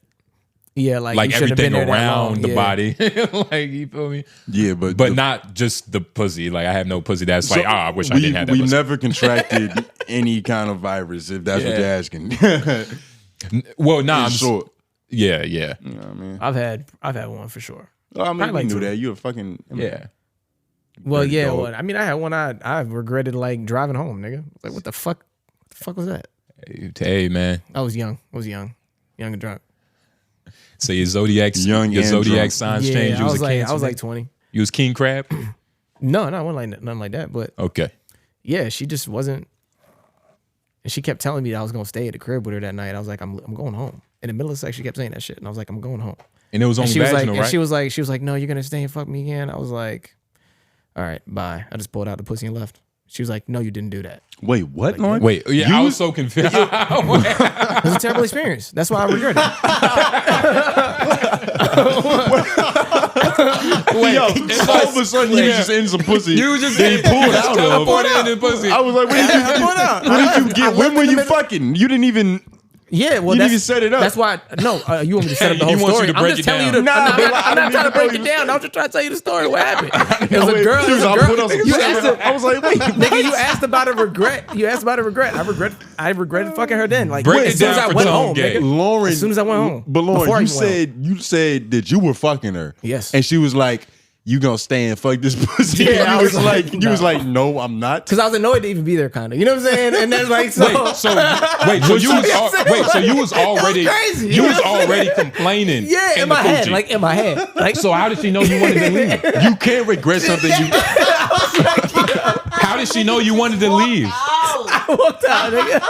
Speaker 2: Yeah, like you shouldn't have
Speaker 3: everything
Speaker 2: been there that
Speaker 3: around
Speaker 2: long.
Speaker 3: the
Speaker 2: Yeah.
Speaker 3: body. Like, you feel me?
Speaker 1: Yeah, but
Speaker 3: Not just the pussy. Like I have no pussy that's like, I wish I didn't have that
Speaker 1: we
Speaker 3: pussy.
Speaker 1: never contracted any kind of virus, if that's what you're asking.
Speaker 3: Well, nah, I'm
Speaker 1: short.
Speaker 3: Yeah.
Speaker 1: You know what I mean?
Speaker 2: I've had one for sure.
Speaker 1: I mean,
Speaker 2: like
Speaker 1: you knew
Speaker 2: to.
Speaker 1: that. You a fucking
Speaker 3: Yeah.
Speaker 2: Well,
Speaker 1: dirty
Speaker 2: yeah.
Speaker 1: dog.
Speaker 2: Well, I mean, I had one I regretted like driving home, nigga. Like, what the fuck? What the fuck was that?
Speaker 3: Hey, man.
Speaker 2: I was young and drunk.
Speaker 3: So your zodiac
Speaker 1: drunk.
Speaker 3: signs
Speaker 2: Yeah,
Speaker 3: changed. You
Speaker 2: I was like,
Speaker 3: Cancer,
Speaker 2: I was
Speaker 3: nigga?
Speaker 2: like 20.
Speaker 3: You was king crab.
Speaker 2: No, it wasn't like nothing like that. But
Speaker 3: Okay.
Speaker 2: yeah, she just wasn't. And she kept telling me that I was gonna stay at the crib with her that night. I was like, I'm going home. In the middle of sex, she kept saying that shit, and I was like, I'm going home.
Speaker 3: And it was
Speaker 2: And
Speaker 3: only
Speaker 2: she was like,
Speaker 3: vaginal,
Speaker 2: and
Speaker 3: right?
Speaker 2: she was like, no, you're gonna stay and fuck me again. I was like, all right, bye. I just pulled out the pussy and left. She was like, no, you didn't do that.
Speaker 1: Wait, what, Lauren?
Speaker 3: Wait, yeah, I was so confused.
Speaker 2: It was a terrible experience. That's why I regret it.
Speaker 1: Wait, all of a sudden you just in some pussy.
Speaker 3: You just
Speaker 1: then pulled out of.
Speaker 3: in pussy.
Speaker 1: I was like, what did you get? When were you fucking? You didn't even.
Speaker 2: Yeah, well,
Speaker 1: You didn't
Speaker 2: that's,
Speaker 1: even set it up.
Speaker 2: That's why. No, you want me to set up the
Speaker 3: He
Speaker 2: whole
Speaker 3: wants you
Speaker 2: story?
Speaker 3: to
Speaker 2: I'm
Speaker 3: break
Speaker 2: just
Speaker 3: it
Speaker 2: telling you.
Speaker 3: down.
Speaker 2: I'm not trying to break it
Speaker 1: even
Speaker 2: down. I'm just trying to tell you the story. What happened? It was
Speaker 1: Wait,
Speaker 2: a girl.
Speaker 1: he was all put on some
Speaker 2: You
Speaker 1: shit.
Speaker 2: asked
Speaker 1: I was like, wait,
Speaker 2: nigga, you asked about a regret. You asked about a regret. I regretted fucking her then. Like
Speaker 3: Break
Speaker 2: as
Speaker 3: it
Speaker 2: soon as
Speaker 3: down
Speaker 2: I
Speaker 3: for
Speaker 2: went
Speaker 3: Tom
Speaker 2: home,
Speaker 3: Gay.
Speaker 2: nigga.
Speaker 1: Lauren.
Speaker 2: As soon as I went home.
Speaker 1: But
Speaker 2: Before I
Speaker 1: Lauren,
Speaker 2: went
Speaker 1: you said that you were fucking her.
Speaker 2: Yes.
Speaker 1: And she was like, you gonna stay and fuck this pussy?
Speaker 2: Yeah,
Speaker 1: And
Speaker 2: I was like,
Speaker 1: you was like, no, I'm not.
Speaker 2: Because I was annoyed to even be there, kind of. You know what I'm saying? And then like, so.
Speaker 3: So you was already
Speaker 2: crazy.
Speaker 3: you was already complaining.
Speaker 2: Yeah, in my head, like in my head, like
Speaker 3: So how did she know you wanted to leave?
Speaker 1: You can't regret something you.
Speaker 3: How did she know you wanted to leave?
Speaker 2: I walked out, nigga.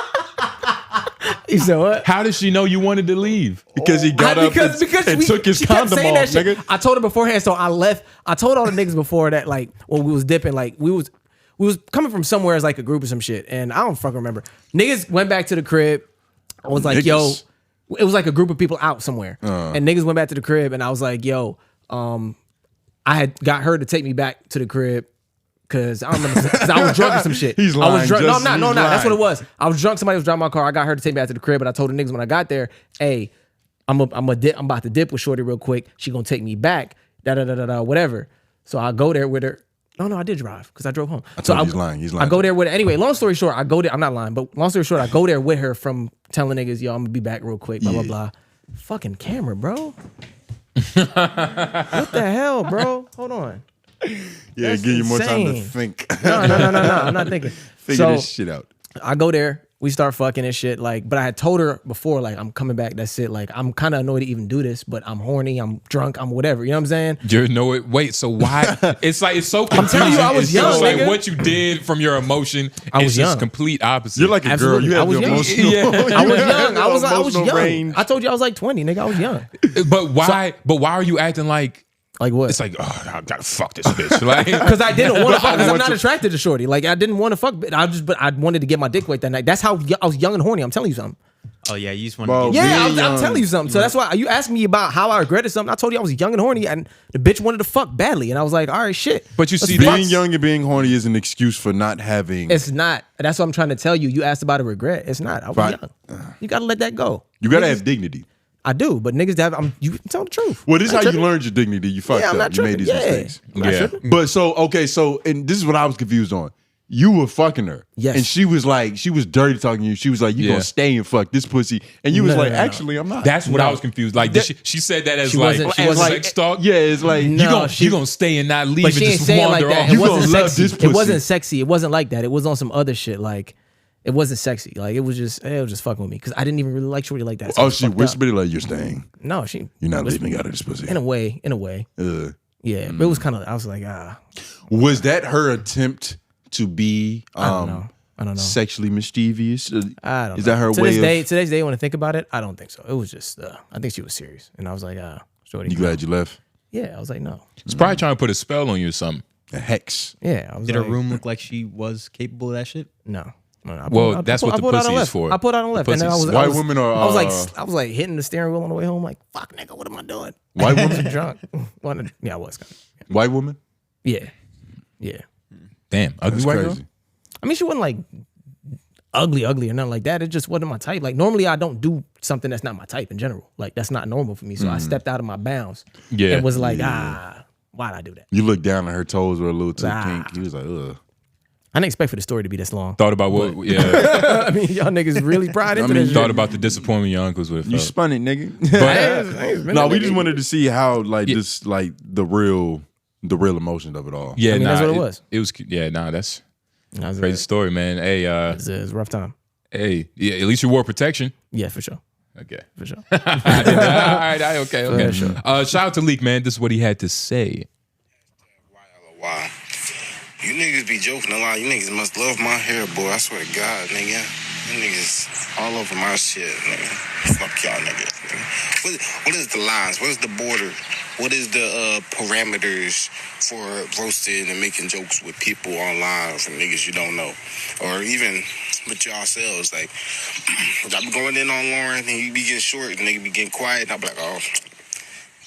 Speaker 2: You said what?
Speaker 3: How did she know you wanted to leave?
Speaker 1: Because he got up and took his
Speaker 2: she kept
Speaker 1: condom
Speaker 2: saying
Speaker 1: off,
Speaker 2: that shit.
Speaker 1: nigga.
Speaker 2: I told her beforehand, so I left. I told all the niggas before that, like when we was dipping, like we was coming from somewhere as like a group or some shit, and I don't fucking remember. Niggas went back to the crib. I was like, yo, it was like a group of people out somewhere, and niggas went back to the crib, and I was like, yo, I had got her to take me back to the crib. Cause I don't remember, cause I was drunk or some shit.
Speaker 1: He's
Speaker 2: I was
Speaker 1: lying.
Speaker 2: drunk. No, I'm
Speaker 1: Justin,
Speaker 2: not.
Speaker 1: he's
Speaker 2: That's what it
Speaker 1: lying.
Speaker 2: was. I was drunk. Somebody was driving my car. I got her to take me back to the crib, but I told the niggas when I got there, hey, I'm about to dip with Shorty real quick. She gonna take me back. Whatever. So I go there with her. No, I did drive because I drove home.
Speaker 1: He's lying. He's lying.
Speaker 2: I go there with her. Anyway, long story short, I go there. I'm not lying, but long story short, I go there with her from telling niggas, yo, I'm gonna be back real quick. Blah blah blah. Fucking camera, bro. What the hell, bro? Hold on.
Speaker 1: Yeah,
Speaker 2: That's
Speaker 1: give you more time to
Speaker 2: insane.
Speaker 1: think.
Speaker 2: No. I'm not thinking.
Speaker 1: Figure this shit out.
Speaker 2: I go there We start fucking and shit. Like, but I had told her before, like, I'm coming back. That's it. Like, I'm kind of annoyed to even do this, but I'm horny. I'm drunk. I'm whatever. You know what I'm saying?
Speaker 3: You know it. Wait, so why? It's like it's so confusing.
Speaker 2: I'm telling you, I was young.
Speaker 3: It's like
Speaker 2: nigga.
Speaker 3: what you did from your emotion.
Speaker 2: I was
Speaker 3: is
Speaker 2: young.
Speaker 3: just complete opposite.
Speaker 1: You're like a
Speaker 2: Absolutely.
Speaker 1: girl. You have
Speaker 2: I was
Speaker 1: the
Speaker 2: young.
Speaker 1: emotional.
Speaker 3: Yeah.
Speaker 2: I was young. I was young.
Speaker 1: range.
Speaker 2: I told you I was like 20, nigga. I was young.
Speaker 3: But why? But why are you acting like?
Speaker 2: Like what?
Speaker 3: It's like, oh, I gotta fuck this bitch. Like,
Speaker 2: Because I didn't want to fuck. Because I'm not
Speaker 1: to-
Speaker 2: attracted to shorty. Like I didn't want to fuck. But I wanted to get my dick wet that night. That's how I was young and horny. I'm telling you something.
Speaker 4: Oh yeah, you just want
Speaker 1: Bro,
Speaker 4: to.
Speaker 2: Yeah,
Speaker 1: Being
Speaker 2: I'm telling you something. So that's why you asked me about how I regretted something. I told you I was young and horny, and the bitch wanted to fuck badly, and I was like, all right, shit.
Speaker 3: but you
Speaker 2: Let's
Speaker 3: see,
Speaker 2: fuck.
Speaker 1: Being young and being horny is an excuse for not having.
Speaker 2: It's not. That's what I'm trying to tell you. You asked about a regret. It's not. I was
Speaker 1: Right.
Speaker 2: young. You gotta let that go.
Speaker 1: You gotta have dignity.
Speaker 2: I do, but niggas that you tell the truth.
Speaker 1: Well, this is
Speaker 2: I'm
Speaker 1: how
Speaker 2: not
Speaker 1: you
Speaker 2: tripping.
Speaker 1: learned your dignity. You fucked
Speaker 2: Yeah, I'm
Speaker 1: up.
Speaker 2: not
Speaker 1: You made
Speaker 2: tripping.
Speaker 1: these
Speaker 2: Yeah.
Speaker 1: mistakes.
Speaker 2: I'm not
Speaker 3: Yeah.
Speaker 2: tripping.
Speaker 1: But so and this is what I was confused on. You were fucking her.
Speaker 2: Yes.
Speaker 1: And she was dirty talking to you. She was like, you
Speaker 3: Yeah.
Speaker 1: gonna stay and fuck this pussy. And you was
Speaker 2: No,
Speaker 1: like,
Speaker 2: no, no.
Speaker 1: actually, I'm not.
Speaker 3: that's what
Speaker 2: No.
Speaker 3: I was confused. Like, she said that as
Speaker 2: She
Speaker 3: like,
Speaker 2: wasn't- she
Speaker 3: as
Speaker 2: wasn't-
Speaker 3: sex talk.
Speaker 1: Yeah, it's like,
Speaker 2: No.
Speaker 3: You gonna stay and not leave
Speaker 2: But
Speaker 3: and
Speaker 2: she ain't
Speaker 3: just
Speaker 2: saying it
Speaker 3: wander
Speaker 2: like that.
Speaker 3: off.
Speaker 2: It
Speaker 1: You
Speaker 2: wasn't
Speaker 1: gonna love
Speaker 2: sexy.
Speaker 1: this
Speaker 2: It
Speaker 1: pussy.
Speaker 2: wasn't sexy. It wasn't like that. It was on some other shit. Like it wasn't sexy. Like it was just fucking with me because I didn't even really like shorty like that. So
Speaker 1: oh,
Speaker 2: it was
Speaker 1: she
Speaker 2: fucked up.
Speaker 1: whispered it like, you're staying.
Speaker 2: No, she.
Speaker 1: You're not
Speaker 2: whispered-
Speaker 1: leaving out of this pussy.
Speaker 2: In a way. Yeah, but it was kind of. I was like,
Speaker 1: Was that her attempt to be
Speaker 2: I don't know.
Speaker 1: sexually mischievous?
Speaker 2: I don't.
Speaker 1: Is
Speaker 2: know.
Speaker 1: that her
Speaker 2: to
Speaker 1: way
Speaker 2: this
Speaker 1: of
Speaker 2: day? To this day, when I think about it, I don't think so. It was just. I think she was serious, and I was like, shorty.
Speaker 1: you glad you left?
Speaker 2: Yeah, I was like, no.
Speaker 3: It's probably trying to put a spell on you or something.
Speaker 1: A hex.
Speaker 2: Yeah, I was.
Speaker 4: Did
Speaker 2: like,
Speaker 4: her room look like she was capable of that shit?
Speaker 2: No. I
Speaker 3: Well, that's what the
Speaker 2: pulled out
Speaker 3: pussy
Speaker 2: and
Speaker 3: is
Speaker 2: left.
Speaker 3: for.
Speaker 2: I pulled out and
Speaker 3: The
Speaker 2: left, and then I
Speaker 3: pussy's-
Speaker 2: was.
Speaker 1: White
Speaker 2: I was,
Speaker 1: women are,
Speaker 2: I was like hitting the steering wheel on the way home. Like, fuck, nigga, what am I doing?
Speaker 1: White
Speaker 2: I was
Speaker 1: woman?
Speaker 2: drunk. Yeah, I was.
Speaker 1: White woman?
Speaker 2: Yeah.
Speaker 3: Damn, ugly
Speaker 1: That's
Speaker 3: white
Speaker 1: crazy.
Speaker 3: girl.
Speaker 2: I mean, she wasn't like ugly or nothing like that. It just wasn't my type. Like normally, I don't do something that's not my type in general. Like that's not normal for me. So I stepped out of my bounds.
Speaker 3: Yeah.
Speaker 2: and was like, why'd I do that?
Speaker 1: You look down at her toes were a little too
Speaker 2: Ah.
Speaker 1: pink. He was like, ugh.
Speaker 2: I didn't expect for the story to be this long.
Speaker 3: Thought about what? Yeah,
Speaker 2: I mean, y'all niggas really pried into this.
Speaker 3: thought
Speaker 2: shit.
Speaker 3: about the disappointment your uncles would have
Speaker 1: You
Speaker 3: felt.
Speaker 1: spun it, nigga.
Speaker 2: No,
Speaker 1: We just wanted to see how
Speaker 3: Yeah.
Speaker 1: this like the real emotion of it all.
Speaker 3: Yeah,
Speaker 2: I mean,
Speaker 3: nah,
Speaker 2: that's what it was.
Speaker 3: It was. Yeah, nah, that's
Speaker 2: That was
Speaker 3: crazy
Speaker 2: it.
Speaker 3: story, man. Hey,
Speaker 2: It's a rough time.
Speaker 3: hey, yeah. At least you wore protection.
Speaker 2: Yeah, for sure.
Speaker 3: Okay.
Speaker 2: For sure.
Speaker 3: All right. Okay.
Speaker 2: For sure.
Speaker 3: Shout out to Leak, man. This is what he had to say.
Speaker 6: LOI. You niggas be joking a lot. You niggas must love my hair, boy. I swear to God, nigga. You niggas all over my shit, nigga. Fuck y'all niggas, nigga. What is the lines? What is the border? What is the parameters for roasting and making jokes with people online from niggas you don't know? Or even with yourselves, like, I be going in on Lauren and you be getting short and nigga be getting quiet and I be like, oh,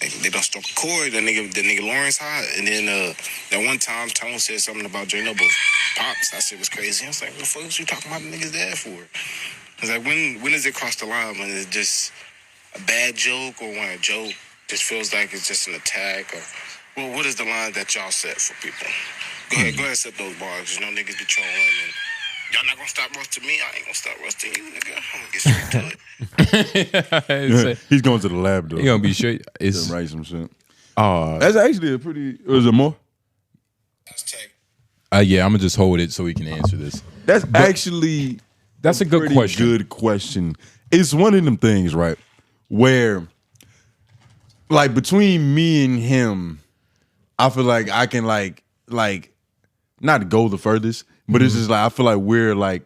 Speaker 6: they don't struck a chord. The nigga Lawrence hot. And then that one time Tone said something about J Noble's pops. That shit was crazy. I was like, what the fuck is you talking about the nigga's dad for? I was like, when does it cross the line? When it's just a bad joke or when a joke just feels like it's just an attack? Or, well, what is the line that y'all set for people? Go ahead, set those bars. You know niggas be trolling and y'all not gonna stop roasting me. I ain't gonna stop roasting you, nigga. I'm gonna get straight to it.
Speaker 1: He's going to the lab though.
Speaker 3: You gonna be sure it's
Speaker 1: to write some shit.
Speaker 3: oh
Speaker 1: That's actually a pretty. Was it more?
Speaker 3: yeah. I'm gonna just hold it so we can answer this.
Speaker 1: That's actually
Speaker 3: That's a good
Speaker 1: pretty
Speaker 3: question.
Speaker 1: Good question. It's one of them things, right? Where, like, between me and him, I feel like I can like not go the furthest, but it's just like I feel like we're like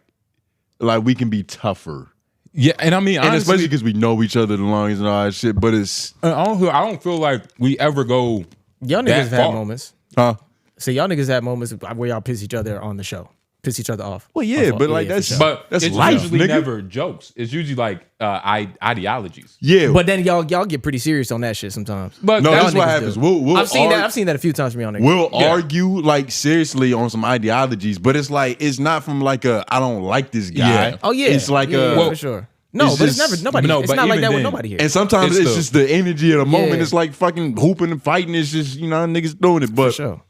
Speaker 1: we can be tougher,
Speaker 3: Yeah, and I mean,
Speaker 1: and especially
Speaker 3: honestly,
Speaker 1: because we know each other the longest and all that shit. But it's
Speaker 3: I don't feel like we ever go.
Speaker 2: Y'all niggas
Speaker 3: That
Speaker 2: have had
Speaker 3: far.
Speaker 2: moments.
Speaker 1: huh?
Speaker 2: So y'all niggas had moments where y'all piss each other on the show. Piss each other off.
Speaker 1: Well, yeah,
Speaker 2: On-
Speaker 1: but like
Speaker 2: for
Speaker 1: that's
Speaker 2: sure.
Speaker 3: But
Speaker 1: that's
Speaker 3: it's
Speaker 1: life,
Speaker 3: usually
Speaker 1: nigga.
Speaker 3: never jokes. It's usually like ideologies.
Speaker 1: Yeah,
Speaker 2: But then y'all get pretty serious on that shit sometimes.
Speaker 3: But
Speaker 1: no,
Speaker 3: that-
Speaker 1: that's what
Speaker 2: niggas
Speaker 1: happens.
Speaker 2: do.
Speaker 1: We'll
Speaker 2: I've seen that.
Speaker 1: argue-
Speaker 2: I've seen that a few times from y'all niggas.
Speaker 1: We'll
Speaker 3: Yeah.
Speaker 1: argue like seriously on some ideologies, but it's like it's not from like a I don't like this guy.
Speaker 3: Yeah.
Speaker 2: Oh yeah,
Speaker 1: it's like
Speaker 2: yeah,
Speaker 1: a
Speaker 2: for sure. No,
Speaker 1: it's
Speaker 2: but it's
Speaker 1: just-
Speaker 2: never nobody.
Speaker 3: No,
Speaker 2: it's
Speaker 3: but
Speaker 2: not like
Speaker 3: even
Speaker 2: that with
Speaker 3: then-
Speaker 2: nobody here.
Speaker 1: And sometimes
Speaker 3: It's
Speaker 1: it's
Speaker 3: the-
Speaker 1: just the energy of the moment.
Speaker 2: Yeah.
Speaker 1: It's like fucking hooping and fighting. It's just, you know, niggas doing it.
Speaker 2: for
Speaker 1: But
Speaker 2: sure.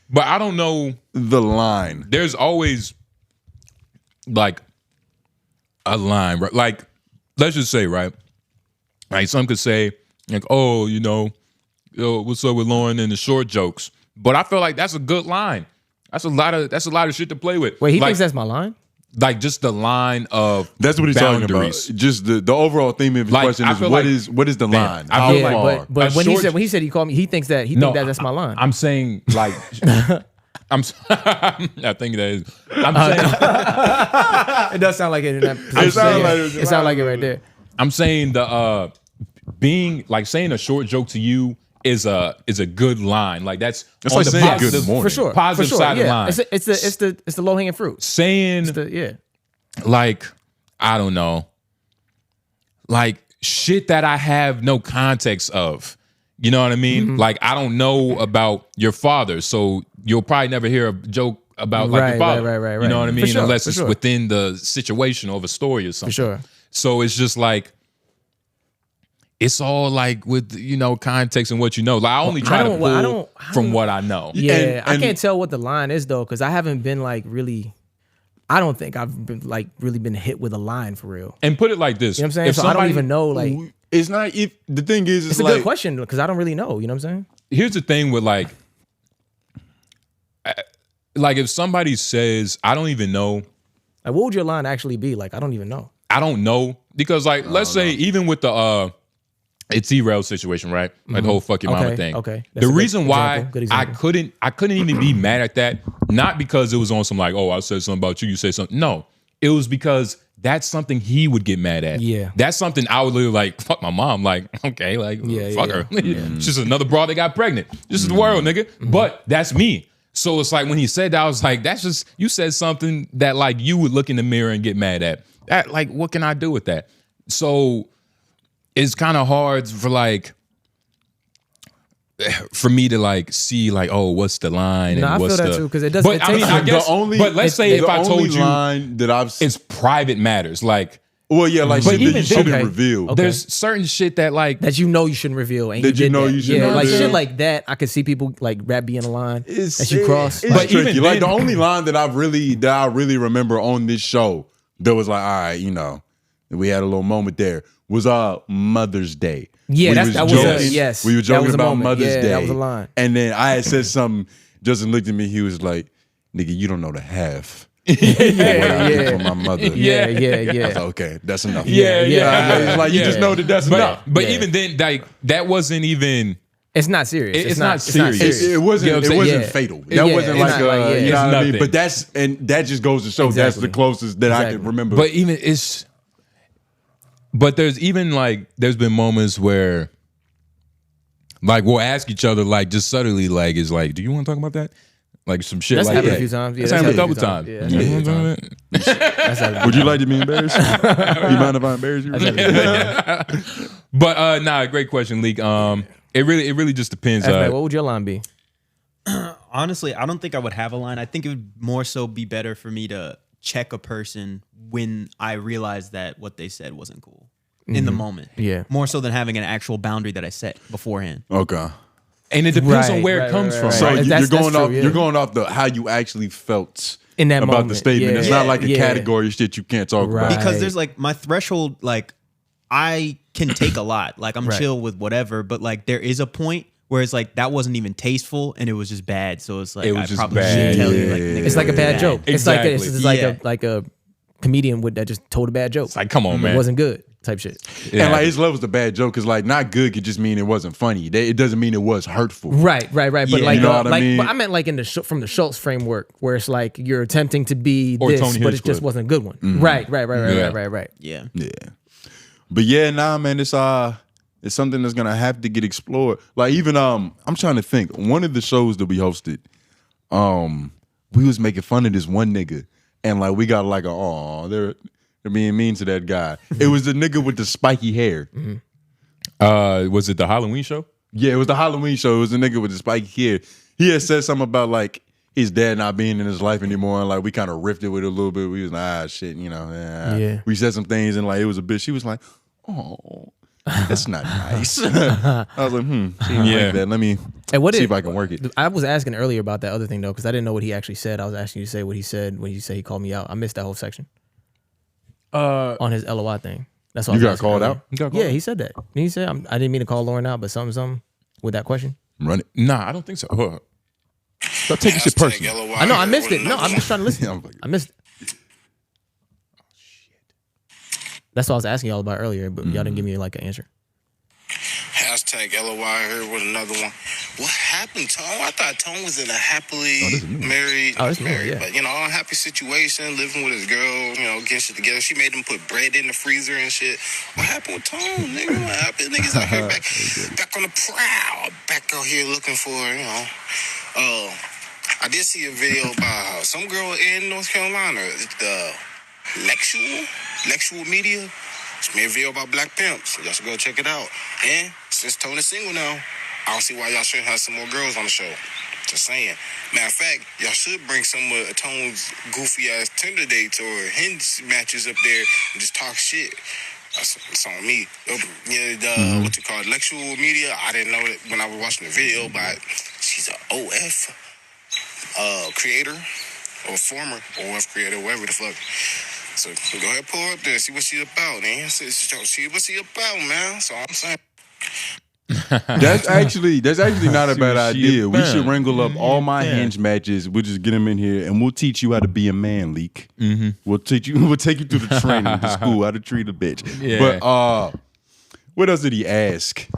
Speaker 3: But I don't know.
Speaker 1: the line.
Speaker 3: There's always like a line, right? Like, let's just say, right? Like, some could say, like, oh, you know, yo, what's up with Lauren and the short jokes? But I feel like that's a good line. That's a lot of shit to play with.
Speaker 2: Wait, he
Speaker 3: like,
Speaker 2: thinks that's my line?
Speaker 3: like just the line of
Speaker 1: that's what he's
Speaker 3: boundaries.
Speaker 1: talking about. Just the overall theme of his question is what is the line?
Speaker 3: I
Speaker 1: How
Speaker 3: feel
Speaker 1: far?
Speaker 2: but when he said he called me, he thinks that's my line.
Speaker 3: I'm saying like I think that is. I'm saying
Speaker 2: it does sound like it in that position. It sounds like it right there.
Speaker 3: I'm saying the being like saying a short joke to you is a good line. Like that's on
Speaker 1: like
Speaker 3: the
Speaker 1: saying
Speaker 3: positive,
Speaker 1: good morning.
Speaker 2: For sure.
Speaker 3: Positive side of the line.
Speaker 2: It's the low hanging fruit.
Speaker 3: Saying like I don't know, like shit that I have no context of. You know what I mean?
Speaker 2: Mm-hmm.
Speaker 3: Like I don't know about your father, so you'll probably never hear a joke about like your father.
Speaker 2: Right.
Speaker 3: You know what I mean?
Speaker 2: For sure,
Speaker 3: Unless it's within the situation of a story or something.
Speaker 2: For sure.
Speaker 3: So it's just like it's all like with context and what you know. Like I only try to pull from what I know.
Speaker 2: Yeah, I can't tell what the line is though, because I haven't been like really. I don't think I've been like really been hit with a line for real.
Speaker 3: And put it like this:
Speaker 2: you know what I'm saying? So I don't even know. Like,
Speaker 1: it's not. If the thing is,
Speaker 2: it's a good question because I don't really know. You know what I'm saying?
Speaker 3: Here's the thing with like if somebody says, "I don't even know,"
Speaker 2: like what would your line actually be? Like, I don't even know.
Speaker 3: I don't know because like let's say even with the it's E-Rail situation, right? Like the whole fuck your mama thing.
Speaker 2: Okay.
Speaker 3: The reason why I
Speaker 2: example.
Speaker 3: couldn't even be mad at that, not because it was on some like, oh, I said something about you, you say something. No, it was because that's something he would get mad at.
Speaker 2: Yeah.
Speaker 3: That's something I would literally like, fuck my mom. Like, okay, like, fuck her. It's just another broad that got pregnant. This is the world, nigga. But that's me. So it's like when he said that, I was like, that's just, you said something that like you would look in the mirror and get mad at. That, like, what can I do with that? So it's kind of hard for me to like see like, oh, what's the line?
Speaker 2: No,
Speaker 3: and
Speaker 2: I
Speaker 3: what's
Speaker 2: feel that too because it doesn't.
Speaker 3: But I mean, I guess. But let's say if I told you
Speaker 1: line that I've
Speaker 3: it's private matters, like.
Speaker 1: Well, yeah, like shit that you shouldn't reveal.
Speaker 2: Okay.
Speaker 3: There's certain shit that like
Speaker 2: that you know you shouldn't reveal, and
Speaker 1: that you know you shouldn't
Speaker 2: like
Speaker 1: reveal.
Speaker 2: shit like that. I could see people like rap being a line that you cross.
Speaker 1: It's
Speaker 3: but
Speaker 1: tricky.
Speaker 3: even
Speaker 1: Like
Speaker 3: then,
Speaker 1: the only line that I really remember on this show that was like, all right, we had a little moment there was Mother's Day.
Speaker 2: Yeah,
Speaker 1: that was
Speaker 2: yes.
Speaker 1: We were joking about Mother's Day.
Speaker 2: That was a line.
Speaker 1: And then I had said something. Justin looked at me. He was like, "Nigga, you don't know the half."
Speaker 2: yeah.
Speaker 1: For my mother.
Speaker 2: Yeah.
Speaker 1: I was like, okay, that's enough.
Speaker 3: Yeah.
Speaker 1: Like you just know that's enough.
Speaker 3: But even then, like that wasn't even.
Speaker 2: It's not serious.
Speaker 3: It's not serious.
Speaker 1: It wasn't.
Speaker 3: You know
Speaker 1: it wasn't fatal. That wasn't like you know what I mean. But that just goes to show that's the closest that I can remember.
Speaker 3: But even But there's even like there's been moments where like we'll ask each other like just subtly like is like, do you want to talk about that? Like some shit
Speaker 2: that's
Speaker 3: like
Speaker 2: happened
Speaker 3: that.
Speaker 2: a few times. Yeah,
Speaker 3: that's happened a couple times.
Speaker 1: Would you like to be embarrassed? You mind if I embarrass you?
Speaker 3: But great question, Leak. It really just depends.
Speaker 2: What would your line be?
Speaker 4: Honestly, I don't think I would have a line. I think it would more so be better for me to check a person when I realized that what they said wasn't cool in the moment.
Speaker 2: Yeah.
Speaker 4: More so than having an actual boundary that I set beforehand.
Speaker 1: Okay.
Speaker 3: And it depends on where it comes from.
Speaker 1: So
Speaker 3: Right?
Speaker 1: you're going off the how you actually felt
Speaker 2: in that
Speaker 1: about
Speaker 2: moment.
Speaker 1: the statement.
Speaker 2: Yeah.
Speaker 1: It's not like a category of shit you can't talk about.
Speaker 4: Because there's like my threshold, like I can take a lot. Like I'm chill with whatever, but like there is a point where it's like that wasn't even tasteful and it was just bad. So it's like
Speaker 3: It was
Speaker 4: I
Speaker 3: just
Speaker 4: probably
Speaker 3: bad.
Speaker 4: shouldn't tell you. Like,
Speaker 2: It's like a bad joke.
Speaker 3: Exactly.
Speaker 2: It's like a comedian that just told a bad joke.
Speaker 3: It's like, come on, man.
Speaker 2: It wasn't good type shit.
Speaker 1: And like his level's a bad joke because like not good could just mean it wasn't funny. It doesn't mean it was hurtful.
Speaker 2: Right. But like,
Speaker 1: you know what I mean?
Speaker 2: But I meant like in the from the Schultz framework where it's like you're attempting to be
Speaker 3: Or
Speaker 2: this,
Speaker 3: Tony
Speaker 2: but it just
Speaker 3: Hinchcliffe.
Speaker 2: wasn't a good one. Right.
Speaker 4: Yeah.
Speaker 1: Yeah. But yeah, man, it's something that's gonna have to get explored. Like even I'm trying to think. One of the shows that we hosted, we was making fun of this one nigga, and like we got like they're being mean to that guy. It was the nigga with the spiky hair.
Speaker 3: Was it the Halloween show?
Speaker 1: Yeah, it was the Halloween show. It was the nigga with the spiky hair. He had said something about like his dad not being in his life anymore, and like we kind of riffed it with it a little bit. We was like, shit,
Speaker 2: Yeah.
Speaker 1: We said some things, and like it was a bitch. She was like, oh, that's not nice. I was like, she didn't like that. Let me see if I can work it.
Speaker 2: I was asking earlier about that other thing though, because I didn't know what he actually said. I was asking you to say what he said when you say he called me out. I missed that whole section. On his LOI thing. That's what
Speaker 1: You got called out?
Speaker 2: Yeah, he said that. He said I didn't mean to call Lauren out, but something with that question.
Speaker 1: Run it.
Speaker 3: Nah, I don't think so.
Speaker 1: Stop taking shit personal.
Speaker 2: I know I missed it. No, I'm just trying to listen. I missed it. That's what I was asking y'all about earlier, but y'all didn't give me like an answer.
Speaker 6: Hashtag LOI here with another one. What happened, Tone? I thought Tone was in a happily married, but unhappy situation, living with his girl, getting shit together. She made him put bread in the freezer and shit. What happened with Tone, nigga? What happened? Niggas out here back on the prowl, back out here looking for, I did see a video about some girl in North Carolina, the 𝙗𝔬𝔦𝔑 media. She made a video about black pimps. Y'all should go check it out. And since Tone is single now, I don't see why y'all shouldn't have some more girls on the show. Just saying. Matter of fact, y'all should bring some of Tone's goofy ass Tinder dates or hinge matches up there and just talk shit. That's on me. What you call it, 𝙗𝔬 media. I didn't know it when I was watching the video, but she's an OF creator or former OF creator, whatever the fuck. So go ahead, pull her up there, see what she about, man. See what she about, man. That's all I'm saying.
Speaker 1: That's actually not a bad idea. We should wrangle up all my hinge matches. We'll just get them in here, and we'll teach you how to be a man, Leak. We'll take you through the training, the school, how to treat a bitch. Yeah. But what else did he ask?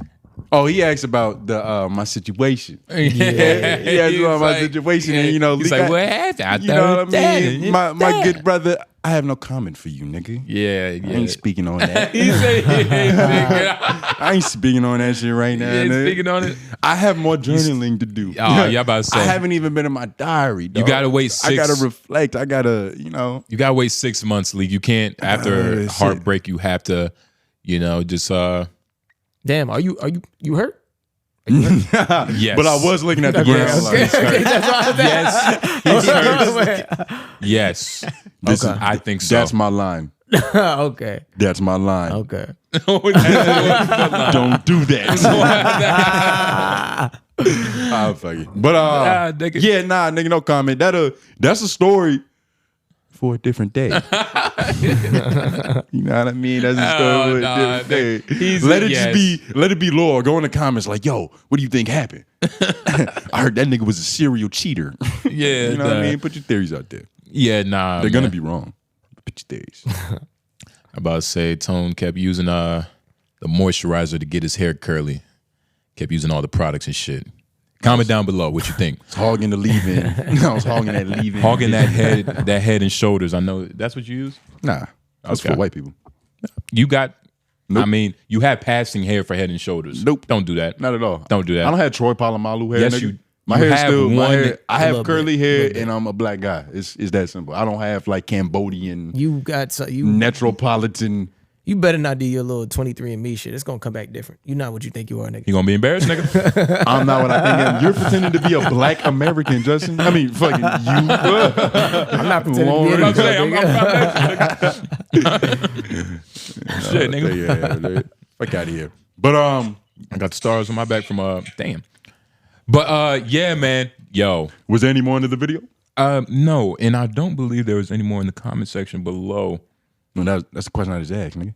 Speaker 1: Oh, he asked about my situation. He asked about my situation, and
Speaker 3: he's like, "What happened?"
Speaker 1: You know what I mean? My good brother, I have no comment for you, nigga.
Speaker 3: Yeah.
Speaker 1: I ain't speaking on that.
Speaker 3: He said,
Speaker 1: I ain't speaking on that shit right now.
Speaker 3: You ain't speaking on it.
Speaker 1: I have more journaling to do.
Speaker 3: Oh, you about to say?
Speaker 1: I haven't even been in my diary. Dog.
Speaker 3: You gotta wait 6.
Speaker 1: I gotta reflect. I gotta,
Speaker 3: You gotta wait 6 months, Lee. You can't after heartbreak. You have to, just.
Speaker 2: Damn, are you hurt?
Speaker 3: Yes.
Speaker 1: But I was looking at the ground.
Speaker 3: Yes. I think so.
Speaker 1: That's my line.
Speaker 2: Okay.
Speaker 1: That's my line.
Speaker 2: Okay.
Speaker 1: Don't do that. I'll fuck it. But nigga, no comment. That's a story for a different day. You know what I mean? That's a story for a different day. Let it be lore. Go in the comments like, yo, what do you think happened? I heard that nigga was a serial cheater.
Speaker 3: Yeah.
Speaker 1: You know what I mean? Put your theories out there.
Speaker 3: Yeah, nah.
Speaker 1: They're gonna be wrong. Put your theories.
Speaker 3: I'm about to say Tone kept using the moisturizer to get his hair curly. Kept using all the products and shit. Comment down below what you think.
Speaker 1: It's hogging the leave-in. I was hogging that leave-in.
Speaker 3: Hogging that head and shoulders. I know that's what you use?
Speaker 1: Nah. That's for white people.
Speaker 3: You got
Speaker 1: Nope.
Speaker 3: I mean, you have passing hair for Head and Shoulders.
Speaker 1: Nope.
Speaker 3: Don't do that.
Speaker 1: Not at all.
Speaker 3: Don't do that.
Speaker 1: I don't have Troy Polamalu hair.
Speaker 3: Yes,
Speaker 1: nigga.
Speaker 3: My
Speaker 1: hair is
Speaker 3: have
Speaker 1: still
Speaker 3: one.
Speaker 1: I have curly hair and I'm a black guy. It's that simple. I don't have like Cambodian, Metropolitan.
Speaker 2: You better not do your little 23andMe shit. It's gonna come back different. You're not what you think you are, nigga.
Speaker 3: You gonna be embarrassed, nigga?
Speaker 1: I'm not what I think I am. You're pretending to be a black American, Justin. I mean, fucking you.
Speaker 2: I'm not pretending to be
Speaker 3: Shit, nigga.
Speaker 1: Yeah, fuck out of here. But
Speaker 3: I got the stars on my back from damn. But yeah, man. Yo.
Speaker 1: Was there any more into the video?
Speaker 3: No, and I don't believe there was any more in the comment section below.
Speaker 1: No, that's the question I just asked, nigga.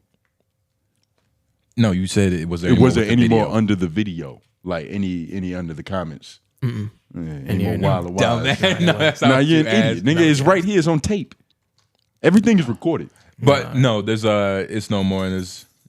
Speaker 3: No, you said it was there.
Speaker 1: Was there any more under the video? Like any under the comments?
Speaker 2: Mm-mm.
Speaker 1: Any more wild?
Speaker 3: No, that's
Speaker 1: nah, you're an idiot, nigga. It's right here. It's on tape. Everything is recorded.
Speaker 3: But no, there's it's no more. And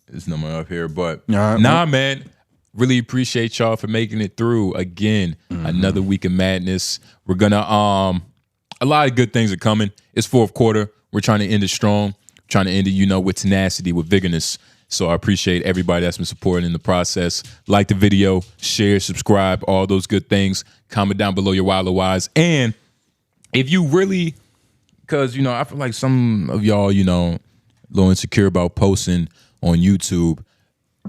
Speaker 3: there's no more up here. But man. Really appreciate y'all for making it through again. Another week of madness. We're gonna a lot of good things are coming. It's fourth quarter. We're trying to end it strong. Trying to end it, with tenacity, with vigorous. So I appreciate everybody that's been supporting in the process. Like the video, share, subscribe, all those good things. Comment down below your wild LOIs. And if you really, because I feel like some of y'all, a little insecure about posting on YouTube,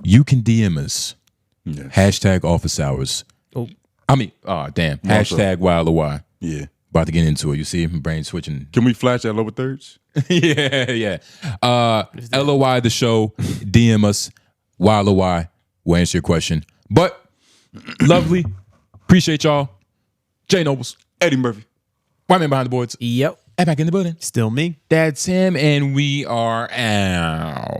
Speaker 3: you can DM us.
Speaker 1: Yes.
Speaker 3: Hashtag office hours.
Speaker 2: Oh.
Speaker 3: I mean, damn. Hashtag wild LOI.
Speaker 1: Yeah.
Speaker 3: About to get into it. You see my brain switching.
Speaker 1: Can we flash that lower thirds?
Speaker 3: yeah. LOI the show. DM us. Wild LOI. We'll answer your question. But lovely. Appreciate y'all. Jay Nobles.
Speaker 1: Eddie Murphy.
Speaker 3: White man behind the boards.
Speaker 2: Yep.
Speaker 3: And back in the building.
Speaker 4: Still me.
Speaker 3: That's him. And we are out.